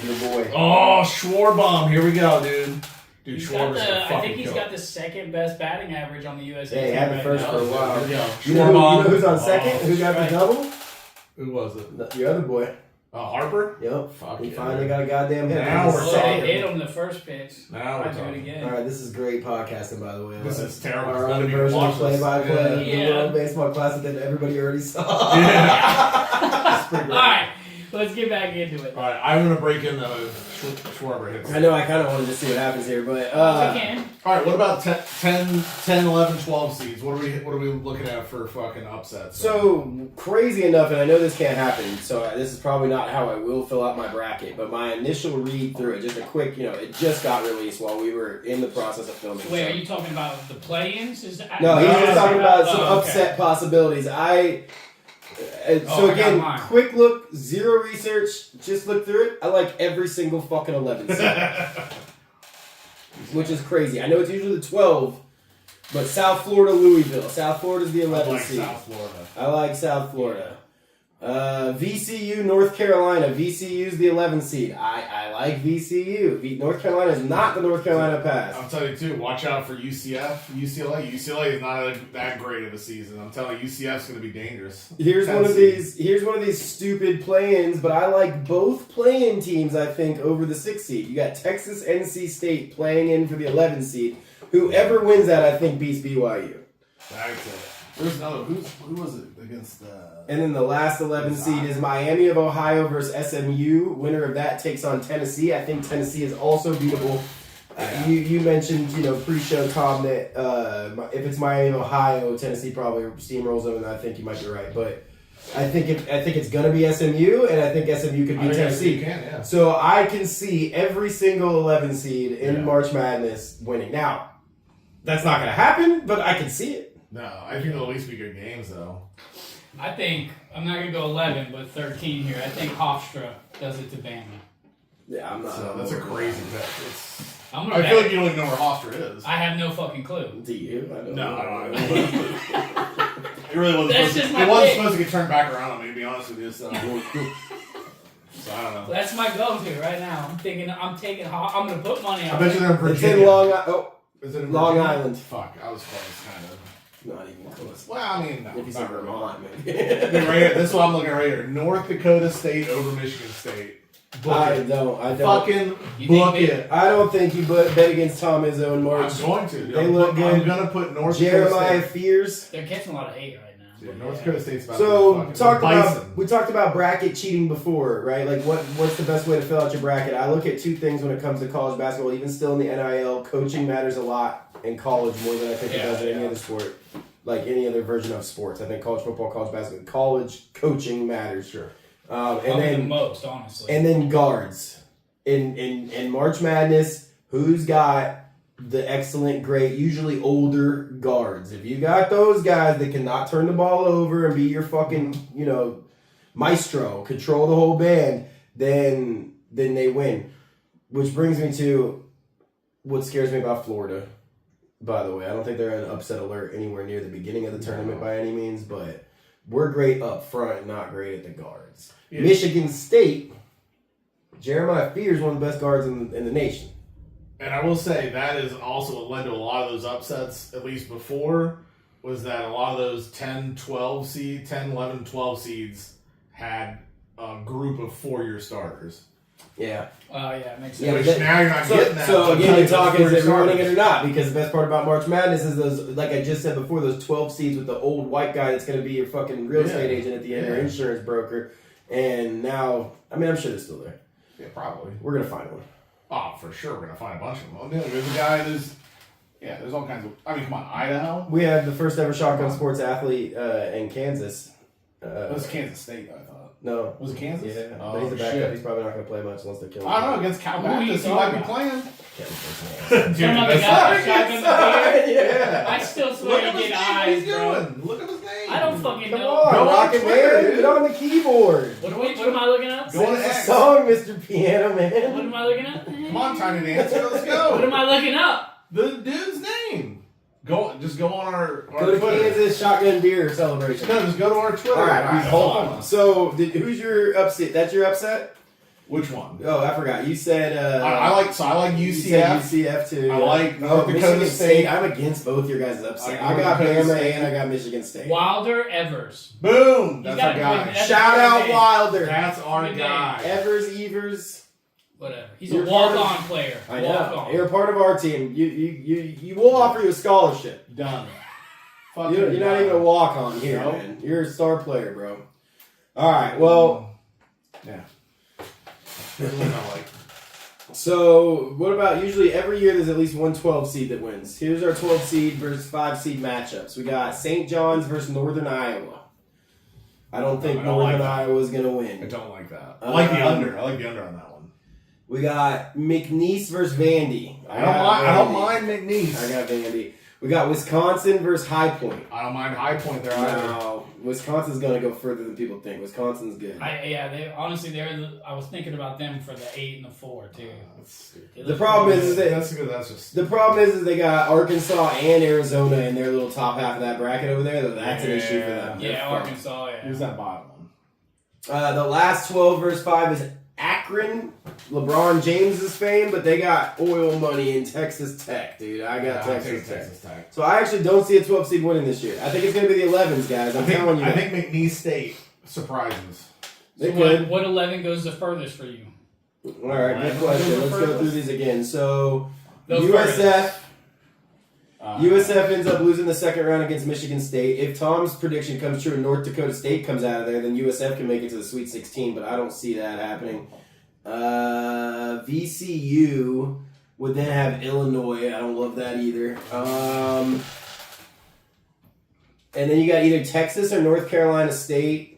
[SPEAKER 1] Your boy.
[SPEAKER 2] Oh, Schwarbaum. Here we go, dude. Dude,
[SPEAKER 3] He's got
[SPEAKER 2] Schwarber's
[SPEAKER 3] the,
[SPEAKER 2] a
[SPEAKER 3] I
[SPEAKER 2] fucking
[SPEAKER 3] think he's
[SPEAKER 2] killer.
[SPEAKER 3] got the second best batting average on the USA
[SPEAKER 1] Yeah, he
[SPEAKER 3] team
[SPEAKER 1] had the
[SPEAKER 3] right
[SPEAKER 1] first
[SPEAKER 3] now.
[SPEAKER 1] for a while.
[SPEAKER 2] Here we go.
[SPEAKER 1] You know who's on second?
[SPEAKER 2] Oh,
[SPEAKER 1] Who got
[SPEAKER 3] right.
[SPEAKER 1] the double?
[SPEAKER 2] Who was it?
[SPEAKER 1] Your other boy.
[SPEAKER 2] Harper?
[SPEAKER 1] Yep.
[SPEAKER 2] Fuck
[SPEAKER 1] He
[SPEAKER 2] yeah,
[SPEAKER 1] finally
[SPEAKER 2] dude.
[SPEAKER 1] got a goddamn hit.
[SPEAKER 2] Now
[SPEAKER 1] He's
[SPEAKER 2] we're
[SPEAKER 3] Well,
[SPEAKER 1] second.
[SPEAKER 3] they hit him the first pitch.
[SPEAKER 2] Now we're
[SPEAKER 3] I'll do it
[SPEAKER 2] talking.
[SPEAKER 3] again.
[SPEAKER 1] All right, this is great podcasting, by the way.
[SPEAKER 2] This is terrible.
[SPEAKER 1] Our
[SPEAKER 2] None
[SPEAKER 1] other
[SPEAKER 2] of you
[SPEAKER 1] version of
[SPEAKER 2] watch this.
[SPEAKER 1] play-by-play,
[SPEAKER 3] Yeah.
[SPEAKER 1] the World Baseball Classic that everybody already saw.
[SPEAKER 2] Yeah.
[SPEAKER 1] It's pretty
[SPEAKER 3] All
[SPEAKER 1] great.
[SPEAKER 3] right, let's get back into it.
[SPEAKER 2] All right, I'm gonna break in the Schwarber hits.
[SPEAKER 1] I know I kind of wanted to see what happens here, but
[SPEAKER 3] We can.
[SPEAKER 2] All right, what about 10, 11, 12 seeds? What are we looking at for fucking upsets?
[SPEAKER 1] so crazy enough, and I know this can't happen, so this is probably not how I will fill out my bracket, but my initial read through it, just a quick, it just got released while we were in the process of filming.
[SPEAKER 3] Wait,
[SPEAKER 1] so-
[SPEAKER 3] are you talking about the play-ins?
[SPEAKER 1] No, he's
[SPEAKER 2] No,
[SPEAKER 1] just talking about
[SPEAKER 3] oh,
[SPEAKER 1] some
[SPEAKER 3] okay.
[SPEAKER 1] upset possibilities. So
[SPEAKER 3] I got
[SPEAKER 1] again,
[SPEAKER 3] mine.
[SPEAKER 1] quick look, zero research, just look through it. I like every single fucking 11 seed, which is crazy. I know it's usually the 12, but South Florida, Louisville. South Florida's the
[SPEAKER 2] I
[SPEAKER 1] 11
[SPEAKER 2] like
[SPEAKER 1] seed.
[SPEAKER 2] South Florida.
[SPEAKER 1] I like South Florida. VCU, North Carolina. VCU's the 11th seed. I like VCU. North Carolina is not the North Carolina Pass.
[SPEAKER 2] I'm telling you too. Watch out for UCLA. UCLA is not that great of a season. I'm telling you, UCF's going to be dangerous.
[SPEAKER 1] Here's one of these stupid play-ins, but I like both play-in teams. I think over the 6th seed. You got Texas, NC State playing in for the 11th seed. Whoever wins that, I think beats BYU.
[SPEAKER 2] That's it. There's another. Who was it against?
[SPEAKER 1] And then the last 11 seed is Miami of Ohio versus SMU. Winner of that takes on Tennessee. I think Tennessee is also beatable. You mentioned, pre-show, Tom, that if it's Miami of Ohio, Tennessee probably steamrolls them, and I think you might be right. But I think it's going to be SMU, and I think SMU could beat Tennessee.
[SPEAKER 2] Yeah.
[SPEAKER 1] So I can see every single 11 seed in March Madness winning. Now, that's not going to happen, but I can see it.
[SPEAKER 2] No, I think it'll at least be good games, though.
[SPEAKER 3] I think, I'm not going to go 11, but 13 here. I think Hofstra does it to Bama.
[SPEAKER 1] Yeah, I'm not.
[SPEAKER 2] So that's a crazy bet.
[SPEAKER 3] I
[SPEAKER 2] feel like you don't even know where Hofstra is.
[SPEAKER 3] I have no fucking clue.
[SPEAKER 1] Do you? I don't know.
[SPEAKER 2] I don't know. It really wasn't supposed to get turned back around on me, to be honest with you. So I don't know.
[SPEAKER 3] That's my go-to right now. I'm taking I'm going to put money on
[SPEAKER 2] I bet you they're in
[SPEAKER 1] It's
[SPEAKER 2] Virginia.
[SPEAKER 1] in Long Island.
[SPEAKER 2] Is it in
[SPEAKER 1] Long
[SPEAKER 2] Virginia?
[SPEAKER 1] Island.
[SPEAKER 2] Fuck, I was close, kind of.
[SPEAKER 1] Not even close.
[SPEAKER 2] Well, I mean, no.
[SPEAKER 1] If you said Vermont, maybe.
[SPEAKER 2] This is what I'm looking at right here. North Dakota State over Michigan State. Book
[SPEAKER 1] I
[SPEAKER 2] it.
[SPEAKER 1] don't.
[SPEAKER 2] Fucking book it.
[SPEAKER 1] I don't think you bet against Tom Izzo in March.
[SPEAKER 2] I'm going to.
[SPEAKER 1] They look good.
[SPEAKER 2] I'm going to put North
[SPEAKER 1] Jeremiah
[SPEAKER 2] Dakota State.
[SPEAKER 1] Fears.
[SPEAKER 3] They're catching a lot of hate right now.
[SPEAKER 2] Yeah, North Dakota State's about
[SPEAKER 1] So
[SPEAKER 2] to be
[SPEAKER 1] we talked about bracket cheating before, right? Like what's the best way to fill out your bracket? I look at two things when it comes to college basketball. Even still in the NIL, coaching matters a lot in college more than I think it does in any other sport, like any other version of sports. I think college football, college basketball, college coaching matters.
[SPEAKER 2] Sure.
[SPEAKER 3] And then the most, honestly.
[SPEAKER 1] And then guards in March Madness. Who's got the excellent, great, usually older guards? If you got those guys that cannot turn the ball over and be your fucking, maestro, control the whole band, then they win. Which brings me to what scares me about Florida. By the way, I don't think they're an upset alert anywhere near the beginning of the tournament by any means, but we're great up front, not great at the guards. Yeah. Michigan State, Jeremiah Fears, one of the best guards in the nation.
[SPEAKER 2] And I will say that is also what led to a lot of those upsets, at least before, was that a lot of those 10, 11, 12 seeds had a group of 4-year starters.
[SPEAKER 1] Yeah.
[SPEAKER 3] It makes sense.
[SPEAKER 1] Yeah,
[SPEAKER 2] Which now you're not getting that.
[SPEAKER 1] So again, you're talking is it ruining it or not? Because the best part about March Madness is those, like I just said before, those 12 seeds with the old white guy that's going to be your fucking real estate agent at the end, or insurance broker. And now, I'm sure they're still there.
[SPEAKER 2] Yeah, probably.
[SPEAKER 1] We're going to find one.
[SPEAKER 2] Oh, for sure, we're going to find a bunch of them. There's a guy there's all kinds of, come on, Idaho?
[SPEAKER 1] We have the first ever shotgun sports athlete in Kansas.
[SPEAKER 2] It was Kansas State, I thought.
[SPEAKER 1] No.
[SPEAKER 2] Was it Kansas?
[SPEAKER 1] Yeah.
[SPEAKER 2] Oh,
[SPEAKER 1] but he's a backup.
[SPEAKER 2] shit.
[SPEAKER 1] He's probably not going to play much unless they kill him.
[SPEAKER 2] I don't know, against Cal Baptist, he might be playing.
[SPEAKER 3] Some other guy shotgun the beer.
[SPEAKER 1] Yeah.
[SPEAKER 3] I still swear to get eyes, bro.
[SPEAKER 2] Look at his name.
[SPEAKER 3] I don't fucking
[SPEAKER 1] Come
[SPEAKER 3] know.
[SPEAKER 1] on,
[SPEAKER 2] Go on
[SPEAKER 1] Rocket
[SPEAKER 2] Twitter,
[SPEAKER 1] Man.
[SPEAKER 2] dude.
[SPEAKER 1] Get on the keyboard.
[SPEAKER 3] What am I looking up?
[SPEAKER 2] Go on
[SPEAKER 1] Sing us a
[SPEAKER 2] X.
[SPEAKER 1] song, Mr. Piano Man.
[SPEAKER 3] What am I looking up?
[SPEAKER 2] Come on, Tiny Dancer, let's
[SPEAKER 3] What am
[SPEAKER 2] go.
[SPEAKER 3] I looking up?
[SPEAKER 2] The dude's name. Just go on our
[SPEAKER 1] Go to
[SPEAKER 2] Twitter.
[SPEAKER 1] Kansas Shotgun Beer Celebration.
[SPEAKER 2] No, just go to our Twitter.
[SPEAKER 1] All right, hold on. So, who's your upset? That's your upset?
[SPEAKER 2] Which one?
[SPEAKER 1] Oh, I forgot. You said
[SPEAKER 2] I like UCF.
[SPEAKER 1] You said UCF too.
[SPEAKER 2] I like North Dakota
[SPEAKER 1] Michigan
[SPEAKER 2] State.
[SPEAKER 1] I'm against both your guys' upset.
[SPEAKER 2] I
[SPEAKER 1] I got
[SPEAKER 2] Dakota
[SPEAKER 1] Bama
[SPEAKER 2] State.
[SPEAKER 1] and I got Michigan State.
[SPEAKER 3] Wilder Evers.
[SPEAKER 2] Boom.
[SPEAKER 3] You
[SPEAKER 2] That's our
[SPEAKER 3] gotta
[SPEAKER 2] guy.
[SPEAKER 3] put-
[SPEAKER 1] Shout out Wilder.
[SPEAKER 2] That's our
[SPEAKER 3] Good
[SPEAKER 2] guy.
[SPEAKER 1] Evers, Evers.
[SPEAKER 3] Whatever. He's
[SPEAKER 1] You're
[SPEAKER 3] a
[SPEAKER 1] part
[SPEAKER 3] walk-on player.
[SPEAKER 1] I
[SPEAKER 3] Walk
[SPEAKER 1] know.
[SPEAKER 3] on.
[SPEAKER 1] You're a part of our team. You will offer you a scholarship.
[SPEAKER 2] Done.
[SPEAKER 1] You're not even a walk on here,
[SPEAKER 2] Nope.
[SPEAKER 1] man. You're a star player, bro. All right. Well,
[SPEAKER 2] Yeah. That's what I like.
[SPEAKER 1] so what about usually every year there's at least one 12 seed that wins. Here's our 12 seed versus 5 seed matchups. We got St. John's versus Northern Iowa. I don't think
[SPEAKER 2] I don't
[SPEAKER 1] Northern
[SPEAKER 2] like that.
[SPEAKER 1] Iowa is going to
[SPEAKER 2] I
[SPEAKER 1] win.
[SPEAKER 2] don't like that. I like the
[SPEAKER 1] Um,
[SPEAKER 2] under. I like the under on that one.
[SPEAKER 1] We got McNeese versus Vandy.
[SPEAKER 2] I don't mind McNeese.
[SPEAKER 1] I got Vandy. We got Wisconsin versus High Point.
[SPEAKER 2] I don't mind High Point there either.
[SPEAKER 1] No, Wisconsin's going to go further than people think. Wisconsin's good.
[SPEAKER 3] I was thinking about them for the 8 and the 4 too.
[SPEAKER 1] The problem is that
[SPEAKER 2] That's good. That's just.
[SPEAKER 1] the problem is they got Arkansas and Arizona in their little top half of that bracket over there. Though that's an issue for them.
[SPEAKER 3] Yeah,
[SPEAKER 1] They're fucked.
[SPEAKER 3] Arkansas. Yeah.
[SPEAKER 2] Who's that bottom one?
[SPEAKER 1] The last 12 versus 5 is Akron, LeBron James's fame, but they got oil money in Texas Tech, dude. I got Texas Tech. So I actually don't see a 12 seed winning this year. I think it's going to be the 11s, guys. I'm telling you.
[SPEAKER 2] I think McNeese State surprises.
[SPEAKER 1] They
[SPEAKER 3] So
[SPEAKER 1] could.
[SPEAKER 3] what 11 goes the furthest for you?
[SPEAKER 1] All right, good question. Let's go through these again. So
[SPEAKER 3] Those
[SPEAKER 1] USF. USF ends up losing the second round against Michigan State. If Tom's prediction comes true and North Dakota State comes out of there, then USF can make it to the Sweet 16, but I don't see that happening. VCU would then have Illinois. I don't love that either. And then you got either Texas or North Carolina State.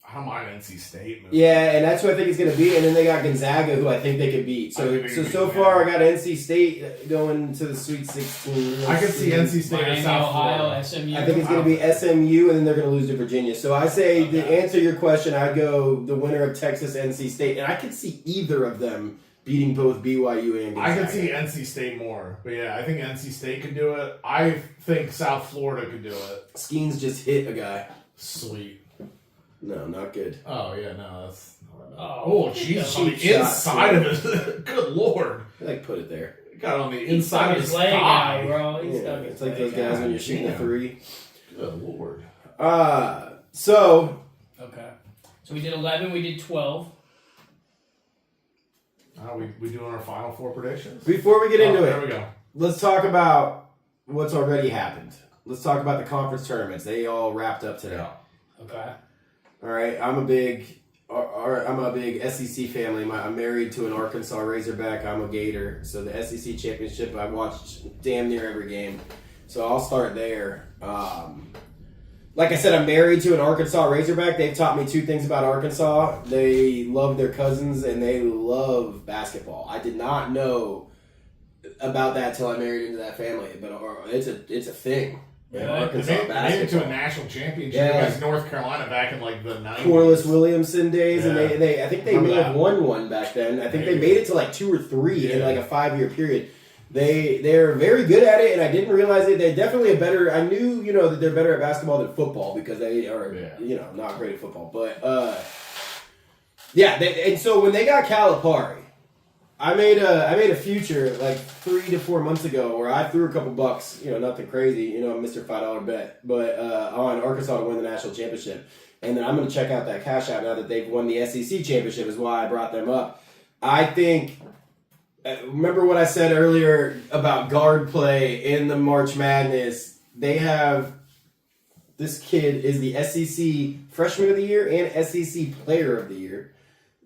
[SPEAKER 2] I don't mind NC State.
[SPEAKER 1] Yeah, and that's who I think it's going to be. And then they got Gonzaga, who I think they could beat. So far, I got NC State going to the Sweet 16.
[SPEAKER 2] I can see NC State or
[SPEAKER 3] Miami,
[SPEAKER 2] South
[SPEAKER 3] Ohio,
[SPEAKER 2] Florida.
[SPEAKER 3] SMU.
[SPEAKER 1] I think it's going to be SMU, and then they're going to lose to Virginia. So I say, to answer your question, I'd go the winner of Texas, NC State. And I could see either of them beating both BYU and Gonzaga.
[SPEAKER 2] I can see NC State more. But yeah, I think NC State could do it. I think South Florida could do it.
[SPEAKER 1] Skeens just hit a guy.
[SPEAKER 2] Sweet.
[SPEAKER 1] No, not good.
[SPEAKER 2] Oh, yeah, no, that's...
[SPEAKER 3] Oh,
[SPEAKER 2] Jesus. On the
[SPEAKER 1] cheap shot,
[SPEAKER 2] inside of it. Good Lord.
[SPEAKER 1] Like, put it there.
[SPEAKER 2] Got it on the
[SPEAKER 3] He
[SPEAKER 2] inside
[SPEAKER 3] stuck
[SPEAKER 2] of
[SPEAKER 3] his
[SPEAKER 2] his
[SPEAKER 3] leg
[SPEAKER 2] thigh.
[SPEAKER 3] out, bro. He
[SPEAKER 1] Yeah,
[SPEAKER 3] stuck his
[SPEAKER 1] it's like
[SPEAKER 3] leg
[SPEAKER 1] those guys
[SPEAKER 3] out.
[SPEAKER 1] when you're shooting a
[SPEAKER 2] Damn.
[SPEAKER 1] 3.
[SPEAKER 2] Good Lord.
[SPEAKER 1] So...
[SPEAKER 3] Okay. So we did 11, we did 12.
[SPEAKER 2] We doing our final 4 predictions?
[SPEAKER 1] Before we get into
[SPEAKER 2] There
[SPEAKER 1] it,
[SPEAKER 2] we go.
[SPEAKER 1] let's talk about what's already happened. Let's talk about the conference tournaments. They all wrapped up today.
[SPEAKER 3] Okay.
[SPEAKER 1] All right, I'm a big SEC family. I'm married to an Arkansas Razorback. I'm a Gator, so the SEC championship I watched damn near every game. So I'll start there. Like I said, I'm married to an Arkansas Razorback. They've taught me 2 things about Arkansas. They love their cousins and they love basketball. I did not know about that till I married into that family, but it's a thing.
[SPEAKER 3] Yeah,
[SPEAKER 1] Arkansas
[SPEAKER 2] They made it to
[SPEAKER 1] basketball.
[SPEAKER 2] a national championship
[SPEAKER 1] Yeah.
[SPEAKER 2] against North Carolina back in like the 90s.
[SPEAKER 1] Corliss Williamson days, and
[SPEAKER 2] Yeah.
[SPEAKER 1] they I think they
[SPEAKER 2] Remember
[SPEAKER 1] may have
[SPEAKER 2] that.
[SPEAKER 1] won one back then. I think they
[SPEAKER 2] Maybe.
[SPEAKER 1] made it to like 2 or 3 in
[SPEAKER 2] Yeah.
[SPEAKER 1] like a 5-year period. They're very good at it, and I didn't realize it. They're definitely I knew that they're better at basketball than football because they are not great at football. But and so when they got Calipari, I made a future like 3 to 4 months ago where I threw a couple bucks, nothing crazy, Mr. $5 bet, but on Arkansas to win the national championship. And then I'm going to check out that cash out now that they've won the SEC championship is why I brought them up. I think, remember what I said earlier about guard play in the March Madness? They have, this kid is the SEC Freshman of the Year and SEC Player of the Year,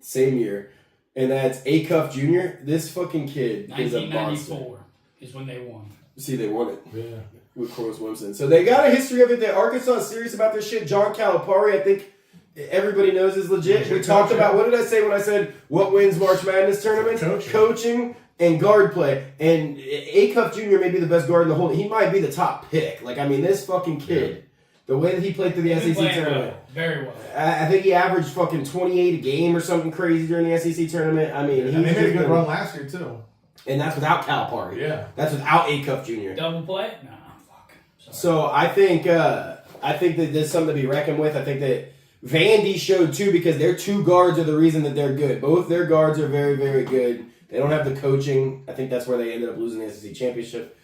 [SPEAKER 1] same year. And that's Acuff Jr. This fucking kid is a monster.
[SPEAKER 3] 1994 is when they won.
[SPEAKER 1] See, they won it.
[SPEAKER 2] Yeah.
[SPEAKER 1] With Corliss Williamson. So they got a history of it. That Arkansas is serious about this shit. John Calipari, I think everybody knows is legit. We talked about, what did I say when I said what wins March Madness tournaments? Coaching and guard play. And Acuff Jr. may be the best guard in the whole. He might be the top pick. This fucking kid, the way that he played through the
[SPEAKER 3] He's been
[SPEAKER 1] SEC
[SPEAKER 3] playing
[SPEAKER 1] tournament.
[SPEAKER 3] well, very well.
[SPEAKER 1] I think he averaged fucking 28 a game or something crazy during the SEC tournament. I mean,
[SPEAKER 2] And they made a good run last year, too.
[SPEAKER 1] And that's without Calipari.
[SPEAKER 2] Yeah.
[SPEAKER 1] That's without Acuff Jr.
[SPEAKER 3] Double play? Nah, fuck. Sorry.
[SPEAKER 1] So I think that there's something to be reckoned with. I think that Vandy showed too because their 2 guards are the reason that they're good. Both their guards are very, very good. They don't have the coaching. I think that's where they ended up losing the SEC championship.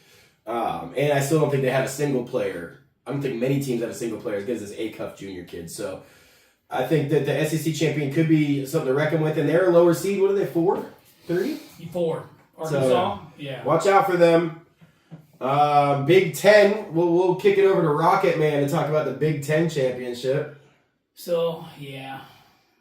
[SPEAKER 1] And I still don't think they have a single player. I don't think many teams have a single player as good as this Acuff Jr. kid. So I think that the SEC champion could be something to reckon with. And they're a lower seed. What are they, 4? 3?
[SPEAKER 3] 4. Arkansas? Yeah.
[SPEAKER 1] Watch out for them. Big Ten. We'll kick it over to Rocket Man to talk about the Big Ten championship.
[SPEAKER 3] So, yeah.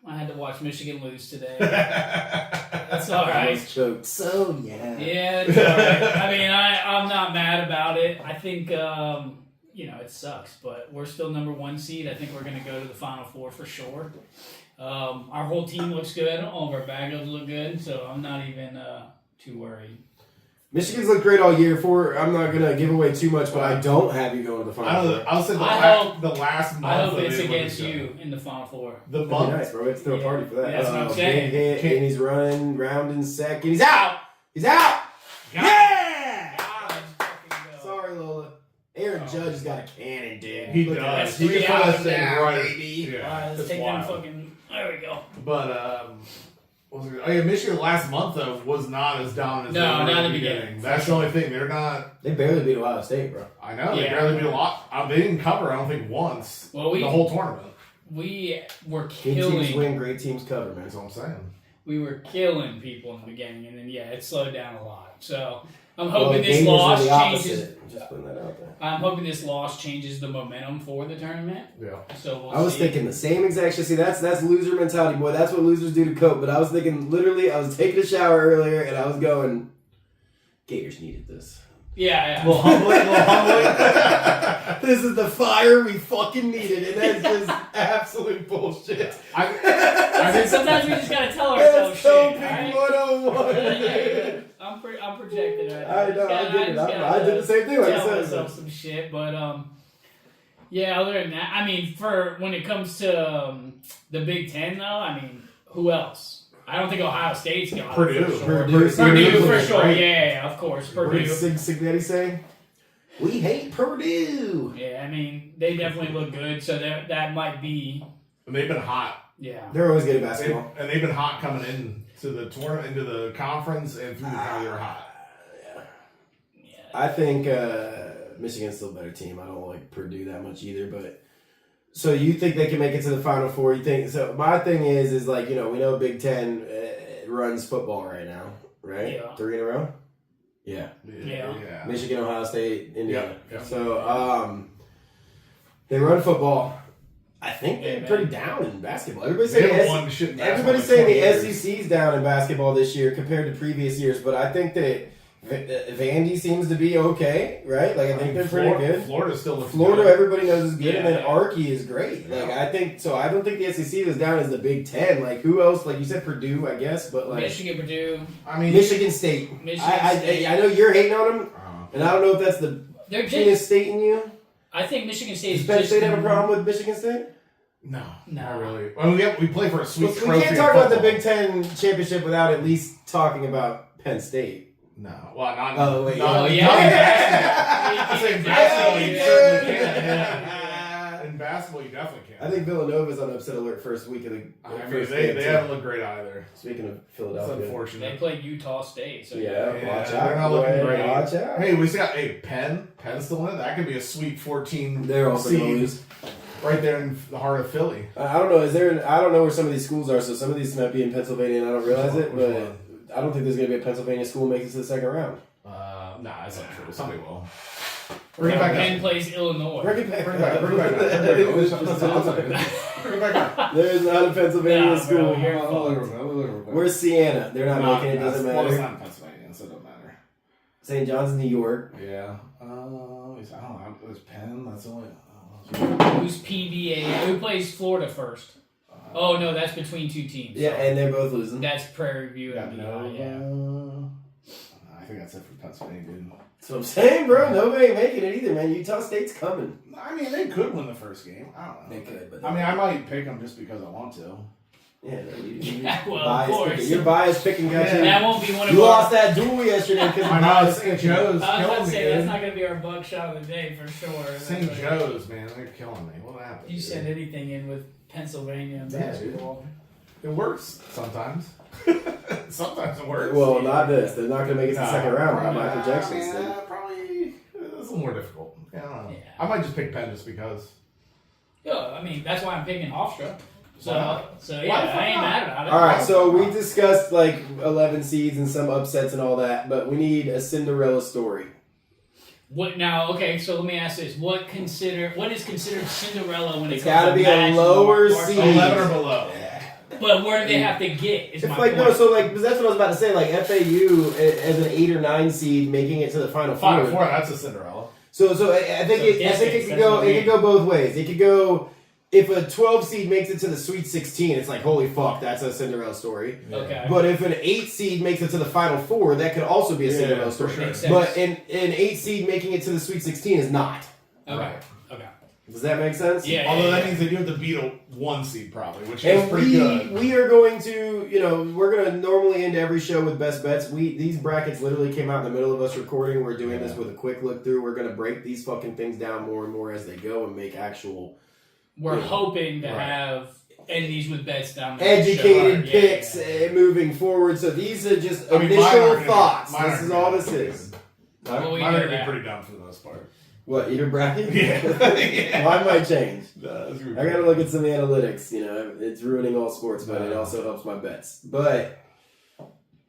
[SPEAKER 3] I had to watch Michigan lose today. That's all right.
[SPEAKER 1] Choked. So yeah.
[SPEAKER 3] Yeah, it's all right. I mean, I'm not mad about it. I think, it sucks, but we're still number 1 seed. I think we're going to go to the Final Four for sure. Our whole team looks good. All of our backups look good, so I'm not even too worried.
[SPEAKER 1] Michigan's looked great all year. I'm not going to give away too much, but I don't have you going to the Final Four.
[SPEAKER 2] I'll say the last month.
[SPEAKER 3] I hope
[SPEAKER 2] of
[SPEAKER 3] it's
[SPEAKER 2] it
[SPEAKER 3] against
[SPEAKER 2] was
[SPEAKER 3] you in the Final Four.
[SPEAKER 2] The
[SPEAKER 1] That'd be
[SPEAKER 2] month.
[SPEAKER 1] nice, bro. Let's throw a party for that.
[SPEAKER 3] That's what I'm saying.
[SPEAKER 1] Big hit, and he's running round in second. He's out! He's out! Yeah! Sorry, Lola. Aaron Judge has got a cannon, dude.
[SPEAKER 2] He
[SPEAKER 1] Look at
[SPEAKER 2] does.
[SPEAKER 1] that.
[SPEAKER 2] He can put
[SPEAKER 3] hours
[SPEAKER 2] that thing
[SPEAKER 3] now,
[SPEAKER 2] right.
[SPEAKER 1] baby.
[SPEAKER 2] Yeah,
[SPEAKER 3] Let's
[SPEAKER 2] that's
[SPEAKER 3] take them
[SPEAKER 2] wild.
[SPEAKER 3] fucking There we go.
[SPEAKER 2] But what was it? Oh yeah, Michigan last month though was not as dominant as
[SPEAKER 3] No,
[SPEAKER 2] they were
[SPEAKER 3] not
[SPEAKER 2] in
[SPEAKER 3] in
[SPEAKER 2] the
[SPEAKER 3] the
[SPEAKER 2] beginning.
[SPEAKER 3] beginning.
[SPEAKER 2] That's the only thing. They're not.
[SPEAKER 1] They barely beat Ohio State, bro.
[SPEAKER 2] I know they
[SPEAKER 3] Yeah.
[SPEAKER 2] barely beat a lot. They didn't cover. I don't think once.
[SPEAKER 3] Well,
[SPEAKER 2] the whole tournament.
[SPEAKER 3] We were
[SPEAKER 1] Good teams
[SPEAKER 3] killing.
[SPEAKER 1] win, great teams cover, man.
[SPEAKER 2] That's what I'm saying.
[SPEAKER 3] We were killing people in the beginning, and then it slowed down a lot. So I'm
[SPEAKER 1] Well,
[SPEAKER 3] hoping
[SPEAKER 1] the
[SPEAKER 3] this
[SPEAKER 1] Gators are
[SPEAKER 3] loss
[SPEAKER 1] the
[SPEAKER 3] changes.
[SPEAKER 1] opposite. Just putting that out there.
[SPEAKER 3] I'm hoping this loss changes the momentum for the tournament.
[SPEAKER 2] Yeah.
[SPEAKER 3] So we'll
[SPEAKER 1] I was
[SPEAKER 3] see.
[SPEAKER 1] thinking the same exact shit. See, that's loser mentality, boy. That's what losers do to cope. But I was thinking, literally, I was taking a shower earlier, and I was going, Gators needed this.
[SPEAKER 3] Yeah.
[SPEAKER 2] A little humbling.
[SPEAKER 1] This is the fire we fucking needed, and that's just absolute bullshit.
[SPEAKER 3] I think sometimes we just gotta tell ourselves
[SPEAKER 1] That's
[SPEAKER 3] shit.
[SPEAKER 1] coping
[SPEAKER 3] Alright?
[SPEAKER 1] 101.
[SPEAKER 3] I'm projected right now.
[SPEAKER 1] I know, I get it. I did the same thing. Like I
[SPEAKER 3] Tell
[SPEAKER 1] said,
[SPEAKER 3] myself some shit, but yeah. Other than that, I mean, for when it comes to the Big Ten, though, I mean, who else? I don't think Ohio State's got
[SPEAKER 2] Purdue.
[SPEAKER 3] it for sure.
[SPEAKER 1] Purdue
[SPEAKER 3] for
[SPEAKER 1] is
[SPEAKER 3] sure.
[SPEAKER 1] great.
[SPEAKER 3] Yeah, of course,
[SPEAKER 1] What
[SPEAKER 3] Purdue.
[SPEAKER 1] did Signetti say? We hate Purdue.
[SPEAKER 3] Yeah, I mean, they definitely look good, so that might be.
[SPEAKER 2] And they've been hot.
[SPEAKER 3] Yeah.
[SPEAKER 1] They're always good at basketball.
[SPEAKER 2] They've been hot coming in to the tournament, into the conference, and through the tournament, they were hot.
[SPEAKER 3] Yeah.
[SPEAKER 1] I think Michigan's still a better team. I don't like Purdue that much either, but so you think they can make it to the Final Four? You think so? My thing is like we know Big Ten runs football right now, right?
[SPEAKER 3] Yeah.
[SPEAKER 1] 3 in a row. Yeah.
[SPEAKER 3] Yeah.
[SPEAKER 1] Michigan, Ohio State, Indiana.
[SPEAKER 2] Yeah.
[SPEAKER 1] So they run football. I think they're
[SPEAKER 3] Yeah,
[SPEAKER 1] pretty
[SPEAKER 3] man.
[SPEAKER 1] down in basketball. Everybody's
[SPEAKER 2] They
[SPEAKER 1] saying
[SPEAKER 2] haven't won shit in basketball
[SPEAKER 1] everybody's
[SPEAKER 2] in
[SPEAKER 1] saying
[SPEAKER 2] 20
[SPEAKER 1] the
[SPEAKER 2] years.
[SPEAKER 1] SEC's down in basketball this year compared to previous years, but I think that Vandy seems to be okay, right? Like I think they're pretty good.
[SPEAKER 2] Florida still looks
[SPEAKER 1] Florida,
[SPEAKER 2] good.
[SPEAKER 1] everybody knows is good, and then
[SPEAKER 3] Yeah.
[SPEAKER 1] Archie is great. Like I think so. I don't think the SEC is down as the Big Ten. Like who else? Like you said, Purdue, I guess, but like
[SPEAKER 3] Michigan, Purdue.
[SPEAKER 2] I mean,
[SPEAKER 1] Michigan State.
[SPEAKER 3] State.
[SPEAKER 1] I know you're hating on them, and I don't know if that's the
[SPEAKER 3] They're
[SPEAKER 1] Michigan
[SPEAKER 3] just.
[SPEAKER 1] State in you.
[SPEAKER 3] I think Michigan State
[SPEAKER 1] Does
[SPEAKER 3] is
[SPEAKER 1] Penn
[SPEAKER 3] just.
[SPEAKER 1] State have a problem with Michigan State?
[SPEAKER 2] no,
[SPEAKER 3] No.
[SPEAKER 2] not really. Well, we play for a sweet
[SPEAKER 1] We
[SPEAKER 2] trophy.
[SPEAKER 1] can't
[SPEAKER 2] in
[SPEAKER 1] talk about the
[SPEAKER 2] football.
[SPEAKER 1] Big Ten championship without at least talking about Penn State.
[SPEAKER 2] No, well, not.
[SPEAKER 1] Oh, wait,
[SPEAKER 2] not,
[SPEAKER 3] yeah.
[SPEAKER 2] not in
[SPEAKER 3] Yeah.
[SPEAKER 2] basketball. I say in
[SPEAKER 3] Yeah.
[SPEAKER 2] basketball, you
[SPEAKER 3] Yeah.
[SPEAKER 2] certainly can. Yeah. In basketball, you definitely can.
[SPEAKER 1] I think Villanova's on upset alert first week of the
[SPEAKER 2] I mean,
[SPEAKER 1] first
[SPEAKER 2] they
[SPEAKER 1] game, too.
[SPEAKER 2] haven't looked great either.
[SPEAKER 1] Speaking of
[SPEAKER 2] It's
[SPEAKER 1] Philadelphia.
[SPEAKER 3] They
[SPEAKER 2] unfortunate.
[SPEAKER 3] played Utah State, so
[SPEAKER 1] Yeah,
[SPEAKER 2] Yeah,
[SPEAKER 1] watch
[SPEAKER 2] they're
[SPEAKER 1] out.
[SPEAKER 2] not looking
[SPEAKER 1] boy.
[SPEAKER 2] great.
[SPEAKER 1] Watch out.
[SPEAKER 2] Hey, we still got Penn. Penn's still in it. That could be a sweet 14
[SPEAKER 1] They're also going to
[SPEAKER 2] seed
[SPEAKER 1] lose.
[SPEAKER 2] right there in the heart of Philly.
[SPEAKER 1] I don't know. I don't know where some of these schools are, so some of these might be in Pennsylvania and I don't realize it,
[SPEAKER 2] Which
[SPEAKER 1] but
[SPEAKER 2] one?
[SPEAKER 1] I don't think there's going to be a Pennsylvania school make it to the second round.
[SPEAKER 2] Nah, that's not true. Somebody will.
[SPEAKER 3] Bring
[SPEAKER 2] Bring it back
[SPEAKER 3] Penn
[SPEAKER 2] up.
[SPEAKER 3] plays Illinois.
[SPEAKER 1] Bring it back.
[SPEAKER 2] Bring it back up. Bring it back up. Bring it back up. Bring it back up.
[SPEAKER 1] There's not a Pennsylvania
[SPEAKER 3] Nah,
[SPEAKER 1] school.
[SPEAKER 3] bro, you're
[SPEAKER 2] Where's
[SPEAKER 1] Where's Siena? They're not making it. Doesn't
[SPEAKER 2] Well, it's
[SPEAKER 1] matter.
[SPEAKER 2] not in Pennsylvania, so it doesn't matter.
[SPEAKER 1] St. John's, New York.
[SPEAKER 2] Yeah. I don't know. It was Penn. That's only.
[SPEAKER 3] Who's PBA? Who plays Florida first? Oh no, that's between two teams.
[SPEAKER 1] Yeah, and they're both losing.
[SPEAKER 3] That's Prairie View
[SPEAKER 2] got
[SPEAKER 3] and
[SPEAKER 2] Nova.
[SPEAKER 3] yeah.
[SPEAKER 2] I think that's it for Pennsylvania, dude.
[SPEAKER 1] That's what I'm saying, bro. Nobody ain't making it either, man. Utah State's coming.
[SPEAKER 2] I mean, they could win the first game. I don't know.
[SPEAKER 1] They could, but
[SPEAKER 2] I mean, I might pick them just because I want to.
[SPEAKER 1] yeah, no,
[SPEAKER 3] Yeah, well, of
[SPEAKER 1] biased
[SPEAKER 3] course.
[SPEAKER 1] picking. You're biased picking, got
[SPEAKER 2] Yeah.
[SPEAKER 1] you.
[SPEAKER 3] That won't be one of
[SPEAKER 1] You
[SPEAKER 3] our.
[SPEAKER 1] lost that duel yesterday because
[SPEAKER 2] I know, St. Joe's
[SPEAKER 3] I was about
[SPEAKER 2] killing
[SPEAKER 3] to
[SPEAKER 2] me,
[SPEAKER 3] say that's
[SPEAKER 2] dude.
[SPEAKER 3] not going to be our buckshot of the day for sure.
[SPEAKER 2] St.
[SPEAKER 3] But
[SPEAKER 2] Joe's, man, they're killing me. What happened?
[SPEAKER 3] You
[SPEAKER 2] dude?
[SPEAKER 3] send anything in with Pennsylvania and
[SPEAKER 2] Yeah,
[SPEAKER 3] basketball.
[SPEAKER 2] It works sometimes. Sometimes it works.
[SPEAKER 1] Well, not this. They're not going to make it to the second round by my
[SPEAKER 2] Probably,
[SPEAKER 1] projections.
[SPEAKER 2] yeah, probably. It's a little more difficult. Yeah, I don't know.
[SPEAKER 3] Yeah.
[SPEAKER 2] I might just pick Penn just because.
[SPEAKER 3] Yeah, I mean that's why I'm picking Hofstra. So,
[SPEAKER 2] Why not?
[SPEAKER 3] so
[SPEAKER 2] Why
[SPEAKER 3] yeah,
[SPEAKER 2] the fuck
[SPEAKER 3] I ain't
[SPEAKER 2] not?
[SPEAKER 3] mad about it.
[SPEAKER 1] All right, so we discussed like 11 seeds and some upsets and all that, but we need a Cinderella story.
[SPEAKER 3] What now? Okay, so let me ask this: what is considered Cinderella when
[SPEAKER 1] It's
[SPEAKER 3] it comes
[SPEAKER 1] gotta
[SPEAKER 3] to
[SPEAKER 1] be a
[SPEAKER 3] national
[SPEAKER 1] lower
[SPEAKER 3] martial
[SPEAKER 1] seed.
[SPEAKER 3] arts?
[SPEAKER 2] 11 or below.
[SPEAKER 3] But where do they have to get? Is
[SPEAKER 1] It's
[SPEAKER 3] my
[SPEAKER 1] like
[SPEAKER 3] point.
[SPEAKER 1] no, so like that's what I was about to say. Like FAU as an 8 or 9 seed making it to the Final
[SPEAKER 2] Final
[SPEAKER 1] Four.
[SPEAKER 2] Four, that's a Cinderella.
[SPEAKER 1] So I think
[SPEAKER 3] So
[SPEAKER 1] it could
[SPEAKER 3] that's
[SPEAKER 1] go
[SPEAKER 3] what I
[SPEAKER 1] it
[SPEAKER 3] mean.
[SPEAKER 1] could go both ways. It could go if a 12 seed makes it to the Sweet 16, it's like holy fuck, that's a Cinderella story.
[SPEAKER 3] Okay.
[SPEAKER 1] But if an 8 seed makes it to the Final Four, that could also be a
[SPEAKER 2] Yeah,
[SPEAKER 1] Cinderella
[SPEAKER 2] for
[SPEAKER 1] story.
[SPEAKER 2] sure.
[SPEAKER 3] Makes sense.
[SPEAKER 1] But an 8 seed making it to the Sweet 16 is not.
[SPEAKER 3] Okay. Okay.
[SPEAKER 1] Does that make sense?
[SPEAKER 3] Yeah.
[SPEAKER 2] Although
[SPEAKER 3] yeah,
[SPEAKER 2] that
[SPEAKER 3] yeah.
[SPEAKER 2] means they do have to beat a 1 seed probably, which is
[SPEAKER 1] And
[SPEAKER 2] pretty good.
[SPEAKER 1] we are going to, we're going to normally end every show with best bets. These brackets literally came out in the middle of us recording. We're doing this with a quick look through. We're going to break these fucking things down more and more as they go and make actual.
[SPEAKER 3] We're hoping to
[SPEAKER 1] Right.
[SPEAKER 3] have end these with bets down the
[SPEAKER 1] educated
[SPEAKER 3] show.
[SPEAKER 1] picks moving forward. So these are just initial thoughts.
[SPEAKER 2] Mine
[SPEAKER 1] This is all this is.
[SPEAKER 3] Well, we
[SPEAKER 2] Mine
[SPEAKER 3] hear
[SPEAKER 2] are gonna be
[SPEAKER 3] that.
[SPEAKER 2] pretty dumb for the most part.
[SPEAKER 1] What, your bracket?
[SPEAKER 2] Yeah.
[SPEAKER 1] Mine might change.
[SPEAKER 2] That's gonna be
[SPEAKER 1] I gotta look at some analytics. You know, it's ruining all sports, but it also helps my bets. But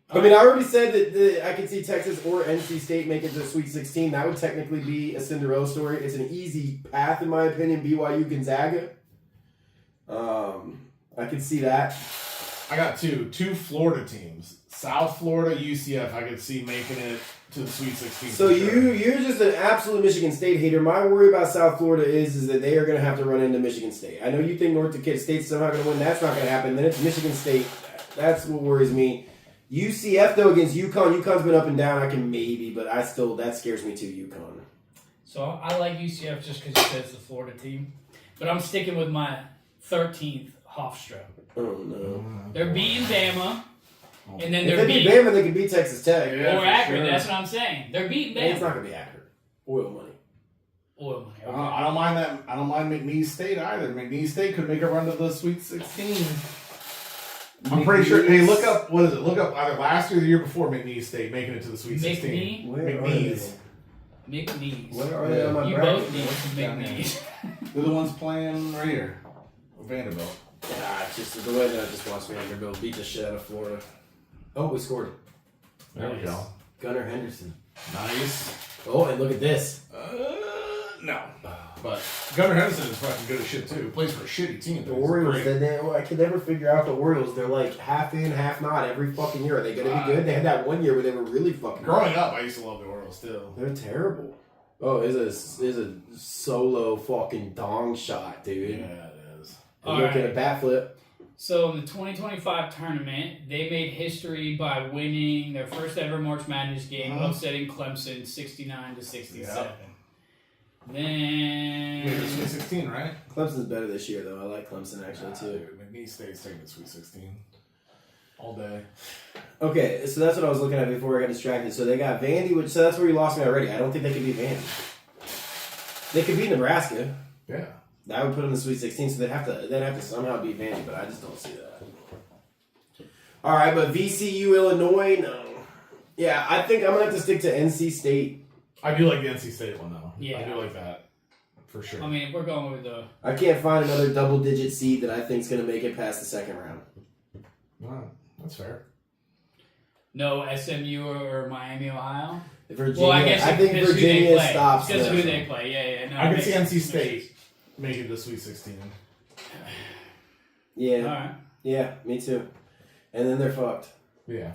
[SPEAKER 1] I mean, I already said that I could see Texas or NC State make it to the Sweet 16. That would technically be a Cinderella story. It's an easy path, in my opinion. BYU Gonzaga. I could see that.
[SPEAKER 2] I got two Florida teams. South Florida, UCF. I could see making it to the Sweet 16.
[SPEAKER 1] So
[SPEAKER 2] for sure.
[SPEAKER 1] you're just an absolute Michigan State hater. My worry about South Florida is that they are going to have to run into Michigan State. I know you think North Dakota State's somehow going to win. That's not going to happen. Then it's Michigan State. That's what worries me. UCF though against UConn. UConn's been up and down. I can maybe, but that scares me too. UConn.
[SPEAKER 3] So I like UCF just because it says the Florida team, but I'm sticking with my 13th Hofstra.
[SPEAKER 1] Oh no.
[SPEAKER 3] They're beating Bama, and then
[SPEAKER 1] If
[SPEAKER 3] they're
[SPEAKER 1] they beat
[SPEAKER 3] beating
[SPEAKER 1] Bama, they could beat Texas Tech.
[SPEAKER 2] Yeah,
[SPEAKER 3] or
[SPEAKER 2] for
[SPEAKER 3] Akron.
[SPEAKER 2] sure.
[SPEAKER 3] That's what I'm saying. They're beating
[SPEAKER 1] It's
[SPEAKER 3] Bama.
[SPEAKER 1] not going to be accurate. Oil money.
[SPEAKER 3] Oil money. Okay.
[SPEAKER 2] I don't mind that. I don't mind McNeese State either. McNeese State could make a run to the Sweet 16. I'm pretty sure. Hey, look up. What is it? Look up either last year or the year before McNeese State making it to the Sweet 16.
[SPEAKER 1] Where are
[SPEAKER 2] McNeese.
[SPEAKER 3] McNeese.
[SPEAKER 1] Where are they on my
[SPEAKER 3] You
[SPEAKER 1] bracket?
[SPEAKER 3] both need some
[SPEAKER 2] Down there.
[SPEAKER 3] McNeese.
[SPEAKER 2] They're the ones playing right here. Vanderbilt.
[SPEAKER 1] It's just the way that I just watched Vanderbilt beat the shit out of Florida. Oh, we scored.
[SPEAKER 2] There we go.
[SPEAKER 1] Gunnar Henderson.
[SPEAKER 2] Nice.
[SPEAKER 1] Oh, and look at this.
[SPEAKER 2] No. But Gunnar Henderson is fucking good as shit too. Plays for a shitty team.
[SPEAKER 1] The
[SPEAKER 2] but he's
[SPEAKER 1] Orioles,
[SPEAKER 2] great.
[SPEAKER 1] I could never figure out the Orioles. They're like half in, half not every fucking year. Are they going to be good? They had that one year where they were really fucking
[SPEAKER 2] Growing up, I used to love the Orioles still.
[SPEAKER 1] They're terrible. Oh, it's a solo fucking dong shot, dude.
[SPEAKER 2] Yeah, it is.
[SPEAKER 1] And look at
[SPEAKER 3] Alright.
[SPEAKER 1] a bat flip.
[SPEAKER 3] So in the 2025 tournament, they made history by winning their first ever March Madness game, upsetting Clemson 69-67.
[SPEAKER 2] Yep.
[SPEAKER 3] Then
[SPEAKER 2] Maybe the Sweet 16, right?
[SPEAKER 1] Clemson's better this year, though. I like Clemson actually too.
[SPEAKER 2] Dude, McNeese State's taking the Sweet 16 all day.
[SPEAKER 1] Okay, so that's what I was looking at before I got distracted. So they got Vandy, so that's where you lost me already. I don't think they could beat Vandy. They could beat Nebraska.
[SPEAKER 2] Yeah.
[SPEAKER 1] That would put them in the Sweet 16, so they'd have to somehow beat Vandy, but I just don't see that. All right, but VCU, Illinois, no. Yeah, I think I'm gonna have to stick to NC State.
[SPEAKER 2] I do like the NC State one though.
[SPEAKER 3] Yeah.
[SPEAKER 2] I do like that for sure.
[SPEAKER 3] I mean, if we're going with the
[SPEAKER 1] I can't find another double-digit seed that I think is gonna make it past the second round.
[SPEAKER 2] Wow, that's fair.
[SPEAKER 3] no SMU or Miami, Ohio.
[SPEAKER 1] Virginia,
[SPEAKER 3] Well, I guess
[SPEAKER 1] I
[SPEAKER 3] it's
[SPEAKER 1] think
[SPEAKER 3] because who they
[SPEAKER 1] Virginia
[SPEAKER 3] play.
[SPEAKER 1] stops
[SPEAKER 3] Because
[SPEAKER 1] them.
[SPEAKER 3] who they play. Yeah. No,
[SPEAKER 2] I
[SPEAKER 3] it
[SPEAKER 2] can see
[SPEAKER 3] makes
[SPEAKER 2] NC
[SPEAKER 3] sense.
[SPEAKER 2] State making the Sweet 16.
[SPEAKER 1] Yeah,
[SPEAKER 3] All right.
[SPEAKER 1] yeah, me too. And then they're fucked
[SPEAKER 2] Yeah.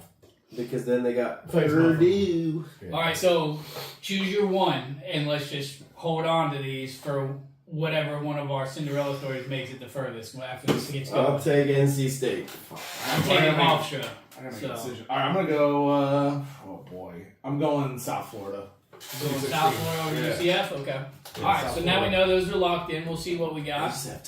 [SPEAKER 1] because then they got
[SPEAKER 2] Plays
[SPEAKER 1] Purdue.
[SPEAKER 2] Yeah.
[SPEAKER 3] All right. So choose your one, and let's just hold on to these for whatever one of our Cinderella stories makes it the furthest after this gets
[SPEAKER 1] I'll
[SPEAKER 3] going.
[SPEAKER 1] take NC State.
[SPEAKER 3] I'm taking Hofstra.
[SPEAKER 2] I gotta make
[SPEAKER 3] So-
[SPEAKER 2] a decision. All right, I'm gonna go. Oh boy, I'm going South Florida.
[SPEAKER 3] Going South Florida over
[SPEAKER 2] Yeah.
[SPEAKER 3] UCF? Okay.
[SPEAKER 2] Yeah,
[SPEAKER 3] All right,
[SPEAKER 2] South
[SPEAKER 3] so now we
[SPEAKER 2] Florida.
[SPEAKER 3] know those are locked in. We'll see what we
[SPEAKER 1] I
[SPEAKER 3] got.
[SPEAKER 1] just have